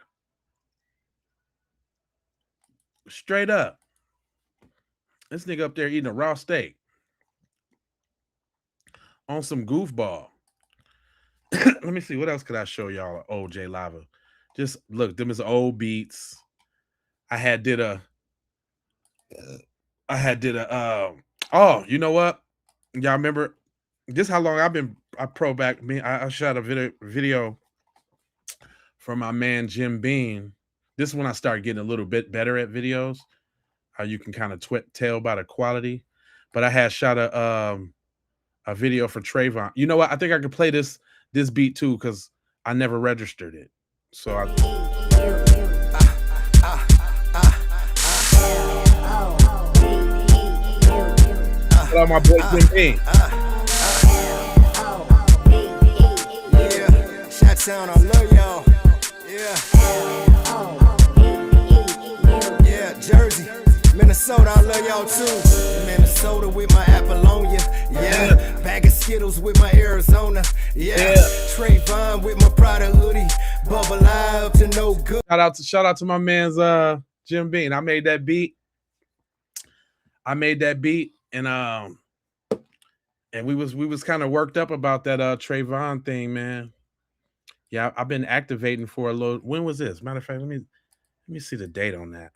Straight up. This nigga up there eating a raw steak on some goofball. Let me see. What else could I show y'all? OJ Lava. Just look, them is old beats. I did a oh, you know what? Y'all remember this how long I've been I pro back me. I shot a video for my man Jim Beam. This is when I started getting a little bit better at videos. How you can kind of tell by the quality. But I had shot a video for Trayvon. You know what? I think I could play this beat too because I never registered it. So I. Shout out my boy Jim Beam. Yeah, Shot-Town, I love y'all. Yeah, Jersey, Minnesota, I love y'all too. Minnesota with my Apollonia. Yeah, bag of Skittles with my Arizona. Yeah, Trayvon with my Prada hoodie. Bubble up to no good. Shout out to my man's Jim Beam. I made that beat. And we was kind of worked up about that Trayvon thing, man. Yeah, I've been activating for a little. When was this? Matter of fact, let me see the date on that.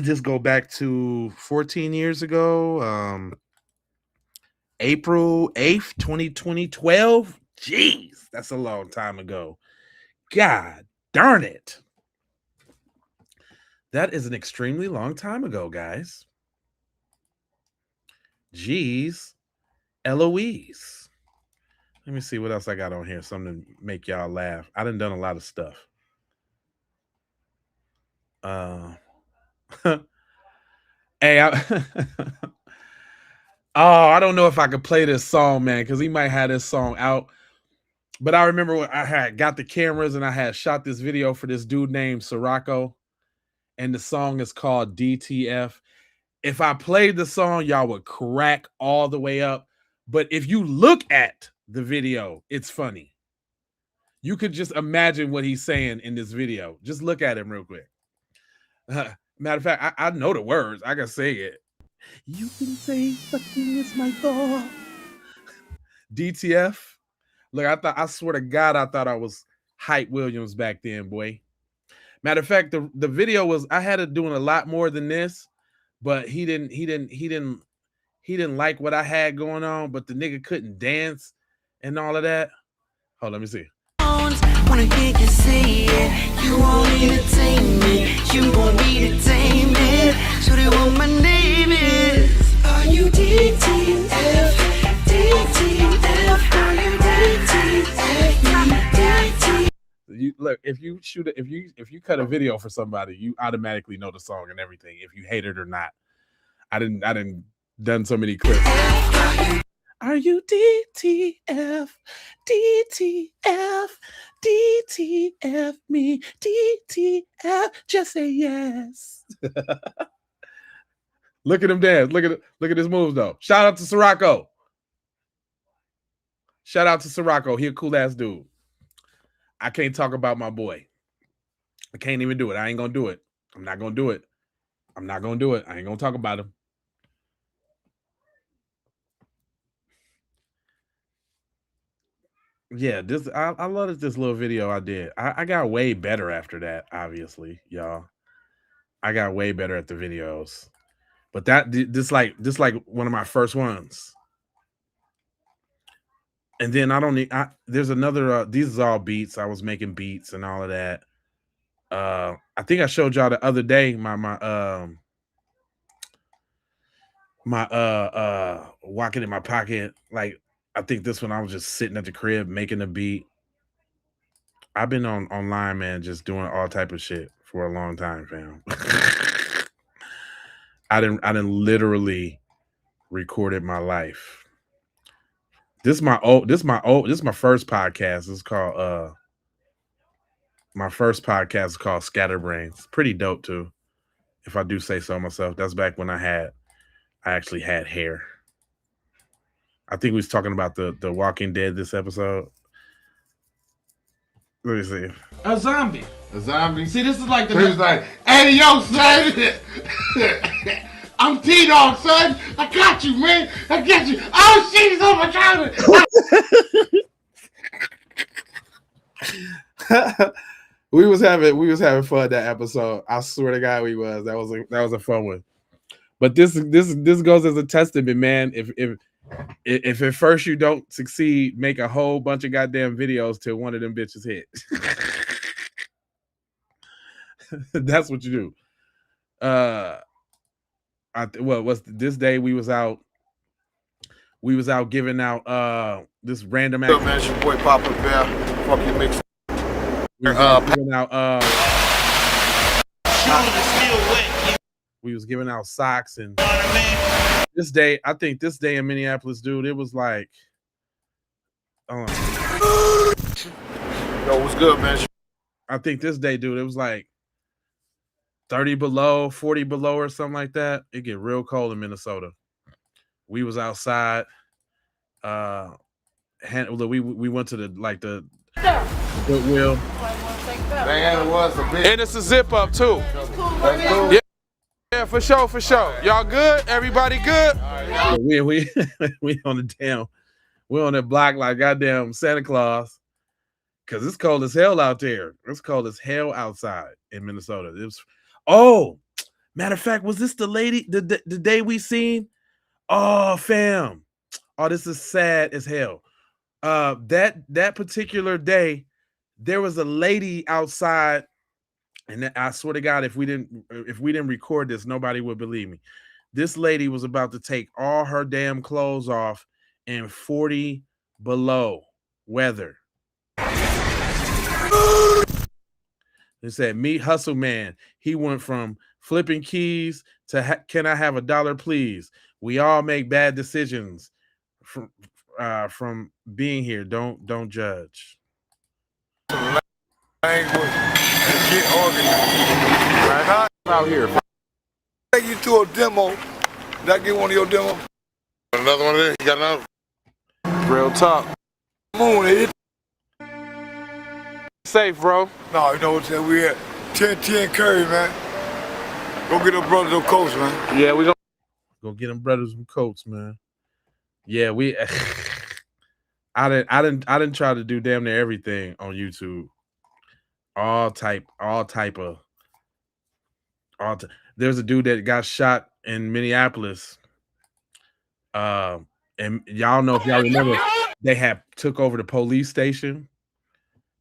Just go back to 14 years ago. April 8th, 2012. Jeez, that's a long time ago. God darn it. That is an extremely long time ago, guys. Jeez, Eloise. Let me see what else I got on here. Something to make y'all laugh. I done a lot of stuff. Hey, I don't know if I could play this song, man, because he might have this song out. But I remember when I had got the cameras and I had shot this video for this dude named Sirocco. And the song is called DTF. If I played the song, y'all would crack all the way up. But if you look at the video, it's funny. You could just imagine what he's saying in this video. Just look at him real quick. Matter of fact, I know the words. I can say it. You can say fucking is my fault. DTF. Look, I swear to God, I thought I was Hype Williams back then, boy. Matter of fact, the video was I had it doing a lot more than this, but he didn't like what I had going on, but the nigga couldn't dance and all of that. Hold on, let me see. Wanna hear you say it. You won't entertain me. You won't entertain me. So they what my name is. Are you DTF? DTF? Are you DTF? DTF? You look, if you cut a video for somebody, you automatically know the song and everything, if you hate it or not. I didn't done so many clips. Are you DTF? DTF? DTF me? DTF? Just say yes. Look at him dance. Look at his moves though. Shout out to Sirocco. Shout out to Sirocco. He a cool ass dude. I can't talk about my boy. I can't even do it. I ain't gonna do it. I'm not gonna do it. I'm not gonna do it. I ain't gonna talk about him. Yeah, I love this little video I did. I got way better after that, obviously, y'all. I got way better at the videos. But this like one of my first ones. And then there's another these is all beats. I was making beats and all of that. I think I showed y'all the other day my walking in my pocket. Like I think this one I was just sitting at the crib making a beat. I've been online, man, just doing all type of shit for a long time, fam. I didn't literally recorded my life. This is my first podcast. It's called my first podcast is called Scatterbrains. Pretty dope too, if I do say so myself. That's back when I actually had hair. I think we was talking about the Walking Dead this episode. Let me see. A zombie. A zombie. See, this is like the. He was like, "Hey, yo, son, I'm T-Dog, son. I got you, man. I got you. Oh, shit, he's on my shoulder." we was having fun that episode. I swear to God, we was. That was a fun one. But this goes as a testament, man. If at first you don't succeed, make a whole bunch of goddamn videos till one of them bitches hit. That's what you do. This day we was out giving out this random What's up, man? It's your boy Papa Bear. Fuck you, mix. We was giving out socks and this day, I think this day in Minneapolis, dude, it was like Yo, what's good, man? I think this day, dude, it was like 30 below, 40 below or something like that. It get real cold in Minnesota. We was outside. We went to the Goodwill. Man, it was a bit. And it's a zip up too. Yeah, for sure. Y'all good? Everybody good? We we're on the block like goddamn Santa Claus. Cause it's cold as hell out there. It's cold as hell outside in Minnesota. It was matter of fact, was this the lady the day we seen? Oh, fam. Oh, this is sad as hell. That particular day, there was a lady outside, and I swear to God, if we didn't record this, nobody would believe me. This lady was about to take all her damn clothes off in 40 below weather. They said, "Meet Hustle Man." He went from flipping keys to "Can I have $1, please?" We all make bad decisions from being here. Don't judge. Language and get organized. Right out here. Take you to a demo. Did I get one of your demos? Another one there? You got another? Real talk. Moon, it. Safe, bro. No, you know what I'm saying? We at 10-10 Curry, man. Go get them brothers some coats, man. Yeah, we go get them brothers some coats, man. Yeah, I didn't try to do damn near everything on YouTube. There's a dude that got shot in Minneapolis. And y'all know, if y'all remember, they had took over the police station.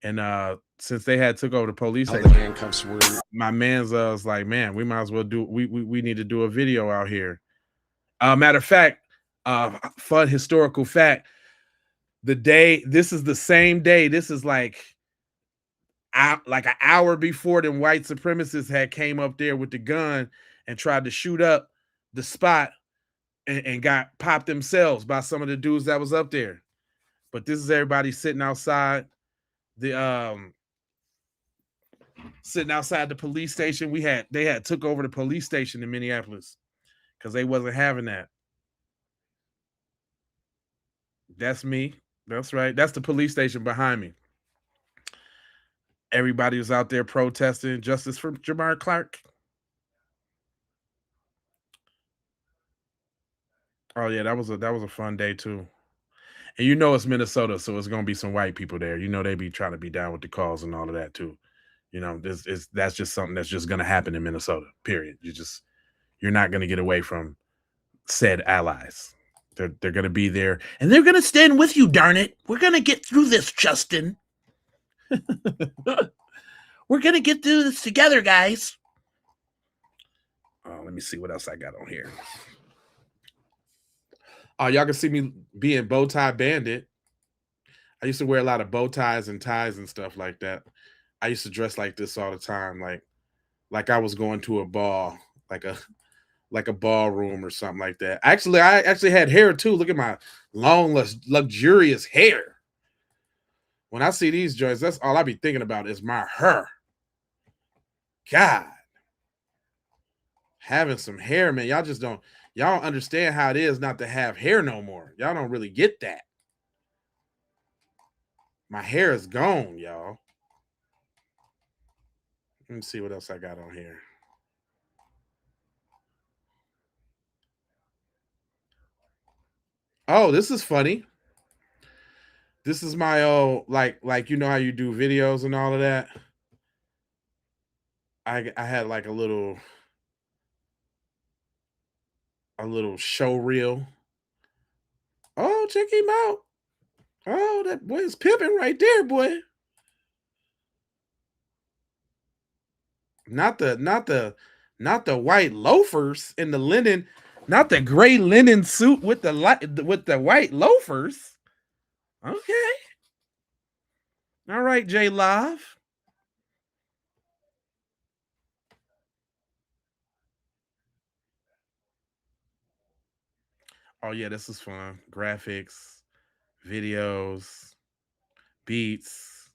And since they had took over the police station, my man's was like, man, we might as well we need to do a video out here. Matter of fact, fun historical fact. This is the same day. This is like an hour before them white supremacists had came up there with the gun and tried to shoot up the spot and got popped themselves by some of the dudes that was up there. But this is everybody sitting outside the police station. They had took over the police station in Minneapolis because they wasn't having that. That's me. That's right. That's the police station behind me. Everybody was out there protesting justice for Jamar Clark. Oh yeah, that was a fun day too. And you know it's Minnesota, so it's gonna be some white people there. You know they be trying to be down with the cause and all of that too. You know, that's just something that's just gonna happen in Minnesota. Period. You're not gonna get away from said allies. They're gonna be there and they're gonna stand with you. Darn it, we're gonna get through this, Justin. We're gonna get through this together, guys. Oh, let me see what else I got on here. Oh, y'all can see me being Bow Tie Bandit. I used to wear a lot of bow ties and ties and stuff like that. I used to dress like this all the time, like I was going to a ball, like a ballroom or something like that. Actually, I actually had hair too. Look at my long, luxurious hair. When I see these joints, that's all I be thinking about is my hair. God, having some hair, man. Y'all don't understand how it is not to have hair no more. Y'all don't really get that. My hair is gone, y'all. Let me see what else I got on here. Oh, this is funny. This is my old like you know how you do videos and all of that. I had like a little show reel. Oh, check him out. Oh, that boy is pimping right there, boy. Not the white loafers in the linen, not the gray linen suit with the white loafers. Okay. All right, J Live. Oh yeah, this is fun. Graphics, videos, beats.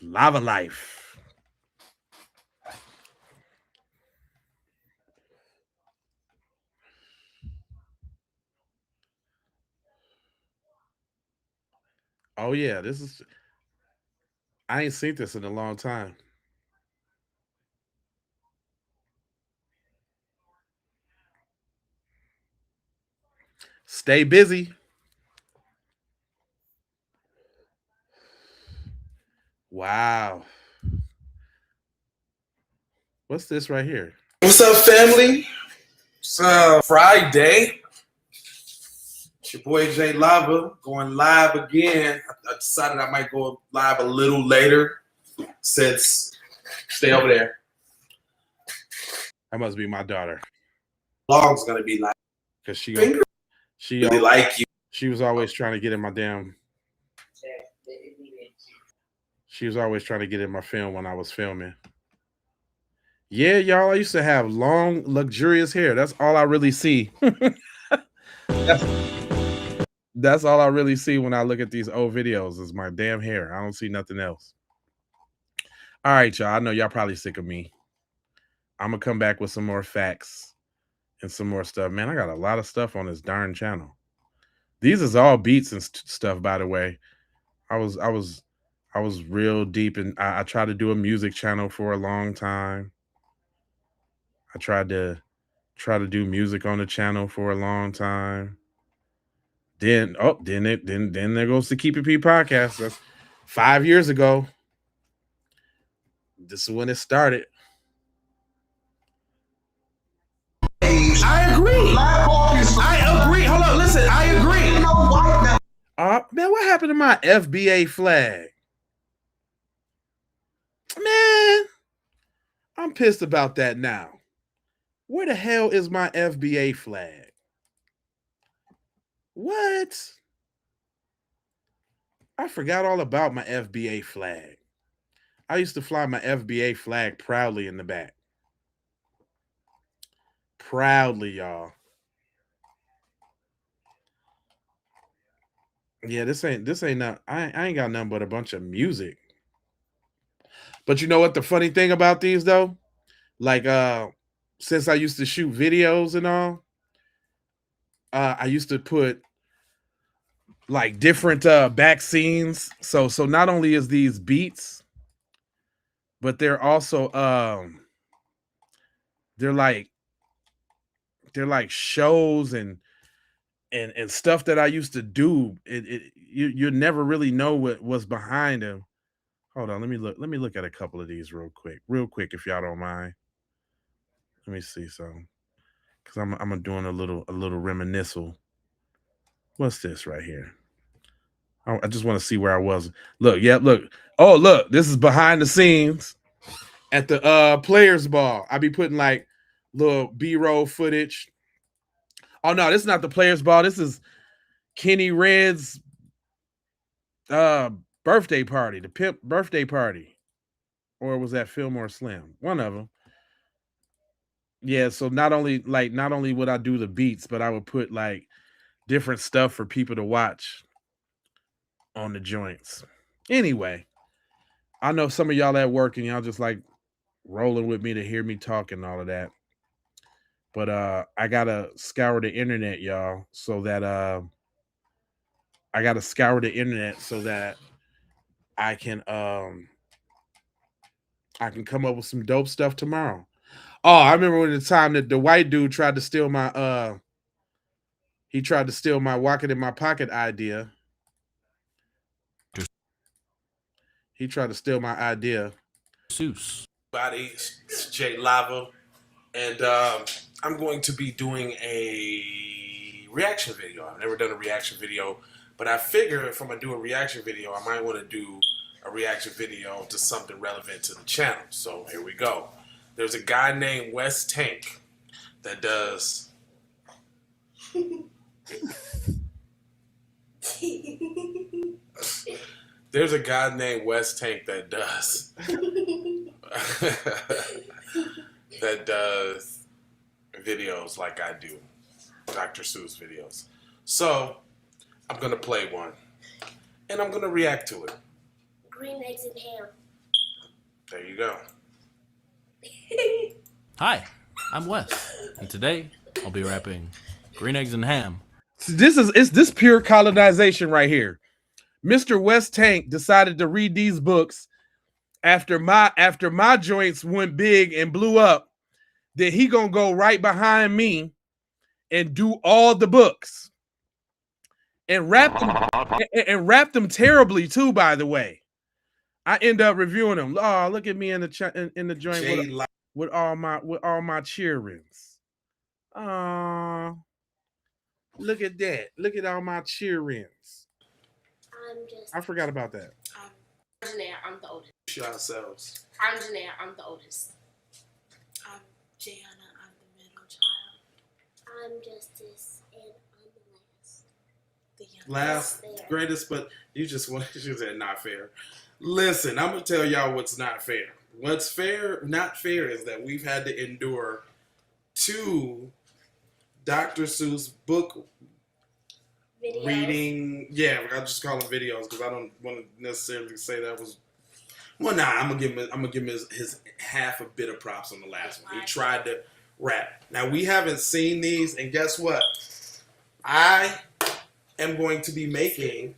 Lava Life. Oh yeah, I ain't seen this in a long time. Stay busy. Wow. What's this right here? What's up, family? It's Friday. It's your boy Jay Lava going live again. I decided I might go live a little later since stay over there. That must be my daughter. Long's gonna be like because she really like you. She was always trying to get in my damn. She was always trying to get in my film when I was filming. Yeah, y'all, I used to have long, luxurious hair. That's all I really see. That's all I really see when I look at these old videos is my damn hair. I don't see nothing else. All right, y'all. I know y'all probably sick of me. I'm going to come back with some more facts and some more stuff. Man, I got a lot of stuff on this darn channel. These is all beats and stuff, by the way. I was real deep, and I tried to do a music channel for a long time. I tried to do music on the channel for a long time. Then there goes the Keep It P podcast. That's 5 years ago. This is when it started. I agree. I agree. Hold on, listen. I agree. Man, what happened to my FBA flag? Man, I'm pissed about that now. Where the hell is my FBA flag? What? I forgot all about my FBA flag. I used to fly my FBA flag proudly in the back. Proudly, y'all. Yeah, this ain't not. I ain't got nothing but a bunch of music. But you know what the funny thing about these though? Like since I used to shoot videos and all, I used to put like different back scenes. So not only is these beats, but they're also they're like shows and stuff that I used to do. You never really know what was behind them. Hold on, let me look at a couple of these real quick, if y'all don't mind. Let me see some, because I'm doing a little reminiscent. What's this right here? I just want to see where I was. Look, yeah, look. Oh, look, this is behind the scenes at the players ball. I be putting like little B-roll footage. Oh no, this is not the Players Ball. This is Kenny Red's birthday party, the Pimp birthday party. Or was that Fillmore Slim? One of them. Yeah, so not only would I do the beats, but I would put like different stuff for people to watch on the joints. Anyway, I know some of y'all at work and y'all just like rolling with me to hear me talk and all of that. But I gotta scour the internet, y'all, so that I gotta scour the internet so that I can come up with some dope stuff tomorrow. Oh, I remember when the time that the white dude tried to steal my walk it in my pocket idea. He tried to steal my idea. Seuss. It's Jay Lava, and I'm going to be doing a reaction video. I've never done a reaction video, but I figure if I'm gonna do a reaction video, I might want to do a reaction video to something relevant to the channel. So here we go. There's a guy named Wes Tank that does. There's a guy named Wes Tank that does that does videos like I do, Dr. Seuss videos. So I'm gonna play one, and I'm gonna react to it. Green eggs and ham. There you go. Hi, I'm Wes, and today I'll be rapping Green Eggs and Ham. This pure colonization right here. Mr. Wes Tank decided to read these books after my joints went big and blew up. That he gonna go right behind me and do all the books and rap them terribly too. By the way, I end up reviewing them. Oh, look at me in the joint with all my cheerings. Oh, look at that! Look at all my cheerings. I forgot about that. Janae, I'm the oldest. Show ourselves. I'm Janae, I'm the oldest. I'm Jayana, I'm the middle child. I'm Justice, and I'm the last. Last, greatest, but you said not fair. Listen, I'm gonna tell y'all what's not fair. What's not fair is that we've had to endure 2 Dr. Seuss book Videos. reading. Yeah, I'll just call them videos because I don't want to necessarily say that was. Well, nah, I'm gonna give him his half a bit of props on the last one. He tried to rap. Now we haven't seen these, and guess what? I am going to be making.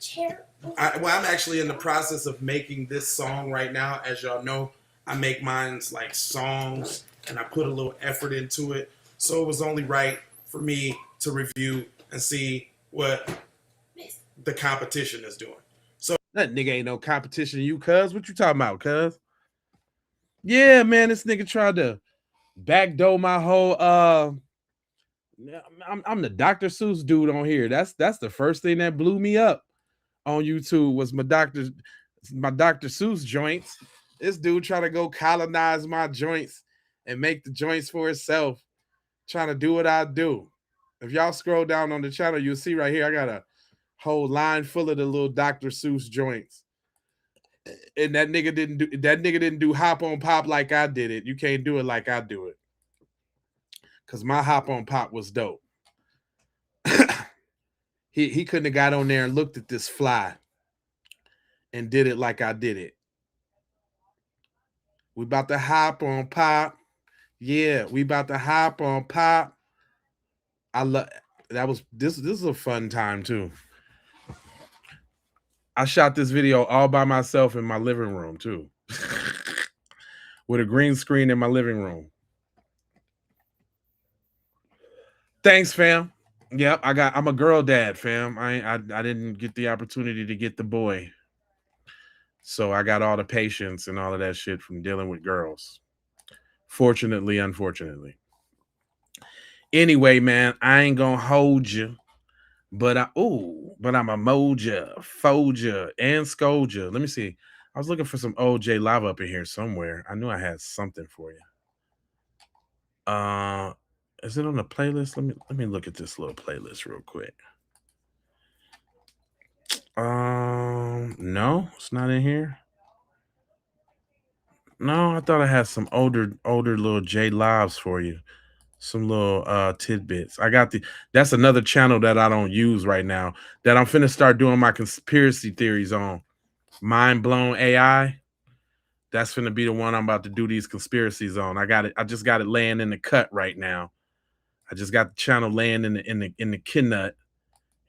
I'm actually in the process of making this song right now. As y'all know, I make mine's like songs, and I put a little effort into it. So it was only right for me to review and see what the competition is doing. So that nigga ain't no competition to you, cuz. What you talking about, cuz? Yeah, man, this nigga tried to backdoor my whole I'm the Dr. Seuss dude on here. That's the first thing that blew me up on YouTube was my Dr. Seuss joints. This dude trying to go colonize my joints and make the joints for himself, trying to do what I do. If y'all scroll down on the channel, you'll see right here, I got a whole line full of the little Dr. Seuss joints. And that nigga didn't do hop on pop like I did it. You can't do it like I do it. Cause my hop on pop was dope. He couldn't have got on there and looked at this fly and did it like I did it. We about to hop on pop. Yeah, we about to hop on pop. I love this is a fun time too. I shot this video all by myself in my living room too. With a green screen in my living room. Thanks, fam. Yep, I'm a girl dad, fam. I didn't get the opportunity to get the boy. So I got all the patience and all of that shit from dealing with girls. Fortunately, unfortunately. Anyway, man, I ain't gonna hold you. But I'm a moja, foja, and scoja. Let me see. I was looking for some OJ Lava up in here somewhere. I knew I had something for you. Is it on the playlist? Let me look at this little playlist real quick. No, it's not in here. No, I thought I had some older little J Lives for you. Some little tidbits. I got that's another channel that I don't use right now that I'm finna start doing my conspiracy theories on. Mind Blown AI. That's finna be the one I'm about to do these conspiracies on. I just got it laying in the cut right now. I just got the channel laying in the kidnut.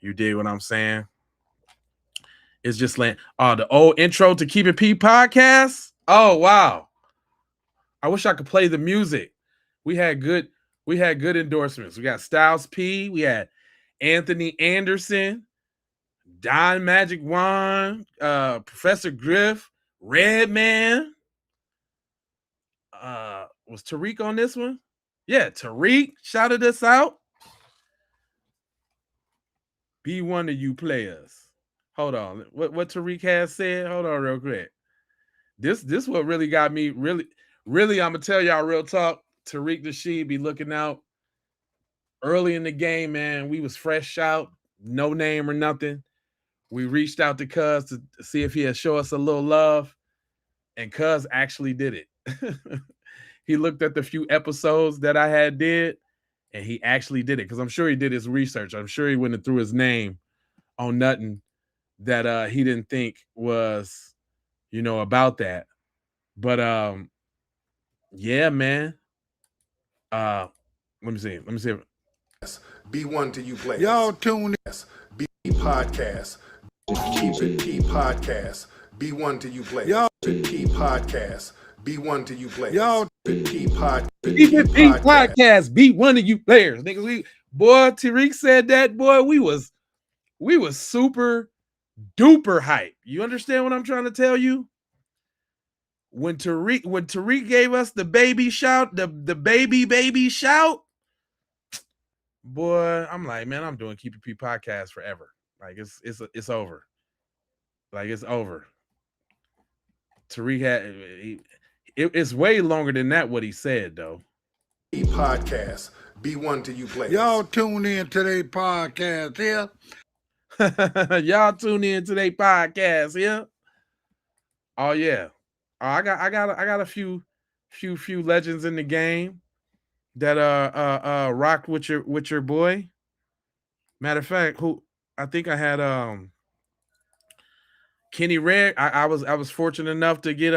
You dig what I'm saying? It's just laying. Oh, the old intro to Keep It P podcast. Oh wow. I wish I could play the music. We had good endorsements. We got Styles P. We had Anthony Anderson, Don Magic Juan, Professor Griff, Redman. Was Tariq on this one? Yeah, Tariq shouted us out. Be one of you players. Hold on. What Tariq has said? Hold on real quick. This what really got me really I'm gonna tell y'all real talk. Tariq Nasheed be looking out early in the game, man. We was fresh out, no name or nothing. We reached out to Cuz to see if he'd show us a little love, and Cuz actually did it. He looked at the few episodes that I had did, and he actually did it because I'm sure he did his research. I'm sure he went and threw his name on nothing that he didn't think was, about that. But yeah, man. Let me see. Be one to you players. Y'all tune in. Be podcast. Keep it P podcast. Be one to you players. Y'all P podcast. Be one to you players. Y'all P pod. Keep It P podcast. Be one of you players, niggas. Boy, Tariq said that. Boy, we was super duper hype. You understand what I'm trying to tell you? When Tariq gave us the baby shout, the baby shout, boy, I'm like, man, I'm doing Keep It P podcast forever. Like it's over. Like it's over. Tariq had it's way longer than that what he said though. P podcast. Be one to you players. y'all tune in to their podcast here. Y'all tune in to their podcast here. Oh yeah. I got a few legends in the game that rocked with your boy. Matter of fact, who I think I had Kenny Red. I was fortunate enough to get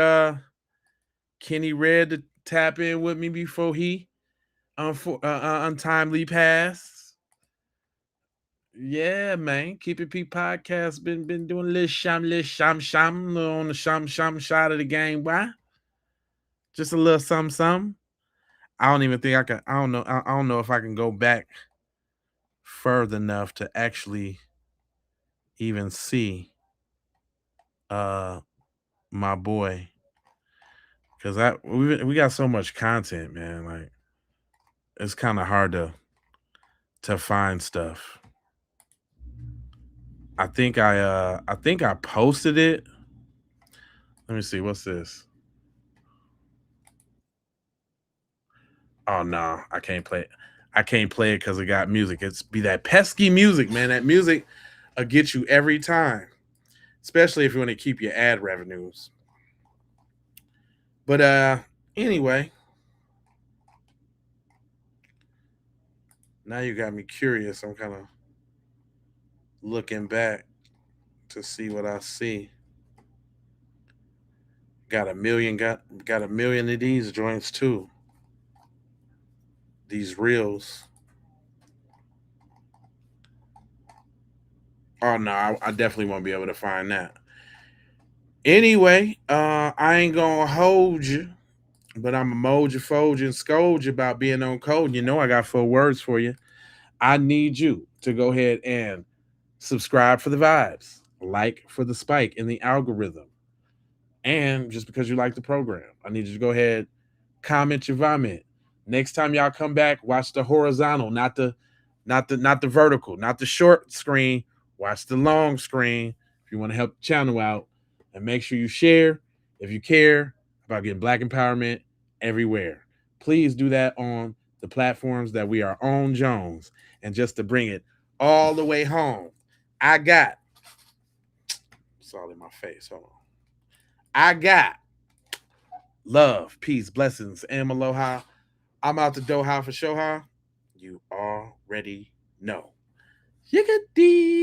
Kenny Red to tap in with me before he untimely passed. Yeah, man. Keep It P podcast been doing a little sham on the sham shot of the game. Why? Just a little some. I don't even think I can. I don't know if I can go back further enough to actually even see my boy, because we got so much content, man. Like it's kind of hard to find stuff. I think I posted it. Let me see. What's this? Oh no, I can't play it. I can't play it because it got music. It's be that pesky music, man. That music will get you every time, especially if you want to keep your ad revenues. But anyway, now you got me curious. I'm kind of looking back to see what I see. Got a million of these joints too. These reels. Oh no, I definitely won't be able to find that. Anyway, I ain't gonna hold you, but I'm a mold you, fold you, and scold you about being on code. You know I got 4 words for you. I need you to go ahead and subscribe for the vibes, like for the spike in the algorithm. And just because you like the program, I need you to go ahead, comment your vomit. Next time y'all come back, watch the horizontal, not the vertical, not the short screen. Watch the long screen if you want to help the channel out. And make sure you share if you care about getting Black empowerment everywhere. Please do that on the platforms that we are on Jones. And just to bring it all the way home, I got, it's all in my face, hold on. I got love, peace, blessings, and aloha. I'm out the Doha for Shoha. You already know. Yiggity.